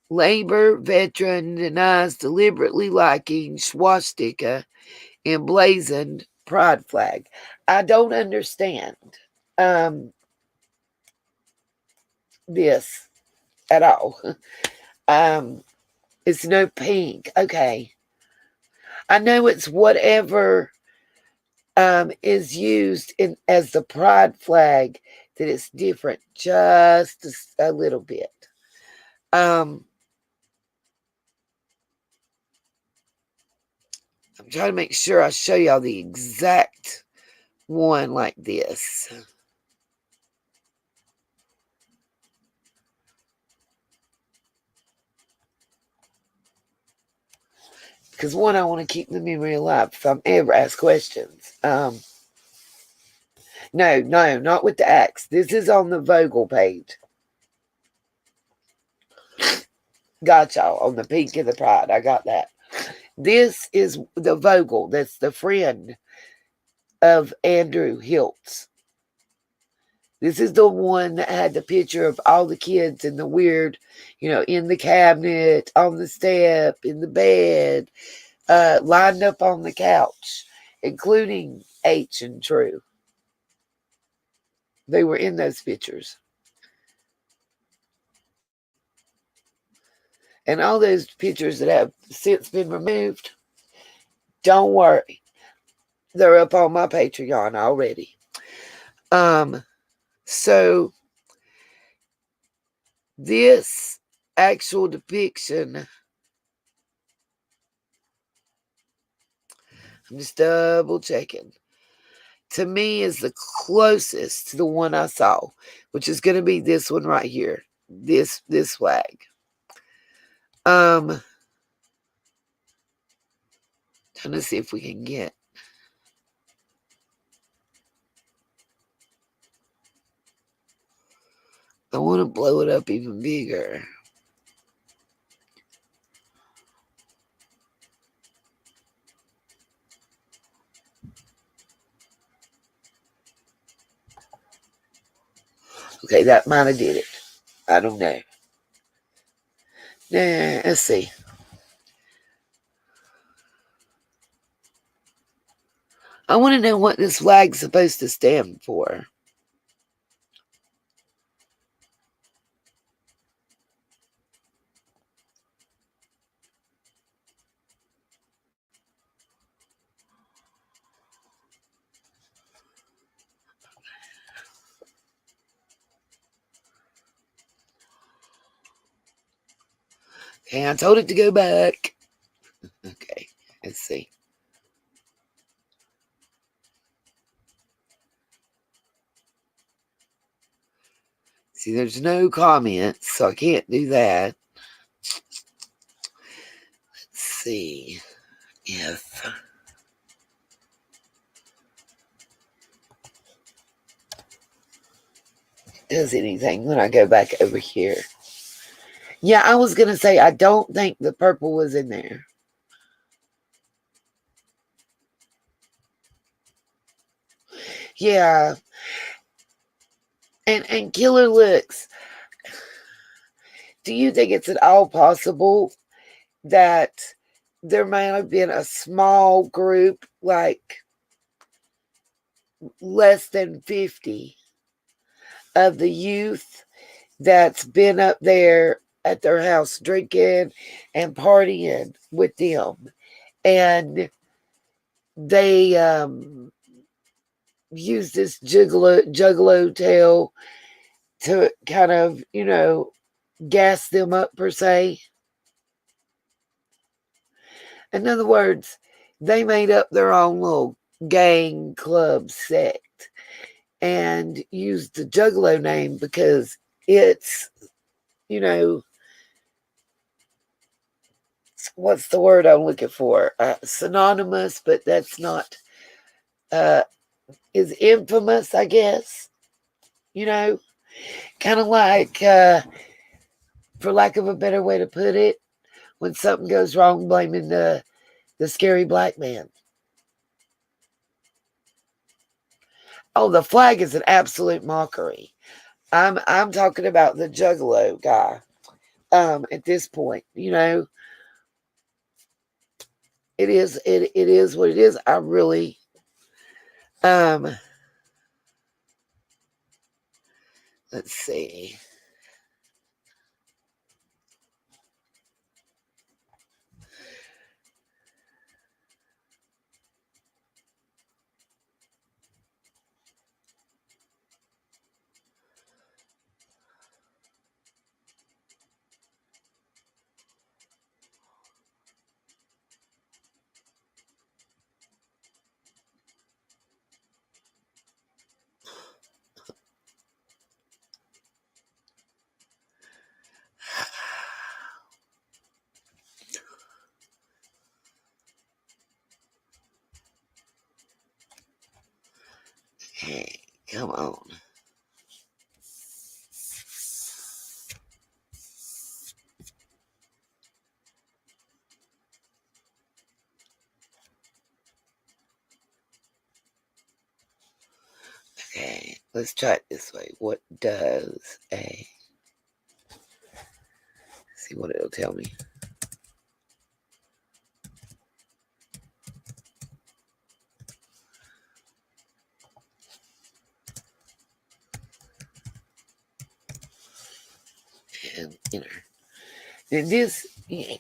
labor veteran denies deliberately liking swastika emblazoned pride flag. I don't understand this at all. It's no pink. Okay. I know it's whatever is used in as the pride flag that it's different just a little bit. I'm trying to make sure I show y'all the exact one like this. Because one, I want to keep the memory alive if I'm ever asked questions. No, not with the axe. This is on the Vogel page. Got y'all on the pink of the pride. I got that. This is the Vogel. That's the friend of Andrew Hiltz. This is the one that had the picture of all the kids in the weird, in the cabinet, on the step, in the bed, lined up on the couch, including H and True. They were in those pictures. And all those pictures that have since been removed, don't worry. They're up on my Patreon already. So this actual depiction, I'm just double checking, to me is the closest to the one I saw, which is going to be this one right here. This flag. Trying to see if we can get. I want to blow it up even bigger. Okay, that might have did it. I don't know. Nah, let's see. I want to know what this flag's supposed to stand for. Okay, I told it to go back. Okay, let's see. See, there's no comments, so I can't do that. Let's see if it does anything when I go back over here. Yeah, I was going to say, I don't think the purple was in there. Yeah. And Killer Looks, do you think it's at all possible that there may have been a small group, like less than 50 of the youth that's been up there at their house drinking and partying with them, and they use this juggalo tale to kind of, gas them up per se? In other words, they made up their own little gang club sect and used the Juggalo name because it's, what's the word I'm looking for? Synonymous, but that's not, is infamous, I guess. Kind of like, for lack of a better way to put it, when something goes wrong, blaming the scary black man. Oh, the flag is an absolute mockery. I'm talking about the Juggalo guy. At this point, you know, it is what it is. I really let's see. Okay, come on. Okay, let's try it this way. What does a... see what it'll tell me. And enter. And this,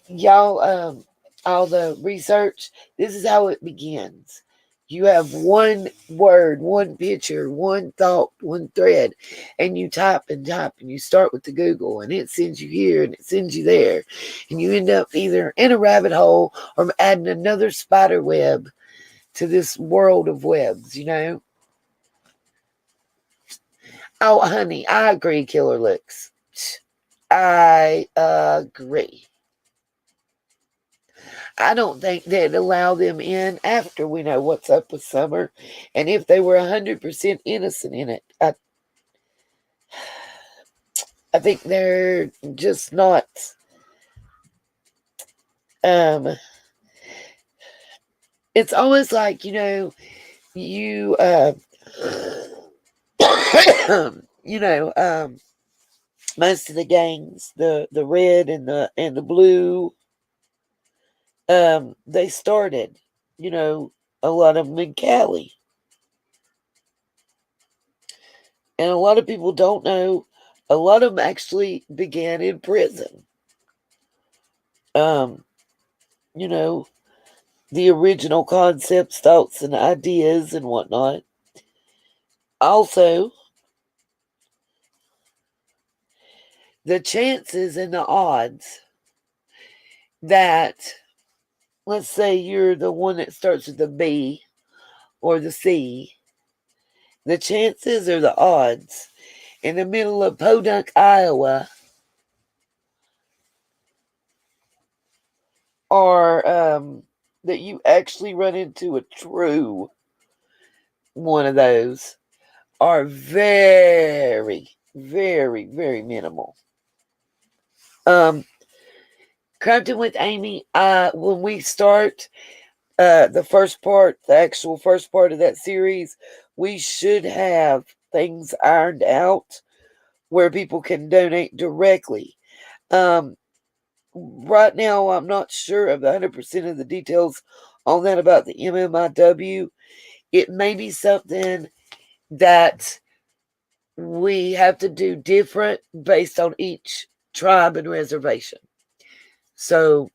y'all, all the research, this is how it begins. You have one word, one picture, one thought, one thread, and you type and type, and you start with the Google, and it sends you here and it sends you there, and you end up either in a rabbit hole or adding another spider web to this world of webs, you know? Oh, honey, I agree, Killer Looks. I agree. I don't think they'd allow them in after we know what's up with Summer. And if they were 100% innocent in it, I think they're just not. It's almost like, you know, you, you know, most of the gangs, the red and the blue, they started, you know, a lot of them in Cali. And a lot of people don't know, a lot of them actually began in prison. You know, the original concepts, thoughts, and ideas and whatnot. Also, the chances and the odds that, let's say you're the one that starts with the B or the C, the chances or the odds in the middle of Podunk, Iowa, are that you actually run into a true one of those are very, very, very minimal. Crampton with Amy, when we start the first part, the actual first part of that series, we should have things ironed out where people can donate directly. Right now, I'm not sure of 100% of the details on that about the MMIW. It may be something that we have to do different based on each tribe and reservation. So,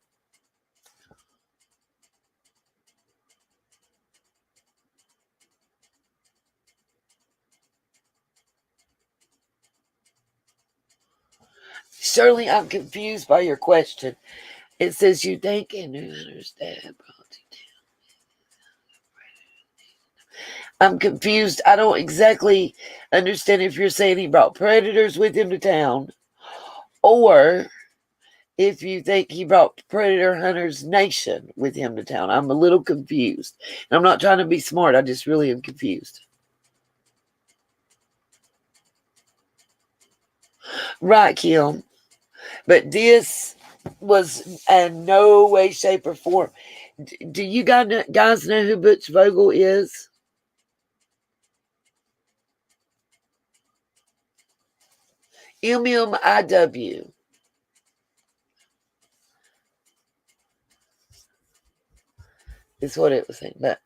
Shirley, I'm confused by your question. It says you think and you understand. I'm confused. I don't exactly understand if you're saying he brought predators with him to town or if you think he brought Predator Hunters Nation with him to town. I'm a little confused. And I'm not trying to be smart. I just really am confused. Right, Kim. But this was in no way, shape, or form. Do you guys know who Butch Vogel is? MMIW. Is what it was saying. But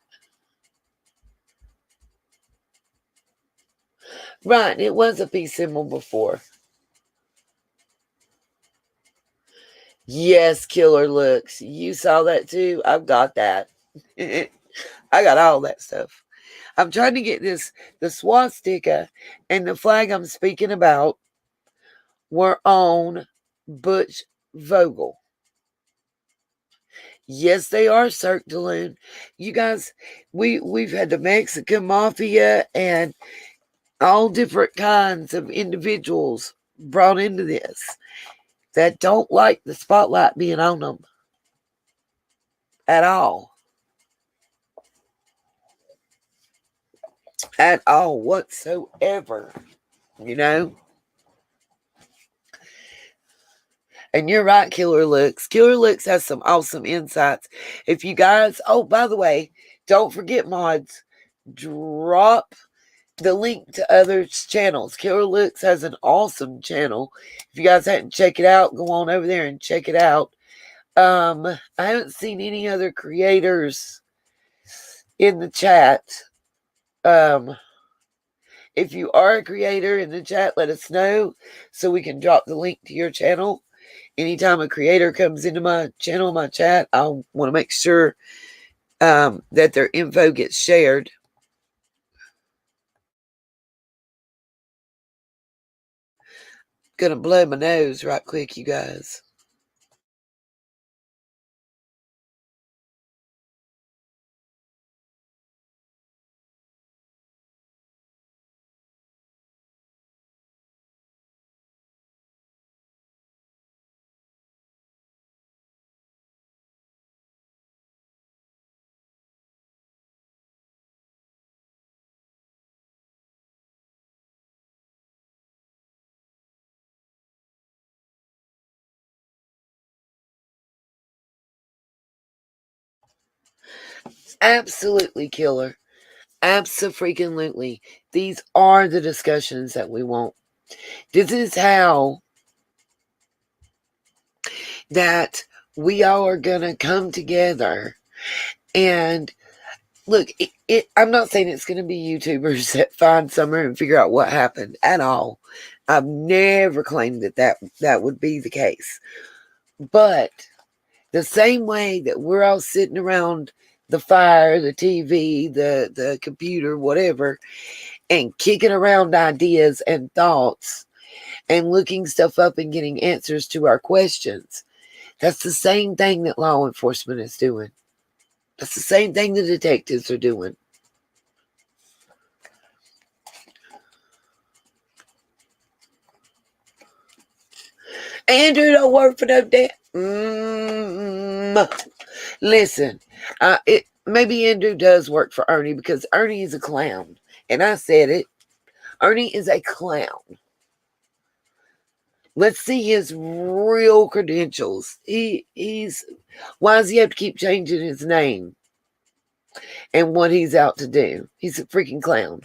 right, it was a peace symbol before. Yes, killer looks. You saw that too? I've got that. I got all that stuff. I'm trying to get the swastika and the flag I'm speaking about were on Butch Vogel. Yes, they are Cirque du Loon. You guys, we've had the Mexican mafia and all different kinds of individuals brought into this that don't like the spotlight being on them at all. At all whatsoever. You know? And you're right, Killer Looks. Killer Looks has some awesome insights. If you guys, oh, by the way, don't forget, mods, drop the link to others' channels. Killer Looks has an awesome channel. If you guys hadn't checked it out, go on over there and check it out. I haven't seen any other creators in the chat. If you are a creator in the chat, let us know so we can drop the link to your channel. Anytime a creator comes into my channel, my chat, I want to make sure that their info gets shared. Gonna blow my nose right quick, you guys. Absolutely, Killer. Abso-freaking-lutely. These are the discussions that we want. This is how that we all are going to come together. And look, I'm not saying it's going to be YouTubers that find Summer and figure out what happened at all. I've never claimed that would be the case. But the same way that we're all sitting around the fire, the TV, the computer, whatever, and kicking around ideas and thoughts and looking stuff up and getting answers to our questions. That's the same thing that law enforcement is doing. That's the same thing the detectives are doing. Andrew don't work for no damn. Listen, maybe Andrew does work for Ernie because Ernie is a clown. And I said it. Ernie is a clown. Let's see his real credentials. He's why does he have to keep changing his name and what he's out to do? He's a freaking clown.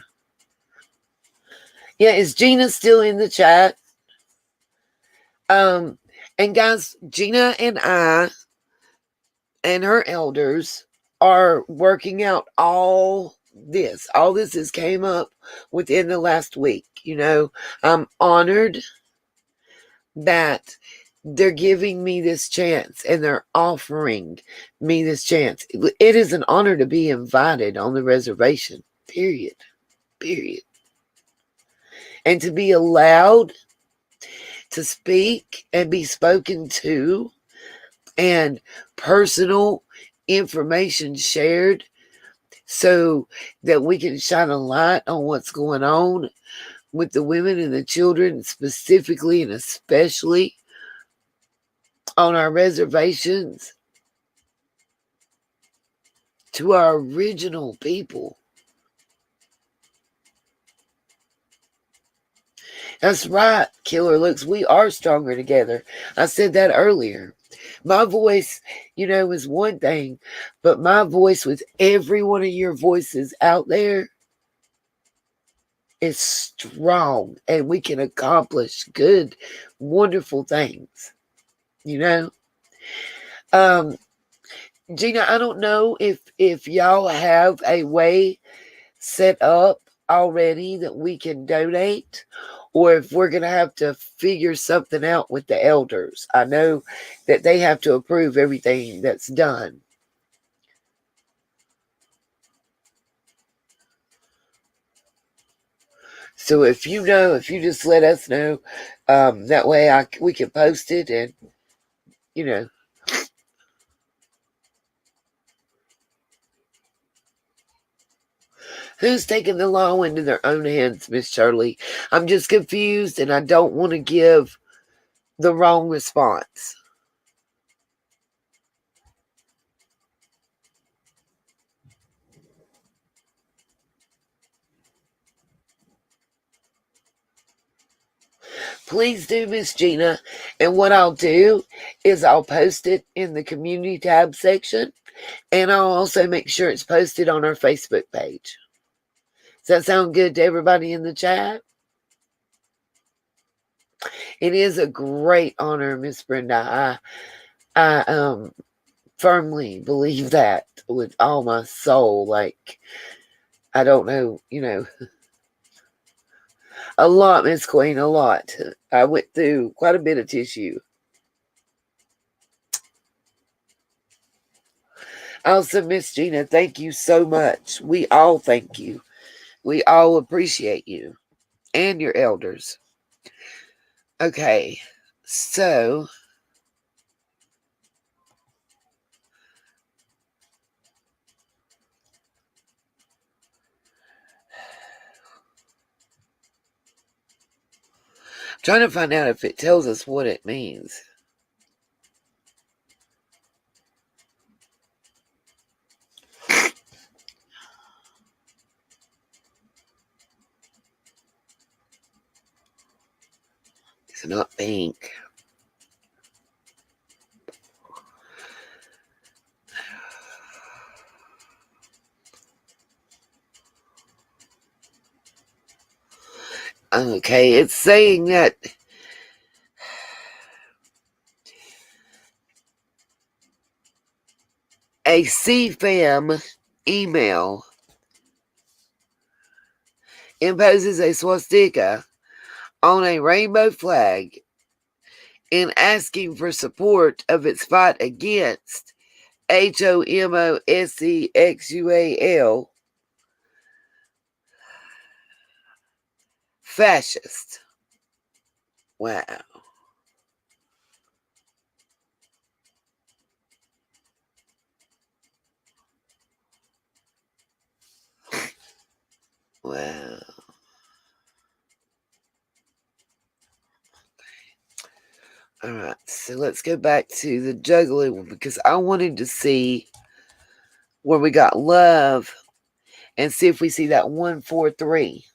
Yeah, is Gina still in the chat? And guys, Gina and I and her elders are working out all this. All this has came up within the last week. You know, I'm honored that they're giving me this chance and they're offering me this chance. It is an honor to be invited on the reservation, period. And to be allowed to speak and be spoken to and personal information shared so that we can shine a light on what's going on with the women and the children, specifically and especially on our reservations, to our original people. That's right, Killer Looks. We are stronger together. I said that earlier. My voice, is one thing, but my voice with every one of your voices out there is strong and we can accomplish good, wonderful things. You know? Gina, I don't know if y'all have a way set up already that we can donate, or if we're going to have to figure something out with the elders. I know that they have to approve everything that's done. So if you know, if you just let us know, that way we can post it and, you know. Who's taking the law into their own hands, Miss Shirley? I'm just confused and I don't want to give the wrong response. Please do, Miss Gina. And what I'll do is I'll post it in the community tab section, and I'll also make sure it's posted on our Facebook page. Does that sound good to everybody in the chat? It is a great honor, Miss Brenda. I firmly believe that with all my soul. Like, I don't know, you know, a lot, Miss Queen, a lot. I went through quite a bit of tissue. Also, Miss Gina, thank you so much. We all thank you. We all appreciate you and your elders. Okay, so I'm trying to find out if it tells us what it means. It's not pink. Okay, it's saying that a CFAM email imposes a swastika on a rainbow flag in asking for support of its fight against homosexual fascist. Wow. Wow. All right, so let's go back to the juggling one because I wanted to see where we got love and see if we see that 143.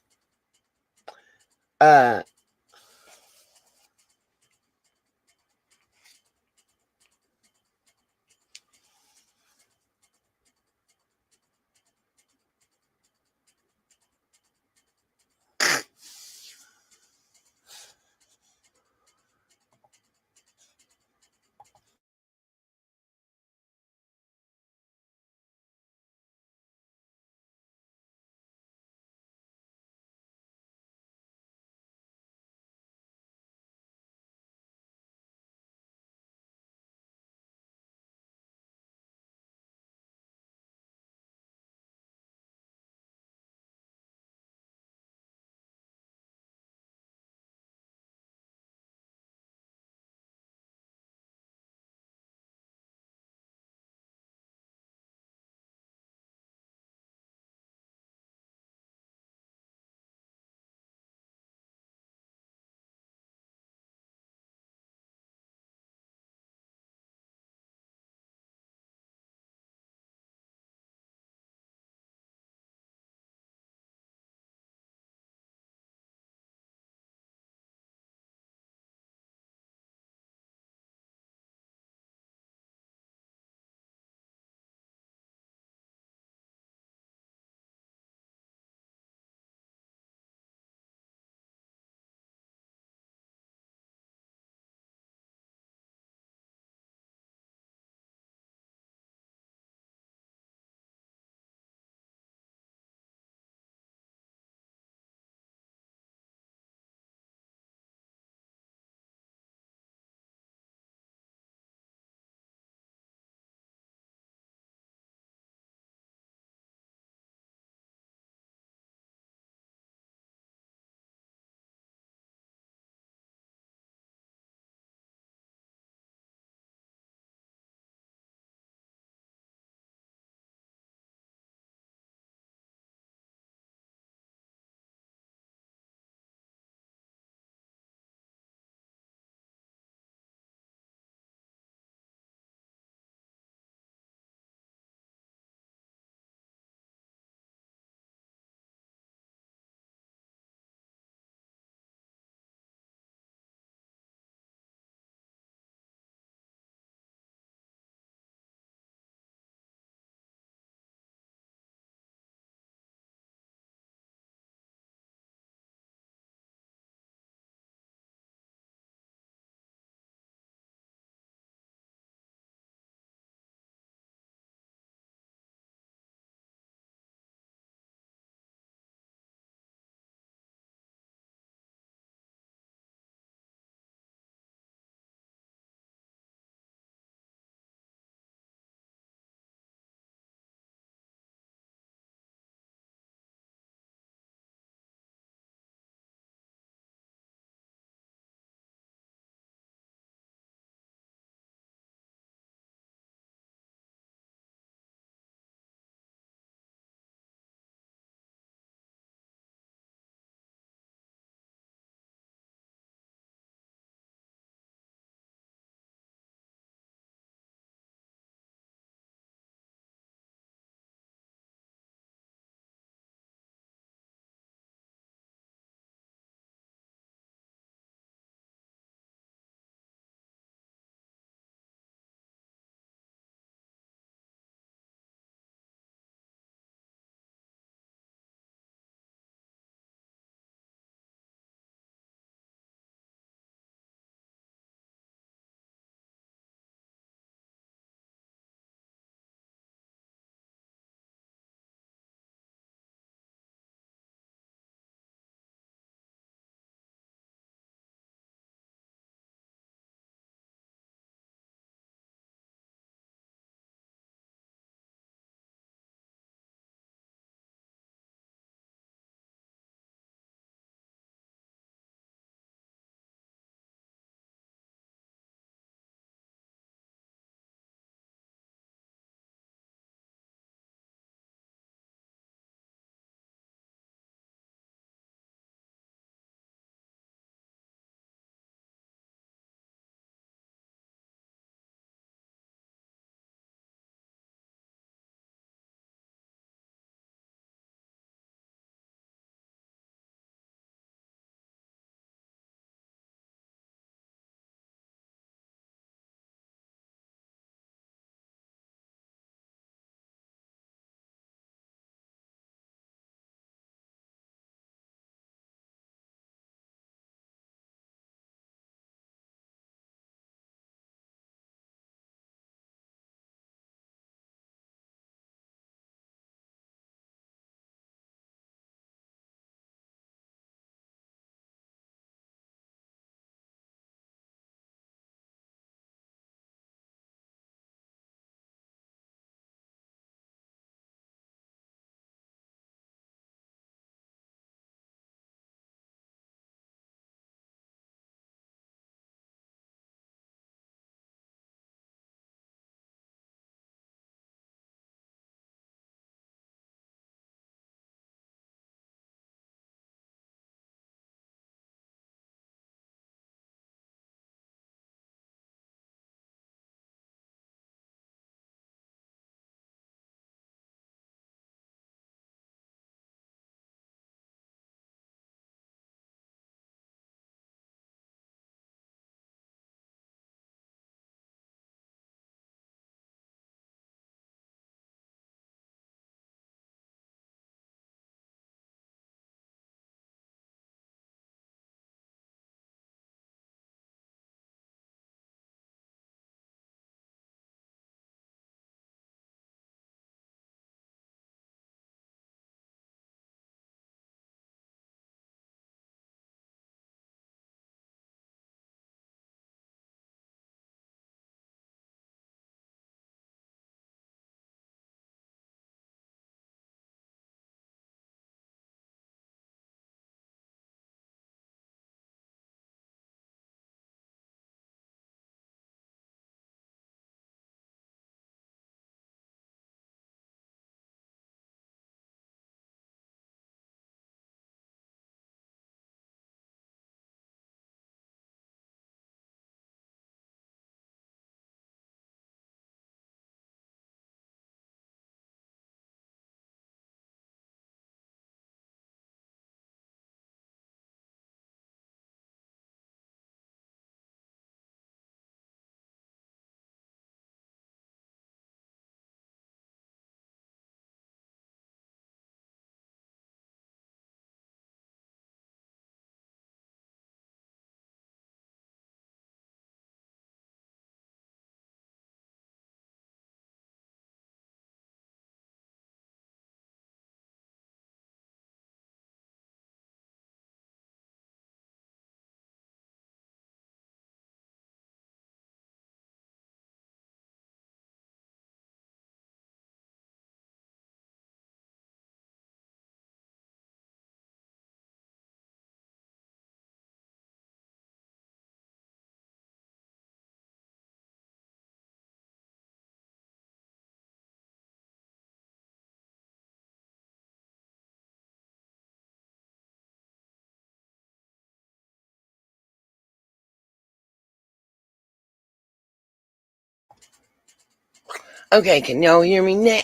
Okay, can y'all hear me now?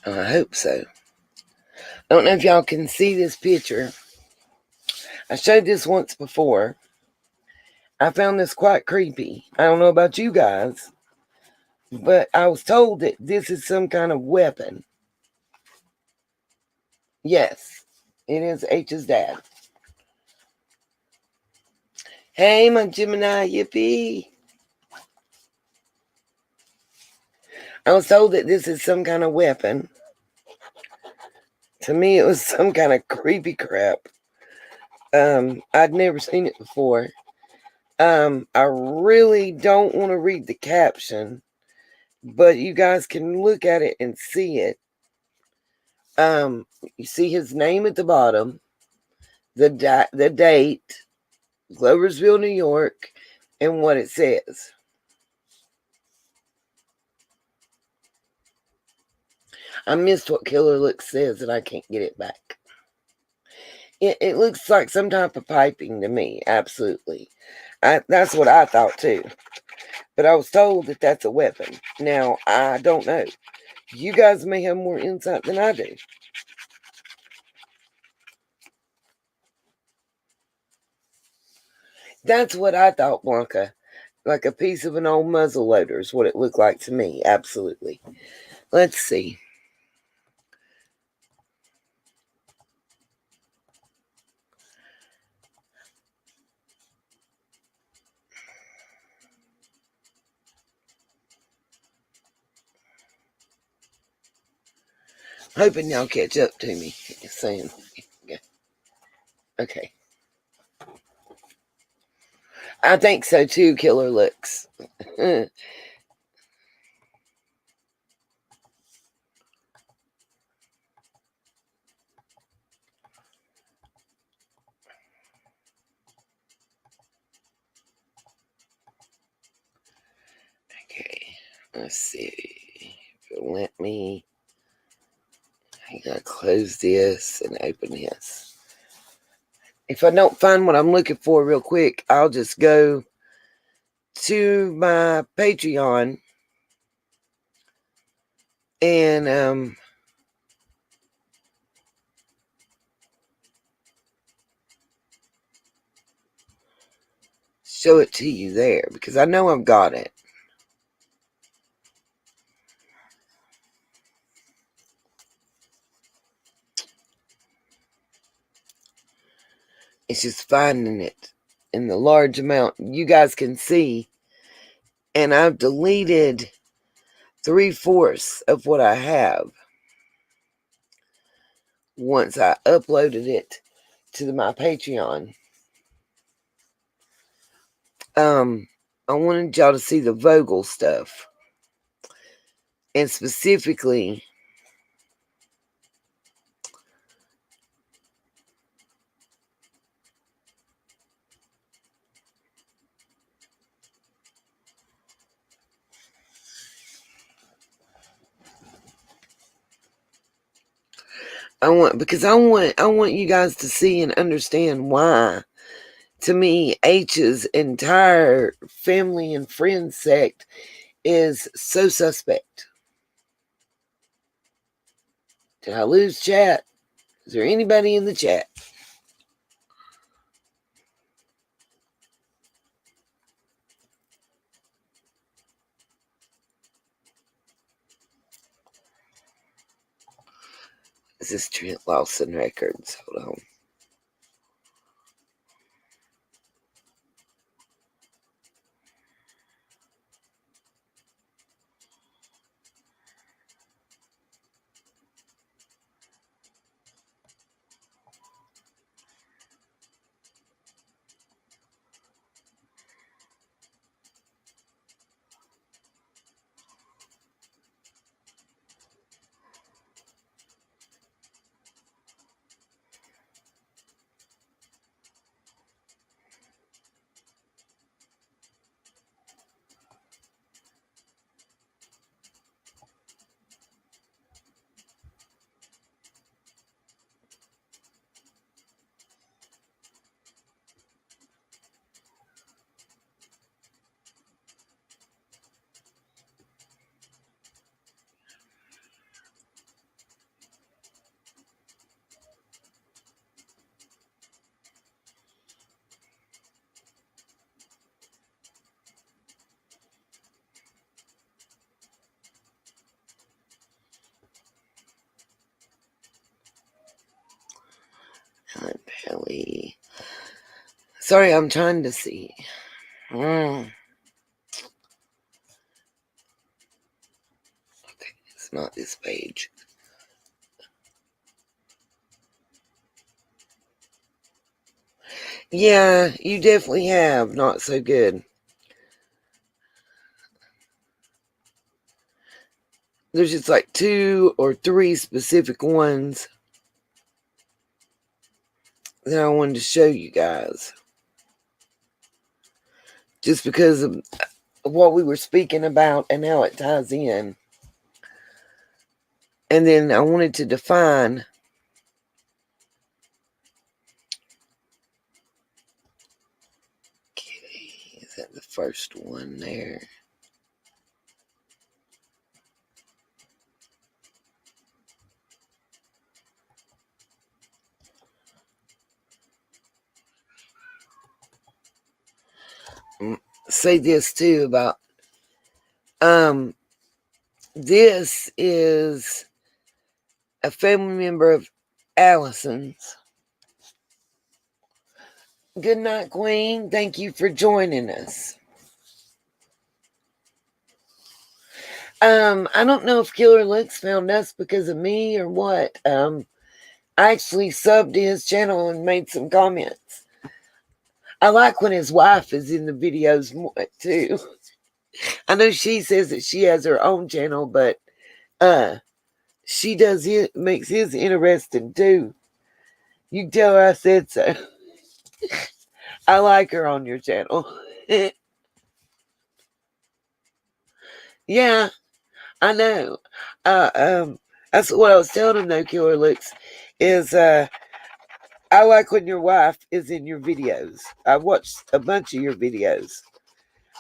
I hope so. I don't know if y'all can see this picture. I showed this once before. I found this quite creepy. I don't know about you guys, but I was told that this is some kind of weapon. Yes, it is H's dad. Hey, my Gemini, yippee. I was told that this is some kind of weapon. To me, it was some kind of creepy crap. I'd never seen it before. I really don't want to read the caption, but you guys can look at it and see it. You see his name at the bottom, the date, Gloversville, New York, and what it says. I missed what Killer Look says, and I can't get it back. It looks like some type of piping to me, absolutely. That's what I thought too. But I was told that that's a weapon. Now, I don't know. You guys may have more insight than I do. That's what I thought, Blanca. Like a piece of an old muzzle loader is what it looked like to me, absolutely. Let's see. Hoping y'all catch up to me. Saying, okay. I think so too, Killer Looks. Okay, let's see. If it'll let me, I gotta close this and open this. If I don't find what I'm looking for real quick, I'll just go to my Patreon and show it to you there, because I know I've got it. It's just finding it in the large amount you guys can see. And I've deleted 3/4 of what I have once I uploaded it to my Patreon. I wanted y'all to see the Vogel stuff. And specifically, I want you guys to see and understand why, to me, H's entire family and friends sect is so suspect. Did I lose chat? Is there anybody in the chat? This is Trent Lawson Records. Hold on. Sorry, I'm trying to see. Okay, it's not this page. Yeah, you definitely have. Not so good. There's just like 2 or 3 specific ones that I wanted to show you guys. Just because of what we were speaking about and how it ties in. And then I wanted to define is that the first one there? Say this too about this is a family member of Allison's. Good night, Queen. Thank you for joining us. I don't know if Killer Looks found us because of me or what. I actually subbed to his channel and made some comments. I like when his wife is in the videos more too. I know she says that she has her own channel, but she does it, makes his interesting too. You can tell her I said so. I like her on your channel. Yeah, I know. That's what I was telling him though, Killer Looks, is I like when your wife is in your videos. I watched a bunch of your videos.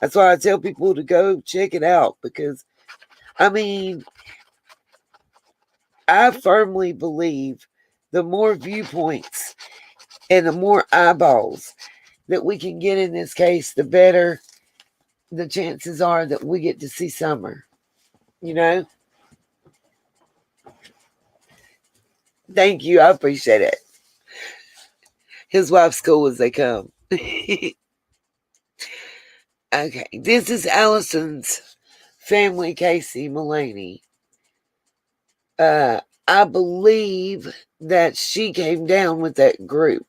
That's why I tell people to go check it out because, I mean, I firmly believe the more viewpoints and the more eyeballs that we can get in this case, the better the chances are that we get to see Summer. You know? Thank you. I appreciate it. His wife's cool as they come. Okay. This is Allison's family, Casey Mullaney. I believe that she came down with that group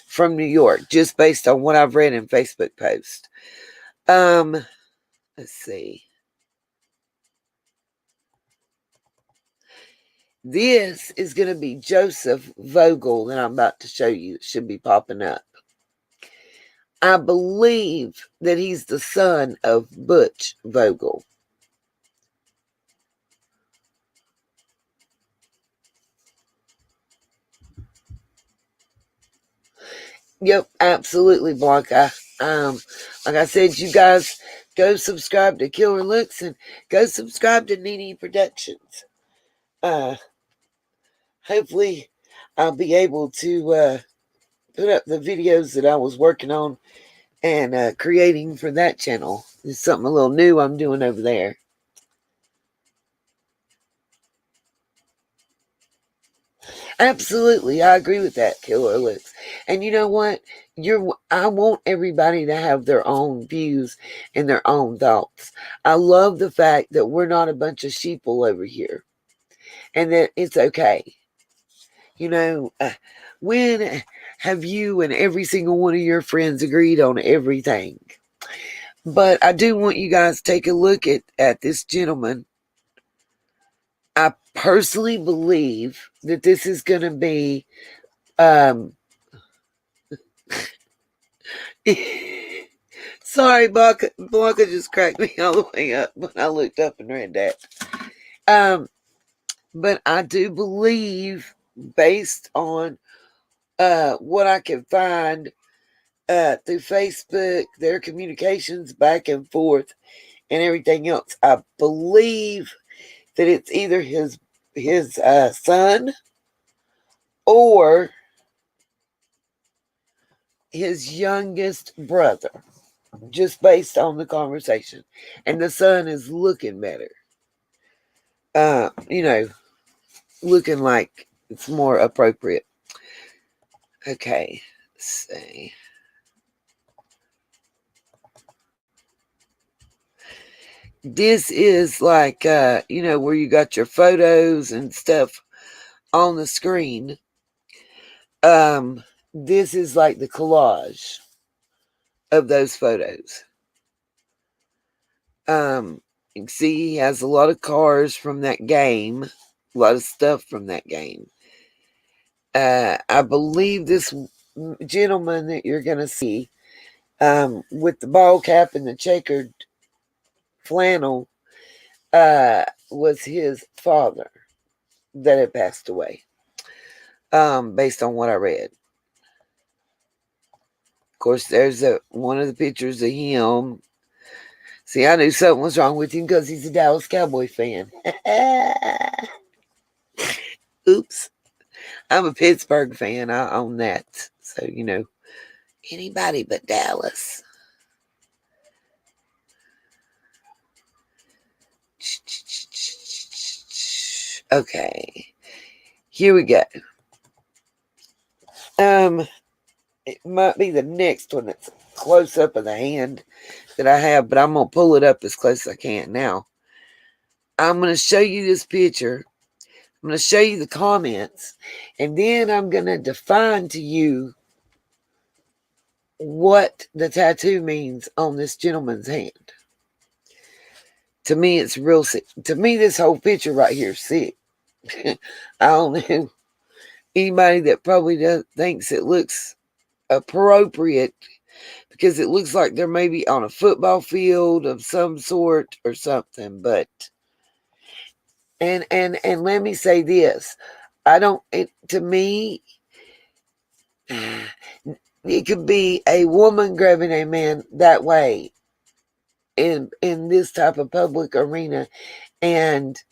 from New York, just based on what I've read in Facebook posts. Let's see. This is going to be Joseph Vogel that I'm about to show you. It should be popping up. I believe that he's the son of Butch Vogel. Yep, absolutely, Blanca. Like I said, you guys go subscribe to Killer Looks and go subscribe to Nene Productions. Hopefully, I'll be able to put up the videos that I was working on and creating for that channel. There's something a little new I'm doing over there. Absolutely, I agree with that, Killer Looks. And you know what? I want everybody to have their own views and their own thoughts. I love the fact that we're not a bunch of sheeple over here, and that it's okay. You know, when have you and every single one of your friends agreed on everything? But I do want you guys to take a look at this gentleman. I personally believe that this is going to be sorry, Blanca just cracked me all the way up when I looked up and read that. But I do believe, based on what I can find through Facebook, their communications back and forth, and everything else, I believe that it's either his son or his youngest brother, just based on the conversation. And the son is looking better. You know, looking like it's more appropriate. Okay, let's see. This is like, where you got your photos and stuff on the screen. This is like the collage of those photos. You can see he has a lot of cars from that game, a lot of stuff from that game. I believe this gentleman that you're going to see with the ball cap and the checkered flannel was his father that had passed away, based on what I read. Of course, there's one of the pictures of him. See, I knew something was wrong with him because he's a Dallas Cowboy fan. Oops. I'm a Pittsburgh fan. I own that. So, anybody but Dallas. Okay. Here we go. It might be the next one that's close up of the hand that I have, but I'm going to pull it up as close as I can now. I'm going to show you this picture. I'm going to show you the comments, and then I'm going to define to you what the tattoo means on this gentleman's hand. To me, it's real sick. To me, this whole picture right here is sick. I don't know anybody that probably thinks it looks appropriate, because it looks like they're maybe on a football field of some sort or something. But and let me say this, to me, it could be a woman grabbing a man that way in this type of public arena, and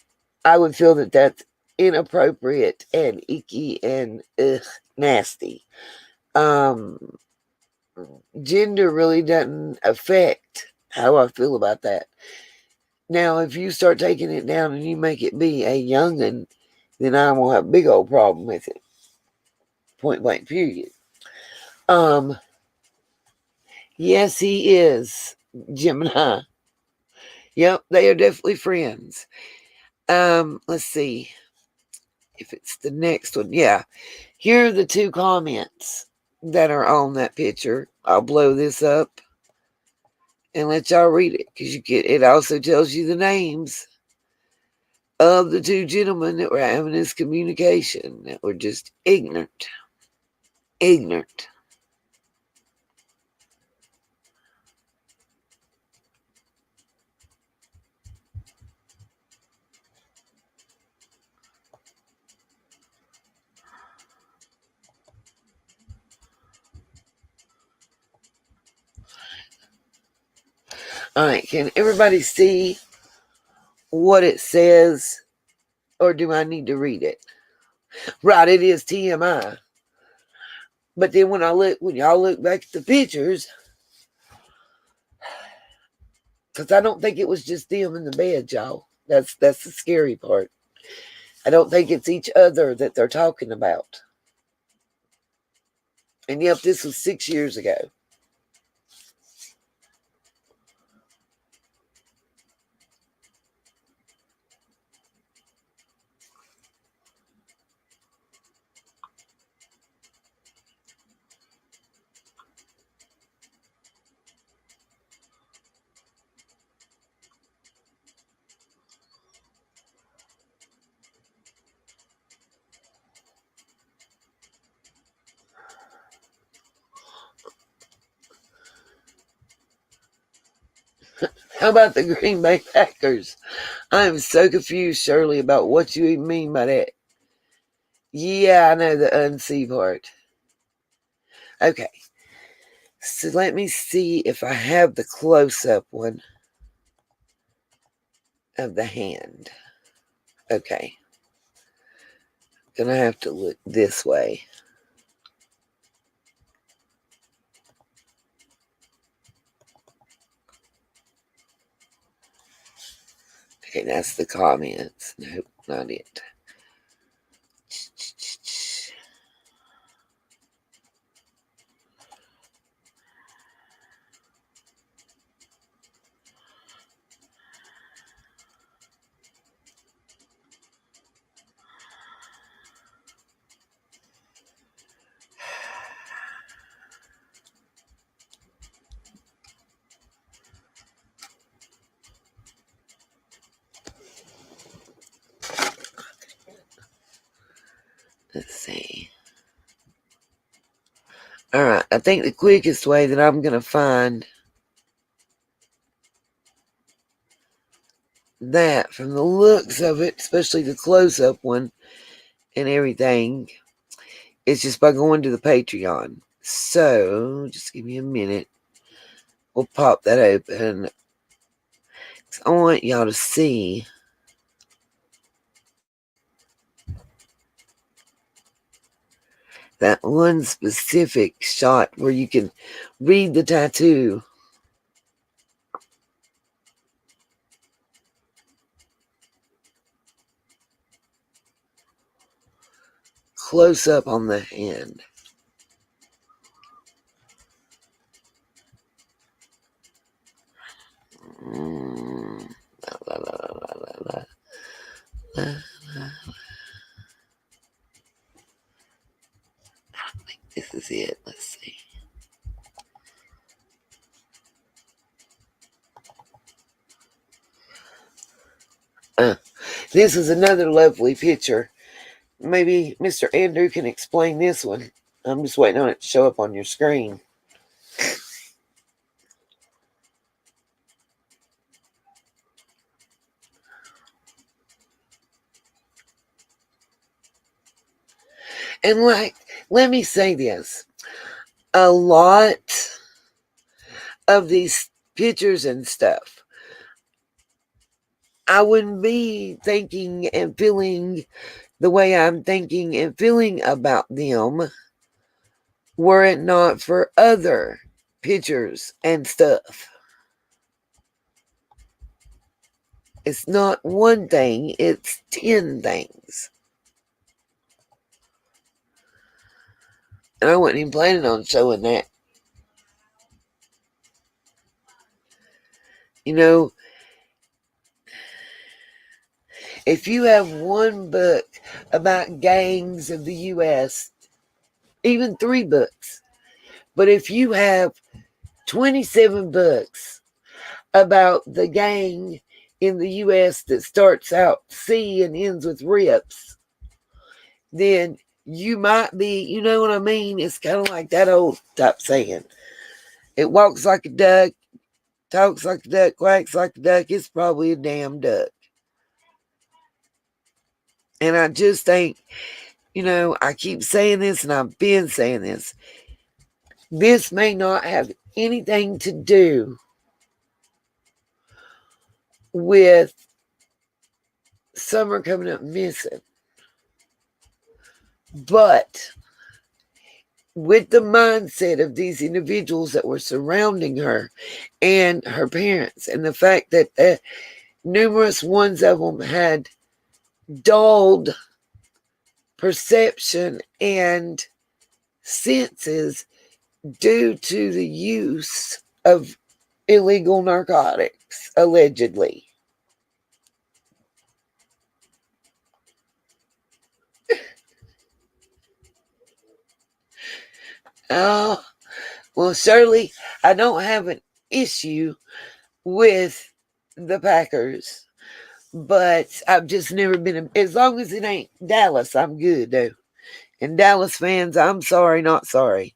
I would feel that that's inappropriate and icky and nasty. Gender really doesn't affect how I feel about that. Now, if you start taking it down and you make it be a youngin', then I won't have a big old problem with it. Point blank, period. Yes, he is Gemini. Yep, they are definitely friends. Let's see if it's the next one. Yeah, here are the two comments that are on that picture. I'll blow this up and let y'all read it, because it also tells you the names of the two gentlemen that were having this communication that were just ignorant. All right, can everybody see what it says, or do I need to read it? Right, it is TMI. But then when y'all look back at the pictures, because I don't think it was just them in the bed, y'all. That's the scary part. I don't think it's each other that they're talking about. And yep, this was 6 years ago. How about the Green Bay Packers? I am so confused, Shirley, about what you even mean by that. Yeah, I know the unsee part. Okay. So let me see if I have the close-up one of the hand. Okay. Gonna have to look this way. Okay, that's the comments. Nope, not it. I think the quickest way that I'm going to find that from the looks of it, especially the close-up one and everything, is just by going to the Patreon. So, just give me a minute. We'll pop that open. I want y'all to see that one specific shot where you can read the tattoo. Close up on the hand. La, la, la, la, la, la, la, la. I think this is it. Let's see. This is another lovely picture. Maybe Mr. Andrew can explain this one. I'm just waiting on it to show up on your screen. And let me say this. A lot of these pictures and stuff, I wouldn't be thinking and feeling the way I'm thinking and feeling about them were it not for other pictures and stuff. It's not one thing, it's 10 things. And I wasn't even planning on showing that. You know, if you have one book about gangs of the U.S., even 3 books, but if you have 27 books about the gang in the U.S. that starts out C and ends with rips, then you might be, you know what I mean? It's kind of like that old type saying. It walks like a duck, talks like a duck, quacks like a duck. It's probably a damn duck. And I just think, you know, I keep saying this and I've been saying this. This may not have anything to do with Summer coming up missing. But with the mindset of these individuals that were surrounding her and her parents, and the fact that numerous ones of them had dulled perception and senses due to the use of illegal narcotics, allegedly. Oh, well, Shirley, I don't have an issue with the Packers, but I've just never been, as long as it ain't Dallas, I'm good, though. And Dallas fans, I'm sorry, not sorry.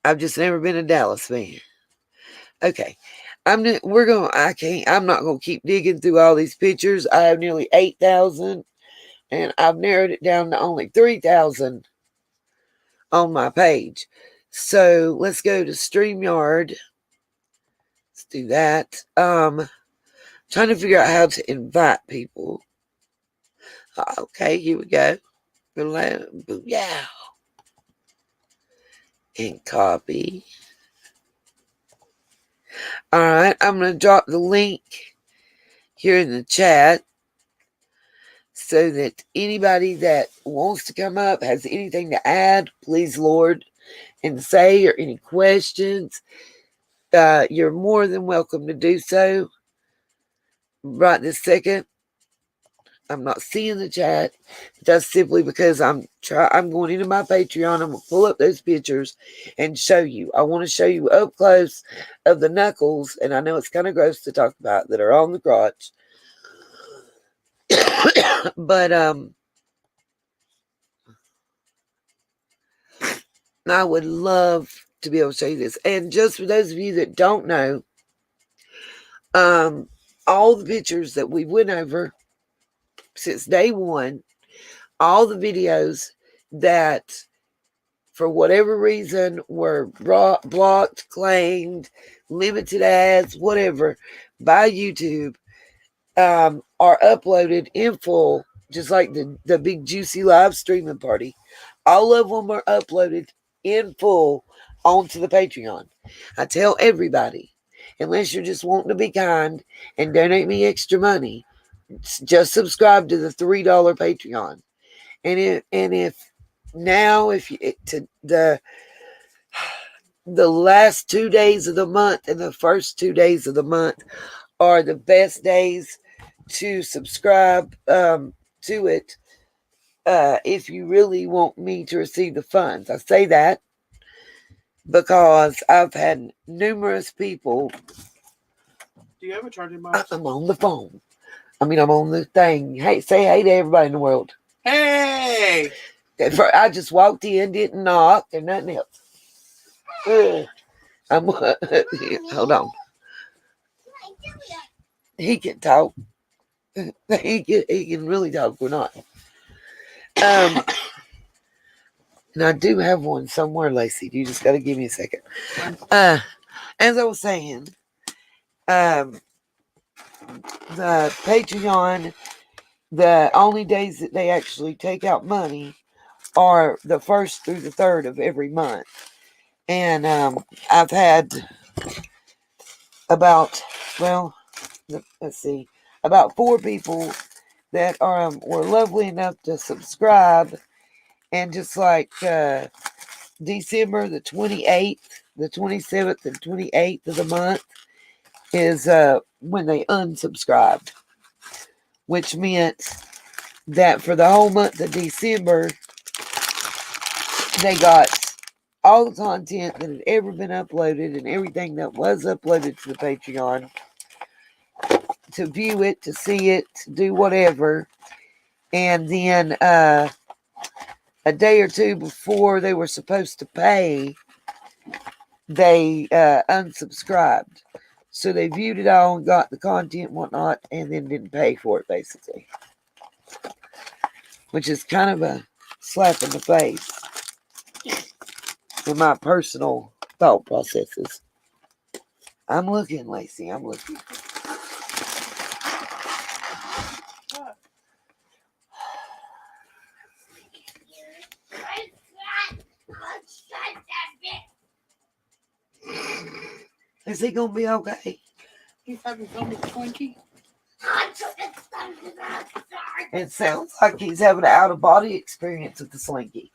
I've just never been a Dallas fan. Okay. I'm not gonna keep digging through all these pictures. I have nearly 8,000, and I've narrowed it down to only 3,000 on my page. So let's go to StreamYard. Let's do that. Trying to figure out how to invite people. Okay, here we go. Yeah. And copy. All right, I'm going to drop the link here in the chat so that anybody that wants to come up, has anything to add, please, Lord, and say, or any questions, you're more than welcome to do so. Right this second, I'm not seeing the chat. That's simply because I'm going into my Patreon. I'm going to pull up those pictures and show you. I want to show you up close of the knuckles, and I know it's kind of gross to talk about, that are on the crotch. But I would love to be able to show you this. And just for those of you that don't know, all the pictures that we went over since day one, all the videos that for whatever reason were blocked, claimed, limited ads, whatever, by YouTube, are uploaded in full, just like the big juicy live streaming party. All of them are uploaded in full onto the Patreon. I tell everybody, unless you're just wanting to be kind and donate me extra money, just subscribe to the $3 Patreon. And if now, if you, to the last 2 days of the month and the first 2 days of the month are the best days to subscribe to it, if you really want me to receive the funds. I say that because I've had numerous people. Do you have a charging box? I'm on the phone. I'm on the thing. Hey, say hey to everybody in the world. Hey! I just walked in, didn't knock, and nothing else. Hold on. He can talk. He can really talk. We're not. And I do have one somewhere, Lacey. You just got to give me a second. As I was saying, the Patreon, the only days that they actually take out money are the 1st through the 3rd of every month. And I've had about 4 people that were lovely enough to subscribe. And just like December the 28th, the 27th, and 28th of the month is when they unsubscribed, which meant that for the whole month of December, they got all the content that had ever been uploaded and everything that was uploaded to the Patreon to view it, to see it, to do whatever. And then a day or two before they were supposed to pay, they unsubscribed. So they viewed it all and got the content and whatnot, and then didn't pay for it, basically. Which is kind of a slap in the face in my personal thought processes. I'm looking, Lacey. I'm looking. Is he gonna be okay? He's having fun with the Twinkie. It sounds like he's having an out-of-body experience with the slinky.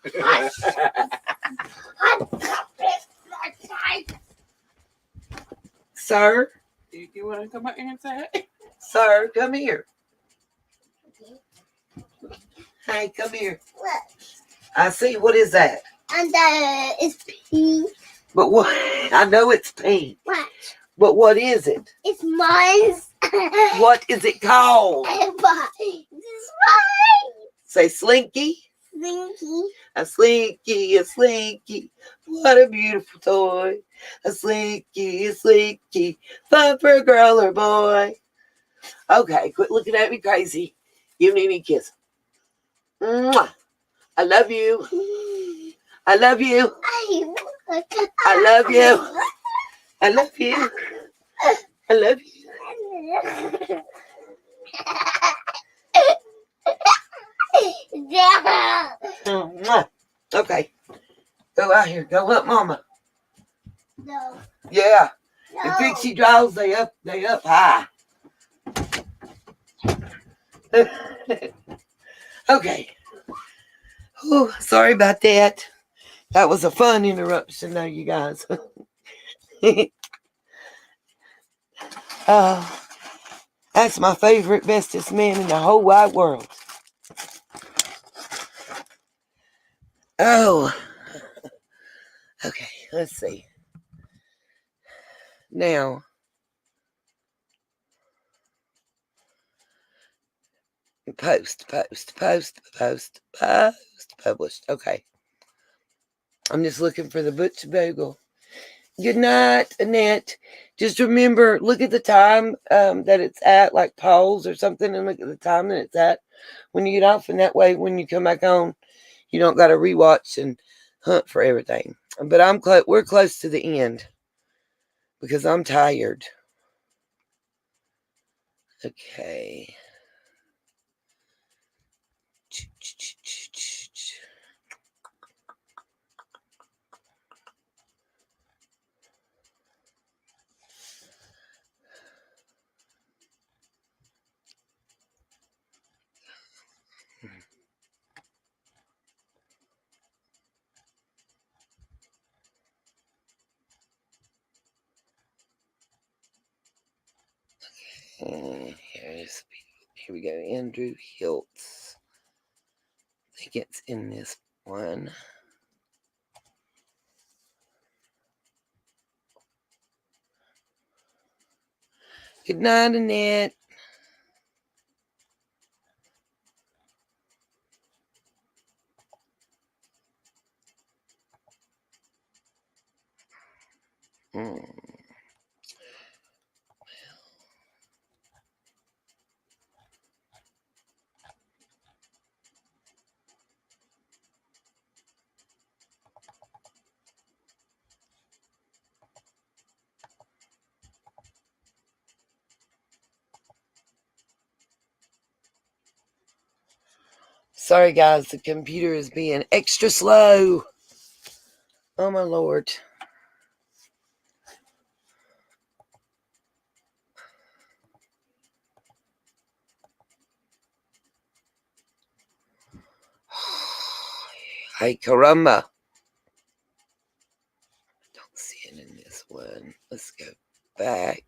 Sir? Do you want to come out here and say hey? Sir, come here. Hey, come here. Look. I see. What is that? And it's pink. But what? I know it's pink. What? But what is it? It's mine. What is it called? It's mine. Say Slinky. Slinky. A Slinky, a Slinky. What a beautiful toy. A Slinky, fun for a girl or boy. Okay, quit looking at me crazy. Give me a kiss. Mwah. I love you. I love you. I love you. I love you. I love you. Okay. Go out here. Go up, Mama. No. Yeah. No. The pixie draws, they up high. Okay. Oh, sorry about that. That was a fun interruption though, you guys. That's my favorite, bestest man in the whole wide world. Oh. Okay, let's see. Now, post, published. Okay. I'm just looking for the Butch Bogle. Good night, Annette. Just remember, look at the time that it's at, like pause or something, and look at the time that it's at when you get off. And that way, when you come back on, you don't got to rewatch and hunt for everything. But we're close to the end because I'm tired. Okay. Here we go. Andrew Hiltz. I think it's in this one. Good night, Annette. Sorry, guys. The computer is being extra slow. Oh, my Lord. Hey, caramba. Don't see it in this one. Let's go back.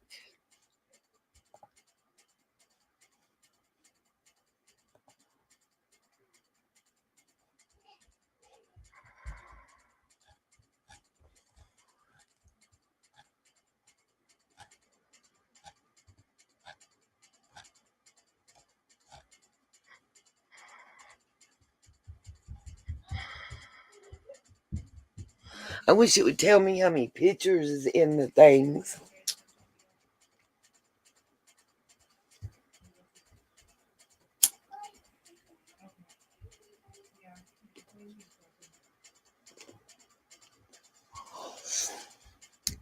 I wish it would tell me how many pictures is in the things.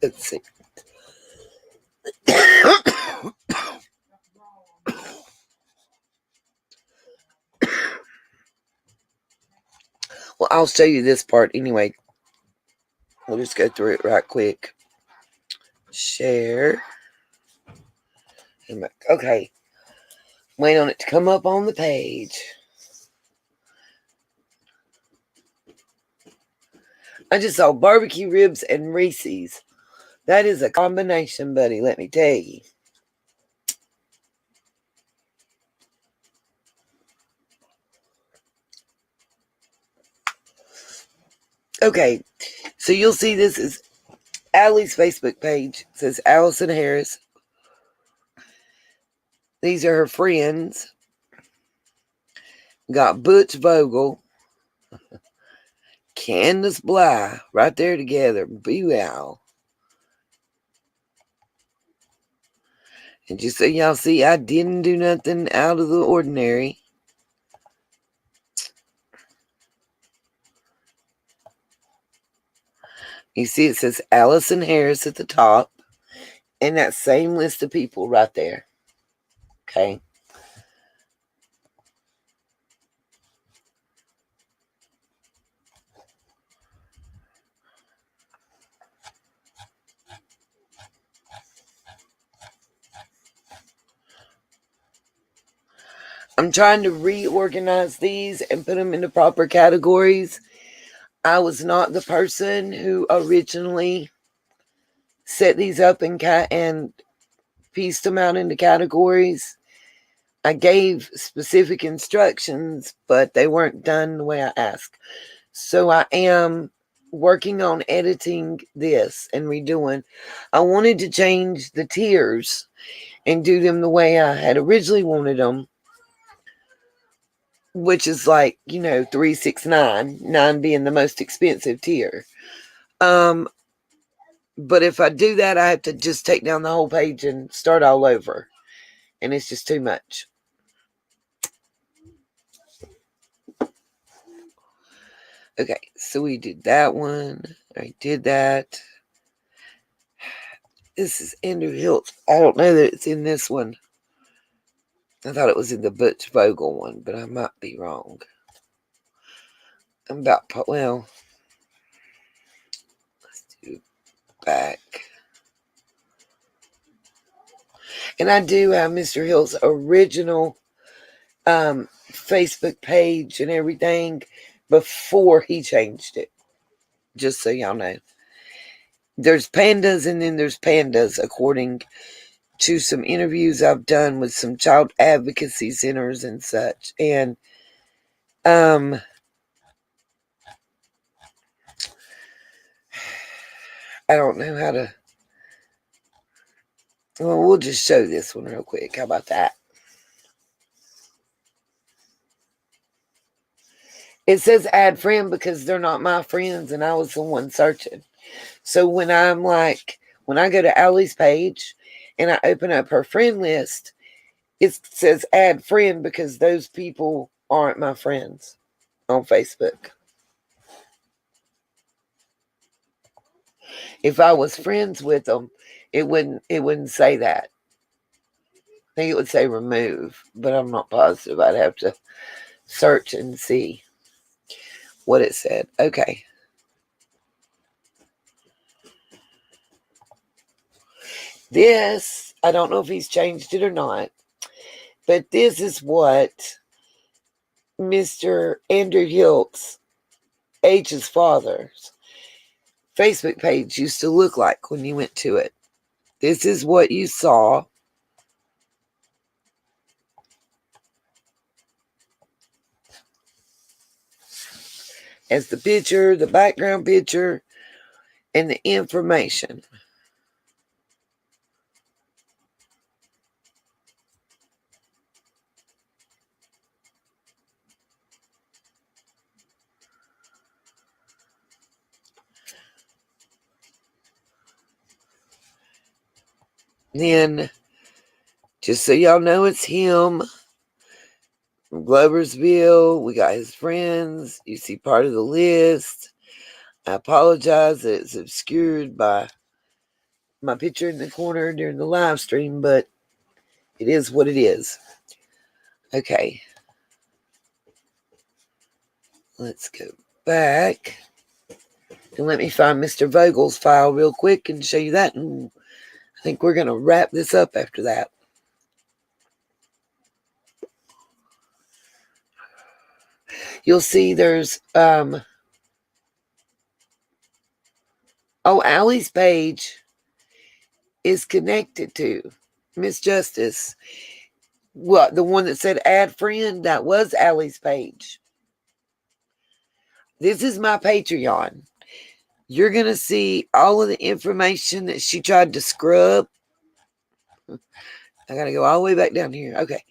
Let's see. Well, I'll show you this part anyway. We'll just go through it right quick. Share. Okay. Wait on it to come up on the page. I just saw barbecue ribs and Reese's. That is a combination, buddy, let me tell you. Okay, so you'll see this is Allie's Facebook page. It says Allison Harris. These are her friends. Got Butch Vogel. Candace Bly. Right there together. Wow. And just so y'all see, I didn't do nothing out of the ordinary. You see it says Allison Harris at the top. And that same list of people right there. Okay. I'm trying to reorganize these and put them into proper categories. I was not the person who originally set these up and pieced them out into categories. I gave specific instructions, but they weren't done the way I asked. So I am working on editing this and redoing. I wanted to change the tiers and do them the way I had originally wanted them, which is like, 3, 6, 9, 9 being the most expensive tier. But if I do that, I have to just take down the whole page and start all over. And it's just too much. Okay, so we did that one. I did that. This is Andrew Hilt. I don't know that it's in this one. I thought it was in the Butch Vogel one, but I might be wrong. Well, let's do back. And I do have Mr. Hill's original Facebook page and everything before he changed it. Just so y'all know. There's pandas and then there's pandas, according to some interviews I've done with some child advocacy centers and such. And I don't know how to. Well, we'll just show this one real quick. How about that? It says add friend because they're not my friends and I was the one searching. So when I go to Allie's page and I open up her friend list, it says add friend because those people aren't my friends on Facebook. If I was friends with them, it wouldn't say that. I think it would say remove, but I'm not positive. I'd have to search and see what it said. Okay. This, I don't know if he's changed it or not, but this is what Mr. Andrew Hilt's H's father's Facebook page used to look like when you went to it. This is what you saw. As the picture, the background picture, and the information. Then, just so y'all know, it's him from Gloversville. We got his friends. You see part of the list. I apologize that it's obscured by my picture in the corner during the live stream, but it is what it is. Okay. Let's go back. And let me find Mr. Vogel's file real quick and show you that. And I think we're going to wrap this up after that. You'll see there's Allie's page is connected to Miss Justice. What, the one that said add friend? That was Allie's page. This is my Patreon. You're going to see all of the information that she tried to scrub. I got to go all the way back down here. Okay.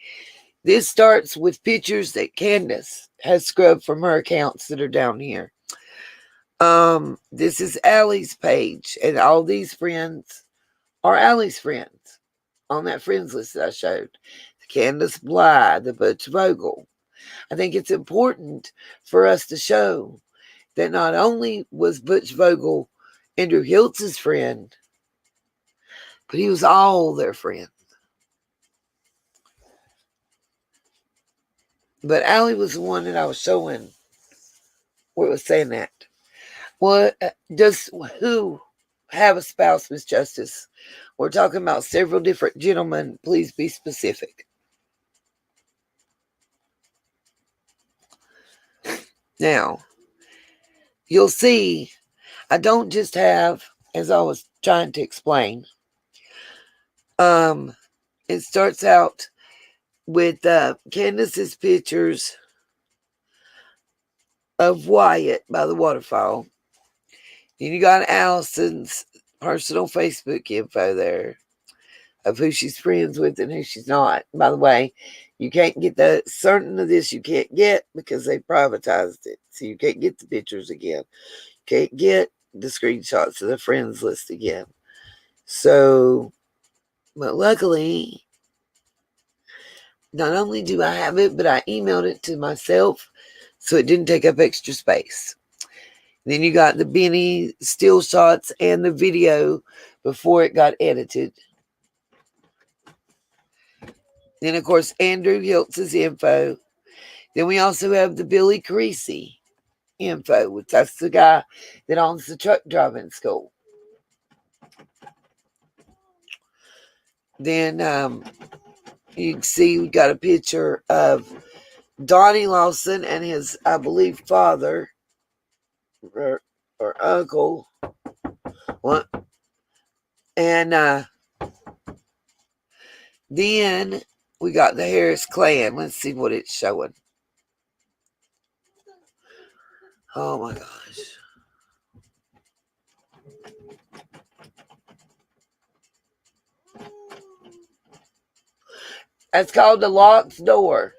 This starts with pictures that Candace has scrubbed from her accounts that are down here. This is Allie's page, and all these friends are Allie's friends on that friends list that I showed. Candace Bly, the Butch Vogel. I think it's important for us to show that not only was Butch Vogel Andrew Hiltz's friend, but he was all their friend. But Allie was the one that I was showing where it was saying that. Well, does who have a spouse, Miss Justice? We're talking about several different gentlemen. Please be specific. Now, you'll see, I don't just have, as I was trying to explain, it starts out with Candace's pictures of Wyatt by the waterfall. Then you got Allison's personal Facebook info there of who she's friends with and who she's not. By the way, you can't get that. Certain of this you can't get because they privatized it. So you can't get the pictures again. You can't get the screenshots of the friends list again. So, but luckily, not only do I have it, but I emailed it to myself so it didn't take up extra space. Then you got the Benny still shots and the video before it got edited. Then, of course, Andrew Hiltz's info. Then we also have the Billy Creasy info, which that's the guy that owns the truck driving school. Then you can see we got a picture of Donnie Lawson and his, I believe, father or uncle. What? And then we got the Harris clan. Let's see what it's showing. Oh my gosh. That's called the locked door.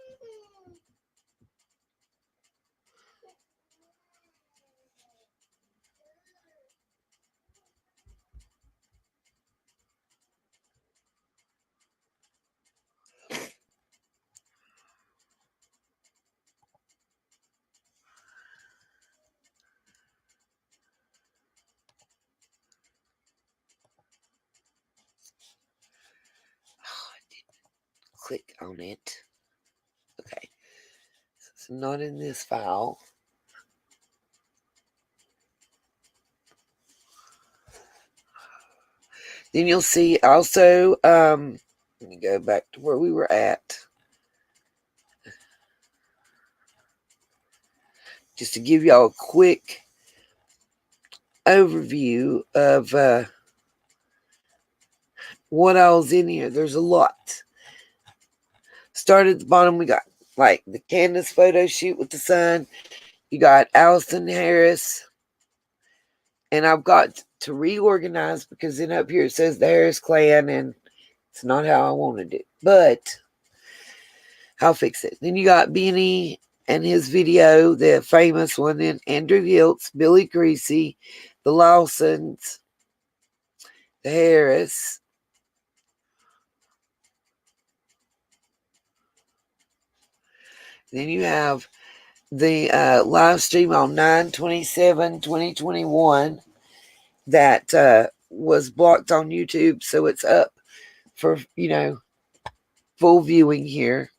Click on it. Okay. So it's not in this file. Then you'll see also, let me go back to where we were at. Just to give y'all a quick overview of what all's in here. There's a lot. Start at the bottom, we got like the Candace photo shoot with the son. You got Allison Harris. And I've got to reorganize because then up here it says the Harris clan and it's not how I wanted it. But I'll fix it. Then you got Benny and his video, the famous one. Then Andrew Hiltz, Billy Creasy, the Lawsons, the Harris. Then you have the live stream on 9/27/2021 that was blocked on YouTube, so it's up for, full viewing here.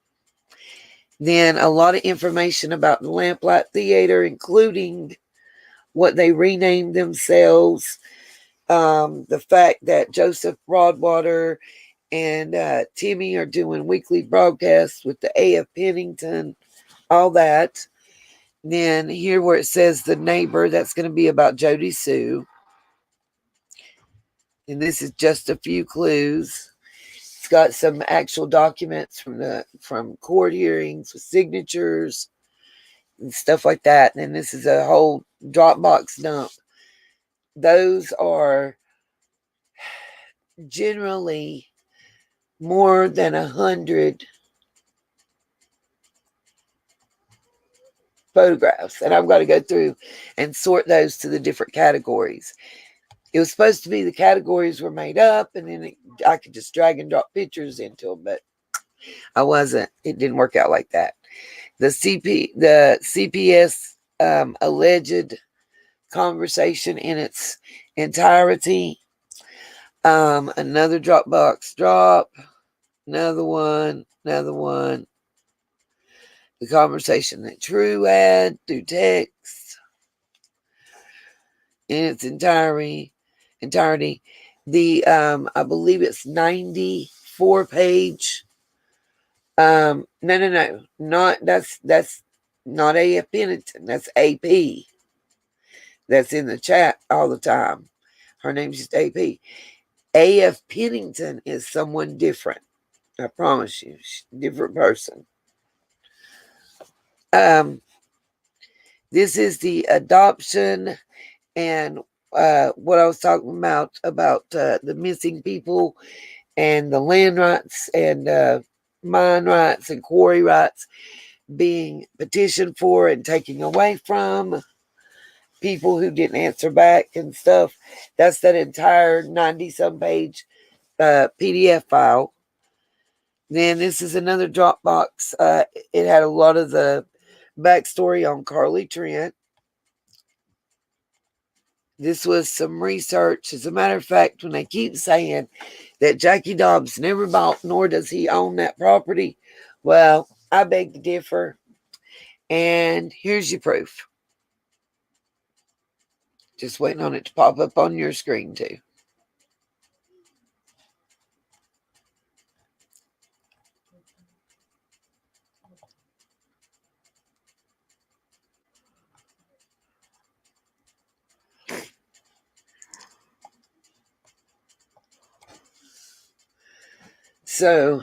Then a lot of information about the Lamplight Theater, including what they renamed themselves, the fact that Joseph Broadwater and Timmy are doing weekly broadcasts with the A.F. Pennington, all that. Then here where it says the neighbor, that's going to be about Jody Sue. And this is just a few clues. It's got some actual documents from court hearings with signatures and stuff like that. And then this is a whole Dropbox dump. Those are generally more than 100 photographs, and I've got to go through and sort those to the different categories. It was supposed to be the categories were made up, and then I could just drag and drop pictures into them, but I wasn't. It didn't work out like that. The CPS alleged conversation in its entirety. Another Dropbox drop. Another one. The conversation that True had through text in its entirety. The I believe it's 94 page. No, not that's not A.F. Pennington. That's AP. That's in the chat all the time. Her name's just AP. A.F. Pennington is someone different. I promise you, she's a different person. This is the adoption and what I was talking about the missing people and the land rights and mine rights and quarry rights being petitioned for and taken away from. people who didn't answer back and stuff. That's that entire 90-some page PDF file. Then this is another Dropbox. It had a lot of the backstory on Carly Trent. This was some research. As a matter of fact, when they keep saying that Jackie Dobbs never bought, nor does he own that property, well, I beg to differ. And here's your proof. Just waiting on it to pop up on your screen, too. So,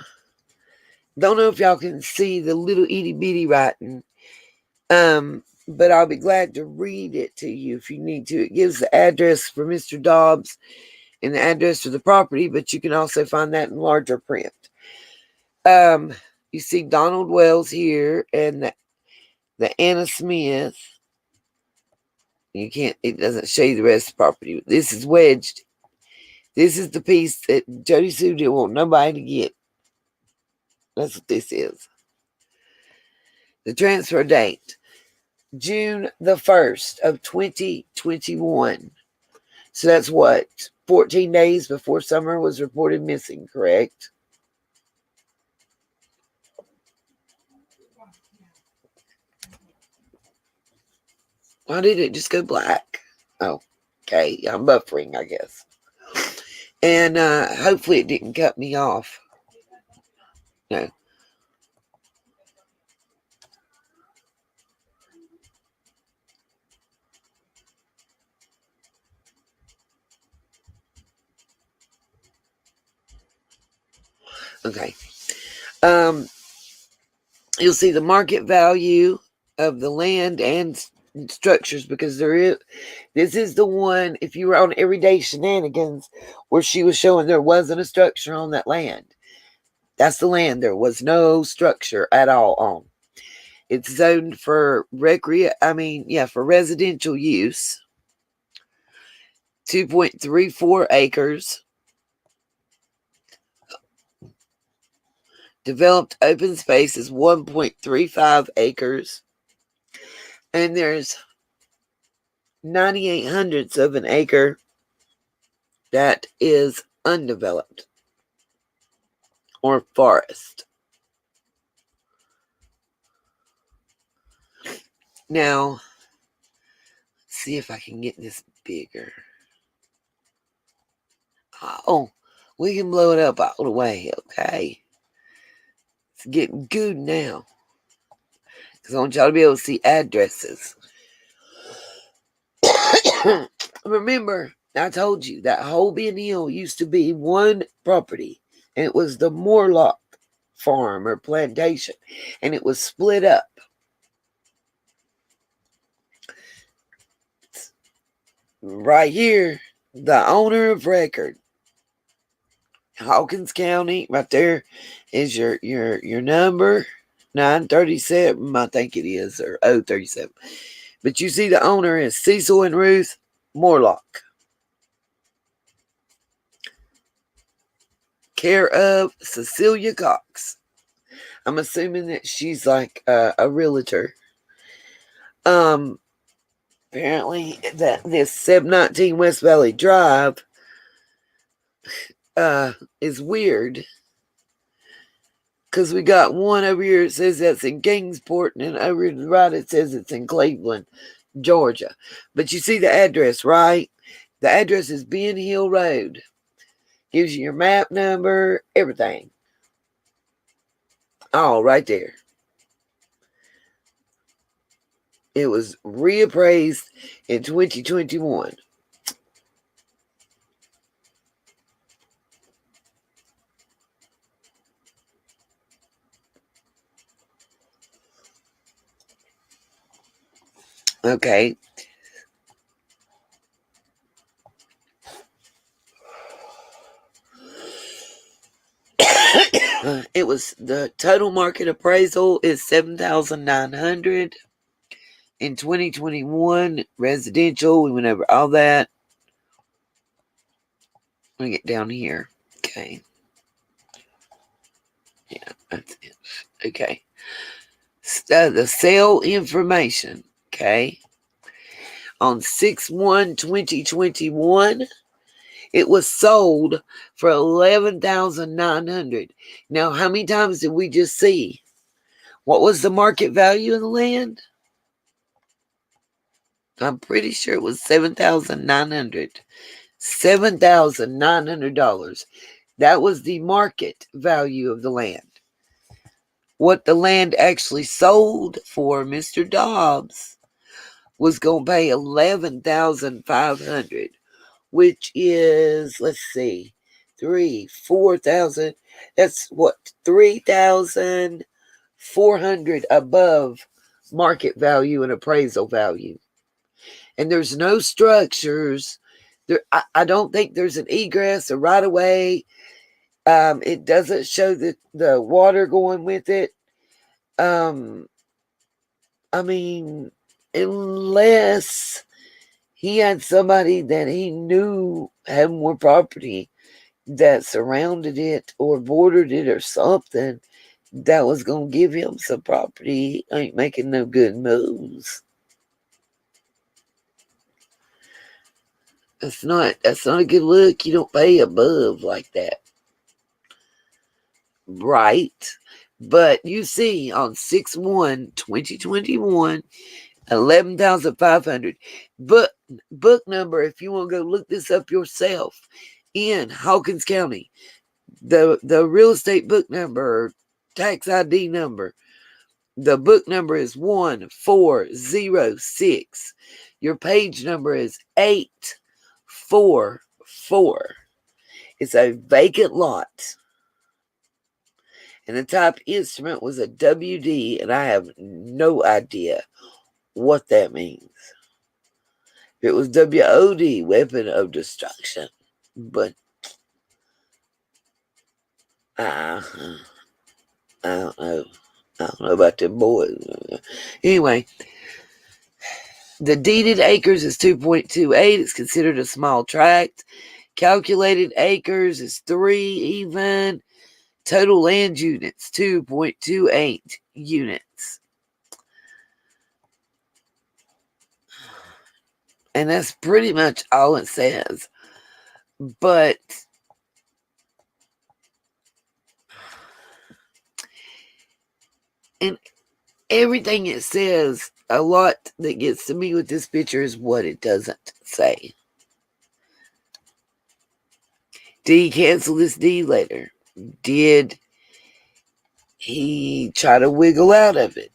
don't know if y'all can see the little itty bitty writing, but I'll be glad to read it to you if you need to. It gives the address for Mr. Dobbs and the address for the property, but you can also find that in larger print. You see Donald Wells here and the Anna Smith. It doesn't show you the rest of the property. This is wedged. This is the piece that Jody Sue didn't want nobody to get. That's what this is. The transfer date, June the 1st of 2021. So that's what? 14 days before Summer was reported missing, correct? Why did it just go black? Oh, okay. I'm buffering, I guess. And hopefully it didn't cut me off. No. Okay. You'll see the market value of the land and structures, because this is the one, if you were on Everyday Shenanigans, where she was showing there wasn't a structure on that land. That's the land there was no structure at all on. It's zoned for for residential use. 2.34 acres. Developed open space is 1.35 acres. And there's 98 hundredths of an acre that is undeveloped or forest. Now, let's see if I can get this bigger. Oh, we can blow it up all the way, okay? It's getting good now. Because I want y'all to be able to see addresses. Remember, I told you that whole Ben Hill used to be one property. And it was the Morlock farm or plantation. And it was split up. Right here, the owner of record, Hawkins County, right there is your number, 937, I think it is, or 037. But you see the owner is Cecil and Ruth Morlock. Care of Cecilia Cox. I'm assuming that she's like a realtor. Apparently this 719 West Valley Drive is weird, because we got one over here that says that's in Kingsport, and then over to the right it says it's in Cleveland, Georgia. But you see the address, right? The address is Ben Hill Road. Gives you your map number, everything. All right there. It was reappraised in 2021. Okay. It was the total market appraisal is $7,900. In 2021, residential, we went over all that. Let me get down here. Okay. Yeah, that's it. Okay. The sale information. Okay. On 6/1/2021, it was sold for $11,900. Now, how many times did we just see? What was the market value of the land? I'm pretty sure it was $7,900. $7,900. That was the market value of the land. What the land actually sold for, Mr. Dobbs was going to pay $11,500, which is, let's see, 4,000. That's what, 3,400 above market value and appraisal value. And there's no structures. I don't think there's an egress or right of way. It doesn't show the water going with it. I mean, unless he had somebody that he knew had more property that surrounded it or bordered it or something that was going to give him some property, he ain't making no good moves. That's not a good look. You don't pay above like that. Right. But you see on 6/1/2021, 11,500. Book number, if you want to go look this up yourself, in Hawkins County. The real estate book number, tax ID number. The book number is 1406. Your page number is 844. It's a vacant lot. And the type instrument was a WD, and I have no idea what that means. It was WOD, weapon of destruction. But I don't know. I don't know about them boys. Anyway, the deeded acres is 2.28. It's considered a small tract. Calculated acres is 3 even. Total land units, 2.28 units. And that's pretty much all it says. But and everything it says, a lot that gets to me with this picture is what it doesn't say. Did he cancel this deed later? Did he try to wiggle out of it?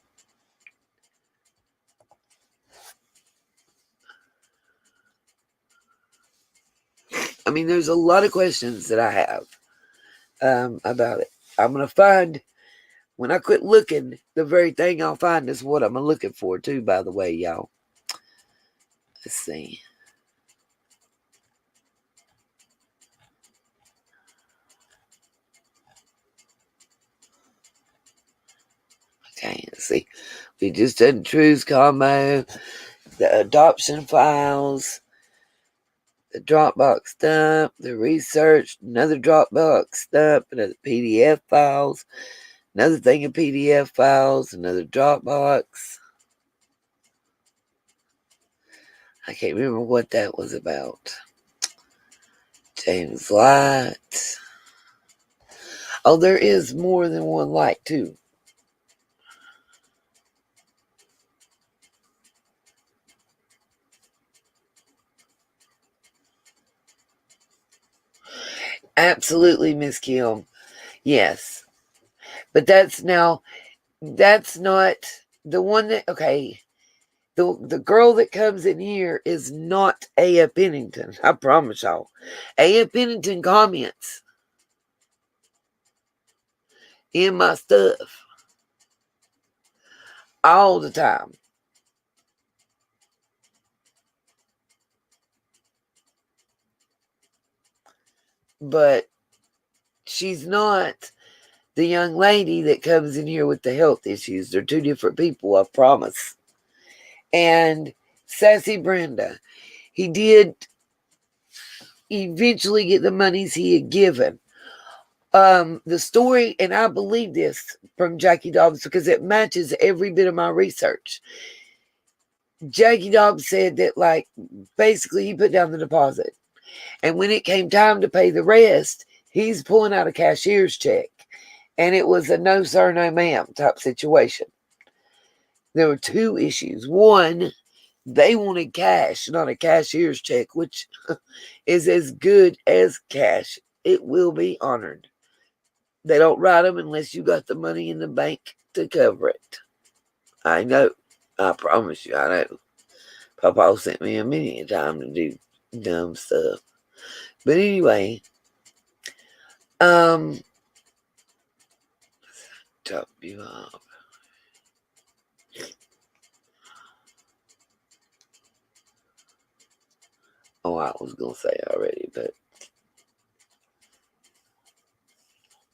I mean, there's a lot of questions that I have about it. I'm going to find, when I quit looking, the very thing I'll find is what I'm looking for too, by the way, y'all. Let's see. Okay, let's see. We just did True's combo, the adoption files, the Dropbox dump, the research, another Dropbox dump, another PDF files, another thing of PDF files, another Dropbox. I can't remember what that was about. James Light. Oh, there is more than one light, too. Absolutely, Miss Kim. Yes. But that's not the one that, okay, the girl that comes in here is not Aya Pennington. I promise y'all. Aya Pennington comments in my stuff all the time. But she's not the young lady that comes in here with the health issues. They're two different people, I promise. and Sassy Brenda. He did eventually get the monies he had given. The story, and I believe this from Jackie Dobbs because it matches every bit of my research. Jackie Dobbs said that, like, basically he put down the deposit. And when it came time to pay the rest, he's pulling out a cashier's check. And it was a no sir, no ma'am type situation. There were two issues. One, they wanted cash, not a cashier's check, which is as good as cash. It will be honored. They don't write them unless you got the money in the bank to cover it. I know. I promise you, I know. Papa sent me a many a time to do dumb stuff. But anyway, top you up. Oh, I was gonna say already, but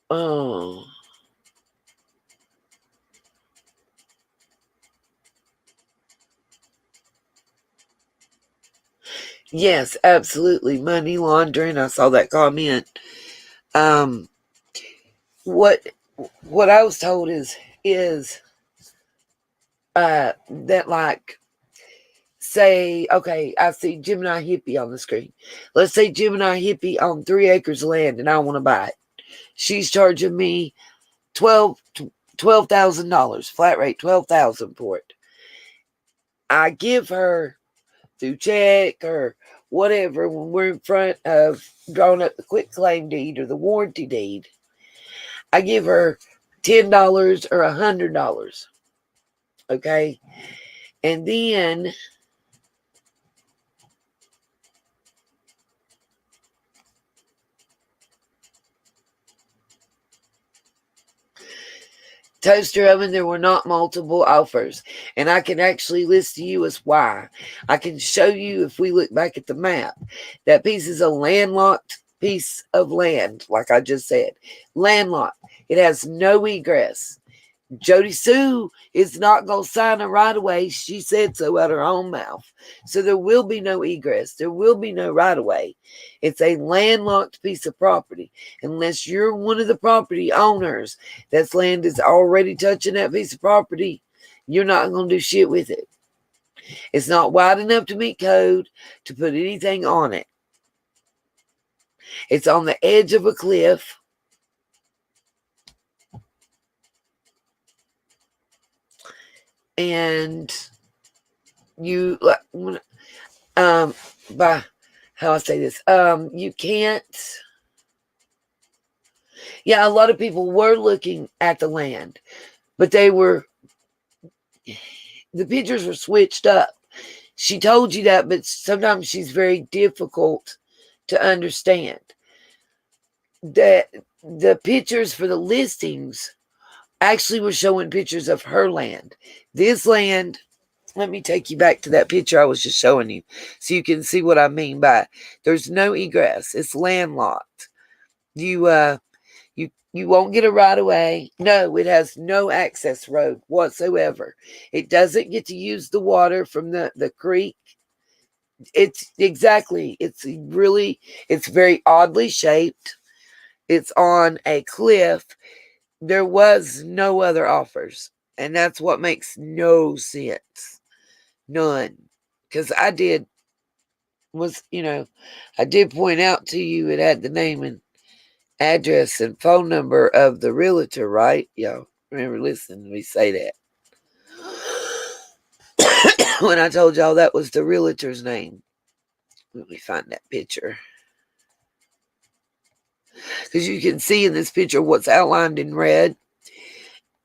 oh. Yes, absolutely. Money laundering. I saw that comment. What I was told is that, like, say, okay, I see Gemini Hippie on the screen. Let's say Gemini Hippie on 3 acres of land and I want to buy it. She's charging me $12,000, flat rate, $12,000 for it. I give her through check or whatever, when we're in front of drawing up the quit claim deed or the warranty deed, I give her $10 or $100. Okay. And then toaster oven, there were not multiple offers. And I can actually list to you as why. I can show you, if we look back at the map, that piece is a landlocked piece of land, like I just said. Landlocked. It has no egress. Jody Sue is not going to sign a right-of-way. She said so out her own mouth. So there will be no egress. There will be no right-of-way. It's a landlocked piece of property. Unless you're one of the property owners that's land is already touching that piece of property, you're not going to do shit with it. It's not wide enough to meet code to put anything on it. It's on the edge of a cliff. And you, by how I say this, you can't. Yeah, a lot of people were looking at the land, but the pictures were switched up. She told you that, but sometimes she's very difficult to understand. That the pictures for the listings actually were showing pictures of her land. This land, let me take you back to that picture I was just showing you so you can see what I mean by there's no egress. It's landlocked. You won't get a right of way. No, it has no access road whatsoever. It doesn't get to use the water from the creek. It's very oddly shaped. It's on a cliff. There was no other offers. And that's what makes no sense. None. Because I did point out to you it had the name and address and phone number of the realtor, right? Y'all remember listening to me say that. When I told y'all that was the realtor's name. Let me find that picture. Because you can see in this picture what's outlined in red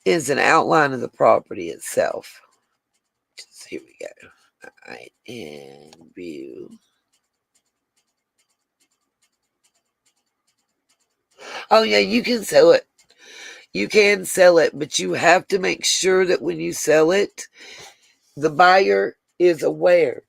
is an outline of the property itself. Just, here we go. All right, and view. Oh yeah, you can sell it. You can sell it, but you have to make sure that when you sell it, the buyer is aware.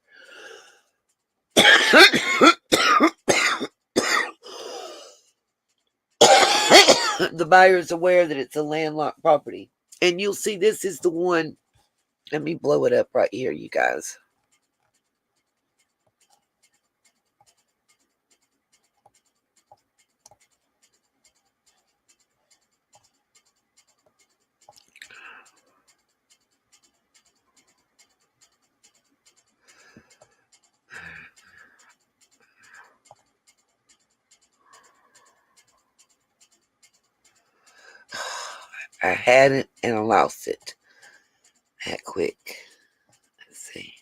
The buyer is aware that it's a landlocked property. And you'll see this is the one Let me blow it up right here, you guys. I had it and I lost it that quick. Let's see.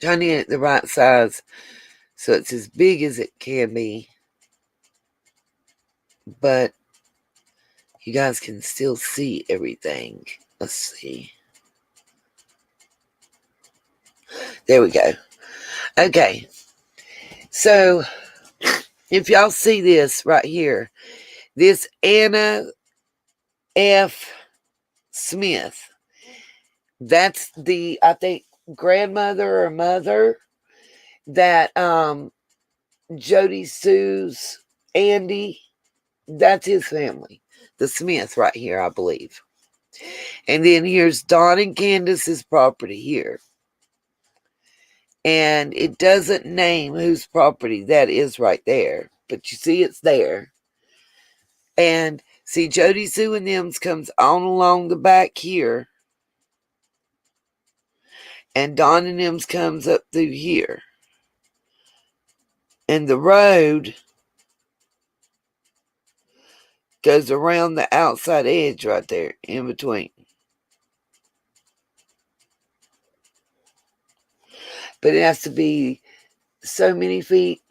Trying to get it the right size so it's as big as it can be, but you guys can still see everything. Let's see. There we go. Okay. So if y'all see this right here, this Anna F. Smith, that's the, I think, grandmother or mother that Jody Sue's Andy, that's his family. The Smith right here, I believe. And then here's Don and Candace's property here. And it doesn't name whose property that is right there. But you see it's there. And see, Jody Sue and them's comes on along the back here. And Don and them's comes up through here. And the road goes around the outside edge right there in between. But it has to be so many feet.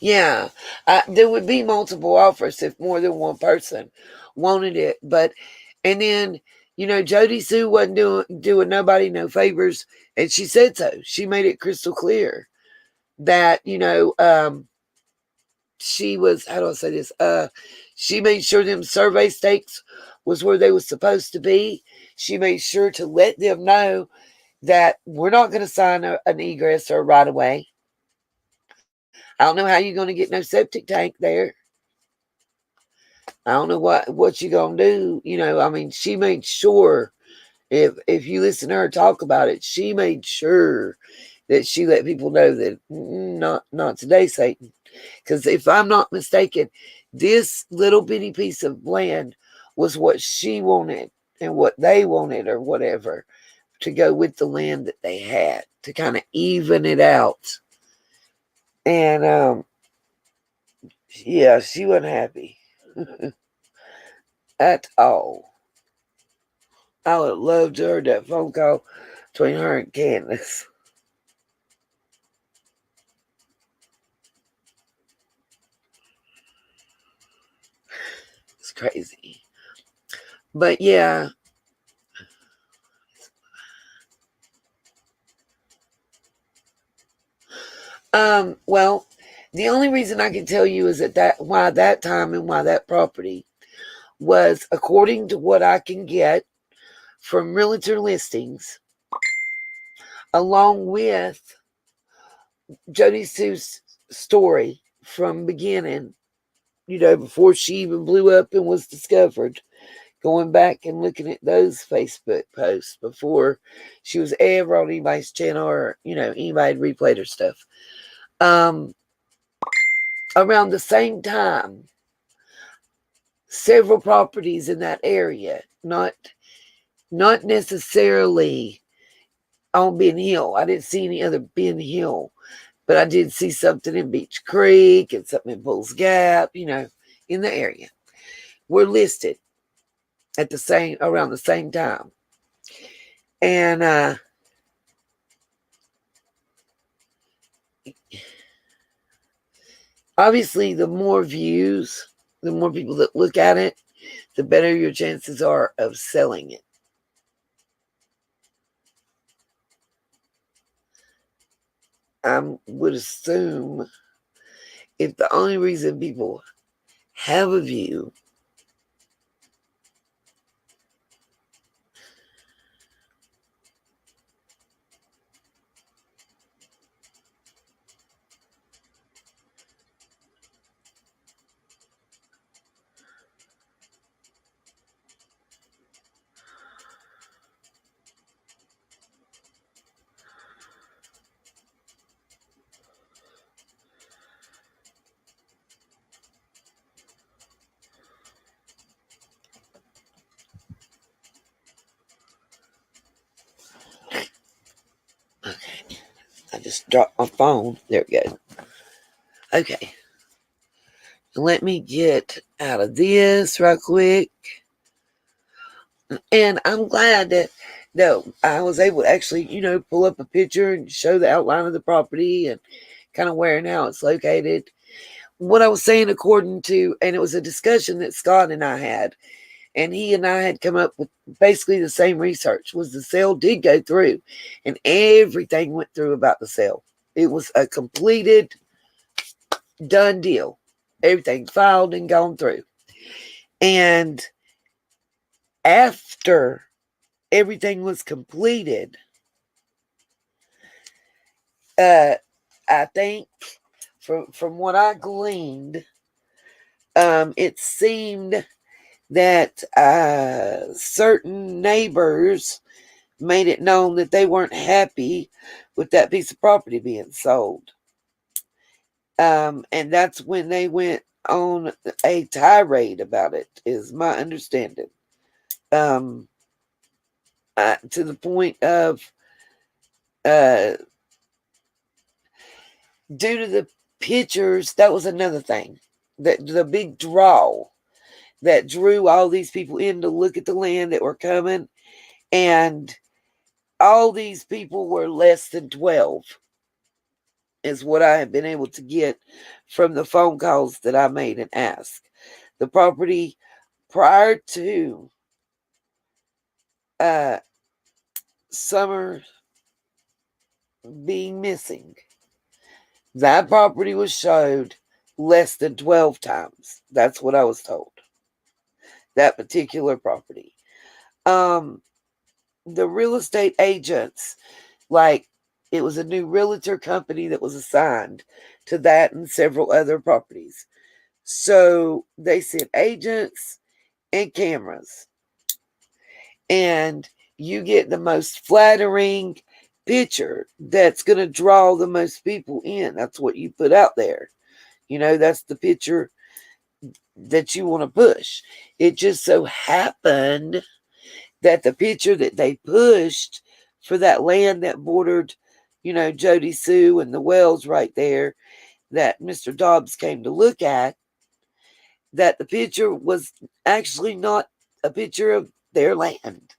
Yeah, there would be multiple offers if more than one person wanted it. But, and then, you know, Jody Sue wasn't doing nobody no favors. And she said so. She made it crystal clear that, you know, she was, how do I say this? She made sure them survey stakes was where they was supposed to be. She made sure to let them know that we're not going to sign an egress or right away. I don't know how you're going to get no septic tank there. I don't know what you're going to do. You know, I mean, she made sure, if you listen to her talk about it, she made sure that she let people know that not today, Satan. Because if I'm not mistaken, this little bitty piece of land was what she wanted and what they wanted or whatever to go with the land that they had to kind of even it out. And yeah, she wasn't happy at all. I would have loved to heard that phone call between her and Candace. It's crazy. But yeah. Well, the only reason I can tell you is that why that time and why that property was, according to what I can get from realtor listings, along with Jody Sue's story from beginning, you know, before she even blew up and was discovered, going back and looking at those Facebook posts before she was ever on anybody's channel or, you know, anybody replayed her stuff. Around the same time, several properties in that area, not necessarily on Ben Hill. I didn't see any other Ben Hill, but I did see something in Beach Creek and something in Bulls Gap, you know, in the area. Were listed at around the same time. And obviously the more views, the more people that look at it, the better your chances are of selling it. I would assume if the only reason people have a view just dropped my phone. There we go. Okay. Let me get out of this right quick. And I'm glad that I was able to actually, pull up a picture and show the outline of the property and kind of where and how it's located. What I was saying, according to, and it was a discussion that Scott and I had, and he and I had come up with basically the same research, was the sale did go through, and everything went through about the sale. It was a completed, done deal. Everything filed and gone through. And after everything was completed, I think from what I gleaned, it seemed that certain neighbors made it known that they weren't happy with that piece of property being sold. And that's when they went on a tirade about it, is my understanding. To the point of, due to the pictures, that was another thing. That the big draw that drew all these people in to look at the land that were coming. And all these people were less than 12, is what I have been able to get from the phone calls that I made and asked. The property prior to Summer being missing, that property was showed less than 12 times. That's what I was told. That particular property. The real estate agents, like, it was a new realtor company that was assigned to that and several other properties. So they sent agents and cameras. And you get the most flattering picture that's going to draw the most people in. That's what you put out there. That's the picture that you want to push. It just so happened that the picture that they pushed for that land that bordered, Jody Sue and the wells right there, that Mr. Dobbs came to look at, that the picture was actually not a picture of their land.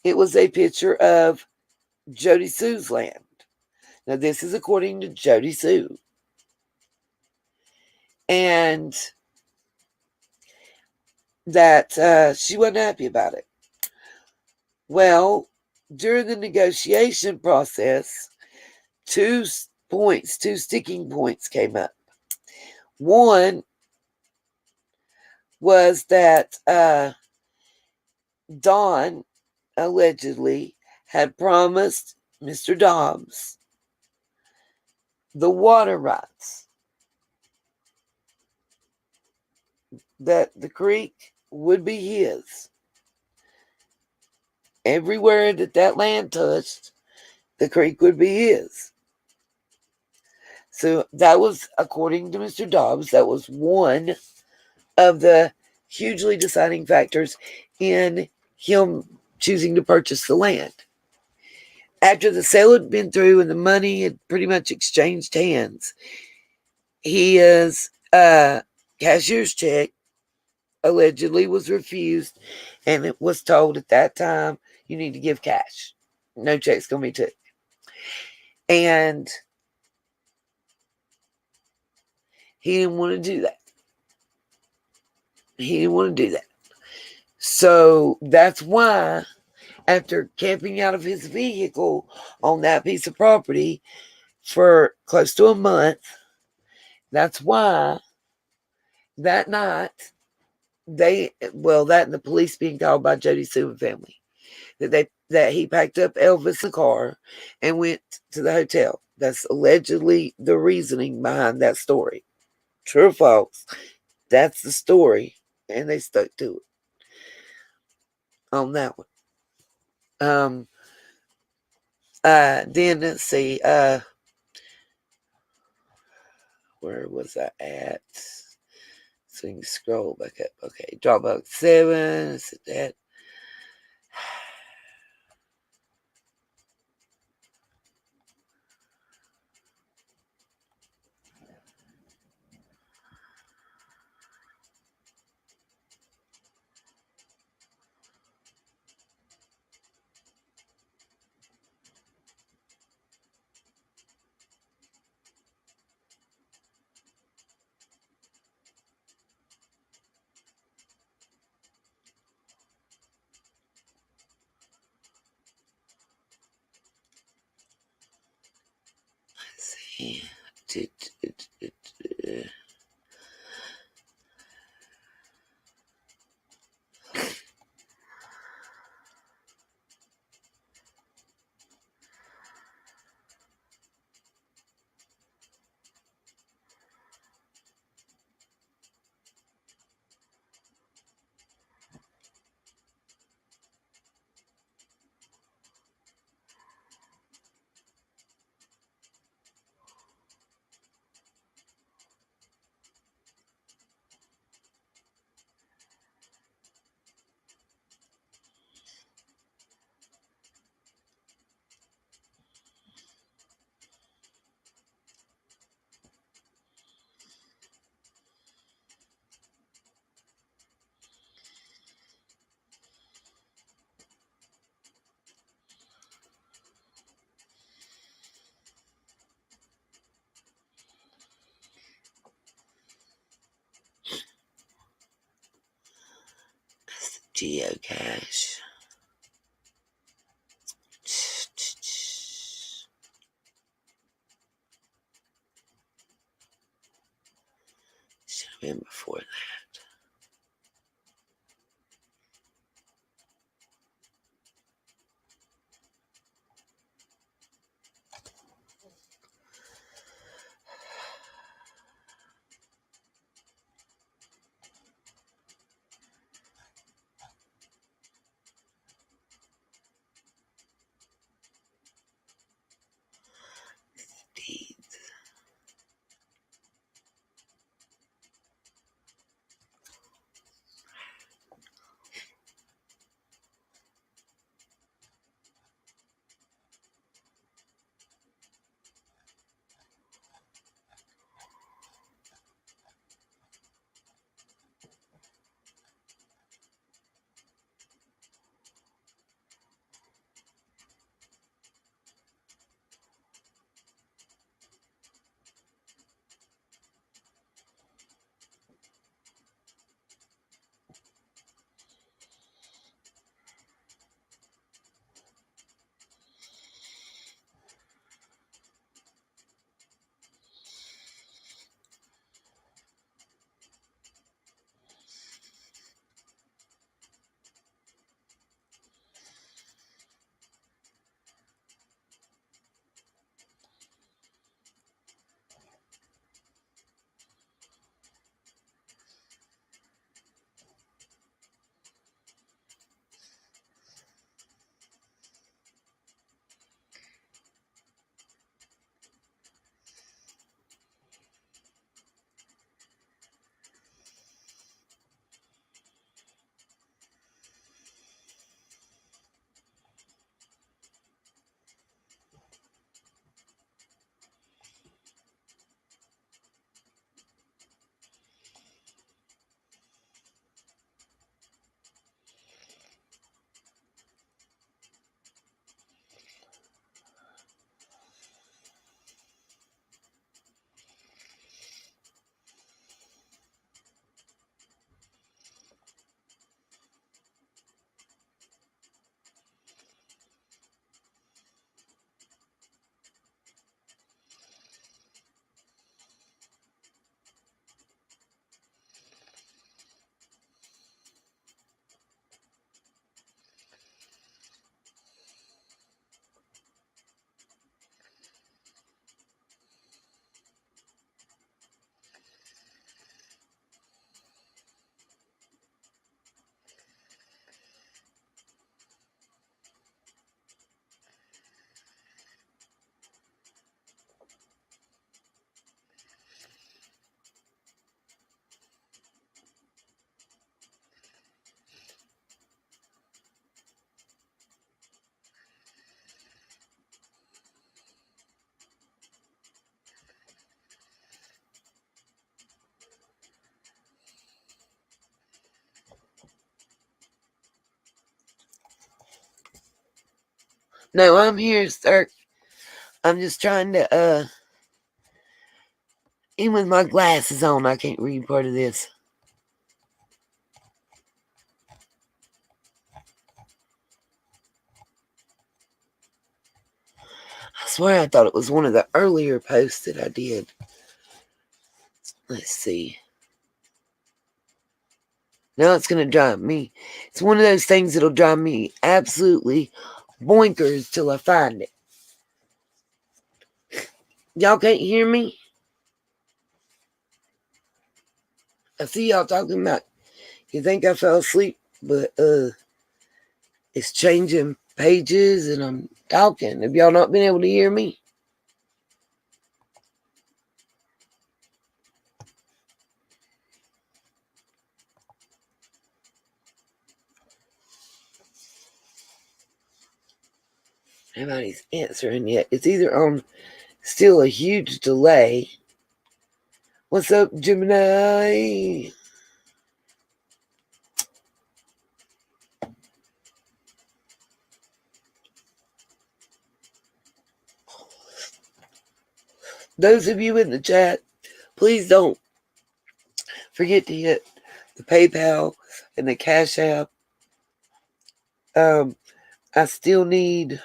It was a picture of Jody Sue's land. Now, this is according to Jody Sue. And that she wasn't happy about it. Well, during the negotiation process, two sticking points came up. One was that Dawn allegedly had promised Mr. Dobbs the water rights, that the creek would be his. Everywhere that land touched, the creek would be his. So that was, according to Mr. Dobbs, that was one of the hugely deciding factors in him choosing to purchase the land. After the sale had been through and the money had pretty much exchanged hands, his cashier's check allegedly was refused, and it was told at that time, you need to give cash. No check's going to be took. And he didn't want to do that. So that's why, after camping out of his vehicle on that piece of property for close to a month, that's why that night, that and the police being called by Jody Sue and family, that he packed up Elvis in the car and went to the hotel. That's allegedly the reasoning behind that story. True or false? That's the story, and they stuck to it on that one. Then let's see, where was I at? So you can scroll back up. Okay, Dropbox 7. Is it that? Geocache. Should have been before that. No, I'm here, sir. I'm just trying to, even with my glasses on, I can't read part of this. I swear I thought it was one of the earlier posts that I did. Let's see. Now it's going to drive me. It's one of those things that'll drive me absolutely boinkers till I find it. Y'all can't hear me? I see y'all talking about you think I fell asleep, but it's changing pages and I'm talking. Have y'all not been able to hear me? Nobody's answering yet. It's either on still a huge delay. What's up, Gemini? Those of you in the chat, please don't forget to hit the PayPal and the Cash App. I still need,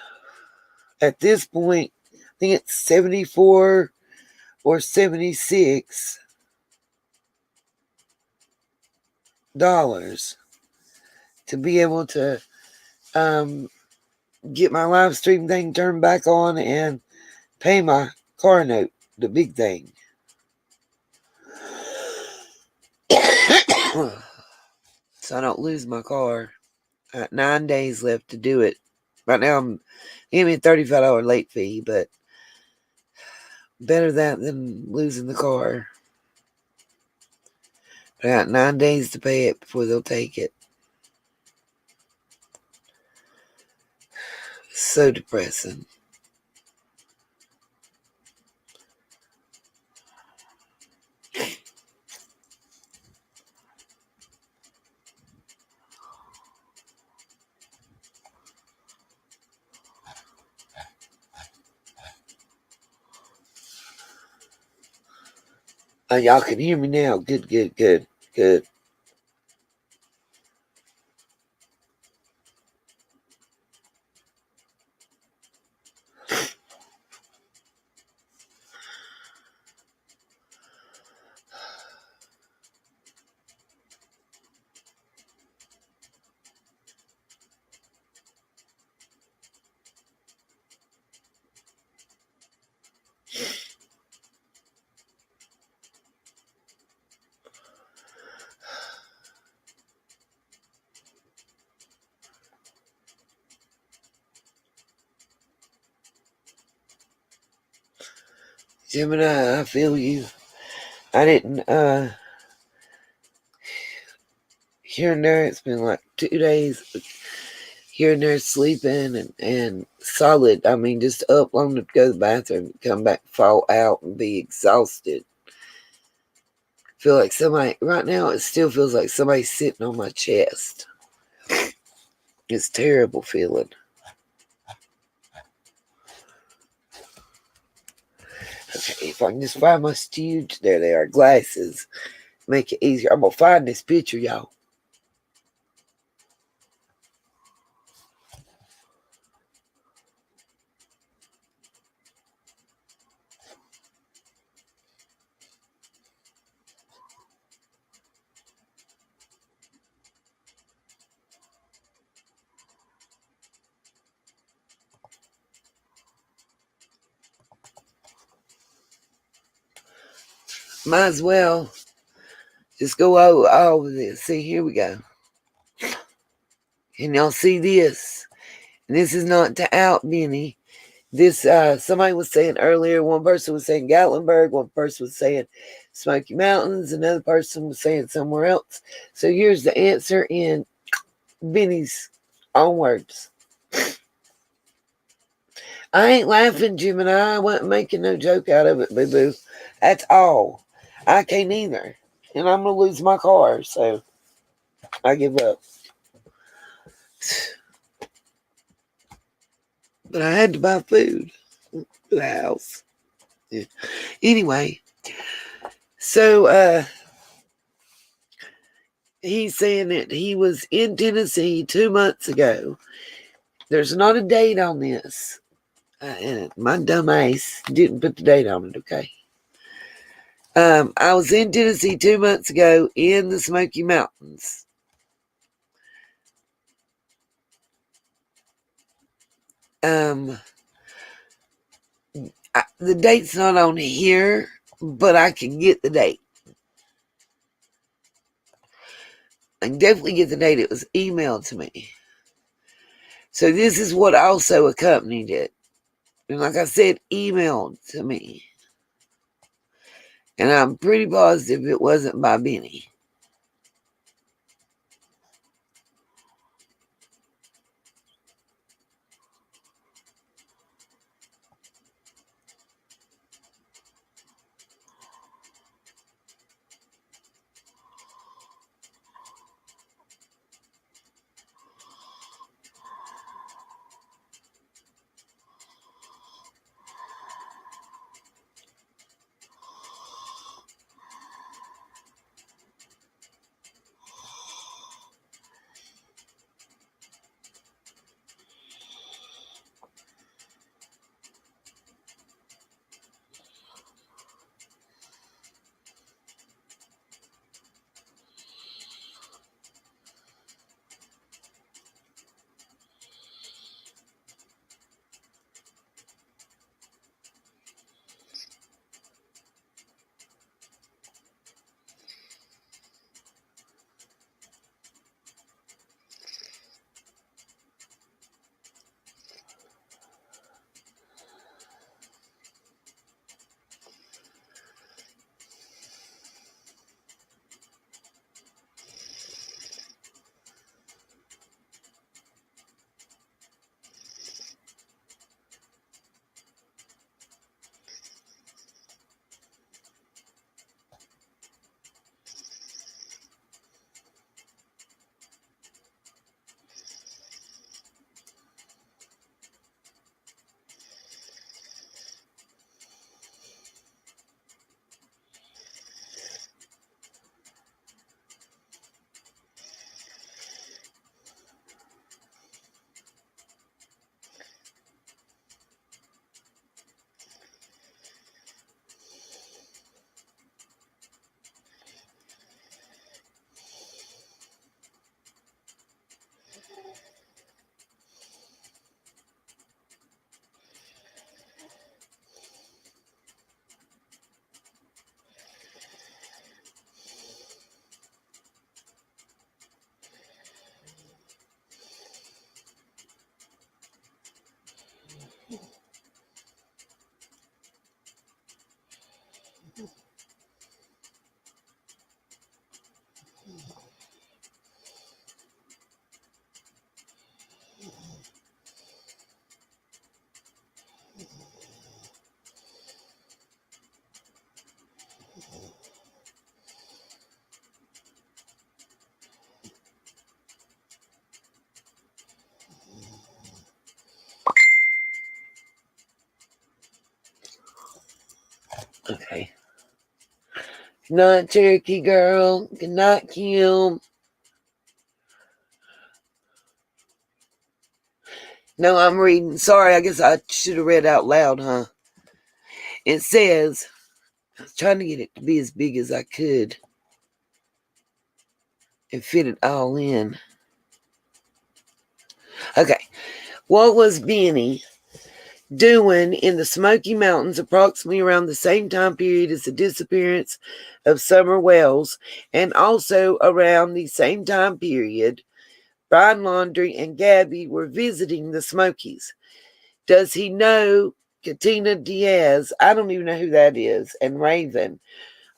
at this point, I think it's 74 or 76 dollars to be able to get my live stream thing turned back on and pay my car note, the big thing. So I don't lose my car. I got 9 days left to do it. Right now I'm giving me a $35 late fee, but better that than losing the car. I got 9 days to pay it before they'll take it. So depressing. Y'all can hear me now. Good. Gemini, I feel you. I didn't here and there. It's been like 2 days here and there sleeping and solid. I mean, just up long to go to the bathroom, come back, fall out, and be exhausted. Feel like somebody, right now, it still feels like somebody's sitting on my chest. It's a terrible feeling. Okay, if I can just find my stooge, there they are, glasses. Make it easier. I'm going to find this picture, y'all. Might as well just go over this. See, here we go. Can y'all see this? And this is not to out Benny. This, somebody was saying earlier, one person was saying Gatlinburg, one person was saying Smoky Mountains, another person was saying somewhere else. So here's the answer in Benny's own words. I ain't laughing, Gemini. I wasn't making no joke out of it, boo-boo. That's all. I can't either. And I'm going to lose my car, so I give up. But I had to buy food for the house. Yeah. Anyway, so he's saying that he was in Tennessee 2 months ago. There's not a date on this. And my dumb ass didn't put the date on it, okay? I was in Tennessee 2 months ago in the Smoky Mountains. The date's not on here, but I can get the date. I can definitely get the date. It was emailed to me. So this is what also accompanied it. And like I said, emailed to me. And I'm pretty positive it wasn't by Benny. Okay. Good night, Cherokee girl. Good night, Kim. No, I'm reading. Sorry, I guess I should have read out loud, huh? It says, I was trying to get it to be as big as I could and fit it all in. Okay. What was Benny doing in the Smoky Mountains approximately around the same time period as the disappearance of Summer Wells, and also around the same time period Brian Laundrie and Gabby were visiting the Smokies? Does he know Katina Diaz? I don't even know who that is. And Raven.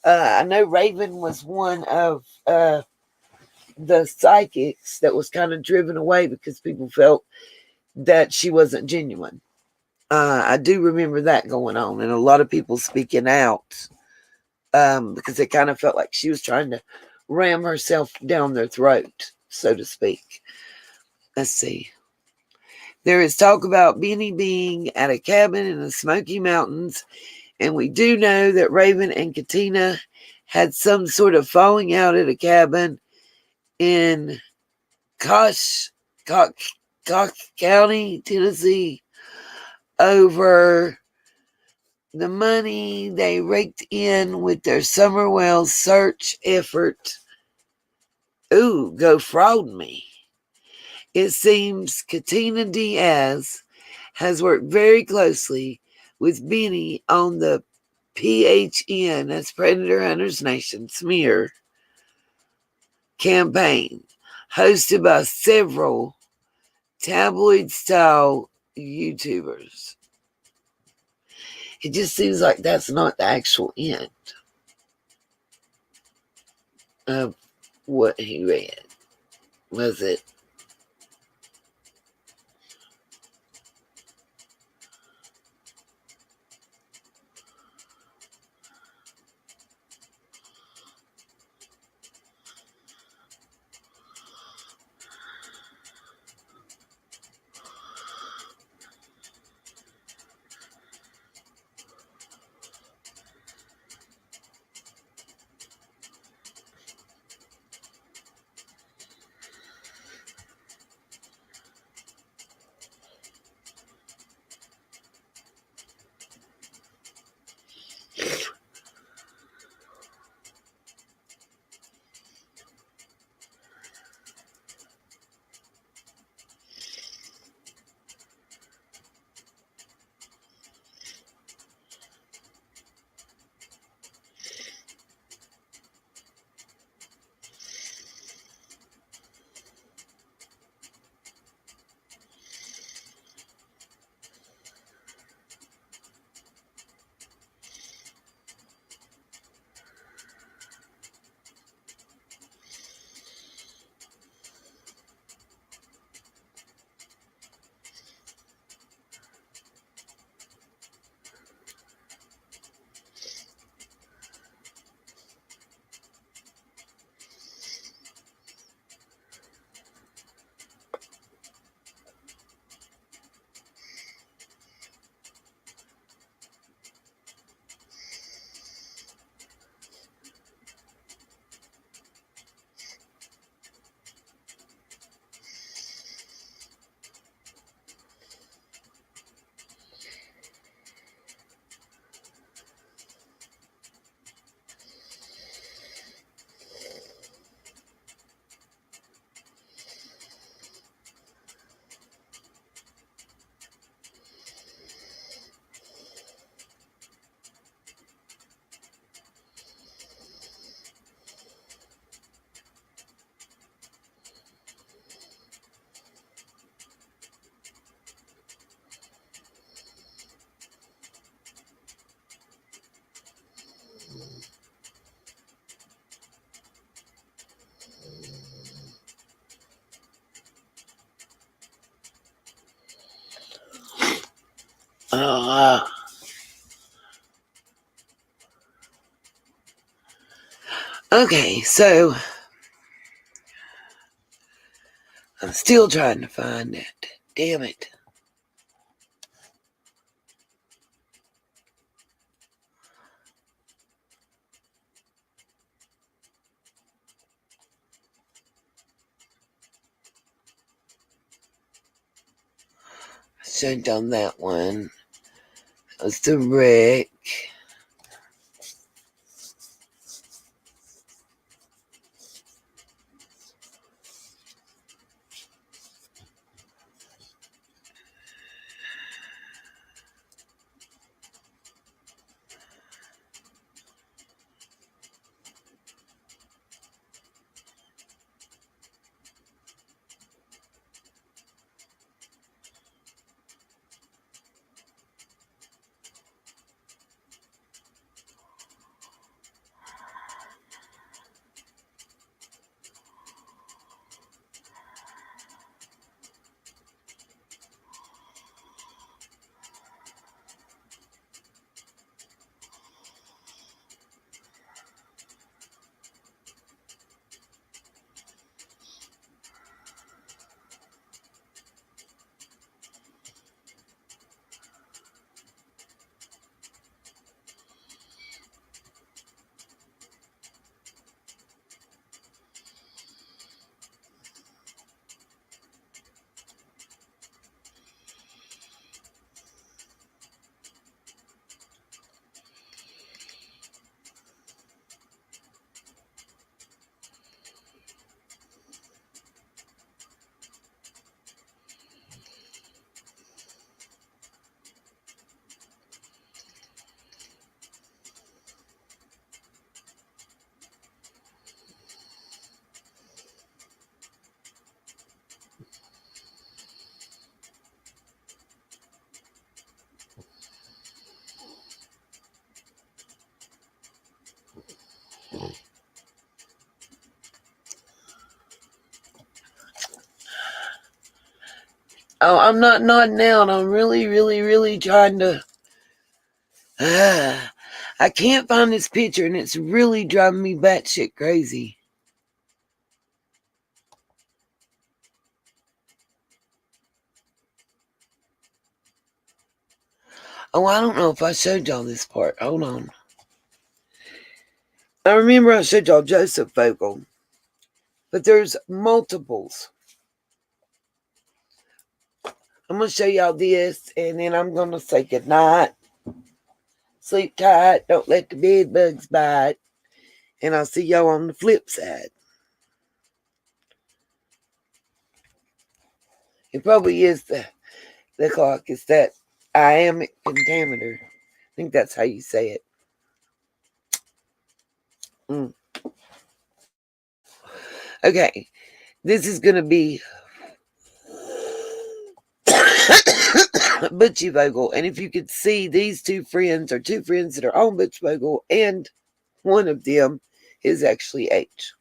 I know Raven was one of the psychics that was kind of driven away because people felt that she wasn't genuine. I do remember that going on, and a lot of people speaking out because they kind of felt like she was trying to ram herself down their throat, so to speak. Let's see. There is talk about Benny being at a cabin in the Smoky Mountains, and we do know that Raven and Katina had some sort of falling out at a cabin in Cox County, Tennessee. over the money they raked in with their summer well search effort. Ooh, go fraud me. It seems Katina Diaz has worked very closely with Benny on the PHN, that's Predator Hunters Nation, smear campaign, hosted by several tabloid-style YouTubers. It just seems like that's not the actual end of what he read, was it? Okay, so I'm still trying to find it. Damn it. I should have done that one. That was the wreck. Oh, I'm not nodding out. I'm really, really, really trying to. I can't find this picture, and it's really driving me batshit crazy. Oh, I don't know if I showed y'all this part. Hold on. I remember I showed y'all Joseph Vogel, but there's multiples. I'm going to show y'all this, and then I'm going to say goodnight. Sleep tight. Don't let the bed bugs bite. And I'll see y'all on the flip side. It probably is the clock. It's that iambic pentameter. I think that's how you say it. Okay. This is going to be Butchie Vogel. And if you could see, these two friends are two friends that are on Butch Vogel, and one of them is actually H.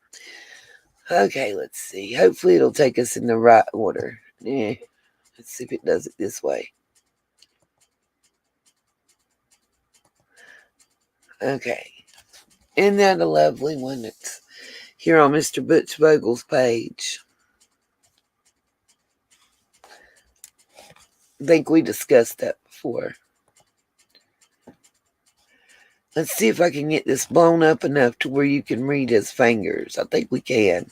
Okay, let's see. Hopefully it'll take us in the right order. Yeah. Let's see if it does it this way. Okay. Isn't that a lovely one that's here on Mr. Butch Vogel's page? I think we discussed that before. Let's see if I can get this blown up enough to where you can read his fingers. I think we can.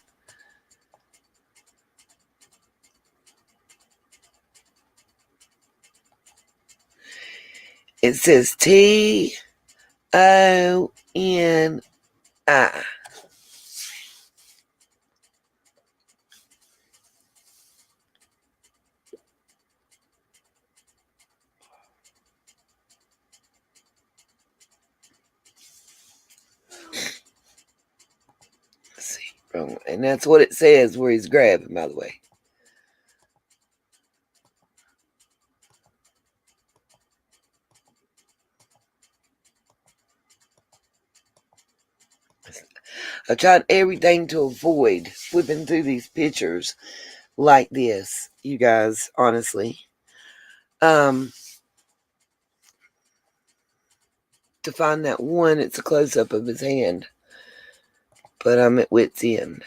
It says T-O-N-I. Let's see. And that's what it says where he's grabbing, by the way. I've tried everything to avoid flipping through these pictures like this, you guys, honestly. To find that one, it's a close-up of his hand. But I'm at wit's end.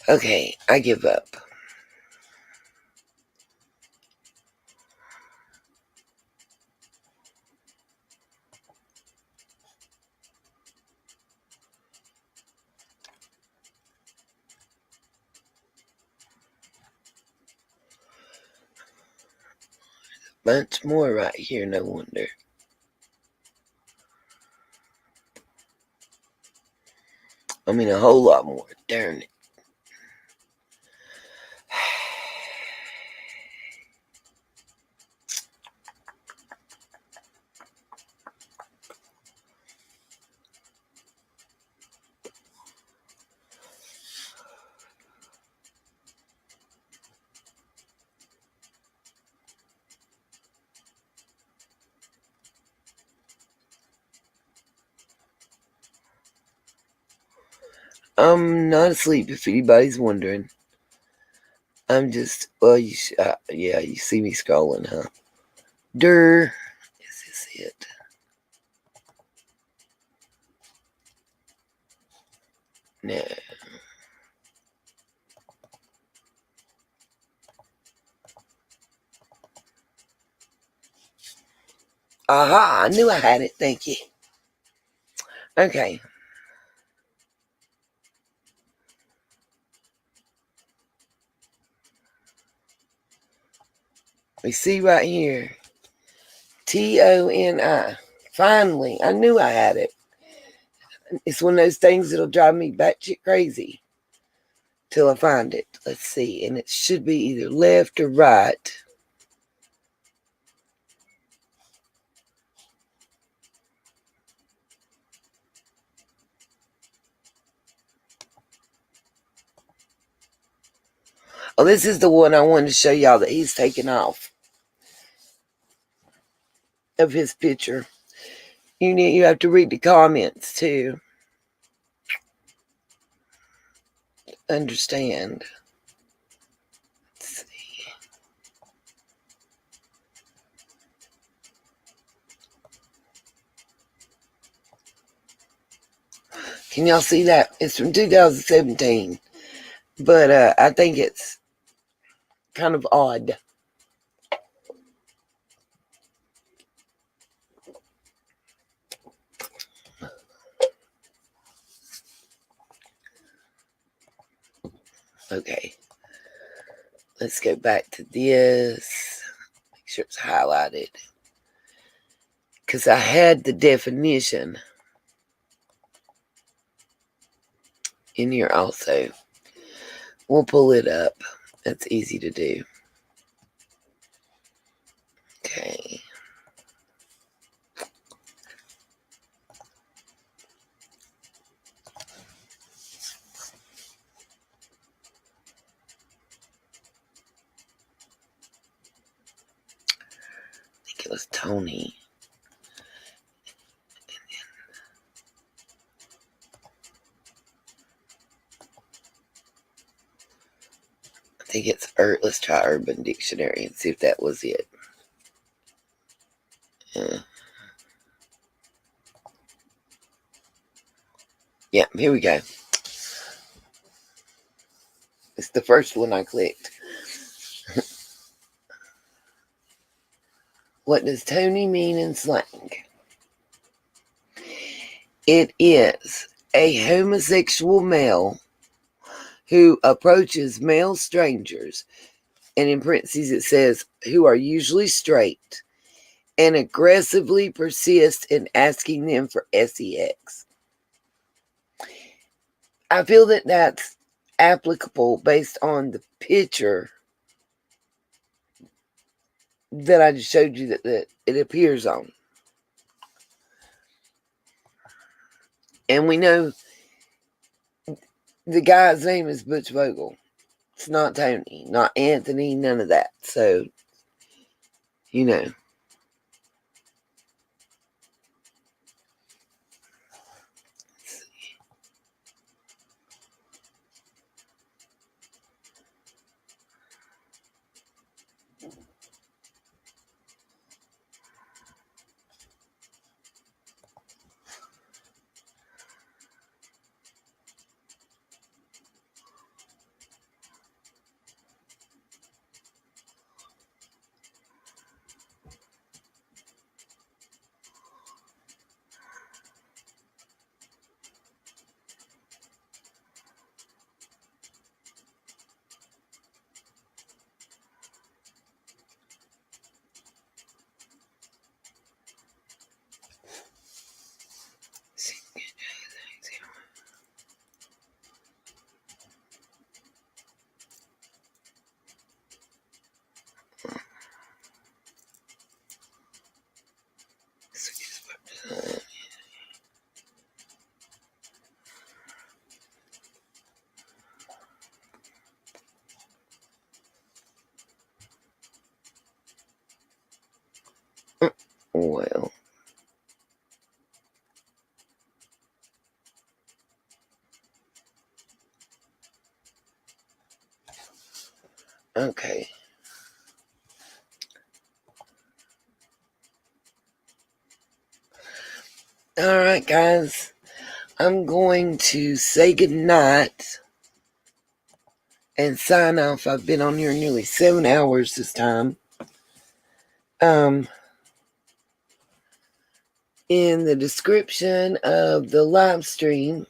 Okay, I give up. Bunch more right here, no wonder. I mean, a whole lot more. Darn it. I'm not asleep, if anybody's wondering. I'm just, well, yeah, you see me scrolling, huh? Is this it? No. Aha, I knew I had it, thank you. Okay. We see right here. Toni. Finally, I knew I had it. It's one of those things that'll drive me batshit crazy till I find it. Let's see. And it should be either left or right. Oh, this is the one I wanted to show y'all that he's taken off of his picture. You have to read the comments to understand. Let's see. Can y'all see that? It's from 2017. But I think it's kind of odd. Okay. Let's go back to this. Make sure it's highlighted. Because I had the definition in here also. We'll pull it up. That's easy to do. Okay. I think it was Tony. I think it's let's try Urban Dictionary and see if that was it. Yeah, here we go. It's the first one I clicked. What does Tony mean in slang? It is a homosexual male who approaches male strangers, and in parentheses it says, who are usually straight, and aggressively persist in asking them for sex. I feel that that's applicable based on the picture that I just showed you that it appears on. And we know the guy's name is Butch Vogel. It's not Tony, not Anthony, none of that. So, you know. Well. Okay. All right, guys. I'm going to say goodnight and sign off. I've been on here nearly 7 hours this time. In the description of the live stream,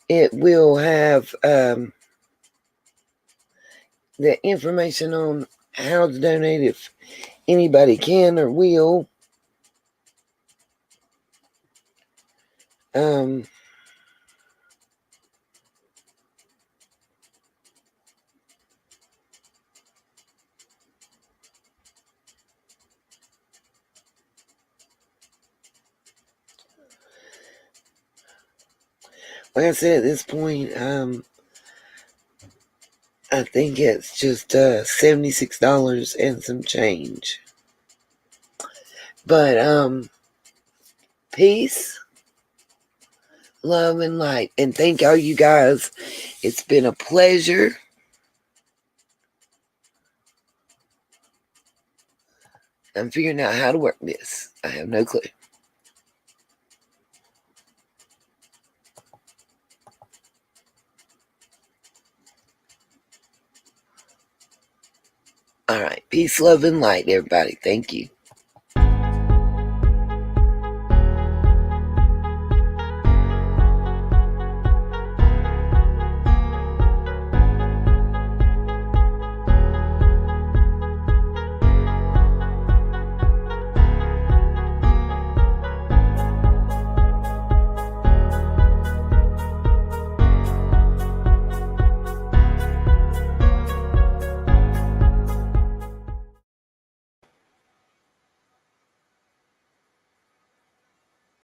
it will have the information on how to donate if anybody can or will. Like I said, at this point, I think it's just $76 and some change. But peace, love, and light. And thank all you guys. It's been a pleasure. I'm figuring out how to work this. I have no clue. All right. Peace, love, and light, everybody. Thank you.